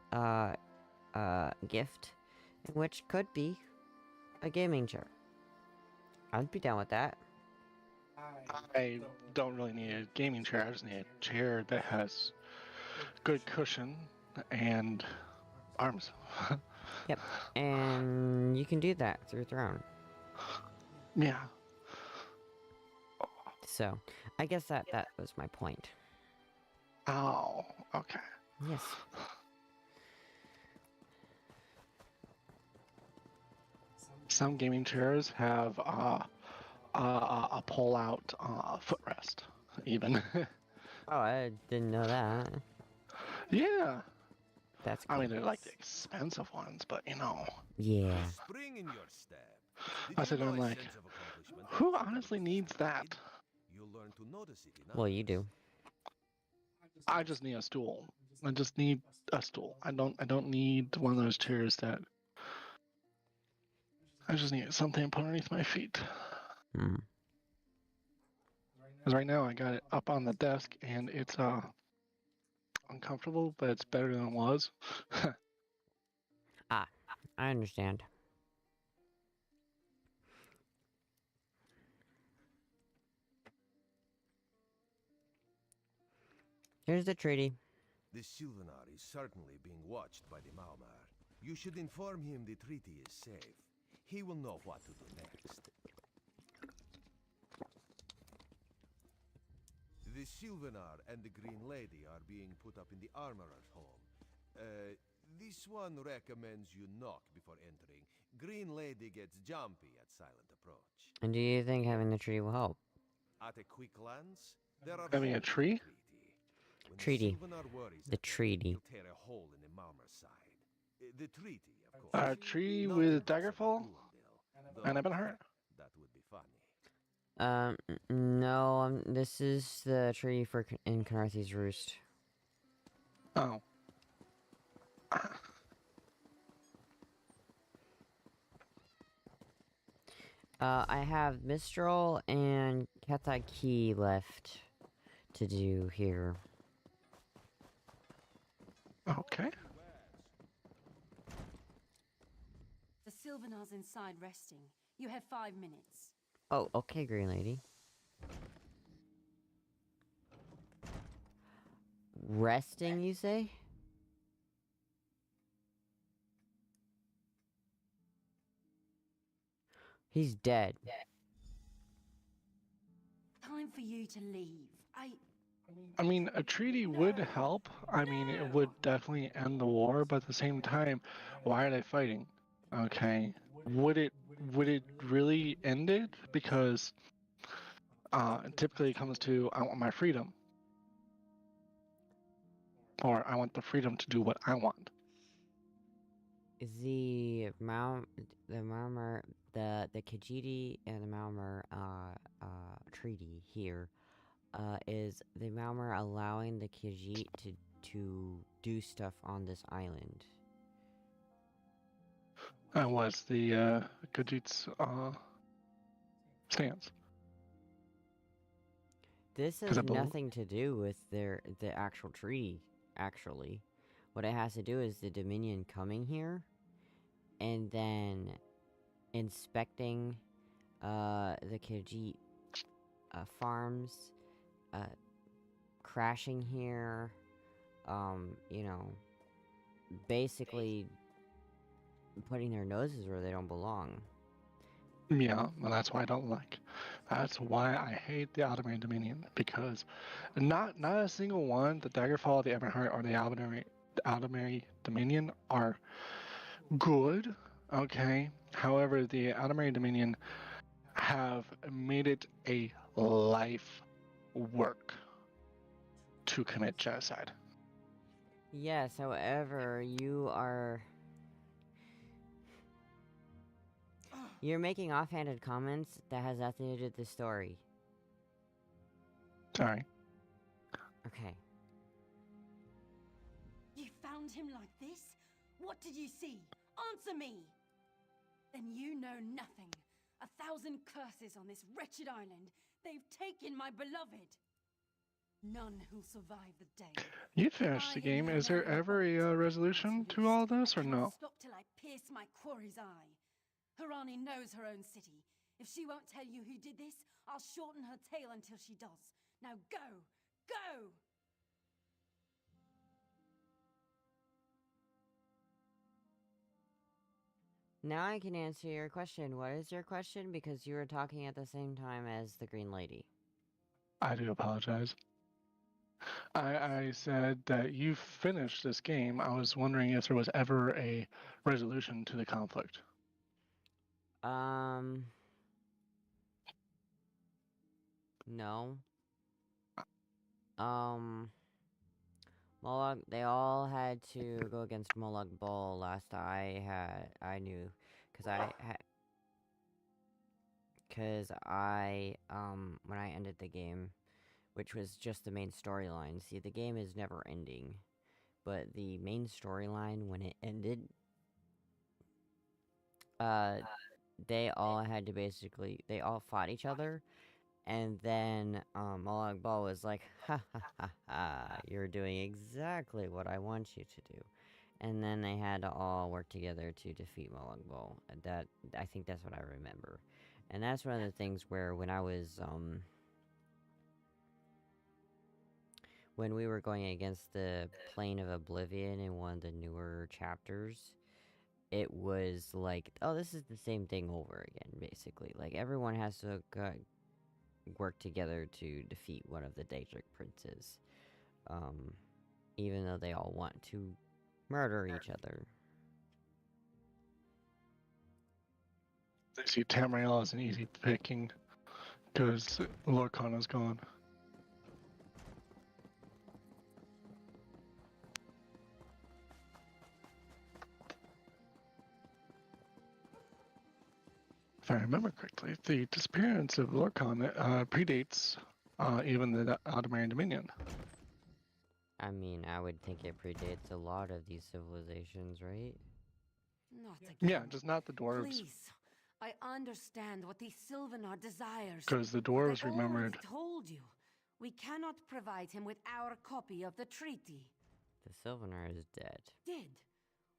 gift, which could be a gaming chair. I'd be down with that. I don't really need a gaming chair. I just need a chair that has good cushion and arms. Yep, and you can do that through Throne. Yeah. So, I guess that was my point. Oh, okay. Yes. Some gaming chairs have a pull-out footrest, even. Oh, I didn't know that. Yeah. That's cool. I mean, they're like Nice. the expensive ones, but you know. Yeah. Spring in your step. I said, I'm like, who honestly needs that? You'll learn to notice it enough. Well, you do. I just need a stool. I just need a stool. I don't need one of those chairs that. I just need something to put underneath my feet. Hmm. Because right now I got it up on the desk and it's uncomfortable, but it's better than it was. Ah, I understand. Here's the treaty. The Sylvanar is certainly being watched by the Maumar. You should inform him the treaty is safe. He will know what to do next. The Sylvanar and the Green Lady are being put up in the Armorer's home. This one recommends you knock before entering. Green Lady gets jumpy at silent approach. And do you think having the treaty will help? At a quick glance, there are Having a tree? Treaty. The treaty. Tear a hole in the Malmer side. The treaty, of course. A tree with Daggerfall? And Ebonheart? That would be funny. No, this is the treaty for in Canarthy's Roost. Oh. I have Mistral and Kathaki left to do here. Okay. The Sylvanar's inside resting. You have 5 minutes. Oh, okay, Green Lady. Resting, you say? He's dead. Time for you to leave. I mean, a treaty would help. I mean, it would definitely end the war, but at the same time, why are they fighting? Okay. Would it really end it? Because typically it comes to, I want my freedom. Or I want the freedom to do what I want. The Malmer, the Khajiit and the Malmer treaty here is the Malmer allowing the Khajiit to do stuff on this island. That was the Khajiit's stance. This has nothing to do with the actual treaty, actually. What it has to do is the Dominion coming here and then inspecting the Khajiit farms, crashing here, you know, basically putting their noses where they don't belong. Yeah, well, that's why I don't like. That's why I hate the Ottoman Dominion, because not a single one, the Daggerfall, the Ebonheart, or the Ottoman Dominion are good, okay? However, the Ottoman Dominion have made it a life work to commit genocide. Yes, however, you're making offhanded comments that has nothing to do with the story. Sorry. Okay. You found him like this? What did you see? Answer me! Then you know nothing. 1,000 curses on this wretched island. They've taken my beloved. None who'll survive the day. You finished the game. Is there ever a resolution to all this, or no? Stop till I pierce my quarry's eye. Harani knows her own city. If she won't tell you who did this, I'll shorten her tale until she does. Now go! Go! Now I can answer your question. What is your question? Because you were talking at the same time as the Green Lady. I do apologize. I said that you finished this game. I was wondering if there was ever a resolution to the conflict. No. Molag, they all had to go against Molag Bal last I knew, when I ended the game, which was just the main storyline. See, the game is never ending, but the main storyline, when it ended, they all had to they all fought each other, And then Molag Bal was like, ha ha ha ha, you're doing exactly what I want you to do. And then they had to all work together to defeat Molag Bal. That, I think that's what I remember. And that's one of the things where when I was, when we were going against the Plane of Oblivion in one of the newer chapters, it was like, oh, this is the same thing over again, basically. Like, everyone has to work together to defeat one of the Daedric princes. Even though they all want to murder each other. They see Tamriel as an easy picking because Lorcana's gone. If I remember correctly, the disappearance of Lorcan predates even the Ottoman Dominion. I mean, I would think it predates a lot of these civilizations, right? Not again. Yeah, just not the dwarves. Please, I understand what the Sylvanar desires. Because the dwarves remembered. I told you, we cannot provide him with our copy of the treaty. The Sylvanar is dead. Dead?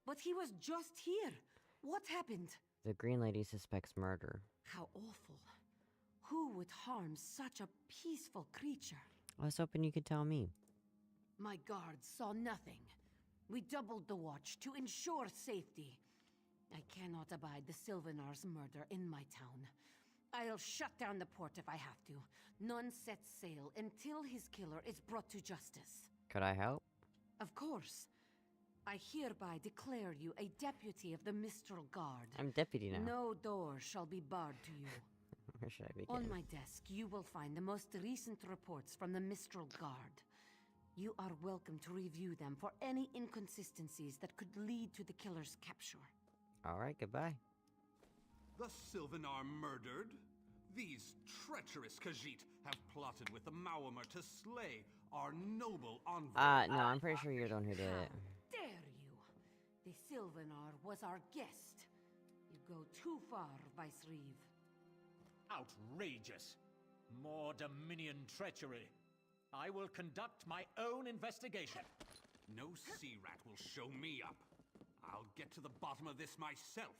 But he was just here. What happened? The Green Lady suspects murder. How awful. Who would harm such a peaceful creature? I was hoping you could tell me. My guards saw nothing. We doubled the watch to ensure safety. I cannot abide the Sylvanar's murder in my town. I'll shut down the port if I have to. None sets sail until his killer is brought to justice. Could I help? Of course. I hereby declare you a deputy of the Mistral Guard. I'm deputy now. No door shall be barred to you. Where should I begin? On my desk, you will find the most recent reports from the Mistral Guard. You are welcome to review them for any inconsistencies that could lead to the killer's capture. Alright, goodbye. The Sylvanar murdered? These treacherous Khajiit have plotted with the Maormer to slay our noble envoy. No, I'm pretty sure you're the one who did it. Dare you? The Sylvanar was our guest. You go too far, Vice Reeve. Outrageous. More Dominion treachery. I will conduct my own investigation. No sea rat will show me up. I'll get to the bottom of this myself.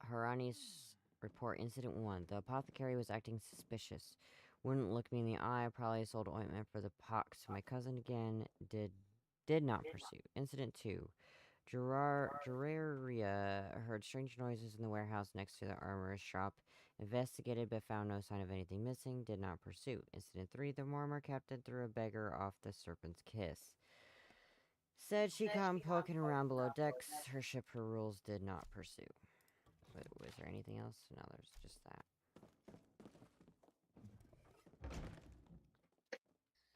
Harani's report, Incident 1. The apothecary was acting suspicious. Wouldn't look me in the eye, probably sold ointment for the pox. My cousin again did not pursue. Incident 2. Jeraria heard strange noises in the warehouse next to the armorer's shop. Investigated but found no sign of anything missing. Did not pursue. Incident 3. The Mormor captain threw a beggar off the Serpent's Kiss. Said she come poking around below decks. Her ship, her rules, did not pursue. But was there anything else? No, there's just that.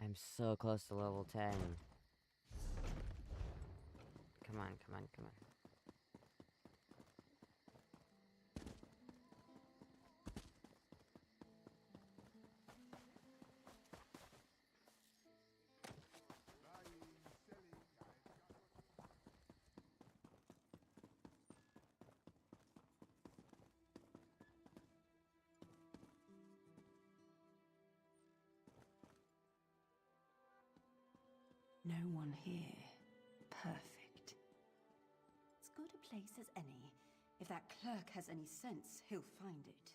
I'm so close to level 10. Come on, come on, come on. No one here. Perfect. As good a place as any. If that clerk has any sense, he'll find it.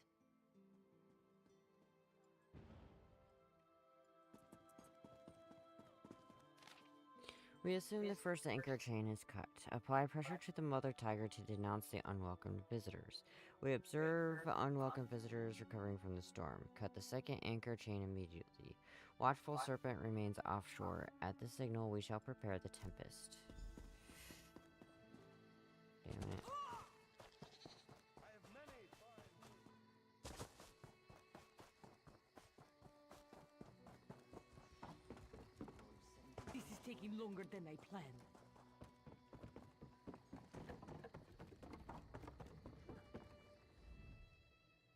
We assume the first anchor chain is cut. Apply pressure to the mother tiger to denounce the unwelcome visitors. We observe unwelcome visitors recovering from the storm. Cut the second anchor chain immediately. Watchful Serpent remains offshore. At the signal, we shall prepare the Tempest. Damn it. This is taking longer than I planned.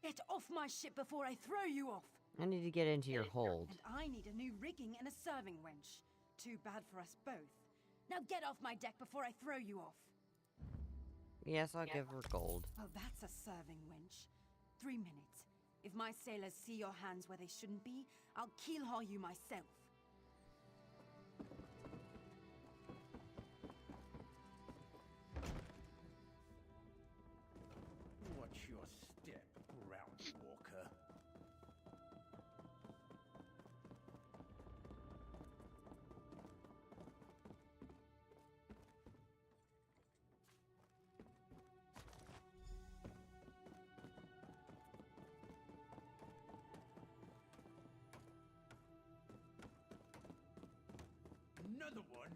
Get off my ship before I throw you off! I need to get into your hold. And I need a new rigging and a serving wench. Too bad for us both. Now get off my deck before I throw you off. Yes, I'll give her gold. Well, that's a serving, wench. 3 minutes. If my sailors see your hands where they shouldn't be, I'll keelhaul you myself. Watch your step, Ground Walker. Another one?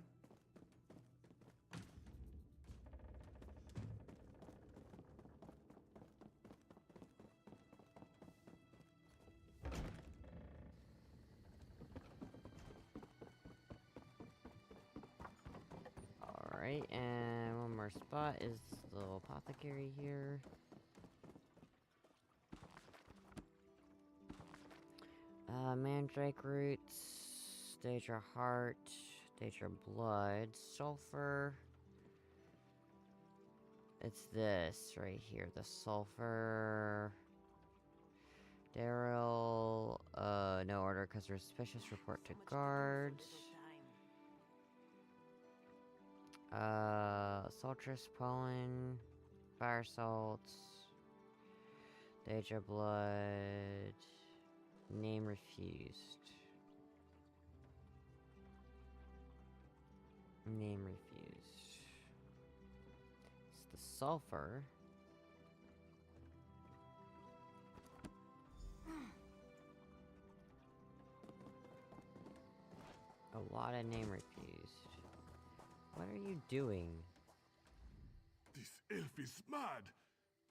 Alright, and one more spot is the little apothecary here. Mandrake roots, Daedra heart, Daedra blood, sulfur. It's this right here, the sulfur. Daryl, no order because we're suspicious, report to guards. Sultrus pollen, fire salts, Daedra blood, name refused. Name refused. It's the sulfur. A lot of name refused. What are you doing? This elf is mad.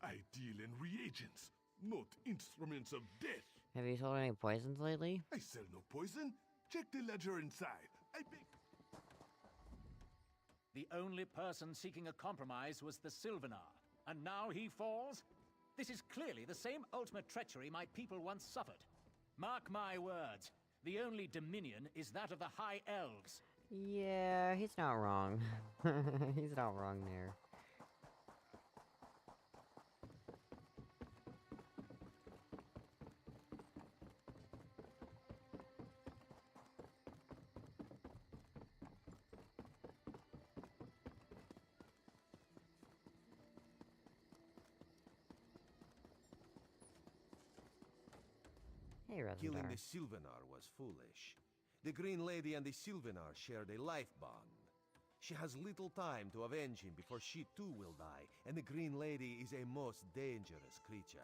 I deal in reagents, not instruments of death. Have you sold any poisons lately? I sell no poison. Check the ledger inside. I beg. The only person seeking a compromise was the Sylvanar, and now he falls? This is clearly the same ultimate treachery my people once suffered. Mark my words, the only dominion is that of the High Elves. Yeah, he's not wrong. He's not wrong there. Hey, Killing Rezendar. the Sylvanar was foolish. The Green Lady and the Sylvanar shared a life bond. She has little time to avenge him before she too will die, and the Green Lady is a most dangerous creature.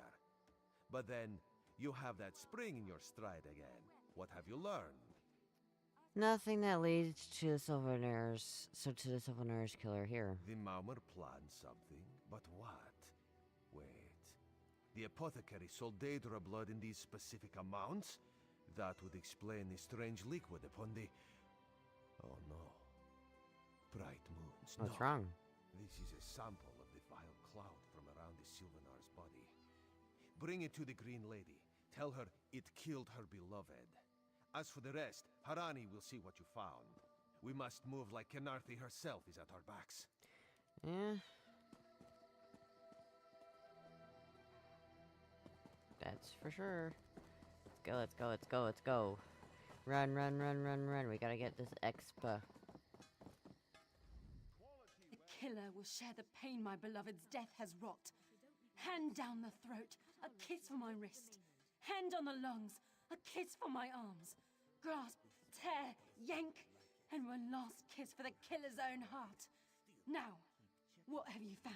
But then, you have that spring in your stride again. What have you learned? Nothing that leads to the Sylvanar's, to the Sylvanar's killer here. The Maumar planned something, but what? Wait. The apothecary sold Daedra blood in these specific amounts? That would explain the strange liquid upon the... Oh no. Bright moons. What's no. wrong? This is a sample of the vile cloud from around the Sylvanar's body. Bring it to the Green Lady. Tell her it killed her beloved. As for the rest, Harani will see what you found. We must move like Kenarthi herself is at our backs. Yeah. That's for sure. Let's go, let's go, let's go, let's go. Run, run, run, run, run. We gotta get this expa. The killer will share the pain my beloved's death has wrought. Hand down the throat, a kiss for my wrist. Hand on the lungs, a kiss for my arms. Grasp, tear, yank, and one last kiss for the killer's own heart. Now, what have you found?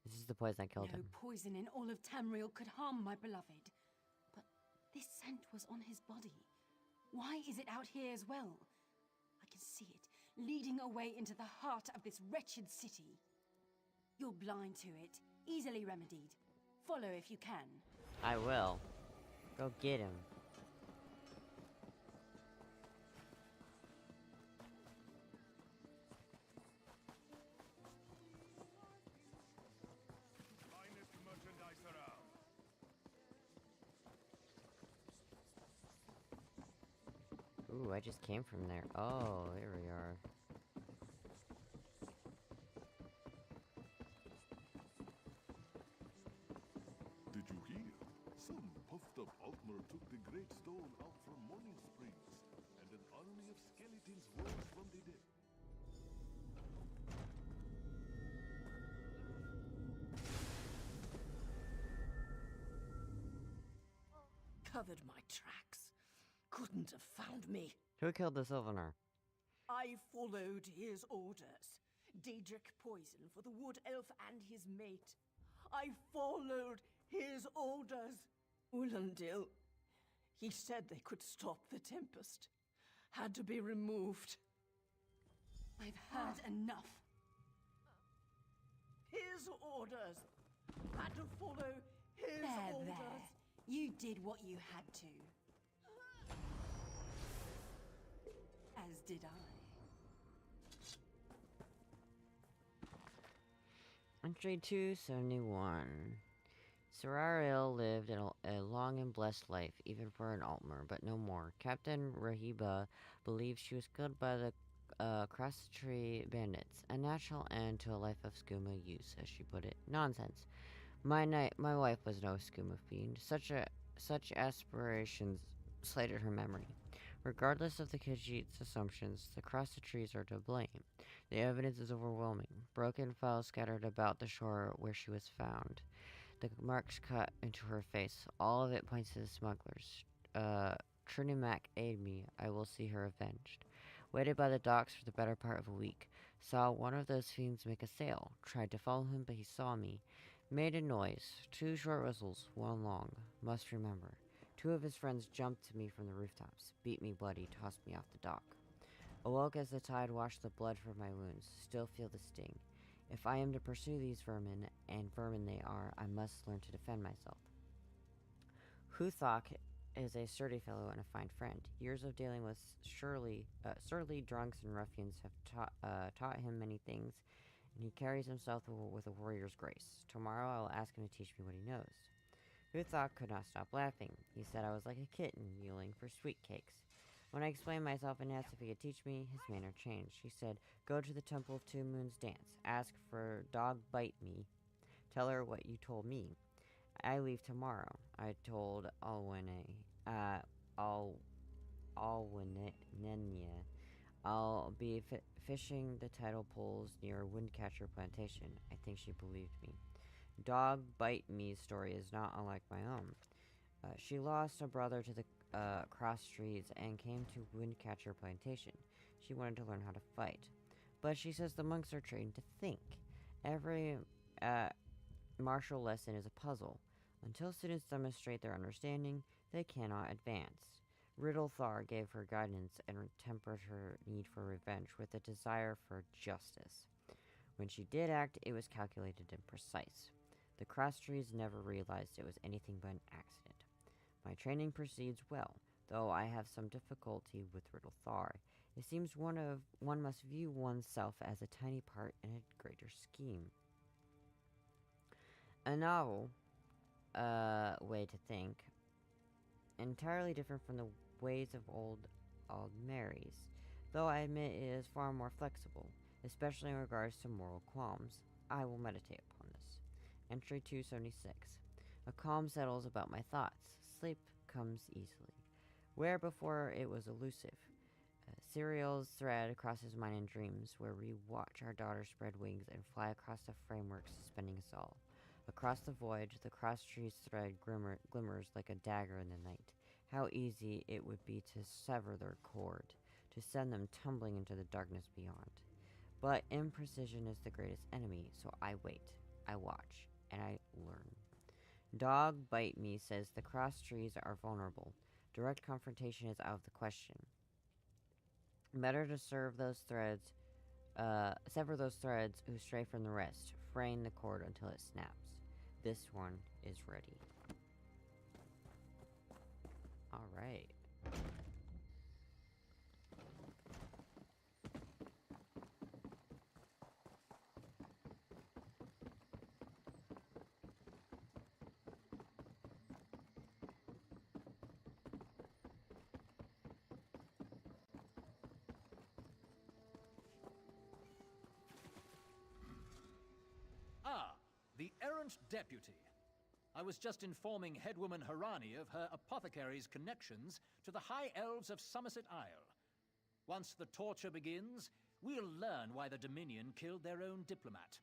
This is the poison that killed No him. poison in all of Tamriel could harm my beloved. But this scent was on his body. Why is it out here as well? I can see it, leading away into the heart of this wretched city. You're blind to it, easily remedied. Follow if you can. I will. Go get him. Finest merchandise around. Ooh, I just came from there. Oh, there we are. of Altmer took the great stone out from Morning Springs, and an army of skeletons rose from the dead. Covered my tracks. Couldn't have found me. Who killed the Sylvanar? I followed his orders. Daedric poison for the wood elf and his mate. I followed his orders. Ulandil. He said they could stop the Tempest. Had to be removed. I've had enough. His orders. Had to follow his orders. There. You did what you had to. As did I. Entry 271. Seraril lived a long and blessed life, even for an Altmer, but no more. Captain Rahiba believed she was killed by the Cross-Tree bandits, a natural end to a life of skooma use, as she put it. Nonsense. My wife was no skooma fiend. Such aspirations slighted her memory. Regardless of the Khajiit's assumptions, the Cross-Trees are to blame. The evidence is overwhelming. Broken files scattered about the shore where she was found. The marks cut into her face. All of it points to the smugglers. Trinimac, aid me. I will see her avenged. Waited by the docks for the better part of a week. Saw one of those fiends make a sail. Tried to follow him, but he saw me. Made a noise. 2 short whistles, 1 long. Must remember. 2 of his friends jumped to me from the rooftops. Beat me bloody, tossed me off the dock. Awoke as the tide washed the blood from my wounds. Still feel the sting. If I am to pursue these vermin, and vermin they are, I must learn to defend myself. Huthok is a sturdy fellow and a fine friend. Years of dealing with surly drunks and ruffians have taught him many things, and he carries himself with a warrior's grace. Tomorrow I will ask him to teach me what he knows. Huthok could not stop laughing. He said I was like a kitten mewling for sweet cakes. When I explained myself and asked if he could teach me, his manner changed. He said, "Go to the Temple of 2 Moons dance. Ask for Dog Bite Me. Tell her what you told me. I leave tomorrow." I told Alwynenia, I'll be fishing the tidal pools near Windcatcher Plantation. I think she believed me. Dog Bite Me's story is not unlike my own. She lost a brother to the Cross-Trees and came to Windcatcher Plantation. She wanted to learn how to fight. But she says the monks are trained to think. Every martial lesson is a puzzle. Until students demonstrate their understanding, they cannot advance. Riddlethar gave her guidance and tempered her need for revenge with a desire for justice. When she did act, it was calculated and precise. The Cross-Trees never realized it was anything but an accident. My training proceeds well, though I have some difficulty with Riddlethar. It seems one must view oneself as a tiny part in a greater scheme. A novel way to think, entirely different from the ways of old Aldmeris, though I admit it is far more flexible, especially in regards to moral qualms. I will meditate upon this. Entry 276. A calm settles about my thoughts. Sleep comes easily. Where before it was elusive. Serial's thread crosses mine in dreams, where we watch our daughter spread wings and fly across the framework suspending us all. Across the void, the Cross-Trees thread glimmers like a dagger in the night. How easy it would be to sever their cord, to send them tumbling into the darkness beyond. But imprecision is the greatest enemy, so I wait, I watch, and I learn. Dog Bite Me says the Cross-Trees are vulnerable. Direct confrontation is out of the question. Better to sever those threads who stray from the rest, fraying the cord until it snaps. This one is ready. All right. The errant deputy. I was just informing Headwoman Harani of her apothecary's connections to the High Elves of Somerset Isle. Once the torture begins, we'll learn why the Dominion killed their own diplomat.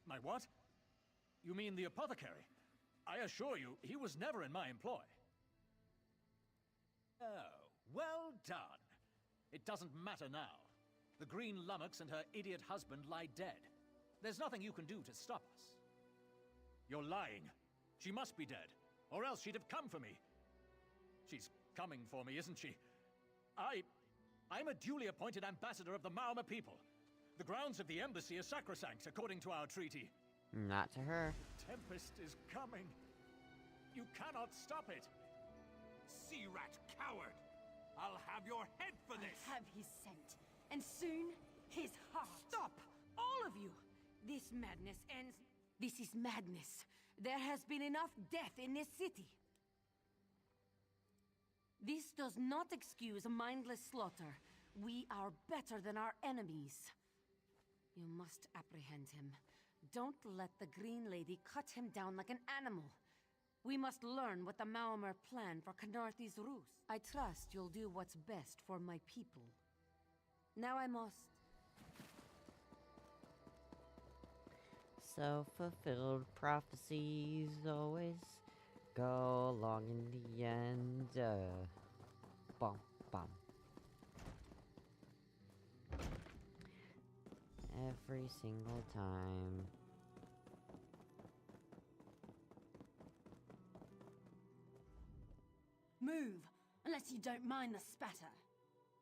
My what? You mean the apothecary? I assure you, he was never in my employ. Oh, well done. It doesn't matter now. The Green Lummox and her idiot husband lie dead. There's nothing you can do to stop us. You're lying. She must be dead, or else she'd have come for me. She's coming for me, isn't she? I'm a duly appointed ambassador of the Maoma people. The grounds of the embassy are sacrosanct, according to our treaty. Not to her. Tempest is coming. You cannot stop it. Sea rat coward! I'll have your head for this! I have his scent, and soon his heart. Stop! All of you! This madness ends. This is madness. There has been enough death in this city. This does not excuse a mindless slaughter. We are better than our enemies. You must apprehend him. Don't let the Green Lady cut him down like an animal. We must learn what the Maomer plan for Khenarthi's ruse. I trust you'll do what's best for my people. Now I must. Self-fulfilled prophecies always go along in the end. Bum, bum. Every single time. Move, unless you don't mind the spatter.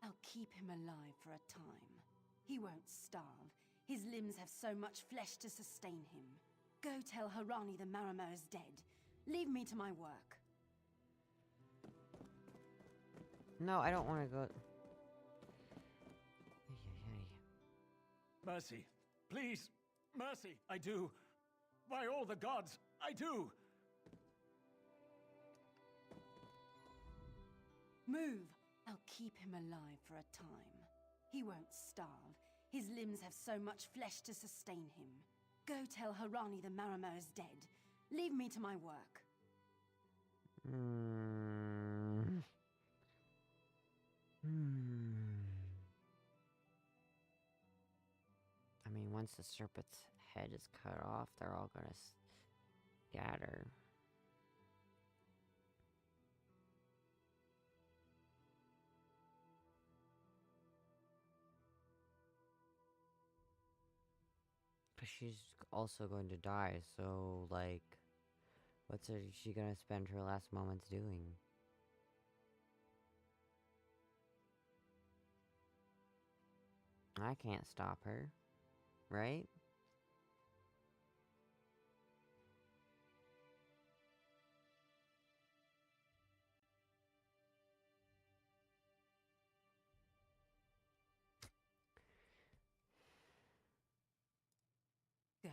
I'll keep him alive for a time. He won't starve. His limbs have so much flesh to sustain him. Go tell Harani the Marimow is dead. Leave me to my work. No, I don't want to go. Mercy. Please. Mercy. I do. By all the gods, I do. Move. I'll keep him alive for a time. He won't starve. His limbs have so much flesh to sustain him. Go tell Harani the Marimow is dead. Leave me to my work. I mean, once the serpent's head is cut off, they're all gonna scatter. But she's also going to die, so, like, what's she gonna spend her last moments doing? I can't stop her, right? Go.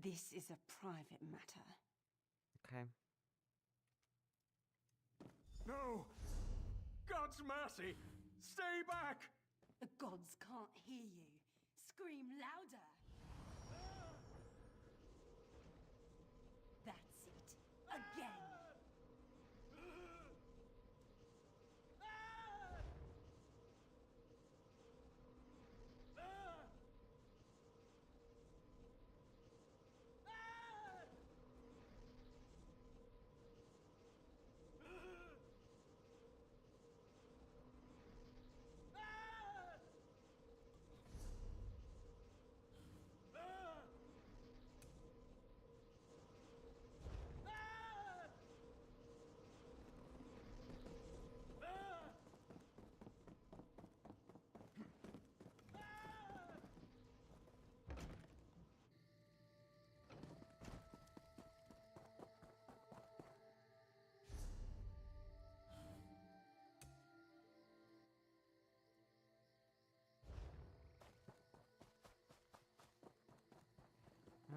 This is a private matter. Okay. No! God's mercy! Stay back! The gods can't hear you. Scream louder! That's it. Again!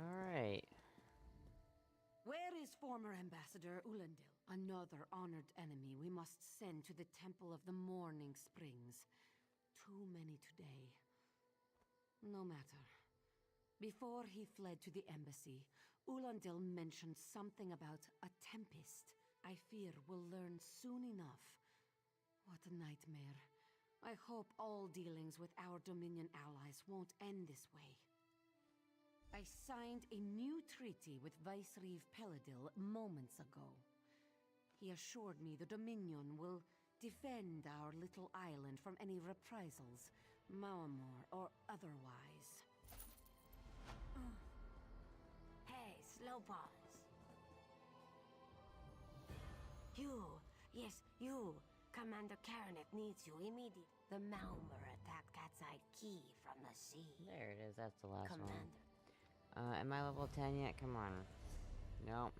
Alright. Where is former Ambassador Ulandil? Another honored enemy we must send to the Temple of the Morning Springs. Too many today. No matter. Before he fled to the embassy, Ulandil mentioned something about a tempest. I fear we'll learn soon enough. What a nightmare. I hope all dealings with our Dominion allies won't end this way. I signed a new treaty with Vicereeve Peladil moments ago. He assured me the Dominion will defend our little island from any reprisals, Maamor or otherwise. Hey, Slowballs. You. Commander Karanek needs you immediately. The Maamor attacked Cat's Eye Key from the sea. There it is, that's the last Commander. one. Am I level 10 yet? Come on. Nope.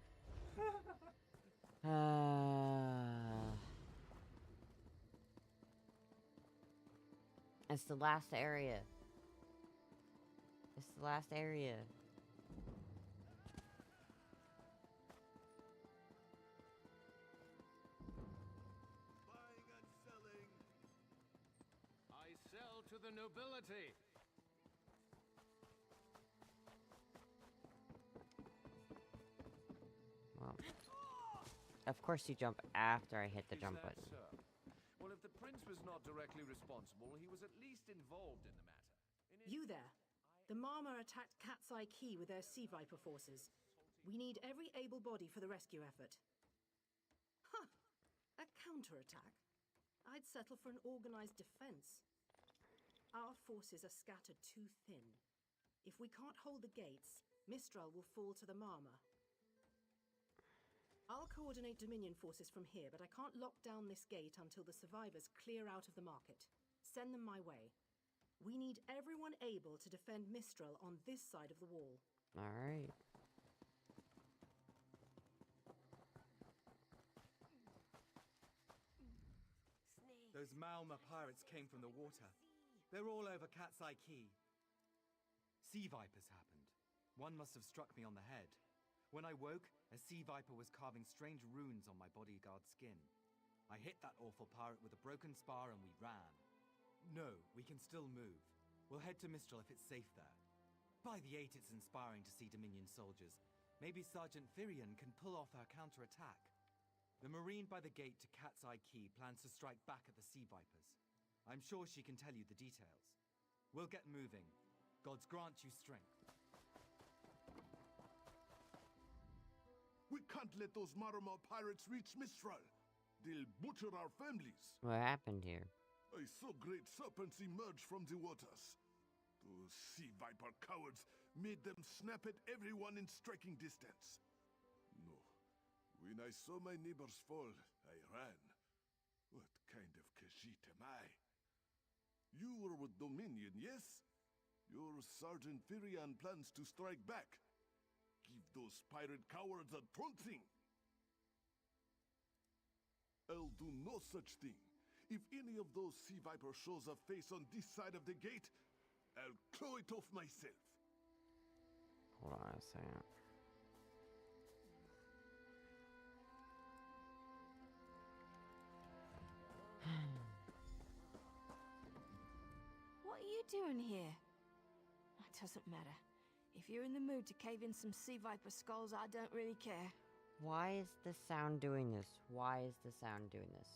It's the last area. It's the last area. I sell to the nobility. Well, of course you jump after I hit the Is jump that button. so? Well, if the prince was not directly responsible, he was at least involved in the matter. You there. The Maamor attacked Cat's Eye Key with their Sea Viper forces. We need every able body for the rescue effort. Huh! A counterattack? I'd settle for an organized defense. Our forces are scattered too thin. If we can't hold the gates, Mistral will fall to the Maamor. I'll coordinate Dominion forces from here, but I can't lock down this gate until the survivors clear out of the market. Send them my way. We need everyone able to defend Mistral on this side of the wall. Alright. Those Maamor pirates came from the water. They're all over Cat's Eye Key. Sea vipers happened. One must have struck me on the head. When I woke, a sea viper was carving strange runes on my bodyguard's skin. I hit that awful pirate with a broken spar and we ran. No, we can still move. We'll head to Mistral if it's safe there. By the 8, it's inspiring to see Dominion soldiers. Maybe Sergeant Firion can pull off her counterattack. The Marine by the gate to Cat's Eye Key plans to strike back at the Sea Vipers. I'm sure she can tell you the details. We'll get moving. Gods grant you strength. We can't let those Maramar pirates reach Mistral. They'll butcher our families. What happened here? I saw great serpents emerge from the waters. Those sea viper cowards made them snap at everyone in striking distance. No. When I saw my neighbors fall, I ran. What kind of Khajiit am I? You were with Dominion, yes? Your Sergeant Firion plans to strike back. Give those pirate cowards a trouncing. I'll do no such thing. If any of those sea viper shows a face on this side of the gate, I'll claw it off myself. Hold on a second. What are you doing here? That doesn't matter. If you're in the mood to cave in some sea viper skulls, I don't really care. Why is the sound doing this? Why is the sound doing this?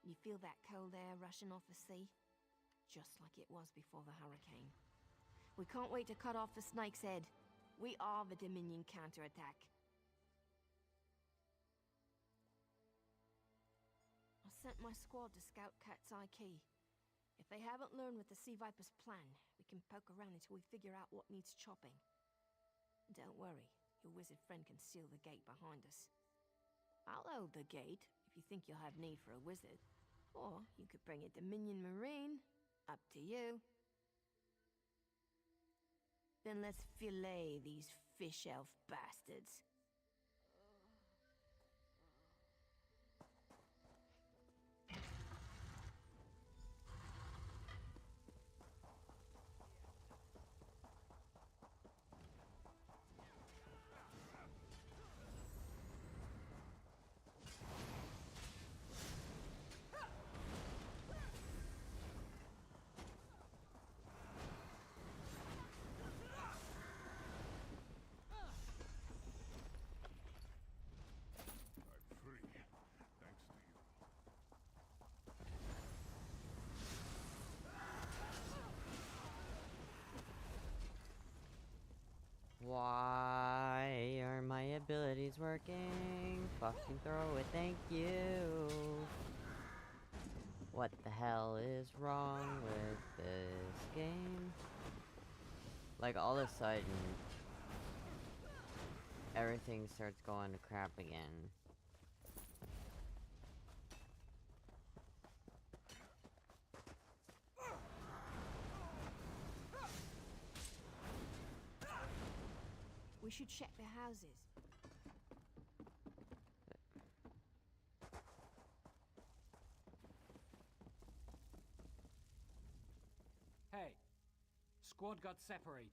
You feel that cold air rushing off the sea? Just like it was before the hurricane. We can't wait to cut off the snake's head. We are the Dominion counterattack. I sent my squad to scout Cat's Eye Key. If they haven't learned what the Sea Viper's plan, we can poke around until we figure out what needs chopping. Don't worry, your wizard friend can seal the gate behind us. I'll hold the gate if you think you'll have need for a wizard. Or you could bring a Dominion Marine. Up to you. Then let's fillet these fish elf bastards. is working. Fucking throw it, thank you. What the hell is wrong with this game? Like, all of a sudden, everything starts going to crap again. We should check the houses. Hey, squad got separated.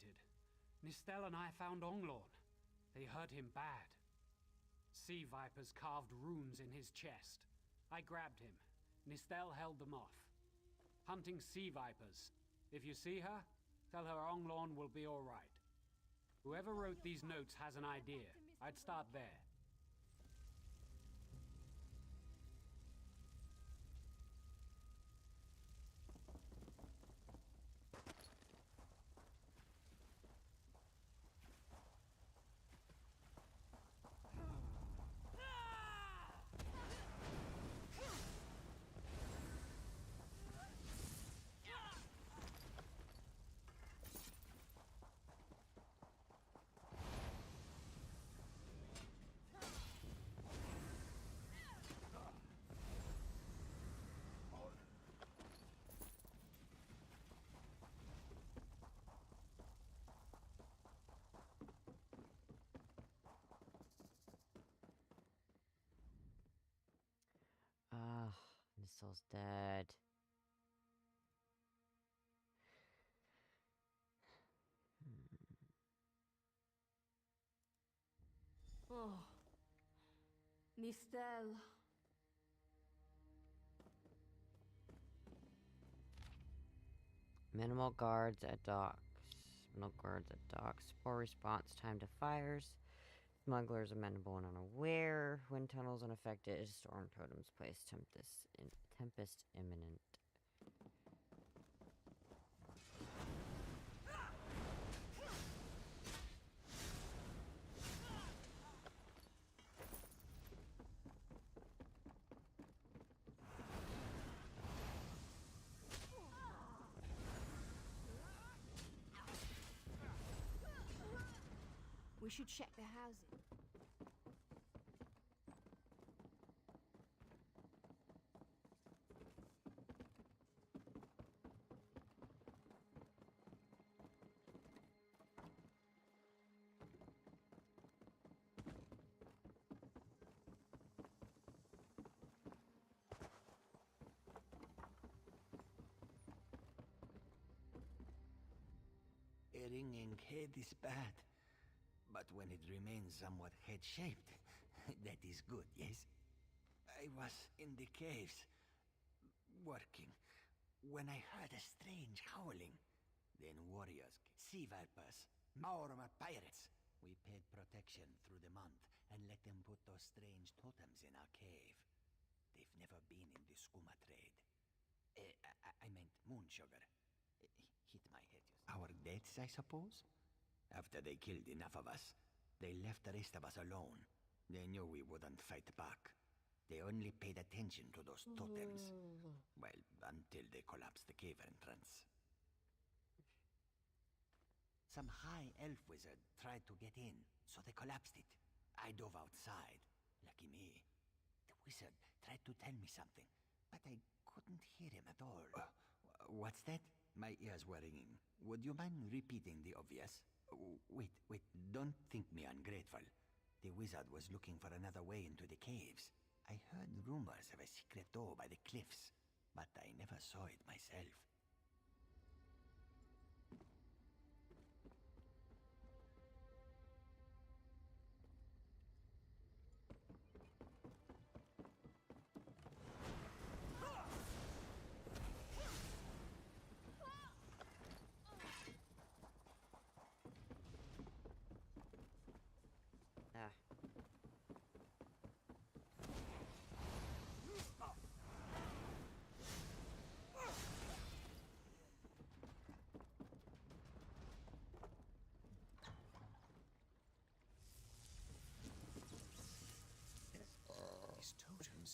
Nistel and I found Onglorn. They hurt him bad. Sea vipers carved runes in his chest. I grabbed him. Nistel held them off. Hunting sea vipers. If you see her, tell her Onglorn will be all right. Whoever wrote these notes has an idea. I'd start there. Ah, Nistel's dead. Oh, Nistel. Minimal guards at docks. Minimal guards at docks. Poor response time to fires. Smugglers amenable and unaware. Wind tunnels unaffected. Storm totems placed. Tempest imminent. We should check the houses. A ringing head is bad, but when it remains somewhat head-shaped, that is good, yes? I was in the caves, working, when I heard a strange howling. Then warriors, sea vipers, Maorma pirates. We paid protection through the month and let them put those strange totems in our cave. They've never been in the skooma trade. I meant moon sugar. Hit my head. Our deaths, I suppose? After they killed enough of us, they left the rest of us alone. They knew we wouldn't fight back. They only paid attention to those totems. Well, until they collapsed the cave entrance. Some high elf wizard tried to get in, so they collapsed it. I dove outside. Lucky me. The wizard tried to tell me something, but I couldn't hear him at all. What's that? My ears were ringing. Would you mind repeating the obvious? Wait, don't think me ungrateful. The wizard was looking for another way into the caves. I heard rumors of a secret door by the cliffs, but I never saw it myself.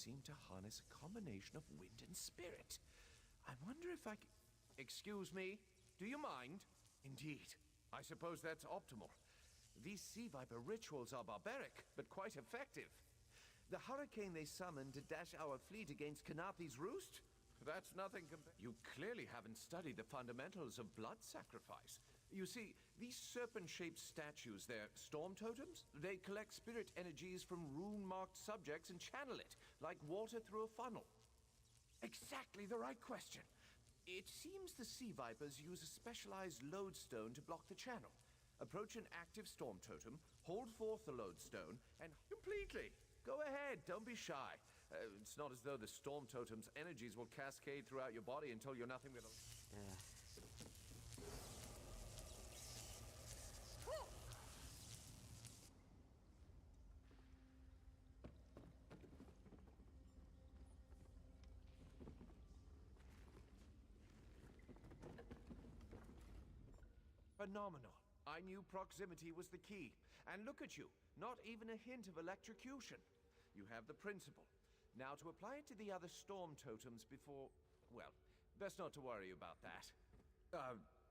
seem to harness a combination of wind and spirit. I wonder if I c... Excuse me? Do you mind? Indeed. I suppose that's optimal. These sea viper rituals are barbaric, but quite effective. The hurricane they summoned to dash our fleet against Kanathi's roost? That's nothing compared... You clearly haven't studied the fundamentals of blood sacrifice. You see, these serpent-shaped statues, they're storm totems. They collect spirit energies from rune-marked subjects and channel it, like water through a funnel. Exactly the right question. It seems the sea vipers use a specialized lodestone to block the channel. Approach an active storm totem, hold forth the lodestone, and... Completely! Go ahead, don't be shy. It's not as though the storm totem's energies will cascade throughout your body until you're nothing but a... Phenomenal. I knew proximity was the key. And look at you, not even a hint of electrocution. You have the principle. Now to apply it to the other storm totems before... Well, best not to worry about that.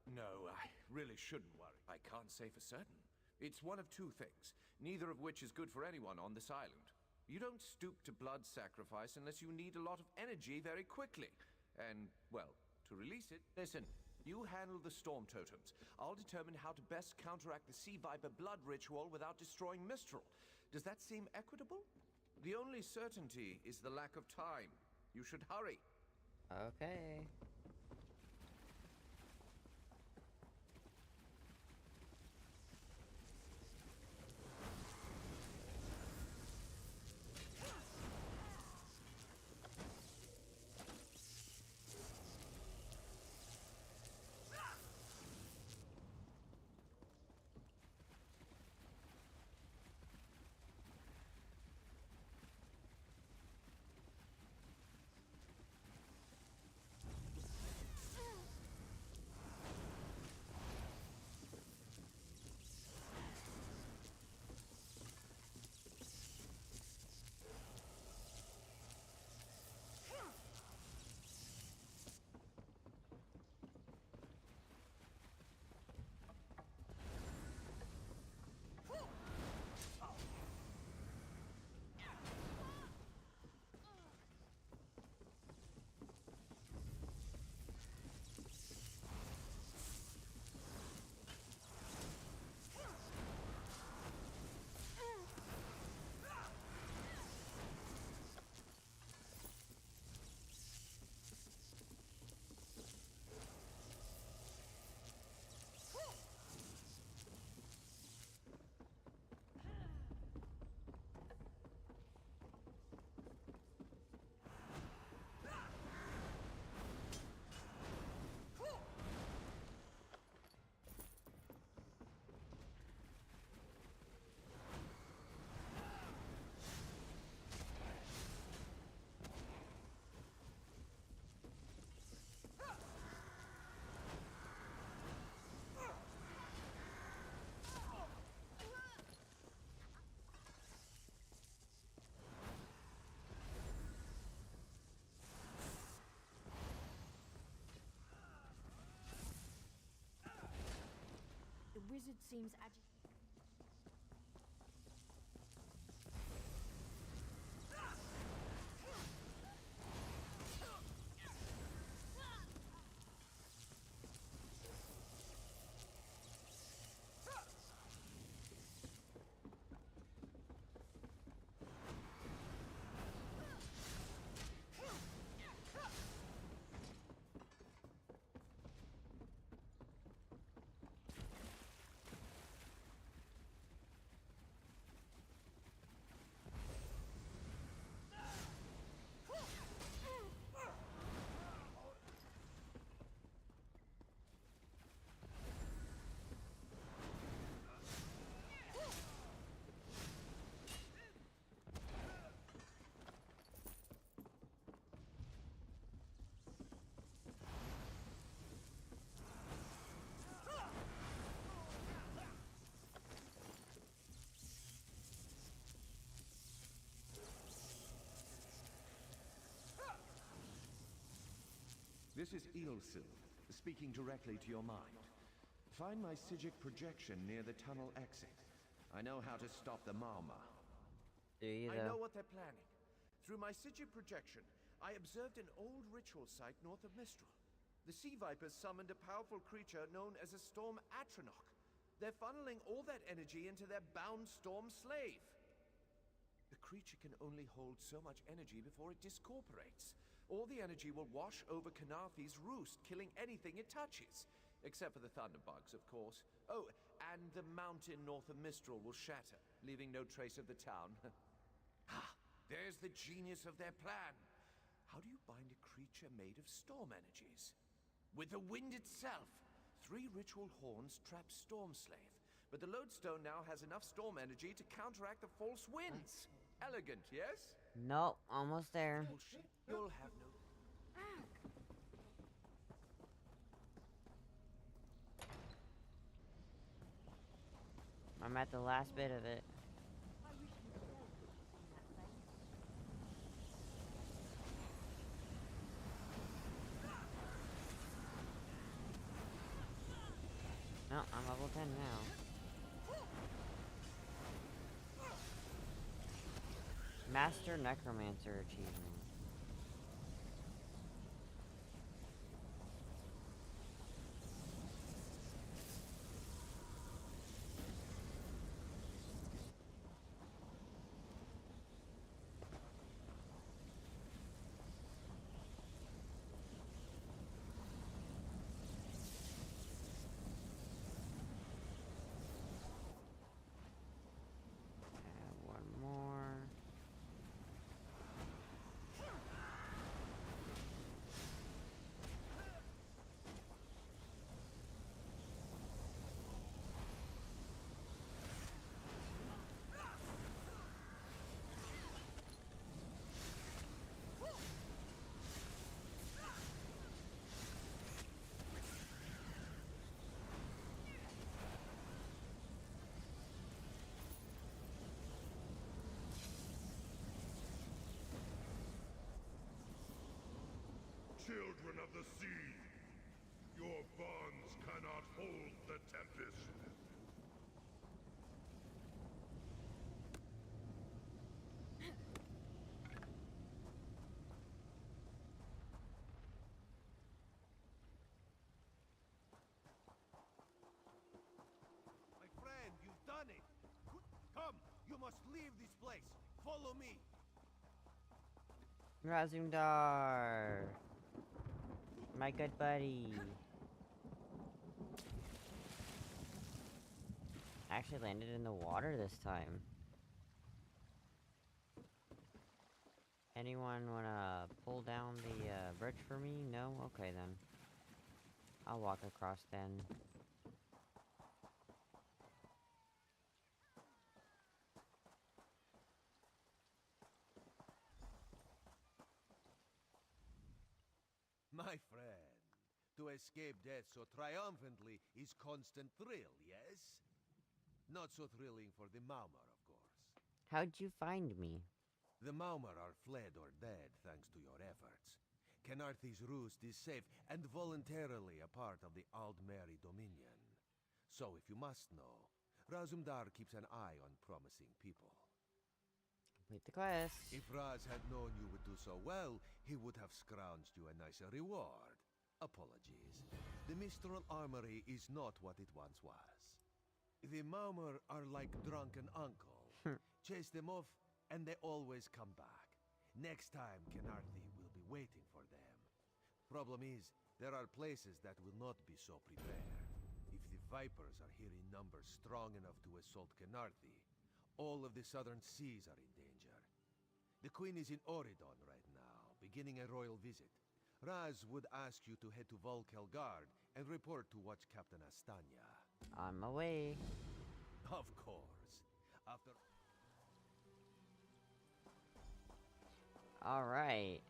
No, I really shouldn't worry. I can't say for certain. It's one of two things, neither of which is good for anyone on this island. You don't stoop to blood sacrifice unless you need a lot of energy very quickly. And, well, to release it... Listen. You handle the storm totems. I'll determine how to best counteract the Sea Viper blood ritual without destroying Mistral. Does that seem equitable? The only certainty is the lack of time. You should hurry. Okay. The wizard seems agitated. This is Eilsil, speaking directly to your mind. Find my Psijic projection near the tunnel exit. I know how to stop the Mauma. I know what they're planning. Through my Psijic projection, I observed an old ritual site north of Mistral. The Sea Vipers summoned a powerful creature known as a Storm Atronach. They're funneling all that energy into their bound Storm Slave. The creature can only hold so much energy before it discorporates. All the energy will wash over Kanafi's roost, killing anything it touches. Except for the Thunderbugs, of course. Oh, and the mountain north of Mistral will shatter, leaving no trace of the town. Ah, there's the genius of their plan. How do you bind a creature made of storm energies? With the wind itself. 3 ritual horns trap Storm Slave, but the lodestone now has enough storm energy to counteract the false winds. Elegant, yes? Nope, almost there. Bullshit. You'll have no... I'm at the last bit of it. No, I'm level 10 now. Master Necromancer achievement. Children of the sea, your bonds cannot hold the tempest. My friend, you've done it! Come, you must leave this place. Follow me. Razumdar! My good buddy. Actually landed in the water this time. Anyone wanna pull down the bridge for me? No? Okay then. I'll walk across then. My friend, to escape death so triumphantly is constant thrill, yes? Not so thrilling for the Maumar, of course. How'd you find me? The Maumar are fled or dead thanks to your efforts. Kenarthi's roost is safe and voluntarily a part of the Aldmeri Dominion. So if you must know, Razumdar keeps an eye on promising people. Complete the quest. If Raz had known you would do so well, he would have scrounged you a nicer reward. Apologies. The Mistral Armory is not what it once was. The Maumar are like drunken uncle. Chase them off, and they always come back. Next time, Kenarthi will be waiting for them. Problem is, there are places that will not be so prepared. If the Vipers are here in numbers strong enough to assault Kenarthi, all of the southern seas are in danger. The Queen is in Oridon right now, beginning a royal visit. Raz would ask you to head to Volkel Guard and report to Watch Captain Astanya. On my way. Of course. After... Alright.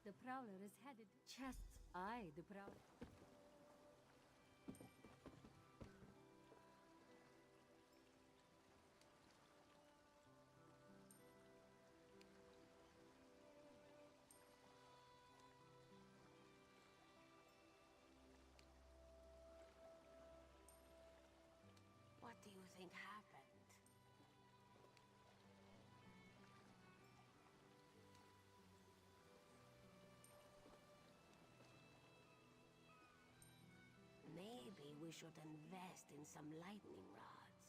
The Prowler is headed chests. Aye, the Prowler. think happened? Maybe we should invest in some lightning rods.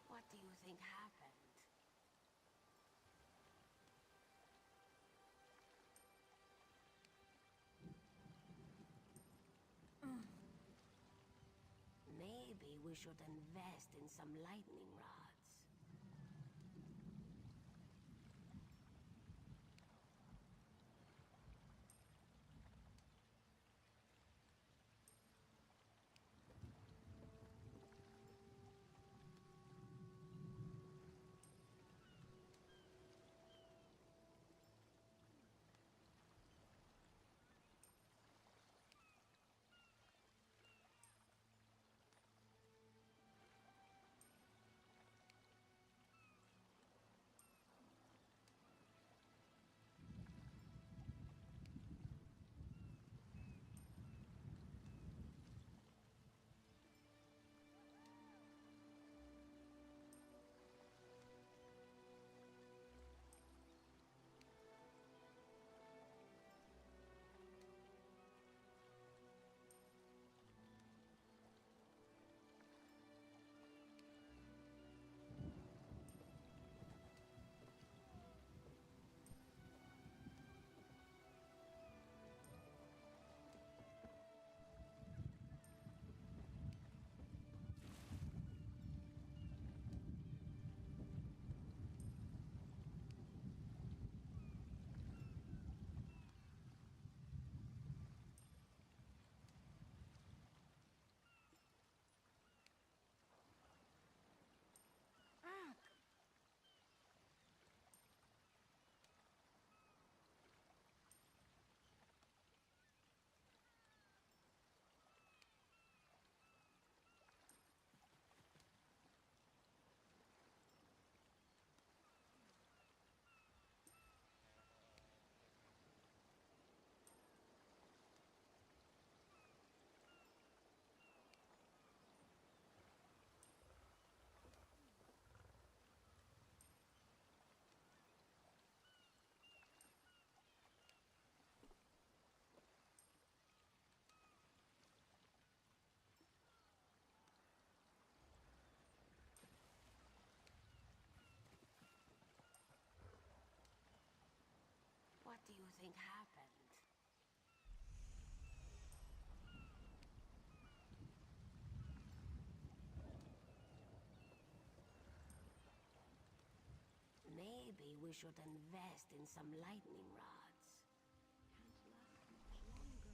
What do you think happened? Maybe we should invest in some lightning rods. think happened? Maybe we should invest in some lightning rods. Can't last much longer.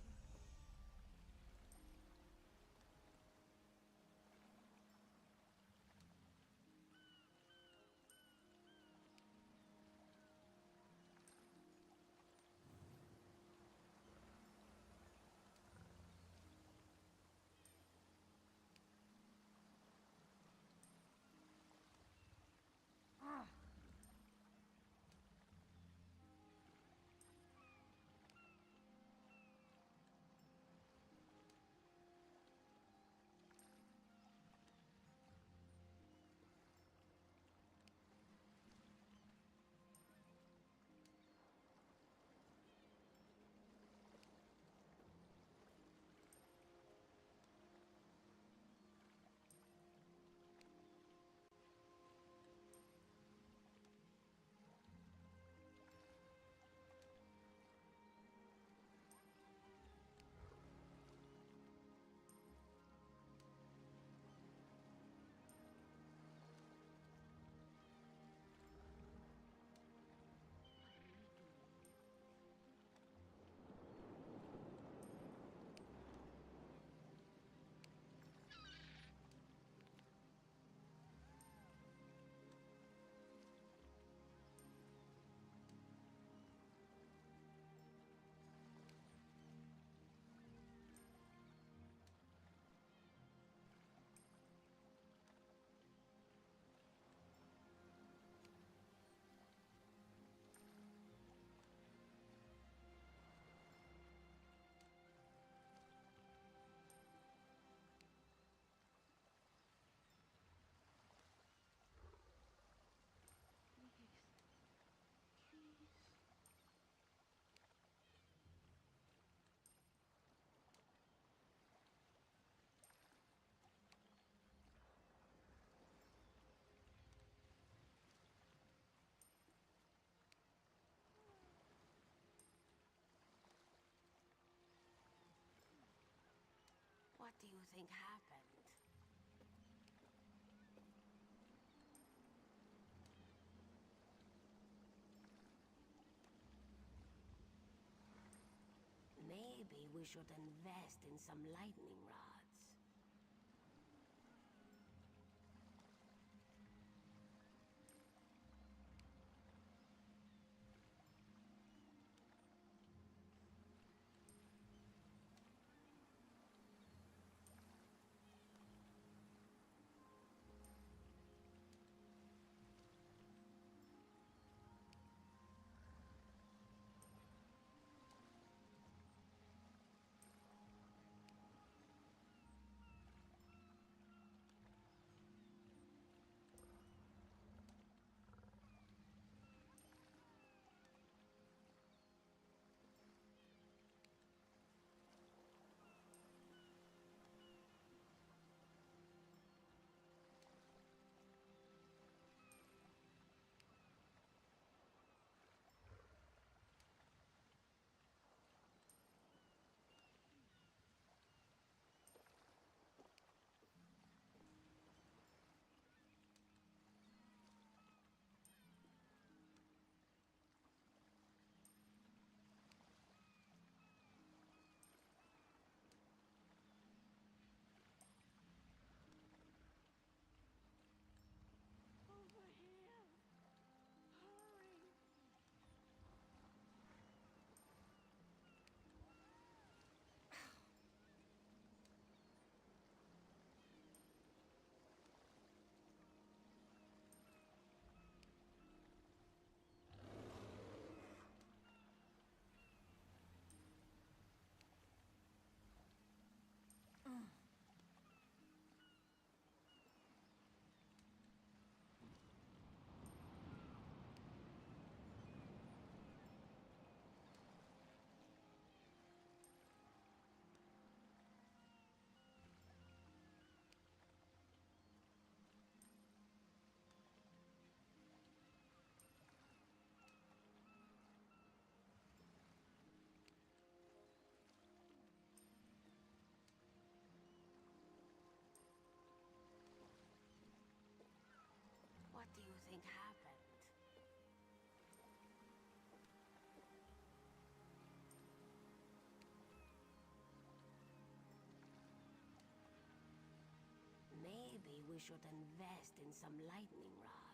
What do you think happened? Maybe we should invest in some lightning rods. think happened? Maybe we should invest in some lightning rods.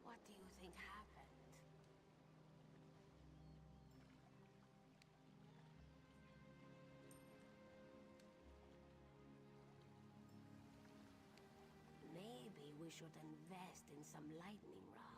What do you think happened? Maybe we should invest in some lightning rods.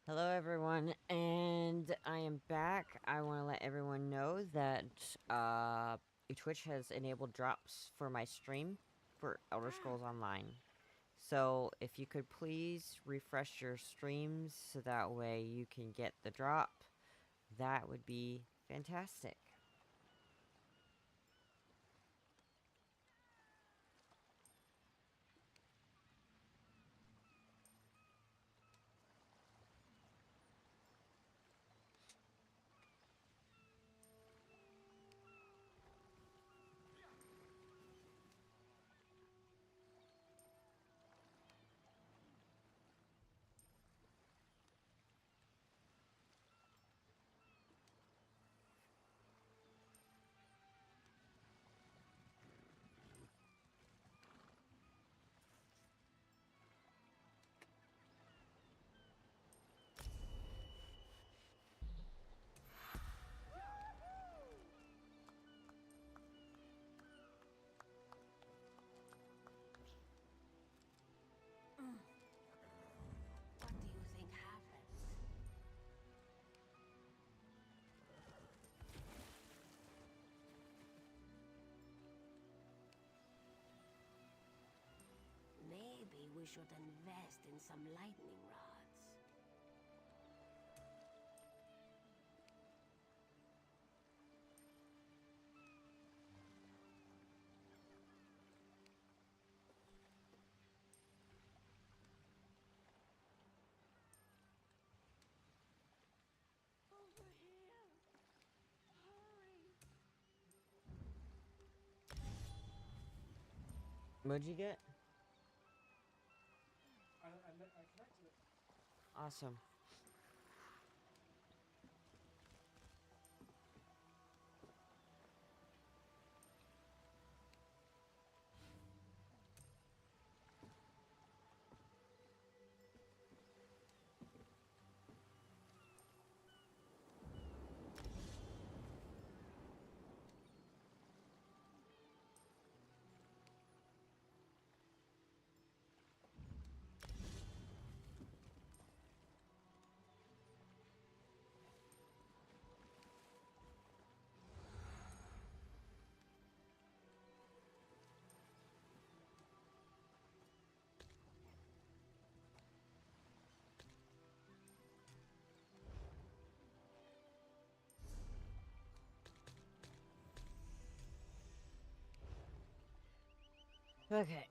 Hello everyone, and I am back. I want to let everyone know that Twitch has enabled drops for my stream for Elder Scrolls Online. So if you could please refresh your streams so that way you can get the drop, that would be fantastic. we should invest in some lightning rods. Over here! Hurry! What'd you get? I connected it. Awesome. Okay.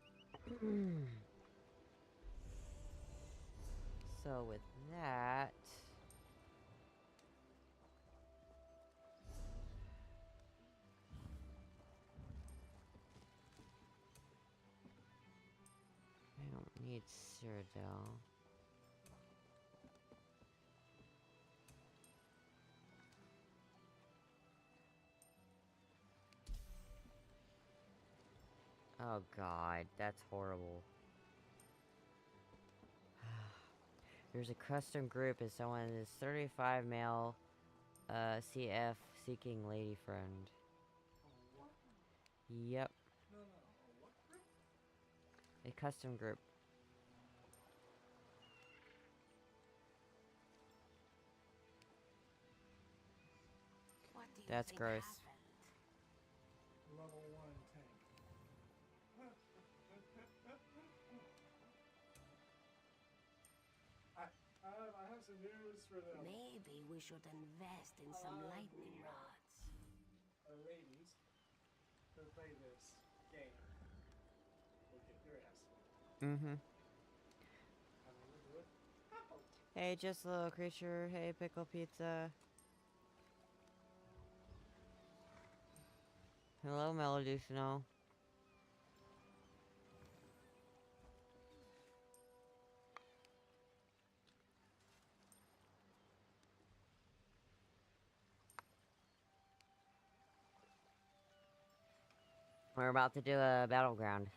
So with that, I don't need Cyrodiil. Oh god, that's horrible. There's a custom group as someone is 35 male CF seeking lady friend. Yep. A custom group. What do you That's think gross. happened? Level 1 tank. I have some news for them. Maybe we should invest in some lightning rods. Ladies who play this game will kick your ass. Mm-hmm. How do we do it? Hey, just a little creature. Hey, pickle pizza. Hello, Meloducino. We're about to do a battleground.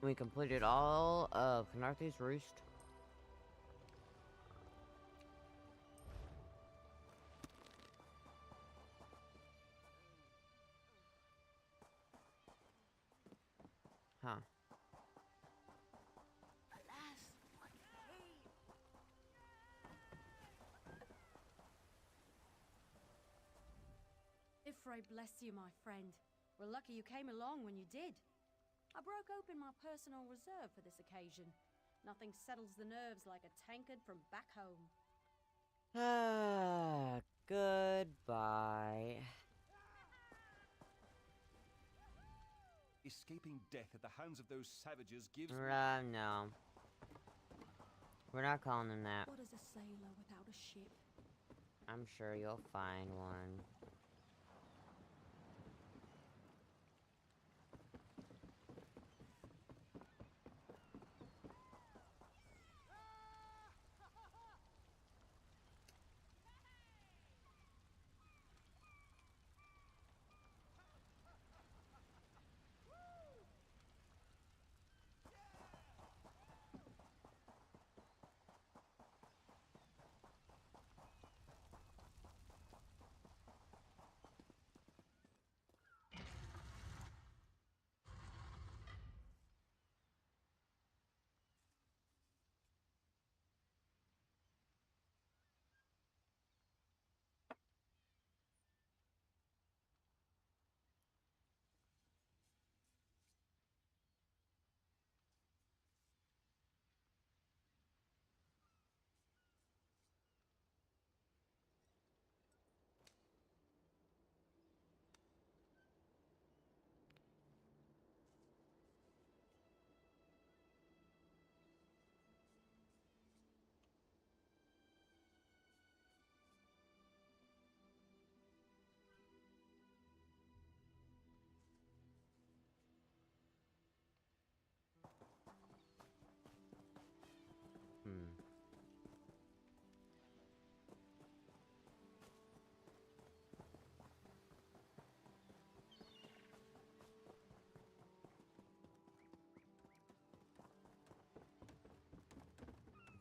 We completed all of Khenarthi's Roost. Huh. Ifray bless you, my friend. We're lucky you came along when you did. I broke open my personal reserve for this occasion. Nothing settles the nerves like a tankard from back home. Ah, goodbye. Escaping death at the hands of those savages gives me... No. We're not calling them that. What is a sailor without a ship? I'm sure you'll find one.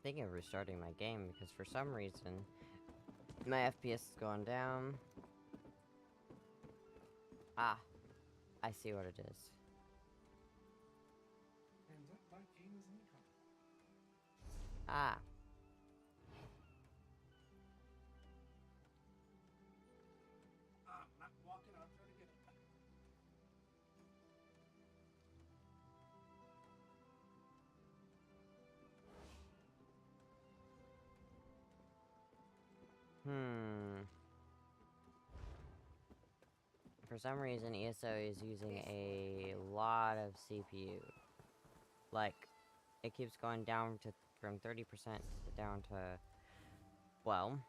thinking of restarting my game because for some reason my FPS is going down. Ah, I see what it is. Ah. For some reason, ESO is using a lot of CPU. Like, it keeps going down to from 30% down to, well,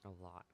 a lot.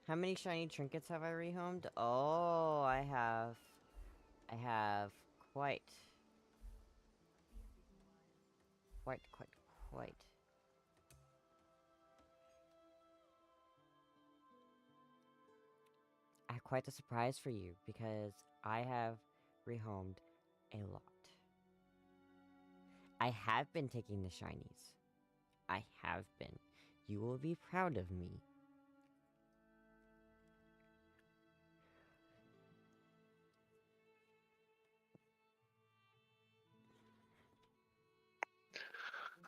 How many shiny trinkets have I rehomed? Oh, I have quite. I have quite a surprise for you because I have rehomed a lot. I have been taking the shinies. I have been. You will be proud of me.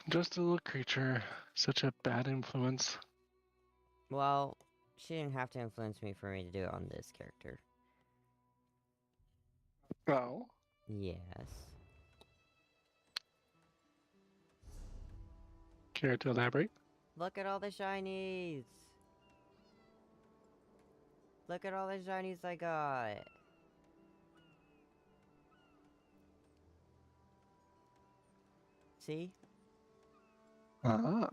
Just a little creature. Such a bad influence. Well, she didn't have to influence me for me to do it on this character. Oh? Yes. Care to elaborate? Look at all the shinies! Look at all the shinies I got! See? Ah.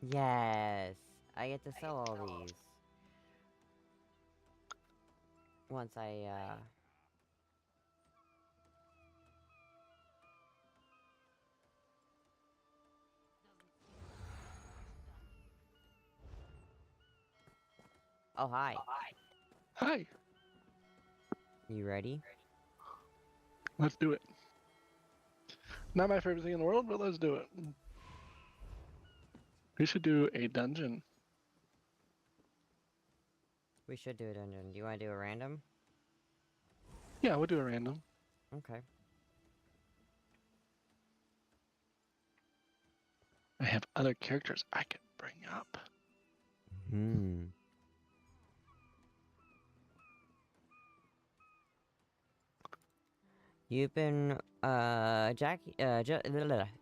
Yes! I get to sell all these. Once I, Oh, hi. Hi! You ready? Let's do it. Not my favorite thing in the world, but let's do it. We should do a dungeon. We should do a dungeon. Do you want to do a random? Yeah, we'll do a random. Okay. I have other characters I can bring up. You've been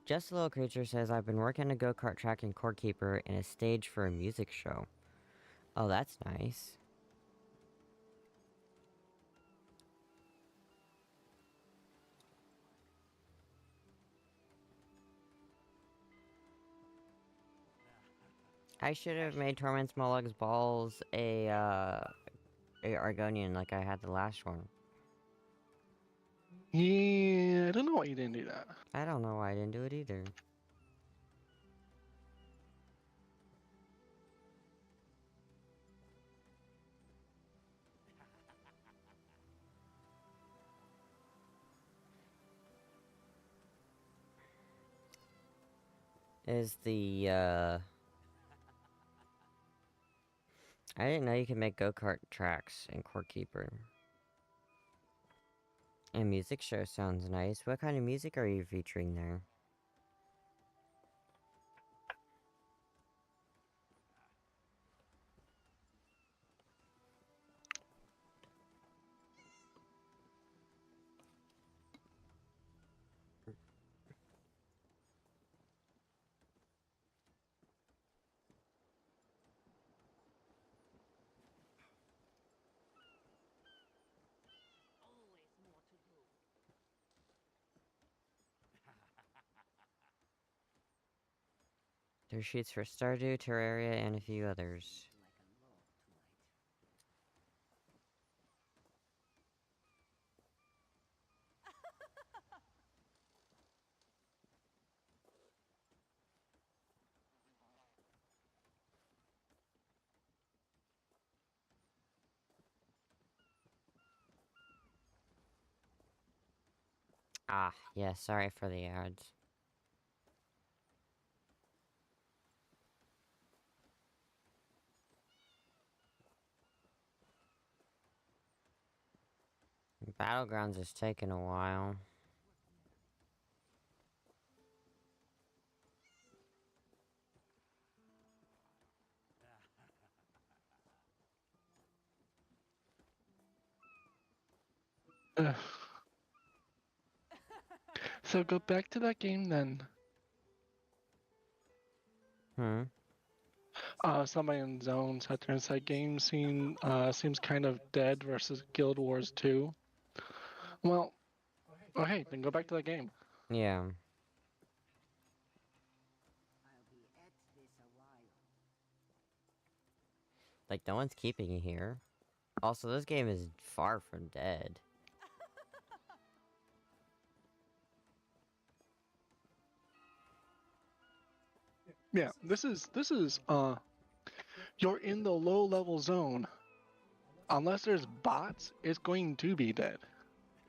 Just a Little Creature says, I've been working a go-kart track in Core Keeper and a stage for a music show. Oh, that's nice. I should have made Torment Smolug's balls a Argonian like I had the last one. Yeah, I don't know why you didn't do that. I don't know why I didn't do it either. Is the, I didn't know you could make go-kart tracks in Core Keeper. And music show sounds nice. What kind of music are you featuring there? There's sheets for Stardew, Terraria, and a few others. Ah, yeah, sorry for the ads. Battlegrounds is taking a while. Ugh. So go back to that game then. Somebody in Zone sat there and said game seems kind of dead versus Guild Wars 2. Well, oh hey, then go back to that game. Yeah. Like, no one's keeping it here. Also, this game is far from dead. Yeah, this is you're in the low level zone. Unless there's bots, it's going to be dead.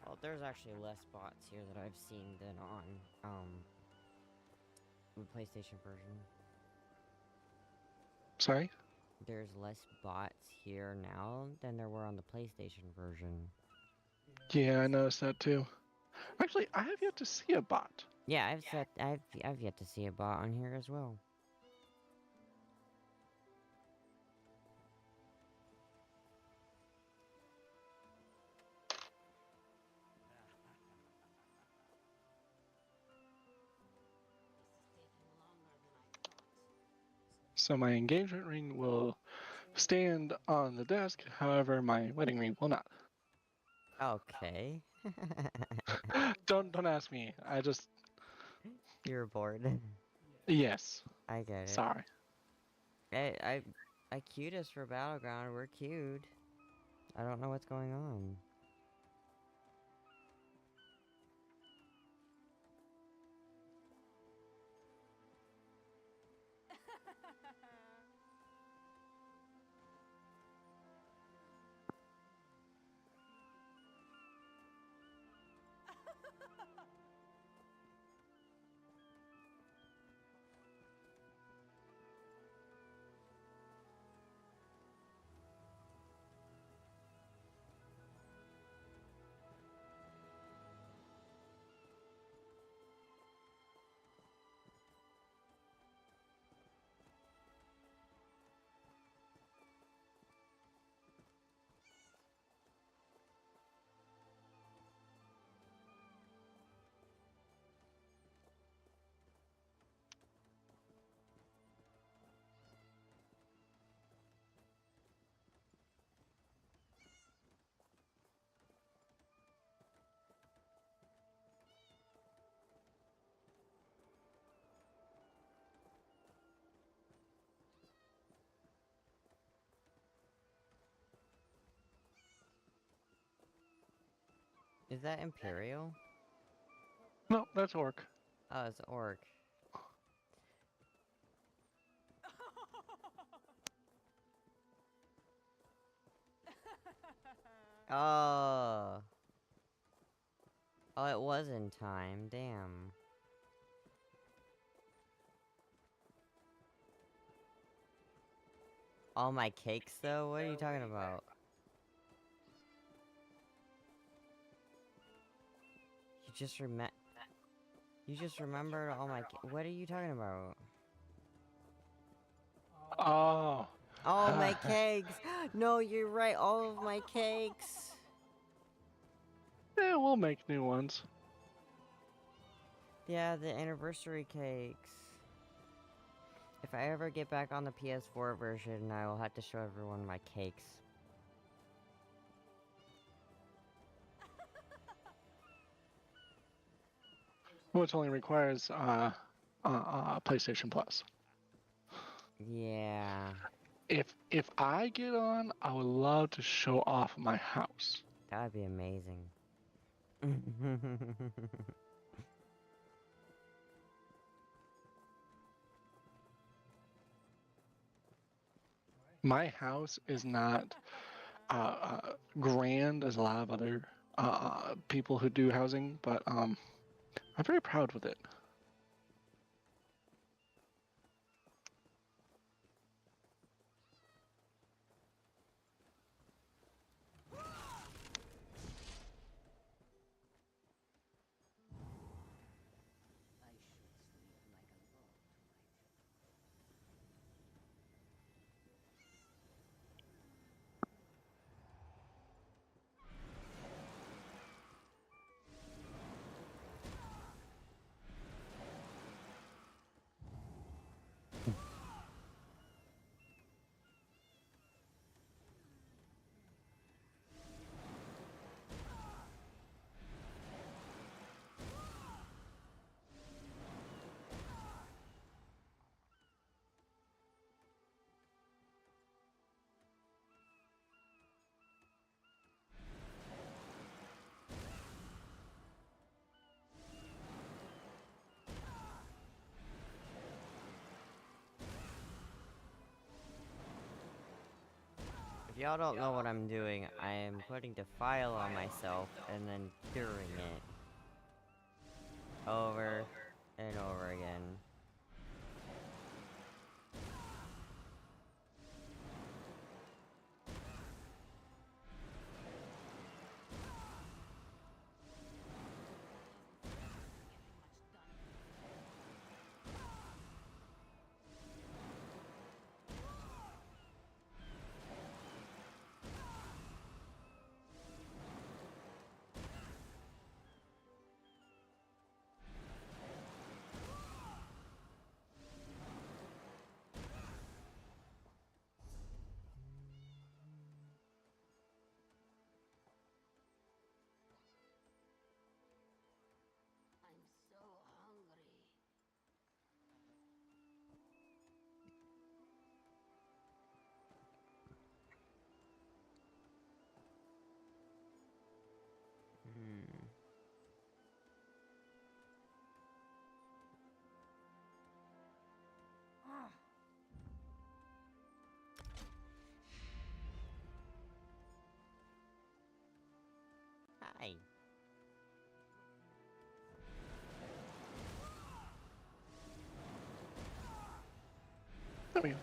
Well, there's actually less bots here that I've seen than on the PlayStation version. Sorry? There's less bots here now than there were on the PlayStation version. Yeah, I noticed that too. Actually, I have yet to see a bot. Yeah, I've yet to see a bot on here as well. So my engagement ring will stand on the desk, however my wedding ring will not. Okay. Don't ask me. I just You're bored. Yes. I get it. Sorry. I queued us for Battleground. We're queued. I don't know what's going on. Is that Imperial? No, that's Orc. Oh, it's Orc. Oh. Oh, it was in time. Damn. All my cakes, though? What are you talking about? You just remembered all my what are you talking about? Oh. All my cakes! No, you're right, all of my cakes! Yeah, we'll make new ones. Yeah, the anniversary cakes. If I ever get back on the PS4 version, I will have to show everyone my cakes. Which only requires PlayStation Plus. Yeah. If I get on, I would love to show off my house. That would be amazing. My house is not grand as a lot of other people who do housing, but I'm very proud with it. If y'all don't know what I'm doing, I am putting Defile on myself and then curing it. Over and over again. Hi. There we go.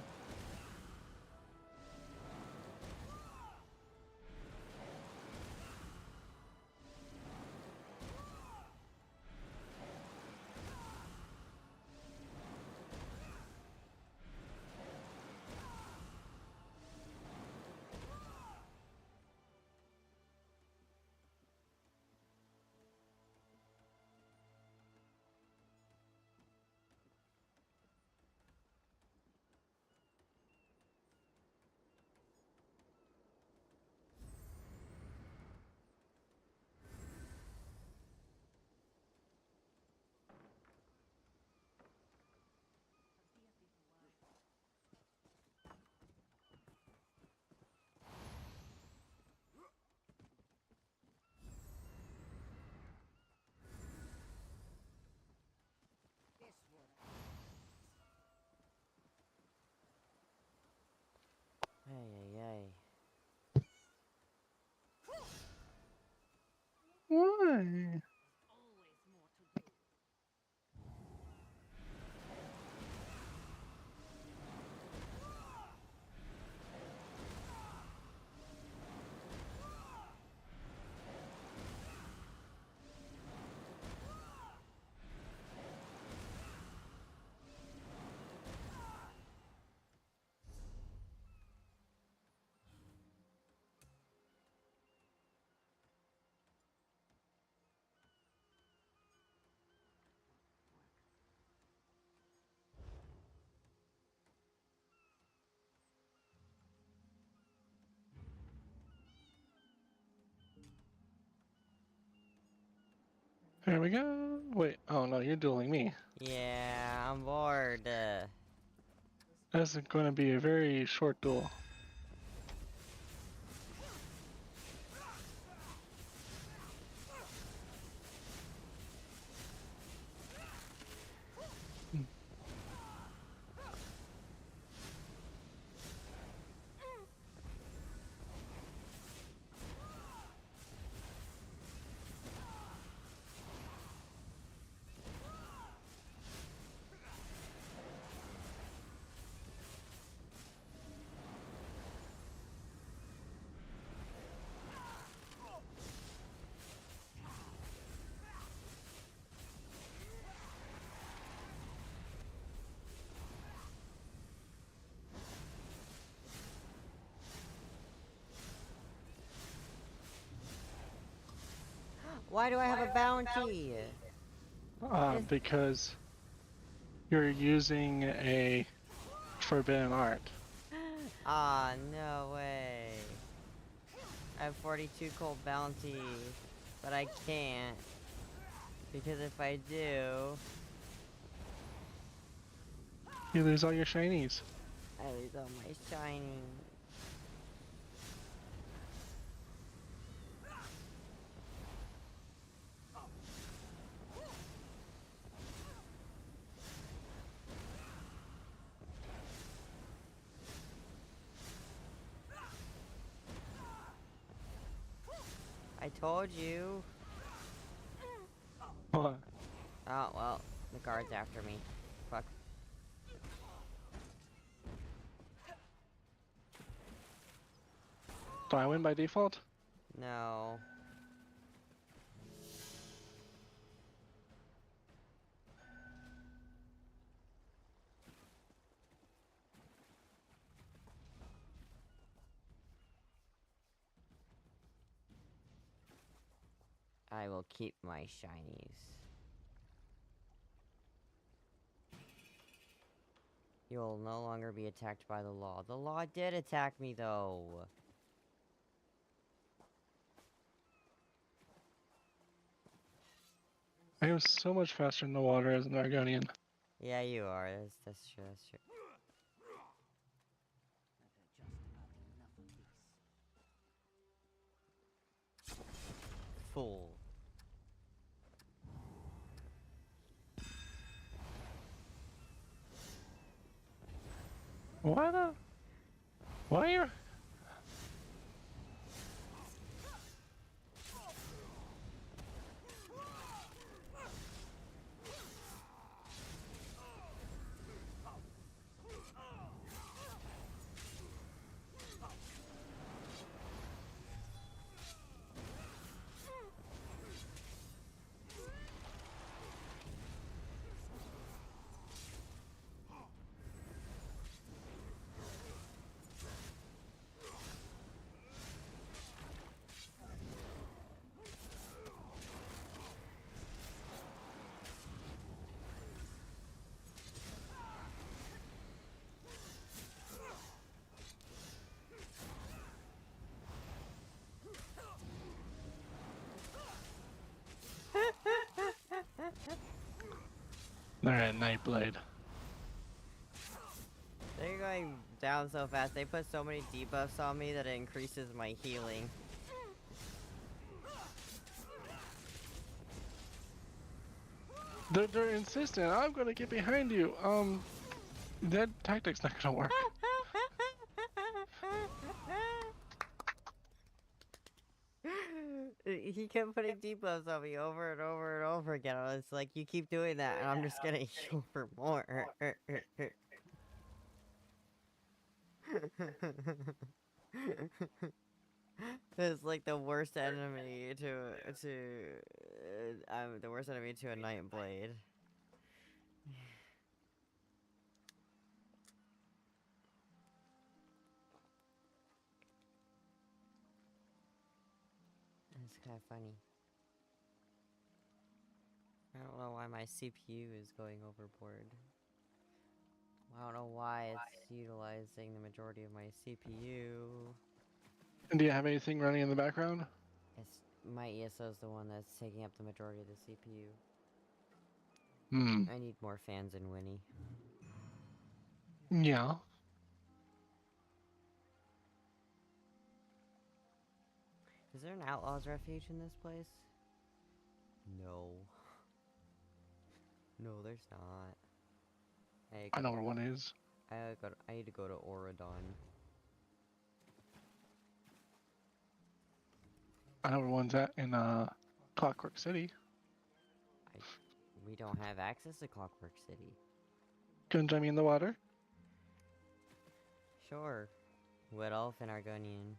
Here we go. Wait, oh no, you're dueling me. Yeah, I'm bored. This is going to be a very short duel. Why do I have a bounty? Because you're using a forbidden art. Ah, no way. I have 42 cold bounty, but I can't. Because if I do... You lose all your shinies. I lose all my shiny. I told you. What? Oh, well, the guard's after me. Fuck. Do I win by default? No. I will keep my shinies. You'll no longer be attacked by the law. The law did attack me, though. I am so much faster in the water as an Argonian. Yeah, you are. That's true. That's true. Fool. Why the? Why are you? Alright, Nightblade. They're going down so fast. They put so many debuffs on me that it increases my healing. They're insistent. I'm gonna get behind you. That tactic's not gonna work. He kept putting debuffs on me over and over and over again. I was like, you keep doing that, and I'm just gonna heal for more. It's like the worst enemy I'm the worst enemy to a Nightblade. It's kind of funny. I don't know why my CPU is going overboard. I don't know why it's utilizing the majority of my CPU. And do you have anything running in the background? It's my ESO is the one that's taking up the majority of the CPU. Hmm. I need more fans in Winnie. Yeah. Is there an Outlaws Refuge in this place? No. No, there's not. I know where one is. I need to go to Auradon. I know where one's at in Clockwork City. We don't have access to Clockwork City. Couldn't join me in the water? Sure. Wood Elf and Argonian.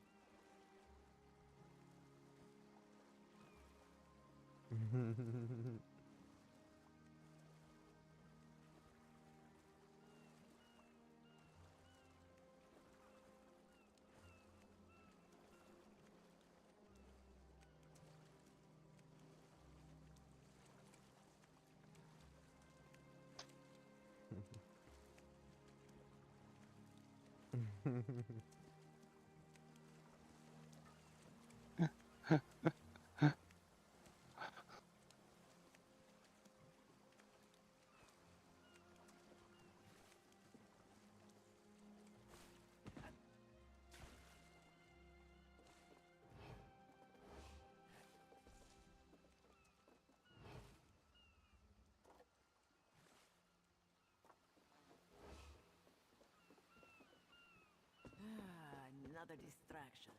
Another distraction.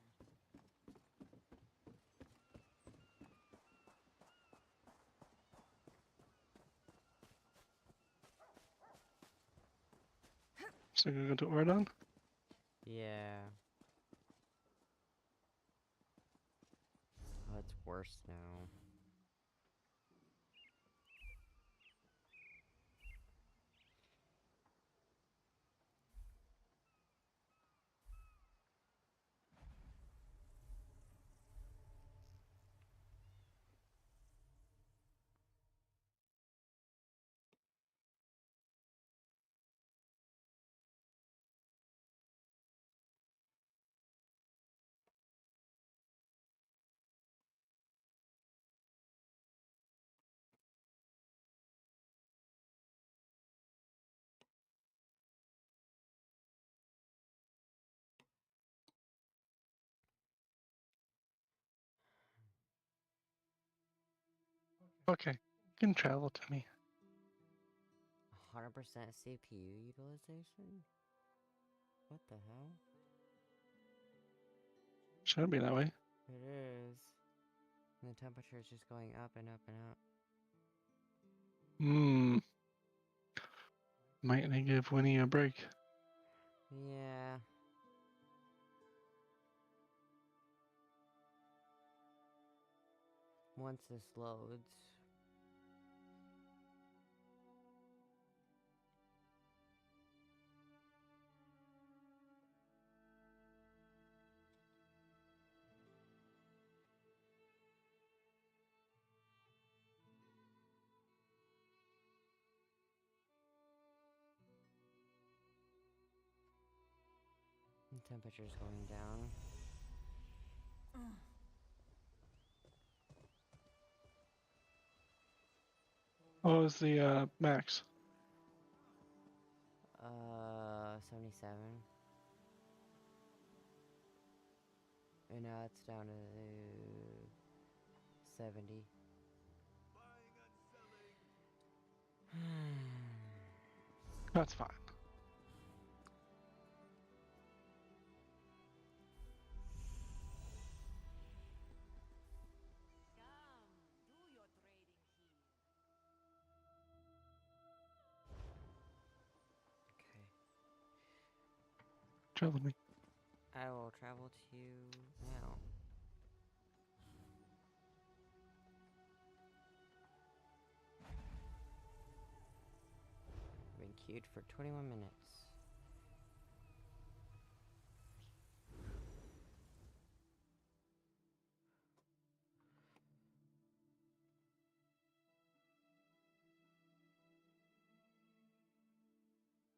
So you're gonna go to Auradon? Yeah. Oh, it's worse now. Okay. You can travel to me. 100% CPU utilization? What the hell? Should be that way. It is. And the temperature is just going up and up and up. Hmm. Might need to give Winnie a break. Yeah. Once this loads. The temperature's going down. What was the max? 77. And now it's down to 70. That's fine. Travel with me. I will travel to you now. Been queued for 21 minutes.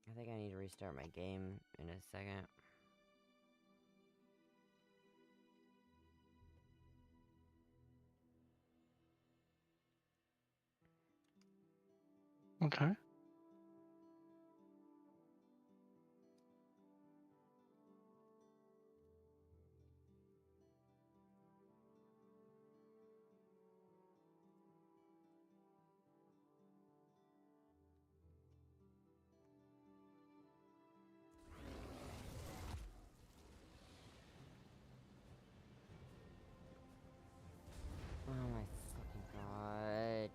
I think I need to restart my game in a second. Okay. Oh my fucking god.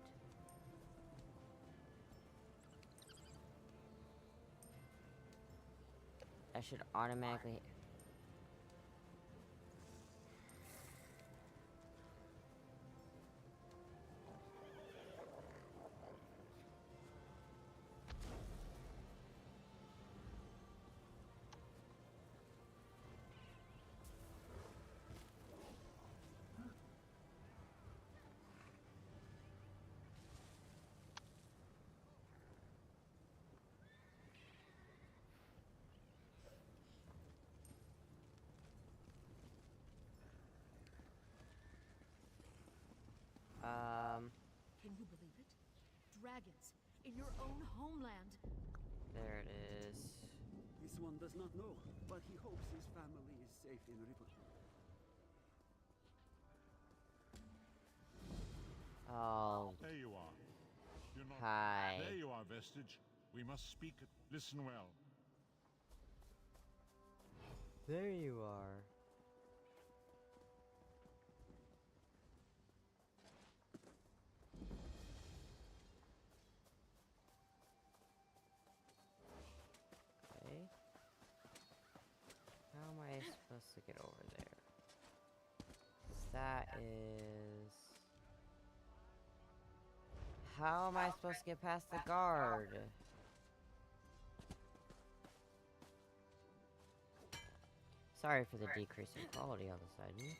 I should automatically... Can you believe it? Dragons in your own homeland. There it is. This one does not know, but he hopes his family is safe in River. Oh. There you are. You're not... Hi. There you are, Vestige. We must speak. Listen well. There you are. Okay. How am I supposed to get over there? 'Cause that is... How am I supposed to get past the guard? Sorry for the decrease in quality all of a sudden.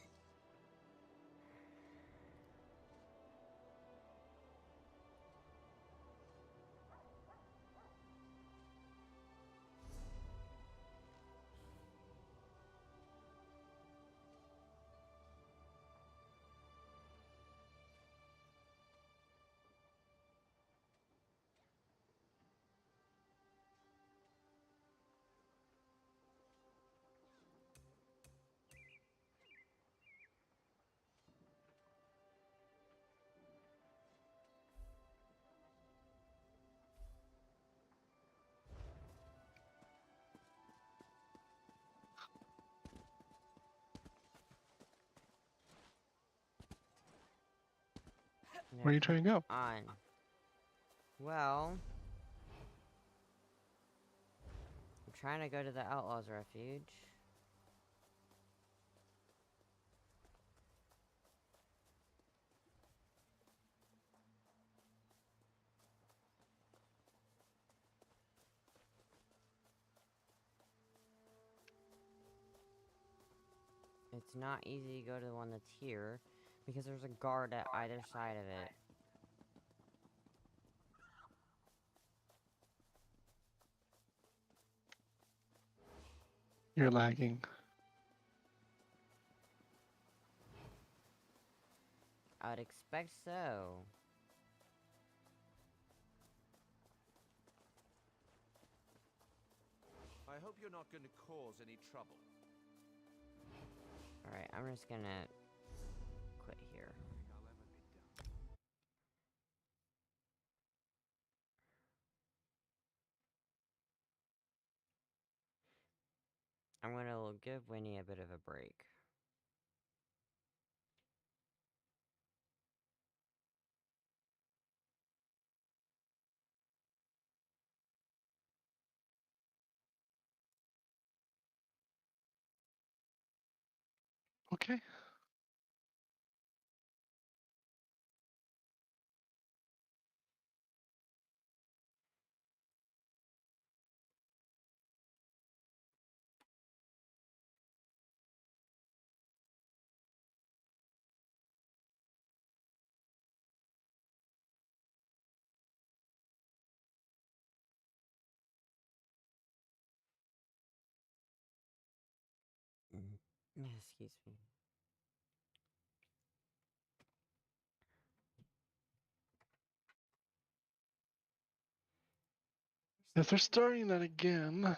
Where are you trying to go? On. Well, I'm trying to go to the Outlaws Refuge. It's not easy to go to the one that's here, because there's a guard at either side of it. You're lagging. I'd expect so. I hope you're not going to cause any trouble. Alright, I'm just gonna quit here. I'm gonna give Winnie a bit of a break. Okay. Excuse me. If they're starting that again.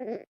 I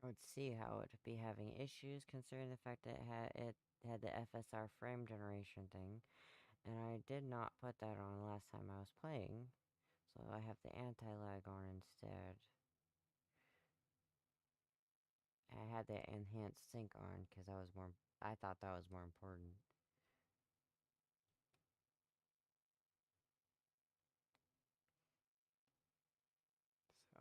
would see how it would be having issues considering the fact that it had the FSR frame generation thing, and I did not put that on last time I was playing, so I have the anti-lag on instead. I had the enhanced sync on because I thought that was more important. So.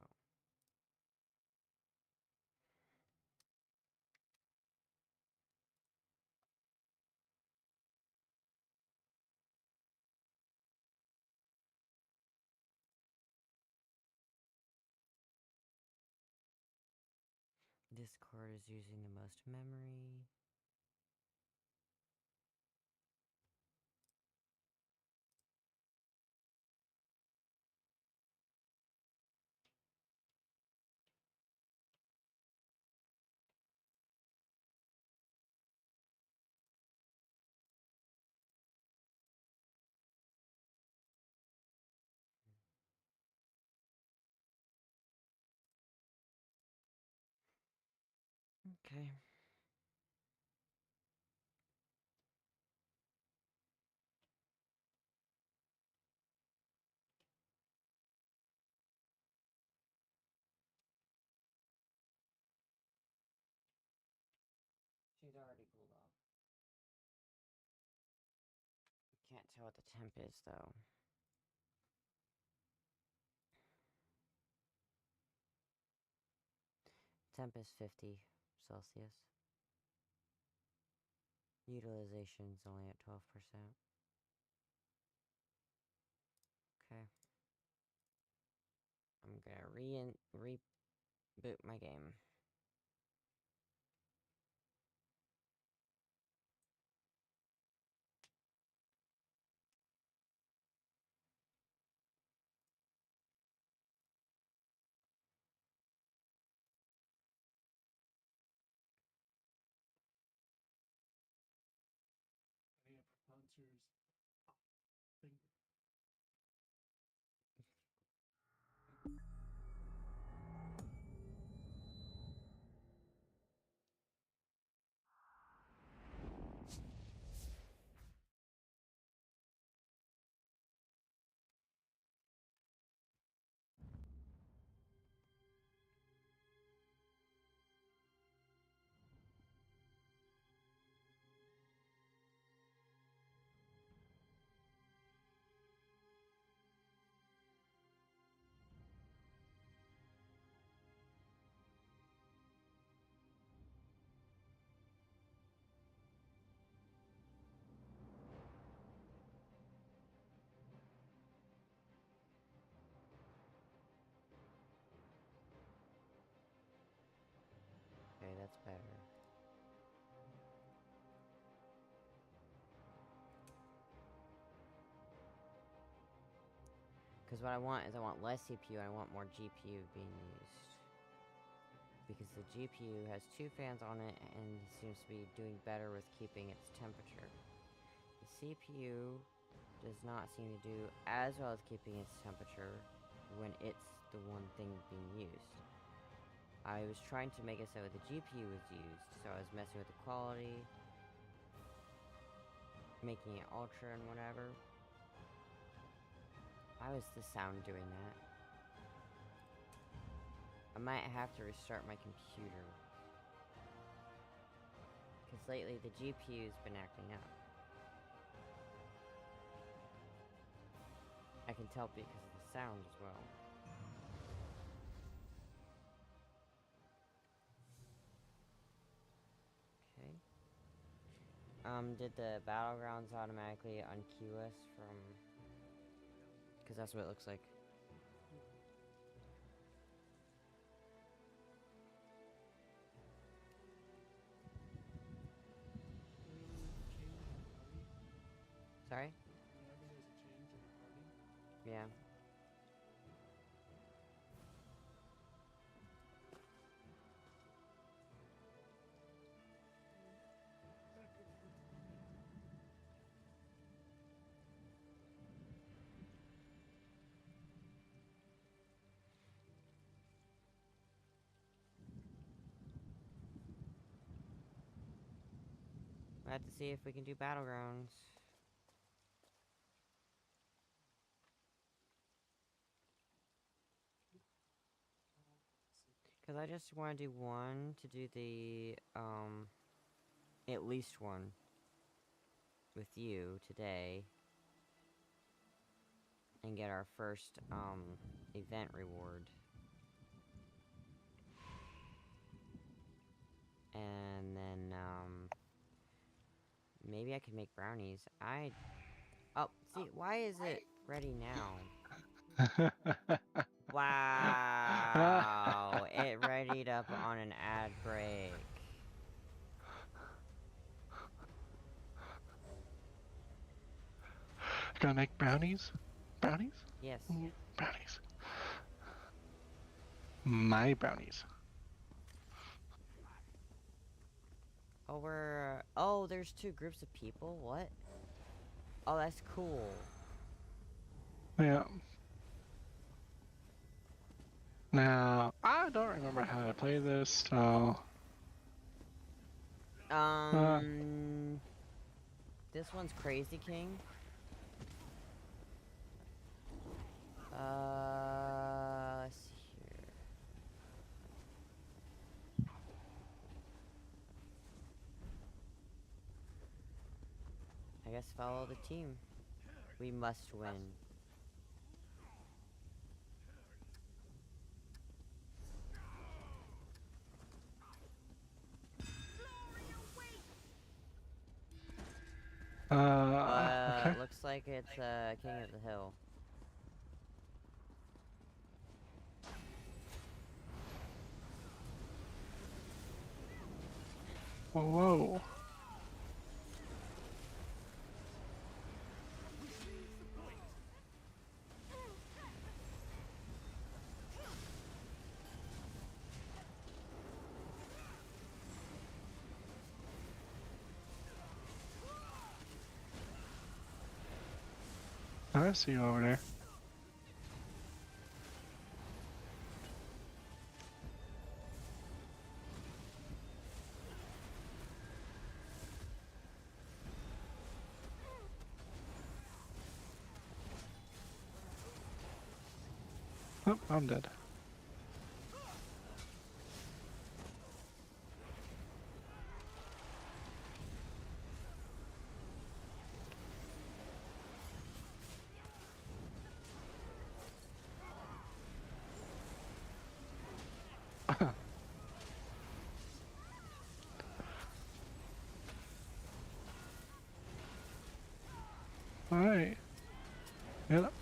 Discord is using the most memory. Okay. She's already cooled off. Can't tell what the temp is though. Temp is 50 Celsius. Utilization's only at 12%. Okay. I'm gonna reboot my game. Okay, that's better. Because what I want is I want less CPU and I want more GPU being used. because the GPU has 2 fans on it and seems to be doing better with keeping its temperature. The CPU does not seem to do as well as keeping its temperature when it's the one thing being used. I was trying to make it so the GPU was used, so I was messing with the quality, making it ultra and whatever. Why was the sound doing that? I might have to restart my computer. Because lately the GPU's been acting up. I can tell because of the sound as well. Okay. Did the battlegrounds automatically unqueue us from... Because that's what it looks like. Sorry? Yeah. I have to see if we can do battlegrounds. Because I just want to do one to do the, at least one with you today. And get our first, event reward. And then, maybe I could make brownies. Oh, see, why is it ready now? Wow, it readied up on an ad break. Gonna make brownies? Brownies? Yes. Brownies. My brownies. Oh, oh, there's 2 groups of people? What? Oh, that's cool. Yeah. Now, I don't remember how to play this, so... This one's Crazy King. Let's see here. I guess follow the team. We must win. Okay. Looks like it's, King of the Hill. Whoa. I see you over there. Oh, I'm dead. Alright. Yep.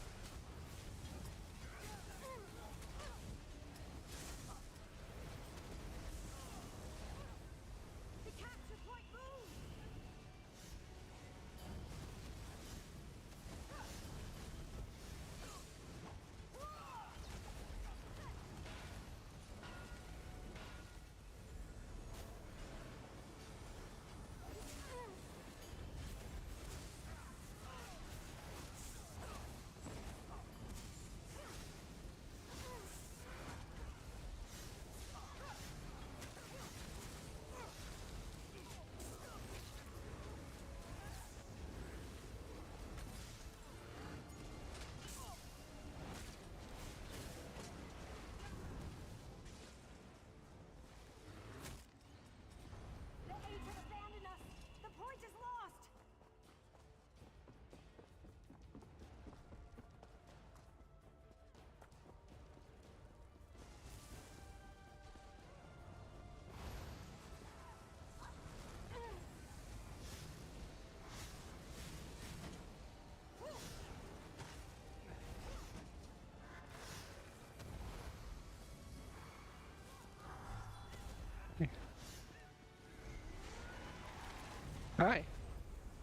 Hi.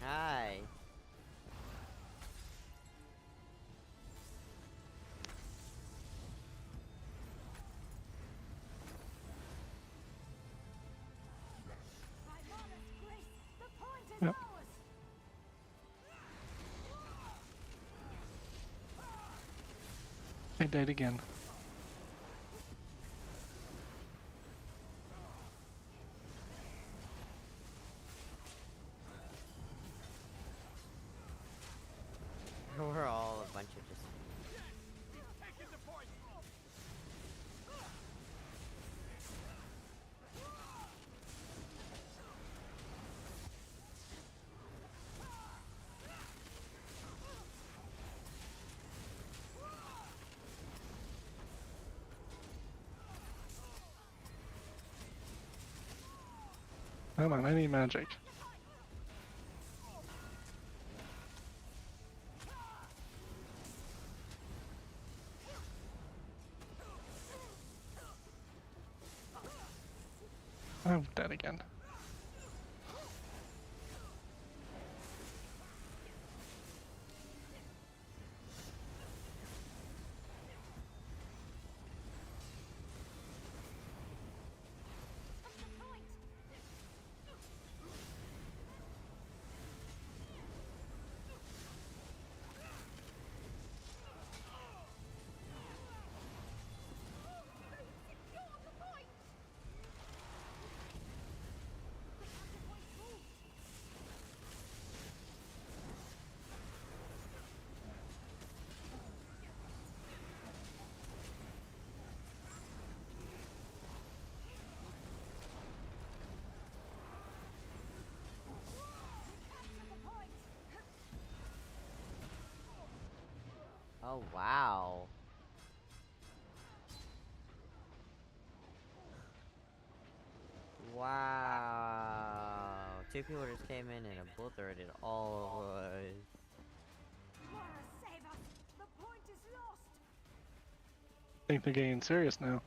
Hi. Yep. I died again. We're all a bunch of just. Come on, I need magic. I'm dead again. Oh, wow. Wow. Two people just came in and obliterated all of us. I think they're getting serious now.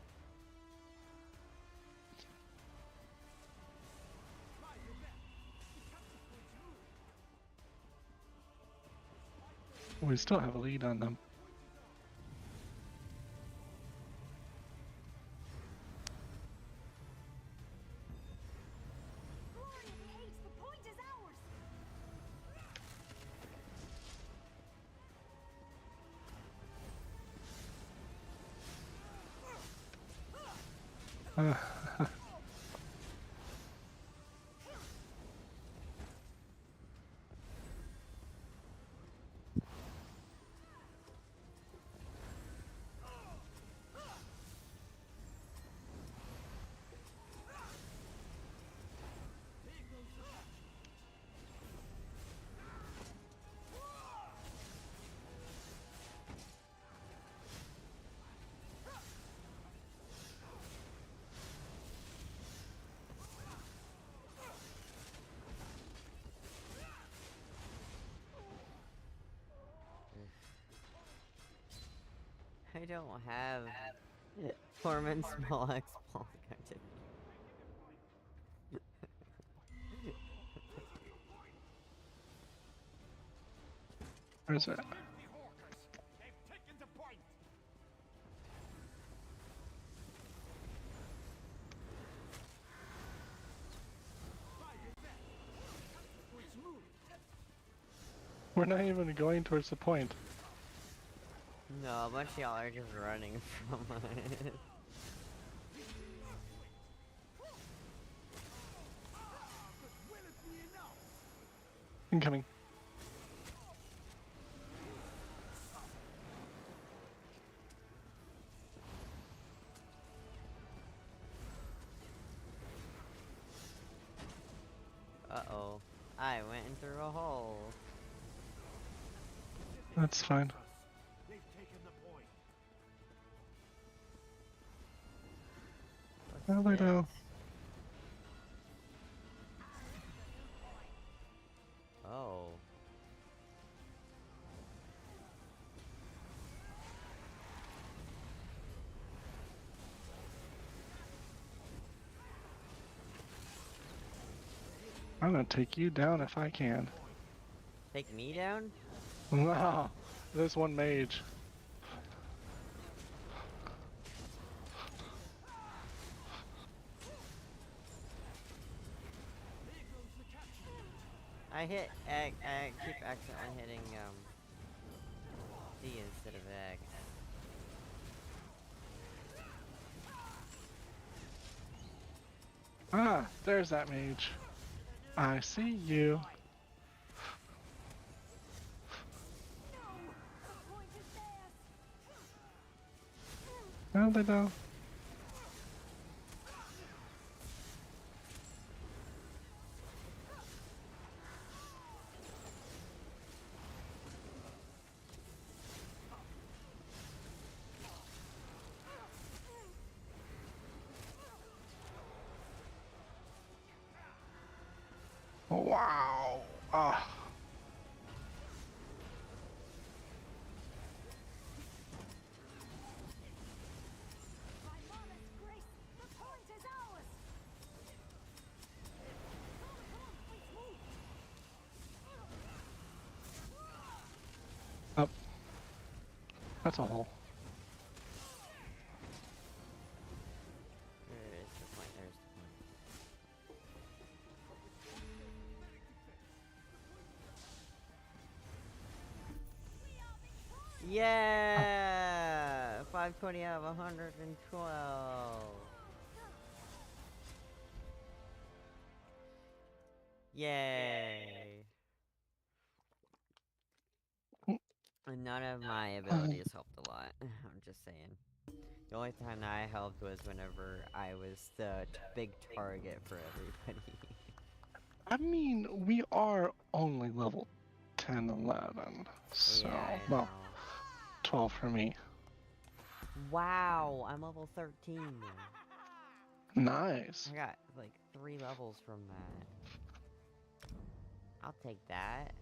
We still have a lead on them. I don't have Torment Small X Ball active. Where's it? We're not even going towards the point. No, a bunch of y'all are just running from it. Incoming. Uh-oh. I went in through a hole. That's fine. How do I know? Oh. I'm gonna take you down if I can. Take me down? No, this one mage. I keep accidentally hitting D instead of X. Ah, there's that mage. I see you. No, they don't. Wow. Ah. Up. That's a hole. There's the point, there's the point. Yeah! 520 out of 112. Yay! And none of my abilities helped a lot. I'm just saying. The only time that I helped was whenever I was the big target for everybody. I mean, we are only level 10, 11. So, Yeah, well, 12 for me. Wow, I'm level 13 now. Nice. I got like 3 levels from that. I'll take that.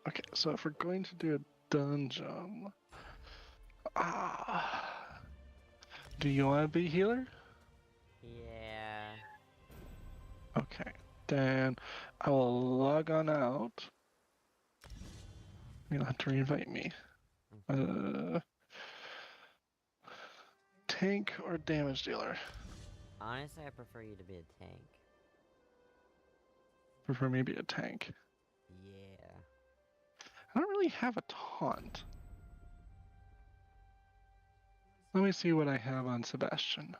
Okay, so if we're going to do a dungeon, do you want to be healer? Yeah. Okay, then I will log on out. You'll have to reinvite me. Tank or damage dealer? Honestly, I prefer you to be a tank. Prefer maybe a tank. Yeah. I don't really have a taunt. Let me see what I have on Sebastian.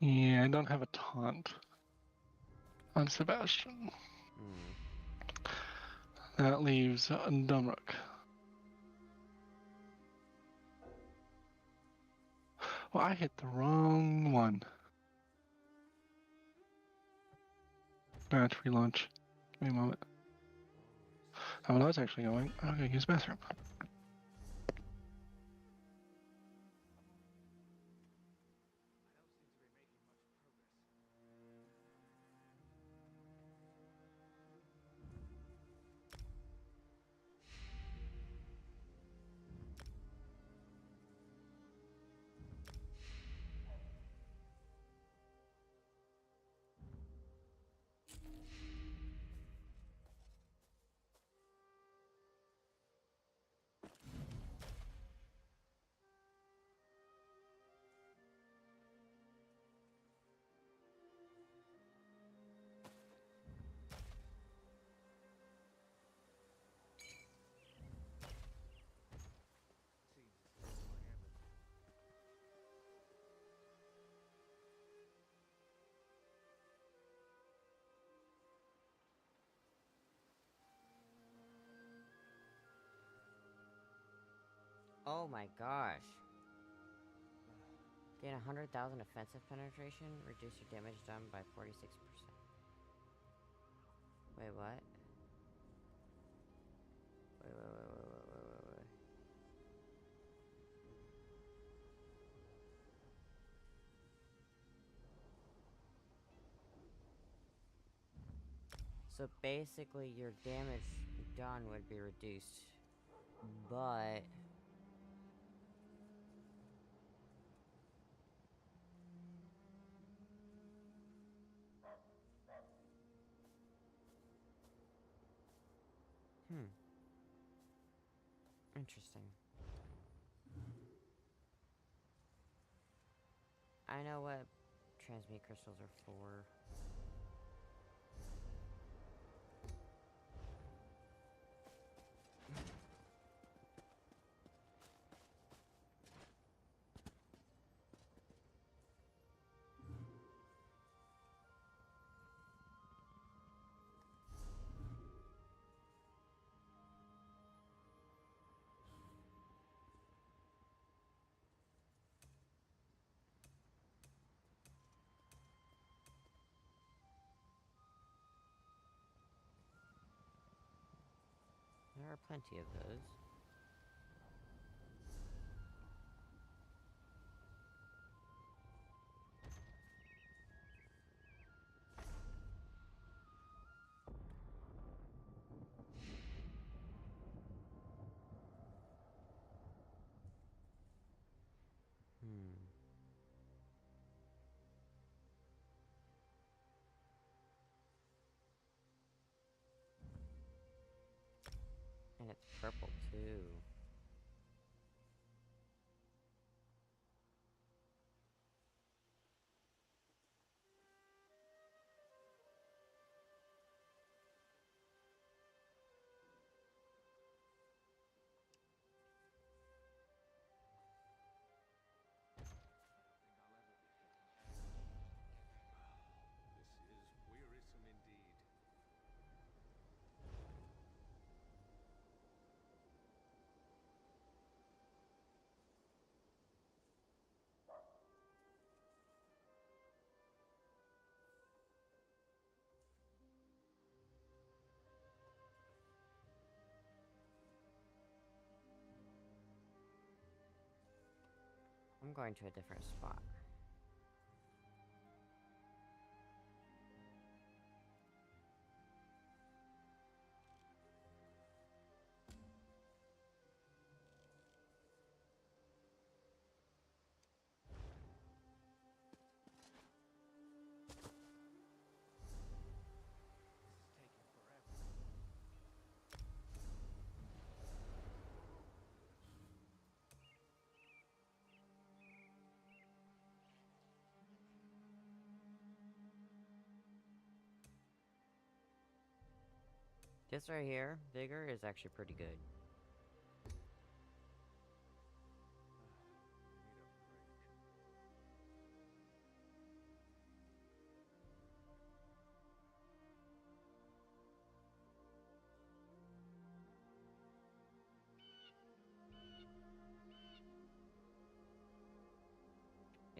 Yeah, I don't have a taunt on Sebastian. That leaves Dumrook. Well, I hit the wrong one. Match relaunch. Give me a moment. How was actually going? I'm gonna use the bathroom. Oh my gosh. Gain 100,000 offensive penetration, reduce your damage done by 46%. Wait, what? Wait. So basically your damage done would be reduced, but... Interesting. I know what transmute crystals are for. There are plenty of those. And it's purple too. This is wearisome indeed. I'm going to a different spot. This right here, Vigor, is actually pretty good.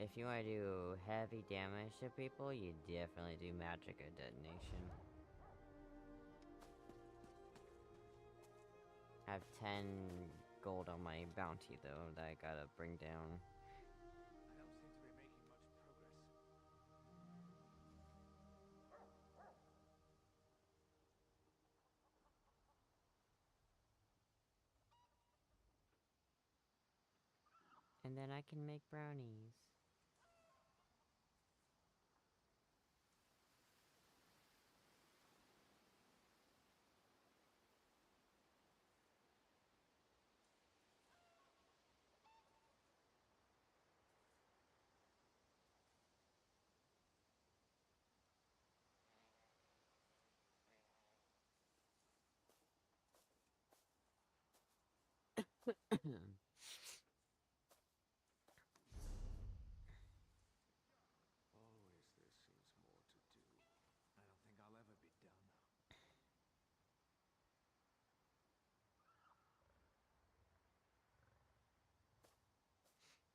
if you want to do heavy damage to people, you definitely do Magicka Detonation. I have 10 gold on my bounty, though, that I gotta bring down. I don't seem to be making much progress. And then I can make brownies. Always there seems more to do. I don't think I'll ever be done.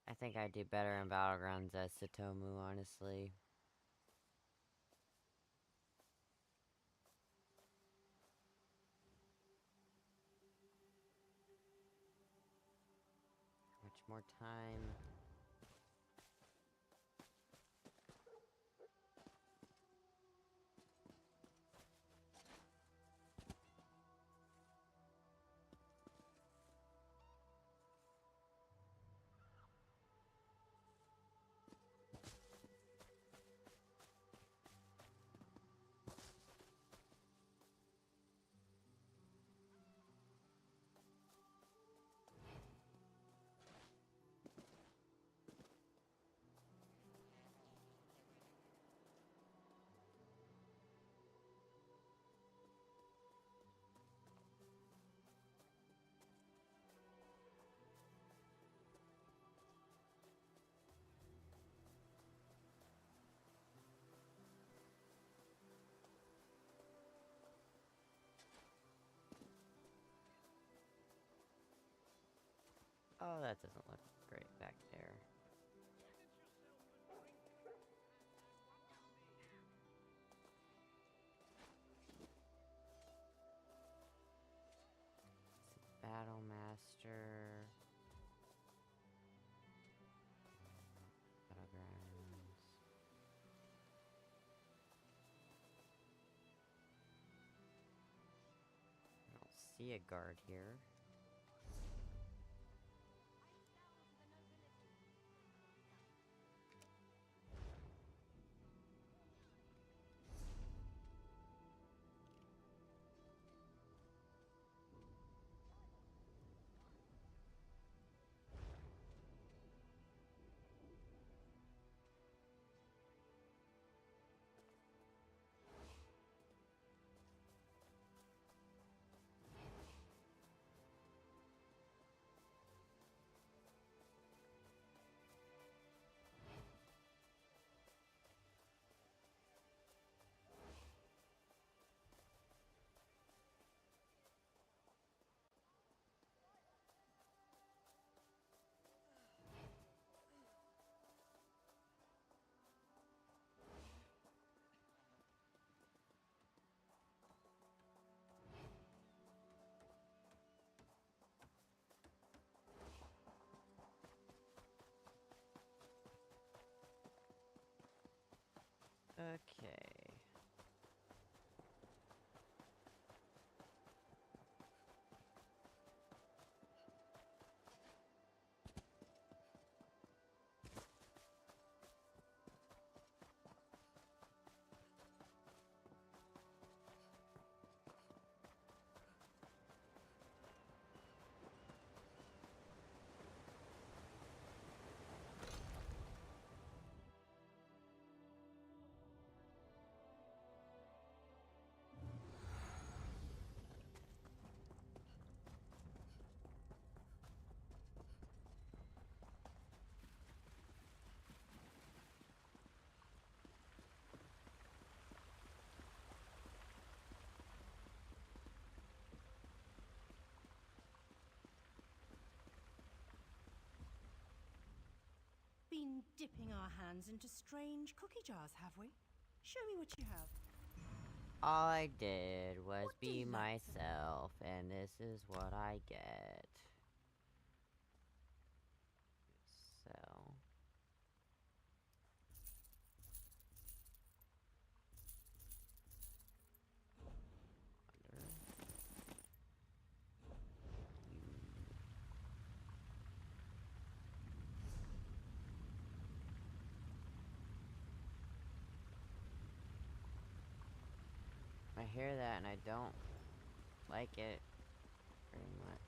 I think I do better in Battlegrounds as Satomu, honestly. Much more time. Oh, that doesn't look great back there. Battle Master. Battlegrounds. I don't see a guard here. Okay. dipping our hands into strange cookie jars, have we? Show me what you have. All I did was be myself, and this is what I get. So... I hear that and I don't like it very much.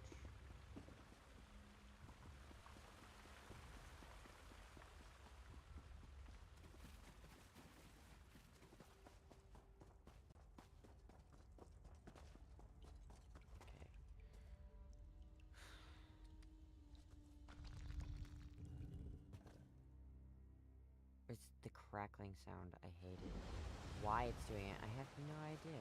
Okay. It's the crackling sound. I hate it. Why it's doing it, I have no idea.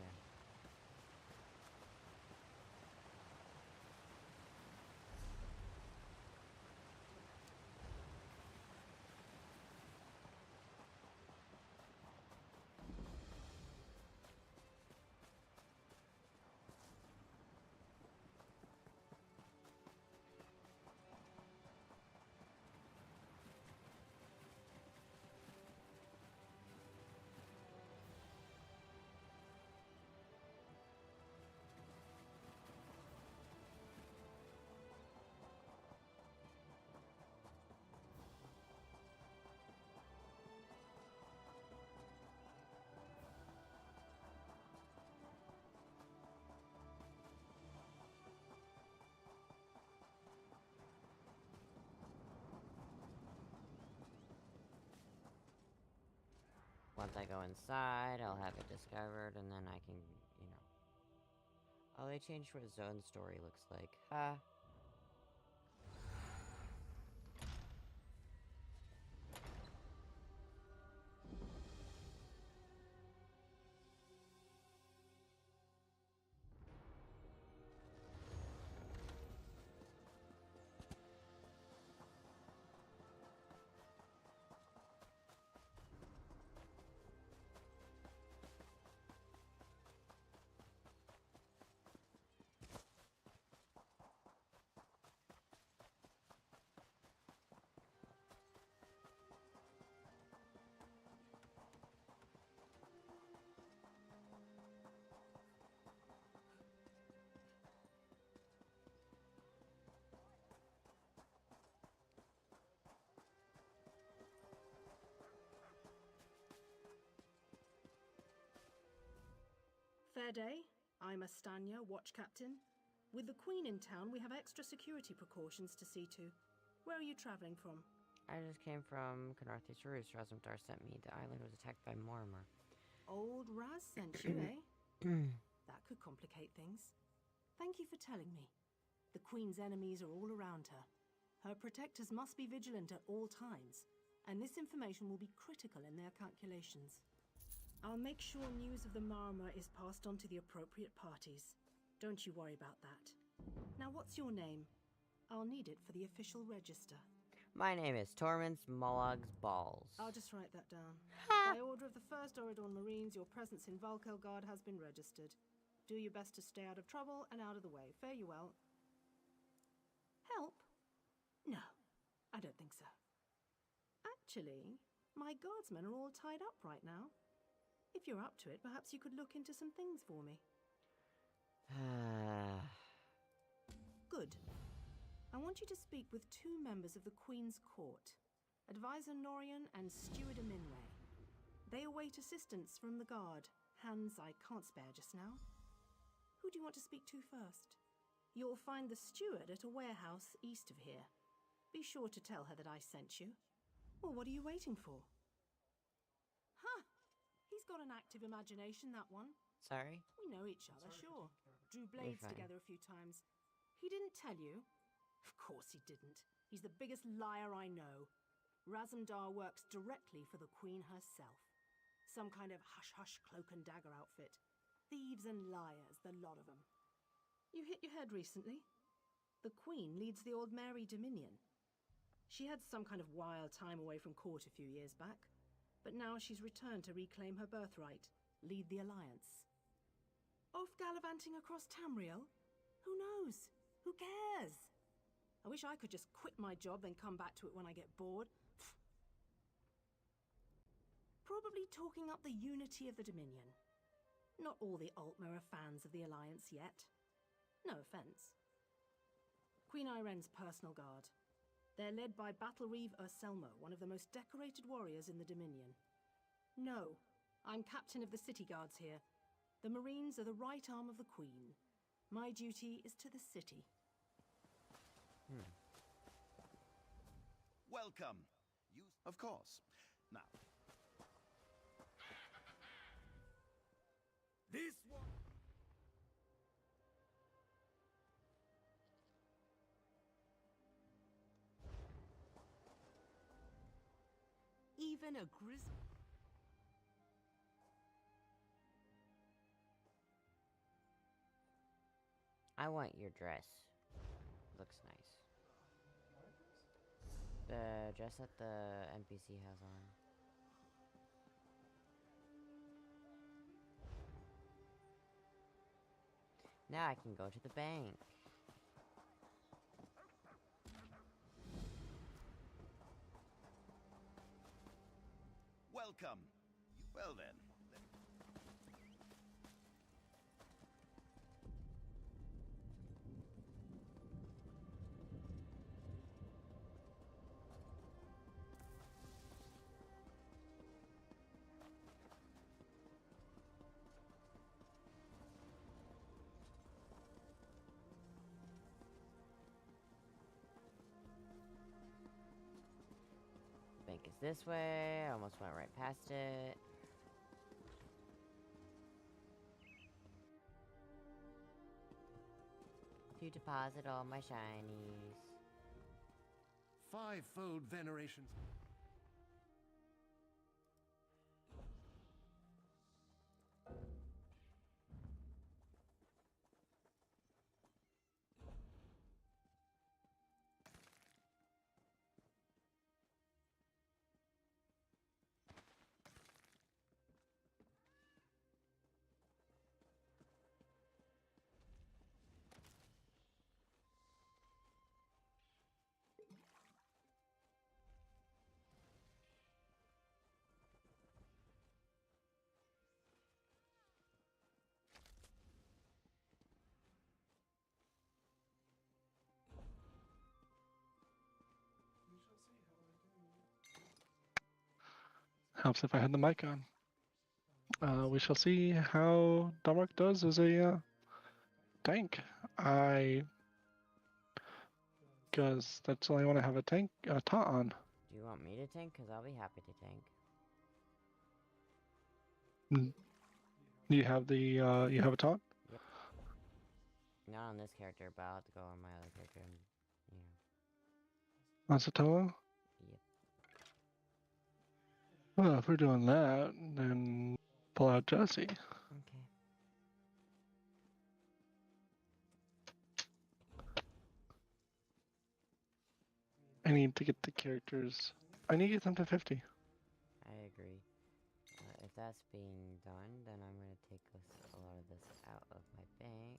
Once I go inside, I'll have it discovered, and then I can, you know... Oh, they changed what Zone Story looks like. Ha! Fair day. I'm Astanya, watch captain. With the Queen in town, we have extra security precautions to see to. Where are you traveling from? I just came from Canarthes Roost. Razumdar sent me. The island was attacked by Mortimer. Old Raz sent you, eh? That could complicate things. Thank you for telling me. The Queen's enemies are all around her. Her protectors must be vigilant at all times, and this information will be critical in their calculations. I'll make sure news of the Marmor is passed on to the appropriate parties. Don't you worry about that. Now, what's your name? I'll need it for the official register. My name is Torments Mollog's Balls. I'll just write that down. By order of the 1st Oridon Marines, your presence in Valkelgard has been registered. Do your best to stay out of trouble and out of the way. Fare you well. Help? No, I don't think so. Actually, my guardsmen are all tied up right now. If you're up to it, perhaps you could look into some things for me. Good. I want you to speak with 2 members of the Queen's Court, Advisor Norian and Steward Aminwe. They await assistance from the guard, hands I can't spare just now. Who do you want to speak to first? You'll find the steward at a warehouse east of here. Be sure to tell her that I sent you. Well, what are you waiting for? Huh! He's got an active imagination, that one. Sorry? We know each other, sure. Drew blades together a few times. He didn't tell you? Of course he didn't. He's the biggest liar I know. Razumdar works directly for the Queen herself. Some kind of hush-hush cloak and dagger outfit. Thieves and liars, the lot of them. You hit your head recently? The Queen leads the Old Mary Dominion. She had some kind of wild time away from court a few years back, but now she's returned to reclaim her birthright, lead the Alliance. Off gallivanting across Tamriel? Who knows? Who cares? I wish I could just quit my job and come back to it when I get bored. Probably talking up the unity of the Dominion. Not all the Altmer are fans of the Alliance yet. No offense. Queen Irenne's personal guard. They're led by Battlereeve Urselmo, one of the most decorated warriors in the Dominion. No, I'm captain of the city guards here. The Marines are the right arm of the Queen. My duty is to the city. Welcome. Of course. Now. This one. Even a grizzly. I want your dress. Looks nice. The dress that the NPC has on. Now I can go to the bank. Welcome. Well then. Bank is this way. I almost went right past it. To deposit all my shinies. Five-fold veneration. Helps if I had the mic on. We shall see how Dalmork does as a tank. Because that's the only one I have a taunt on. Do you want me to tank? Because I'll be happy to tank. You have the you have a taunt? Yep. Not on this character, but I'll have to go on my other character. And, Masatoa? Yep. Well, if we're doing that, then pull out Jesse. Okay. I need to get the characters. I need to get them to 50. I agree. If that's being done, then I'm going to take a lot of this out of my bank.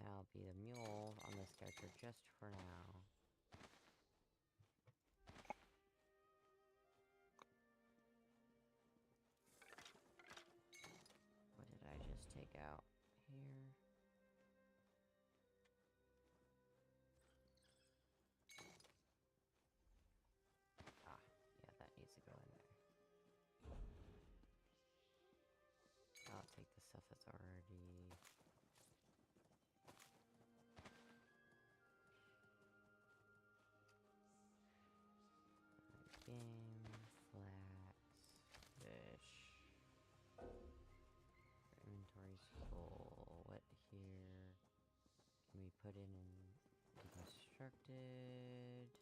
And I'll be the mule on this character just for now. What did I just take out here? Ah, yeah, that needs to go in there. I'll take the stuff that's already... Game, flax, fish. Inventory's full. What here? Can we put in deconstructed?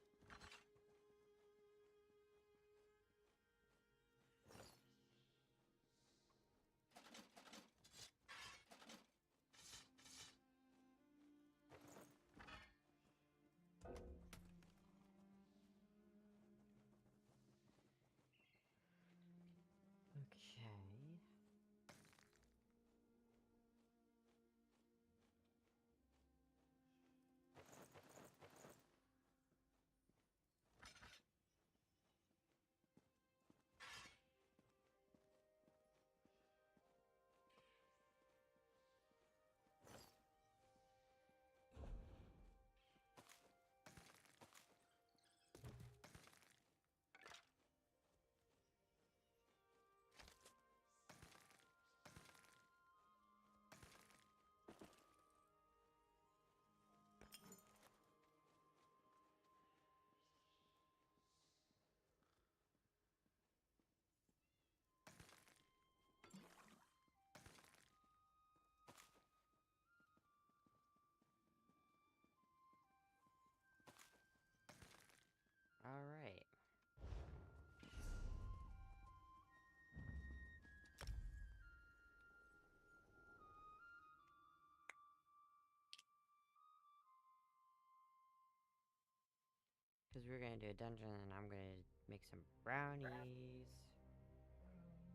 we're gonna do a dungeon and I'm gonna make some brownies.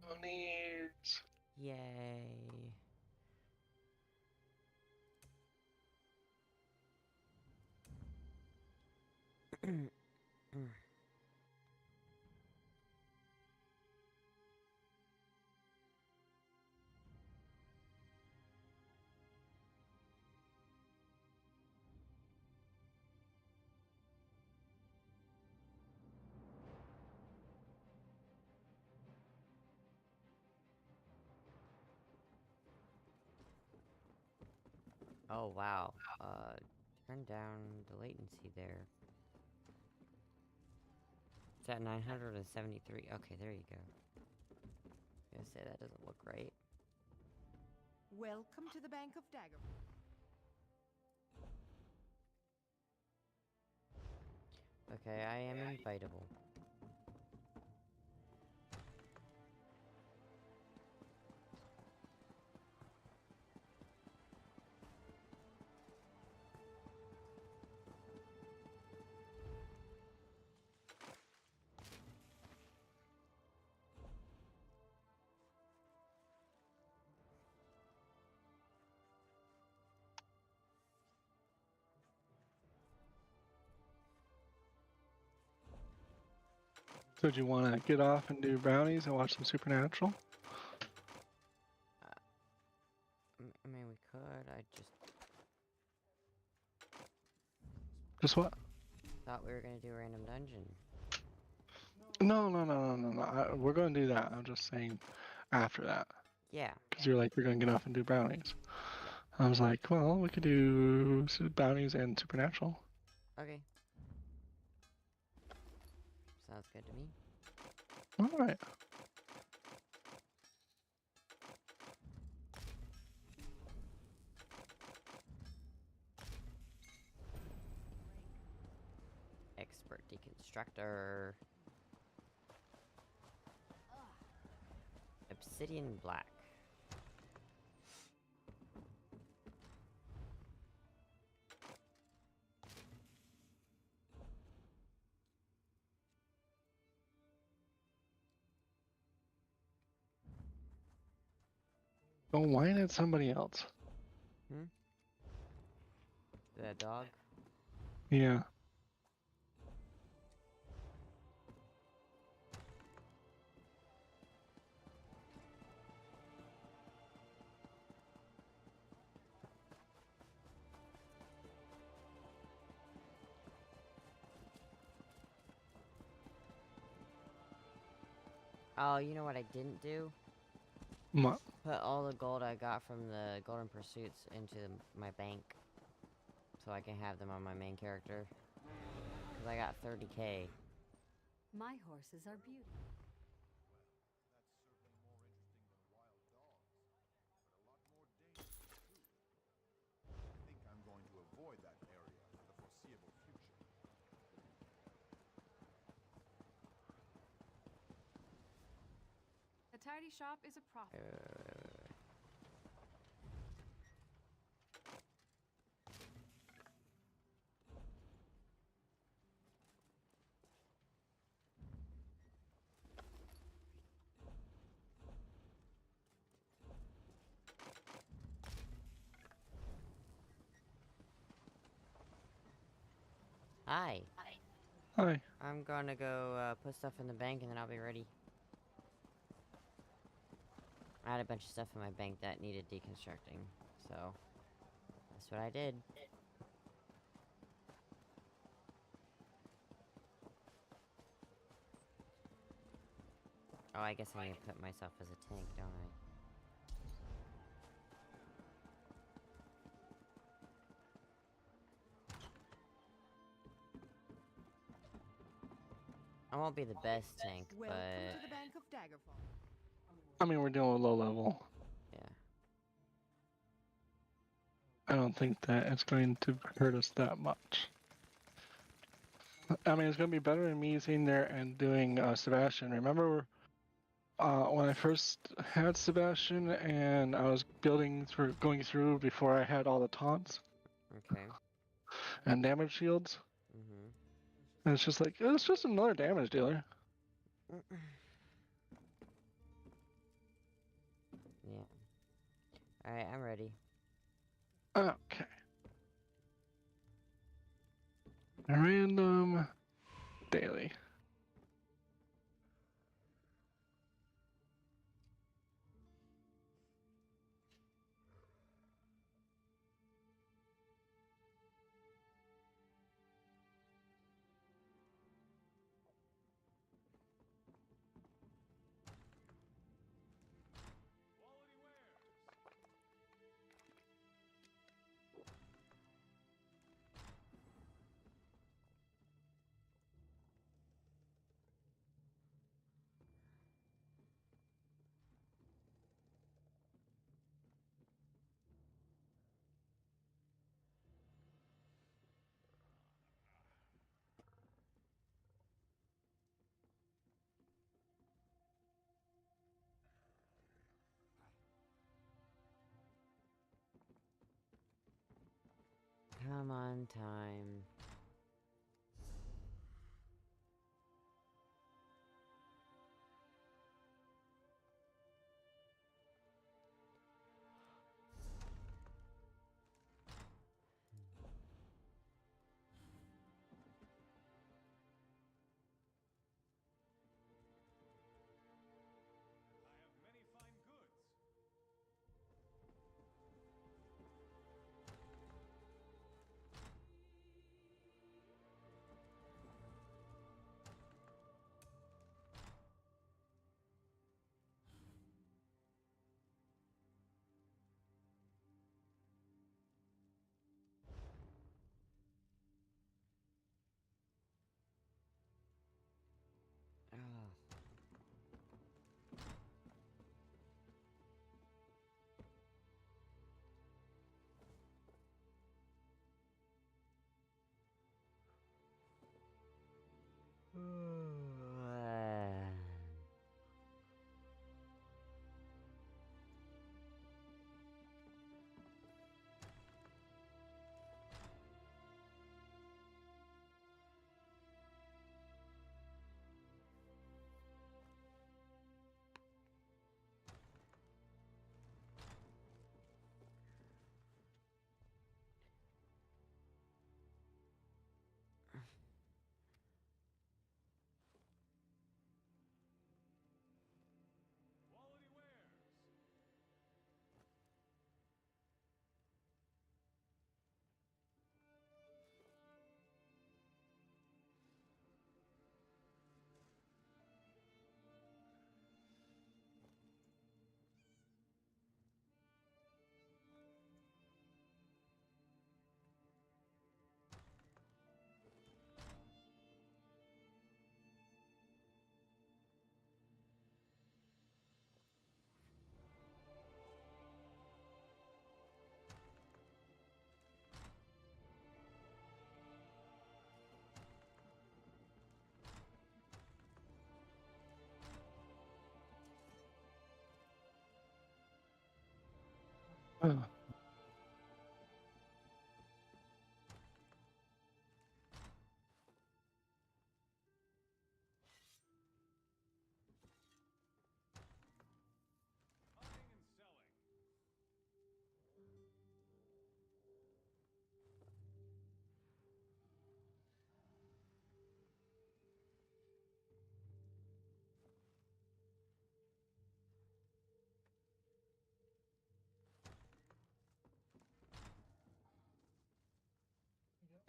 Brownies. Yay. Oh wow. Turn down the latency there. It's at 973. Okay, there you go. I was gonna say that doesn't look right. Welcome to the Bank of Daggerfall. Okay, I am invitable. So do you want to get off and do brownies and watch some Supernatural? I mean, we could. I Just what? thought we were gonna do a random dungeon. No. We're going to do that. I'm just saying after that. Yeah. Because you're like, we're going to get off and do brownies. I was like, well, we could do brownies and Supernatural. Okay. Sounds good to me. Alright. Expert deconstructor. Obsidian black. Don't whine at somebody else. That dog? Yeah. Oh, you know what I didn't do? What? Put all the gold I got from the Golden Pursuits into my bank. So I can have them on my main character. Because I got 30k. My horses are beautiful. I think I'm going to avoid that area for the foreseeable future. A tidy shop is a profit. Hi. Hi. I'm gonna go put stuff in the bank and then I'll be ready. I had a bunch of stuff in my bank that needed deconstructing, so that's what I did. Oh, I guess I need to put myself as a tank, don't I? I won't be the best tank, Welcome but to the Bank of Daggerfall. I mean, we're dealing with low level. yeah. I don't think that it's going to hurt us that much. I mean, it's going to be better than me sitting there and doing Sebastian. Remember when I first had Sebastian and I was going through before I had all the taunts? Okay. And damage shields? And it's just like, it's just another damage dealer. Yeah. Alright, I'm ready. Okay. Random daily. Come on, time.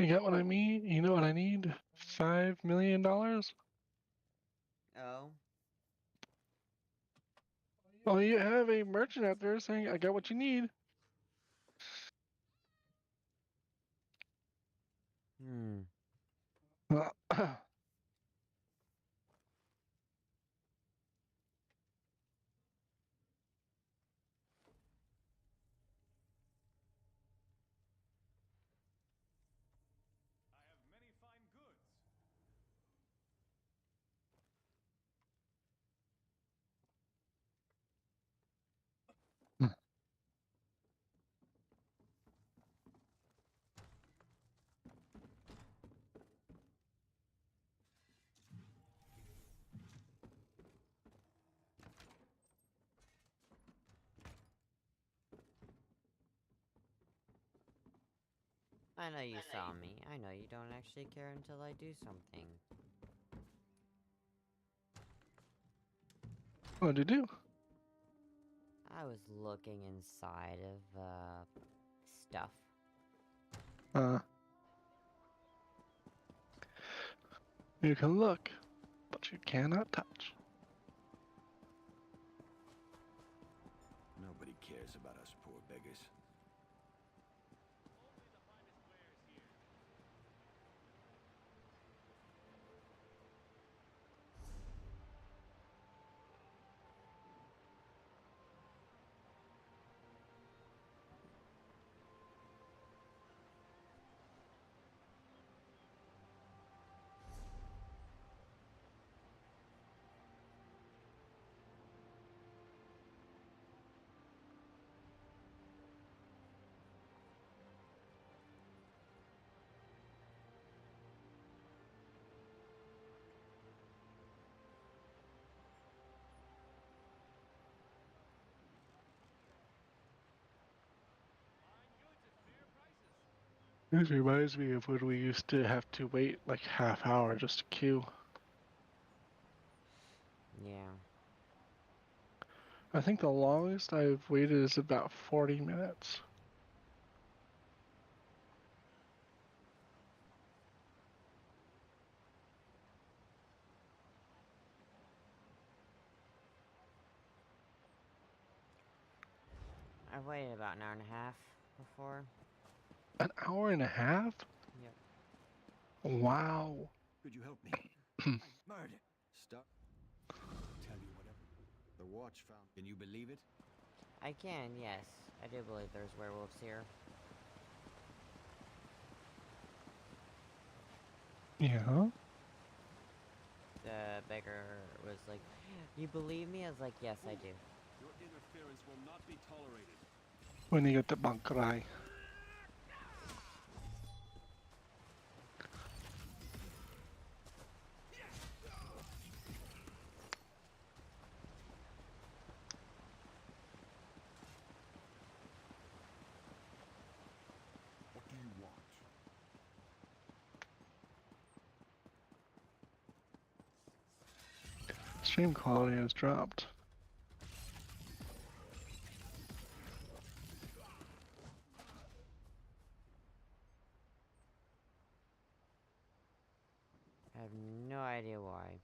You got what I mean? You know what I need? $5 million? Oh. Well, you have a merchant out there saying, I got what you need. I know you saw me. I know you don't actually care until I do something. What'd you do? I was looking inside of, stuff. You can look, but you cannot touch. Nobody cares about us poor beggars. This reminds me of when we used to have to wait like half hour just to queue. Yeah. I think the longest I've waited is about 40 minutes. I've waited about an hour and a half before. An hour and a half? Yep. Wow. Could you help me? I'm murdered. Stop. Tell you whatever. The watch found. Can you believe it? I can, yes. I do believe there's werewolves here. Yeah. The beggar was like, "You believe me?" I was like, "Yes, I do." Your interference will not be tolerated. When you get the Bankarai. What do you want? Stream quality has dropped. I have no idea why.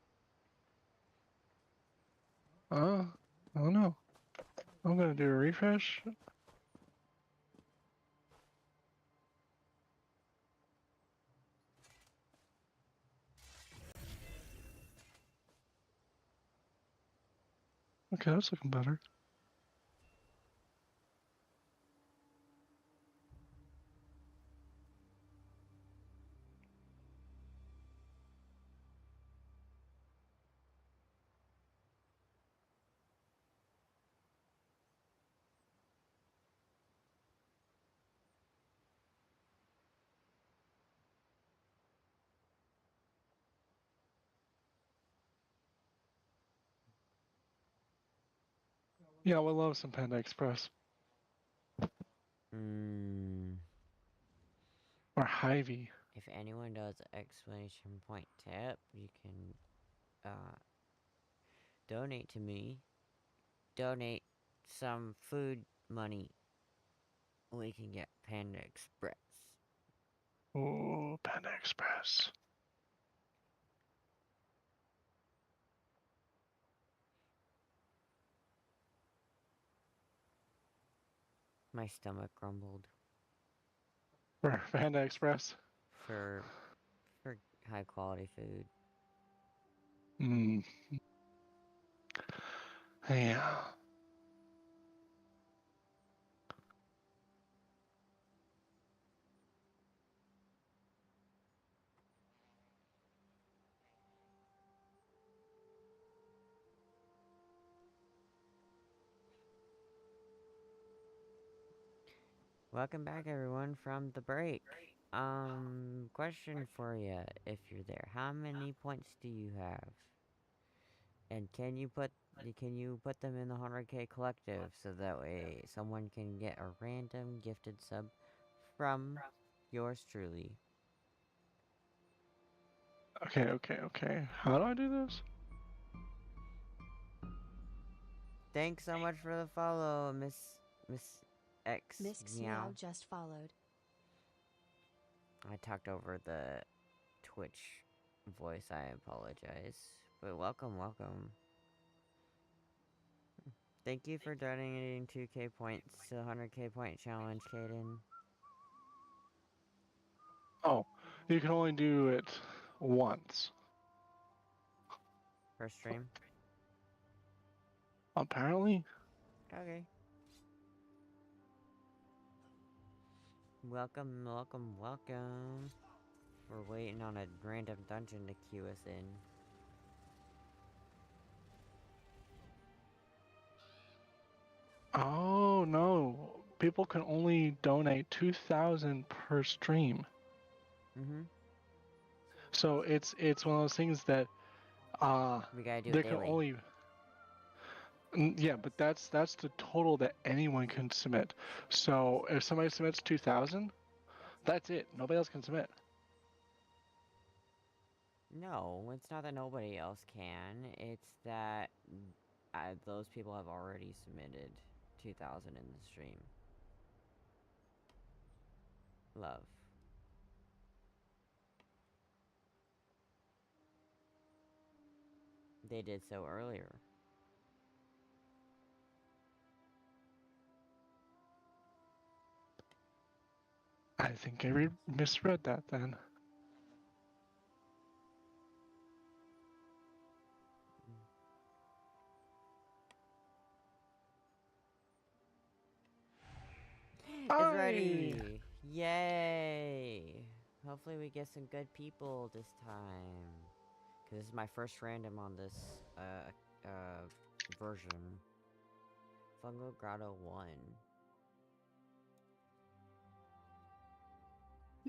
I don't know. I'm gonna do a refresh. Okay, that's looking better. Yeah, we love some Panda Express. Or Hy-Vee. If anyone does exclamation point tip, you can donate to me. Donate some food money. We can get Panda Express. Oh, Panda Express. My stomach grumbled. For Panda Express? For high quality food. Yeah. Welcome back, everyone, from the break. Question for you, if you're there. How many points do you have? And can you put them in the 100K collective so that way someone can get a random gifted sub from Yours truly. Okay. How do I do this? Thanks so much for the follow, Miss X. Miss Meow just followed. I talked over the Twitch voice. I apologize. But welcome. Thank you for donating 2k points to the 100k point challenge, Kaden. Oh, you can only do it once. Per stream? Apparently. Okay. Welcome. We're waiting on a random dungeon to queue us in. Oh no, people can only donate 2,000 per stream. So it's one of those things that we gotta do they it can daily. only. Yeah, but that's the total that anyone can submit. So if somebody submits 2,000, that's it. Nobody else can submit. No, it's not that nobody else can. It's that those people have already submitted 2,000 in the stream. Love. They did so earlier. I think I misread that then. It's ready! Yay! Hopefully we get some good people this time. Cause this is my first random on this version. Fungal Grotto 1.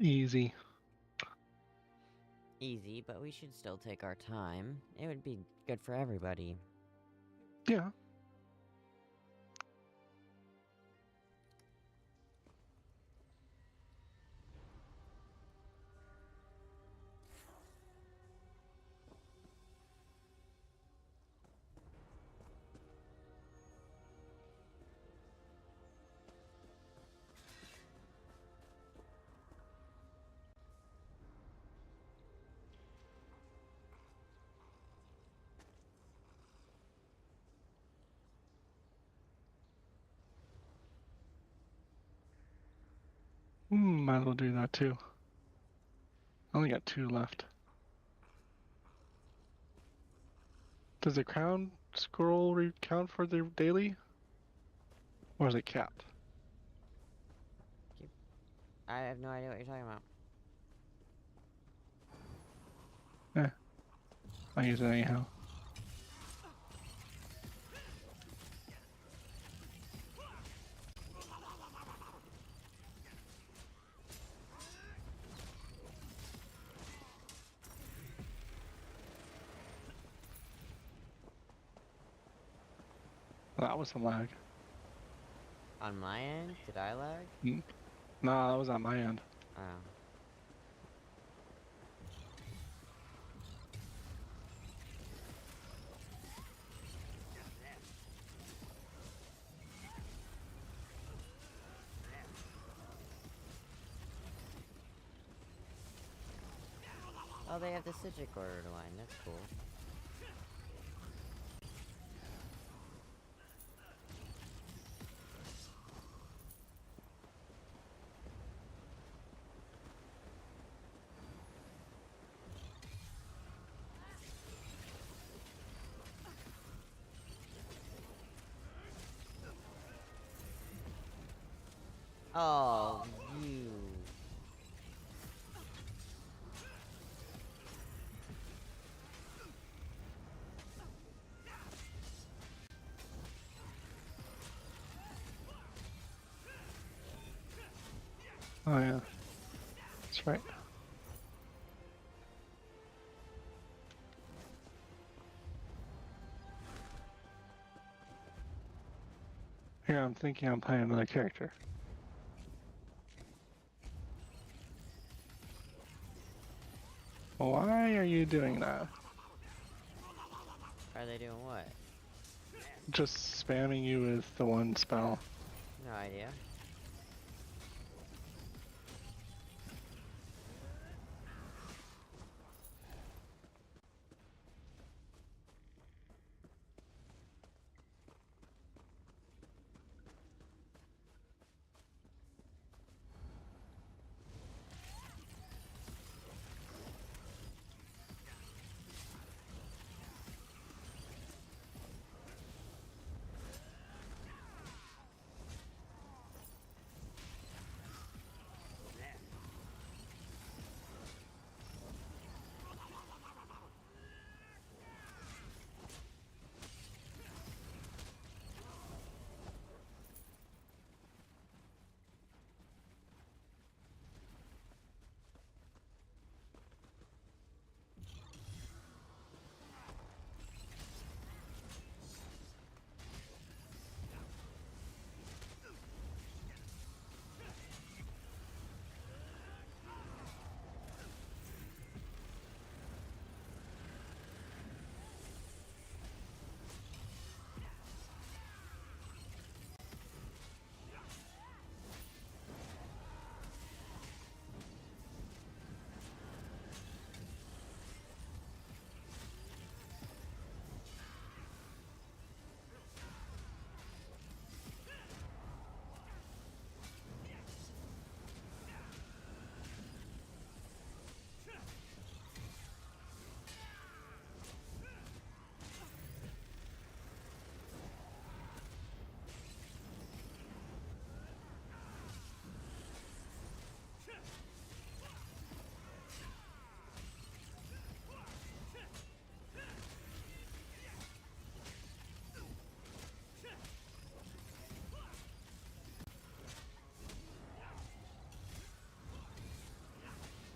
Easy, but we should still take our time. It would be good for everybody. Yeah. Might as well do that too. I only got 2 left. Does the crown scroll count for the daily? Or is it capped? I have no idea what you're talking about. I use it anyhow. That was some lag. On my end? Did I lag? Nah, that was on my end. Oh. Oh, they have the Sigic order line. That's cool. Oh, you. Oh yeah. That's right. Here I'm thinking I'm playing another character. Why are you doing that? Are they doing what? Just spamming you with the one spell. No idea.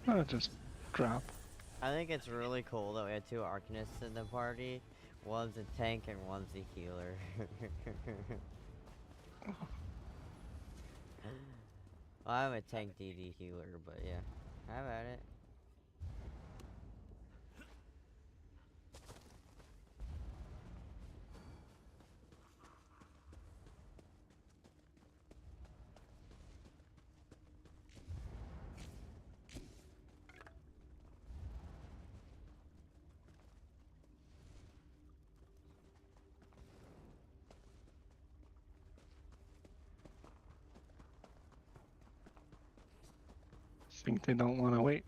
Oh, just drop. I think it's really cool that we had two Arcanists in the party. One's a tank and one's a healer. Well, I'm a tank DD healer, but yeah. How about it? Think they don't want to wait.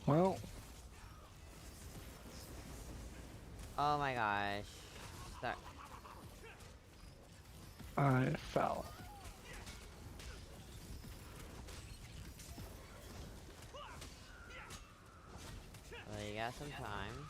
Well. Oh my gosh. That... I fell. Well, you got some time.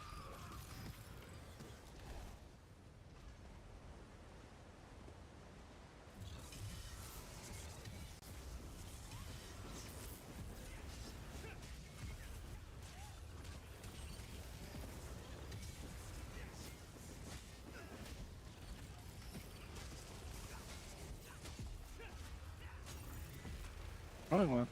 Wrong one.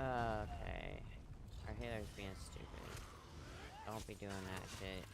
Okay. Our healer's being stupid. Don't be doing that shit.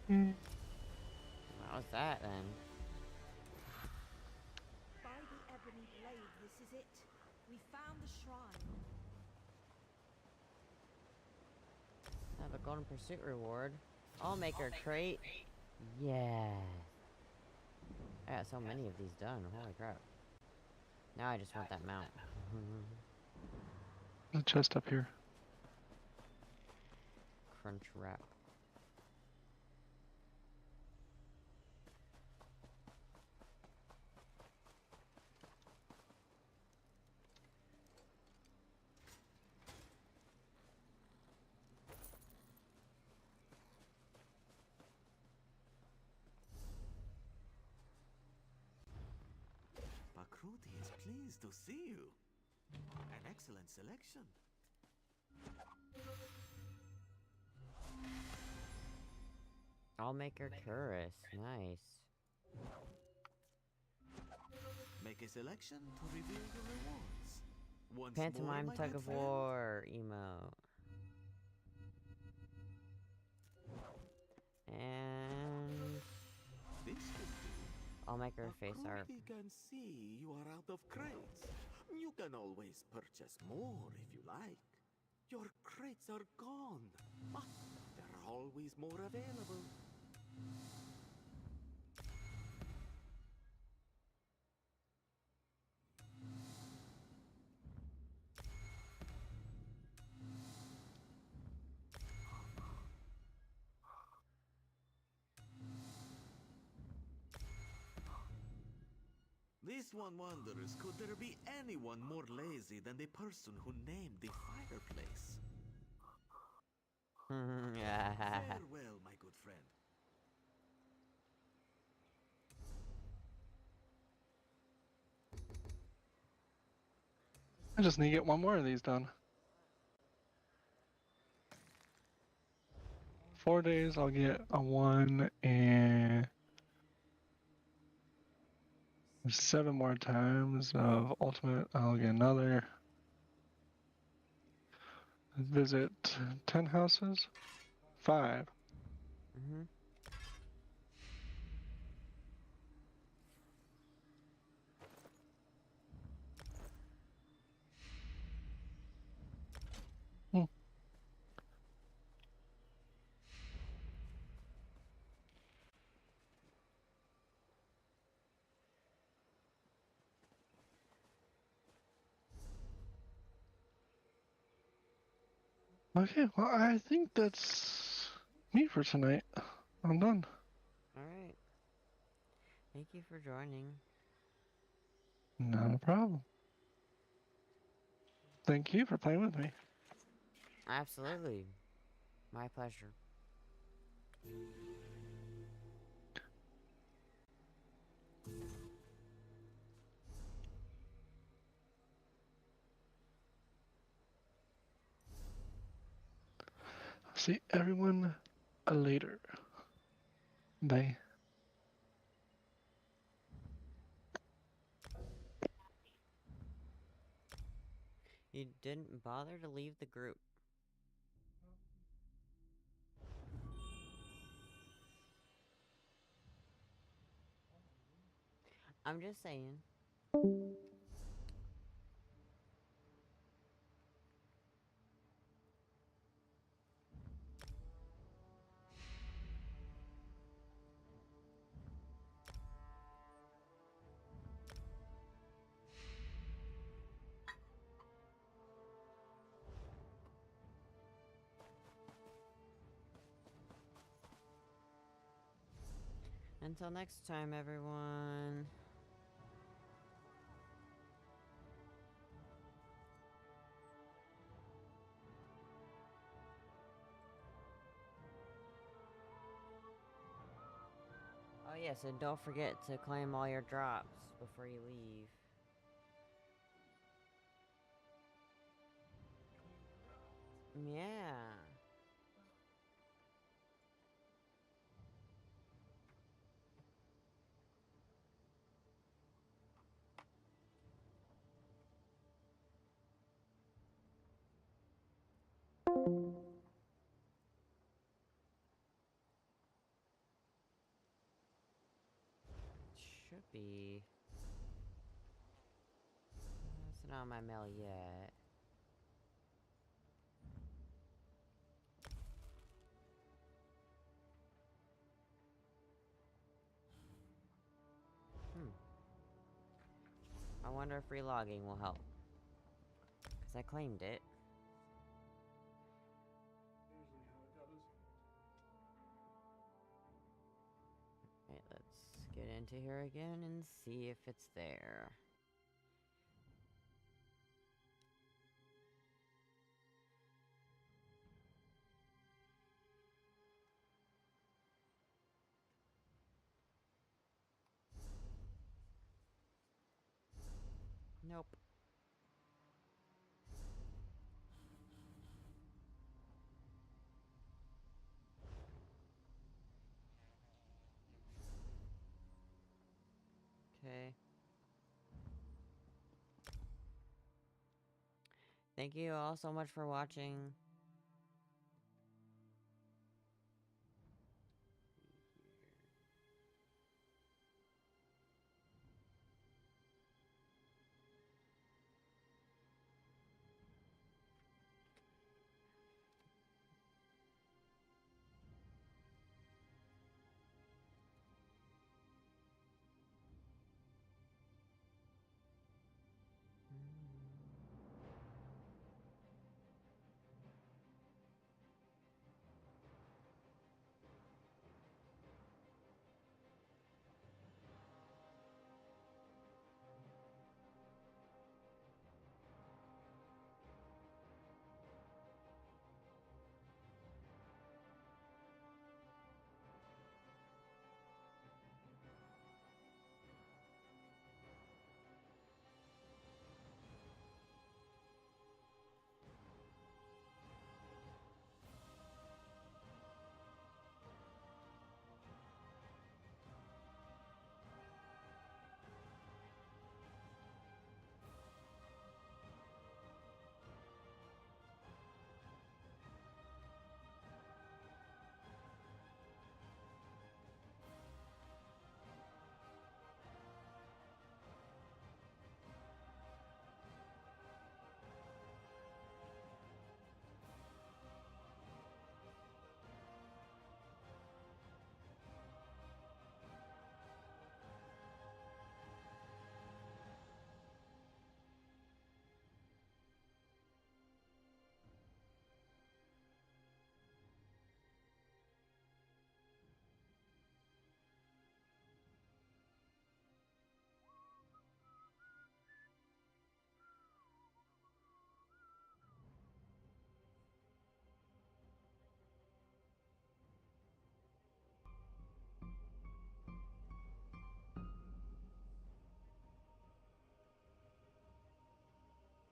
What was that then? By the ebony blade, this is it. We found the shrine. Have a golden pursuit reward. I'll make her crate. Yeah. I got so many of these done. Holy crap. Now I just want that mount. The chest up here. Crunch wrap. Bakruti is pleased to see you. An excellent selection. I'll make her curious. Nice. Make a selection to reveal your rewards. Once Pantomime more, my tug good of friend. war emote. And This will do. I'll make her face art. Bakruti can see you are out of crates. You can always purchase more if you like. Your crates are gone, but there are always more available. This one wonders, could there be anyone more lazy than the person who named the fireplace? Farewell, my good friend. I just need to get one more of these done. 4 days, I'll get a one, and 7 more times of ultimate, I'll get another. Visit 10 houses? 5. Okay, well, I think that's me for tonight. I'm done. Alright. Thank you for joining. Not a problem. Thank you for playing with me. Absolutely. My pleasure. See everyone later. Bye. You didn't bother to leave the group. I'm just saying. Until next time, everyone. Oh yes, and don't forget to claim all your drops before you leave. Yeah. Should be. It's not on my mail yet. I wonder if relogging will help. Because I claimed it. Alright, let's get into here again and see if it's there. Nope. Okay. Thank you all so much for watching.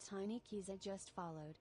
Tiny Kiza just followed.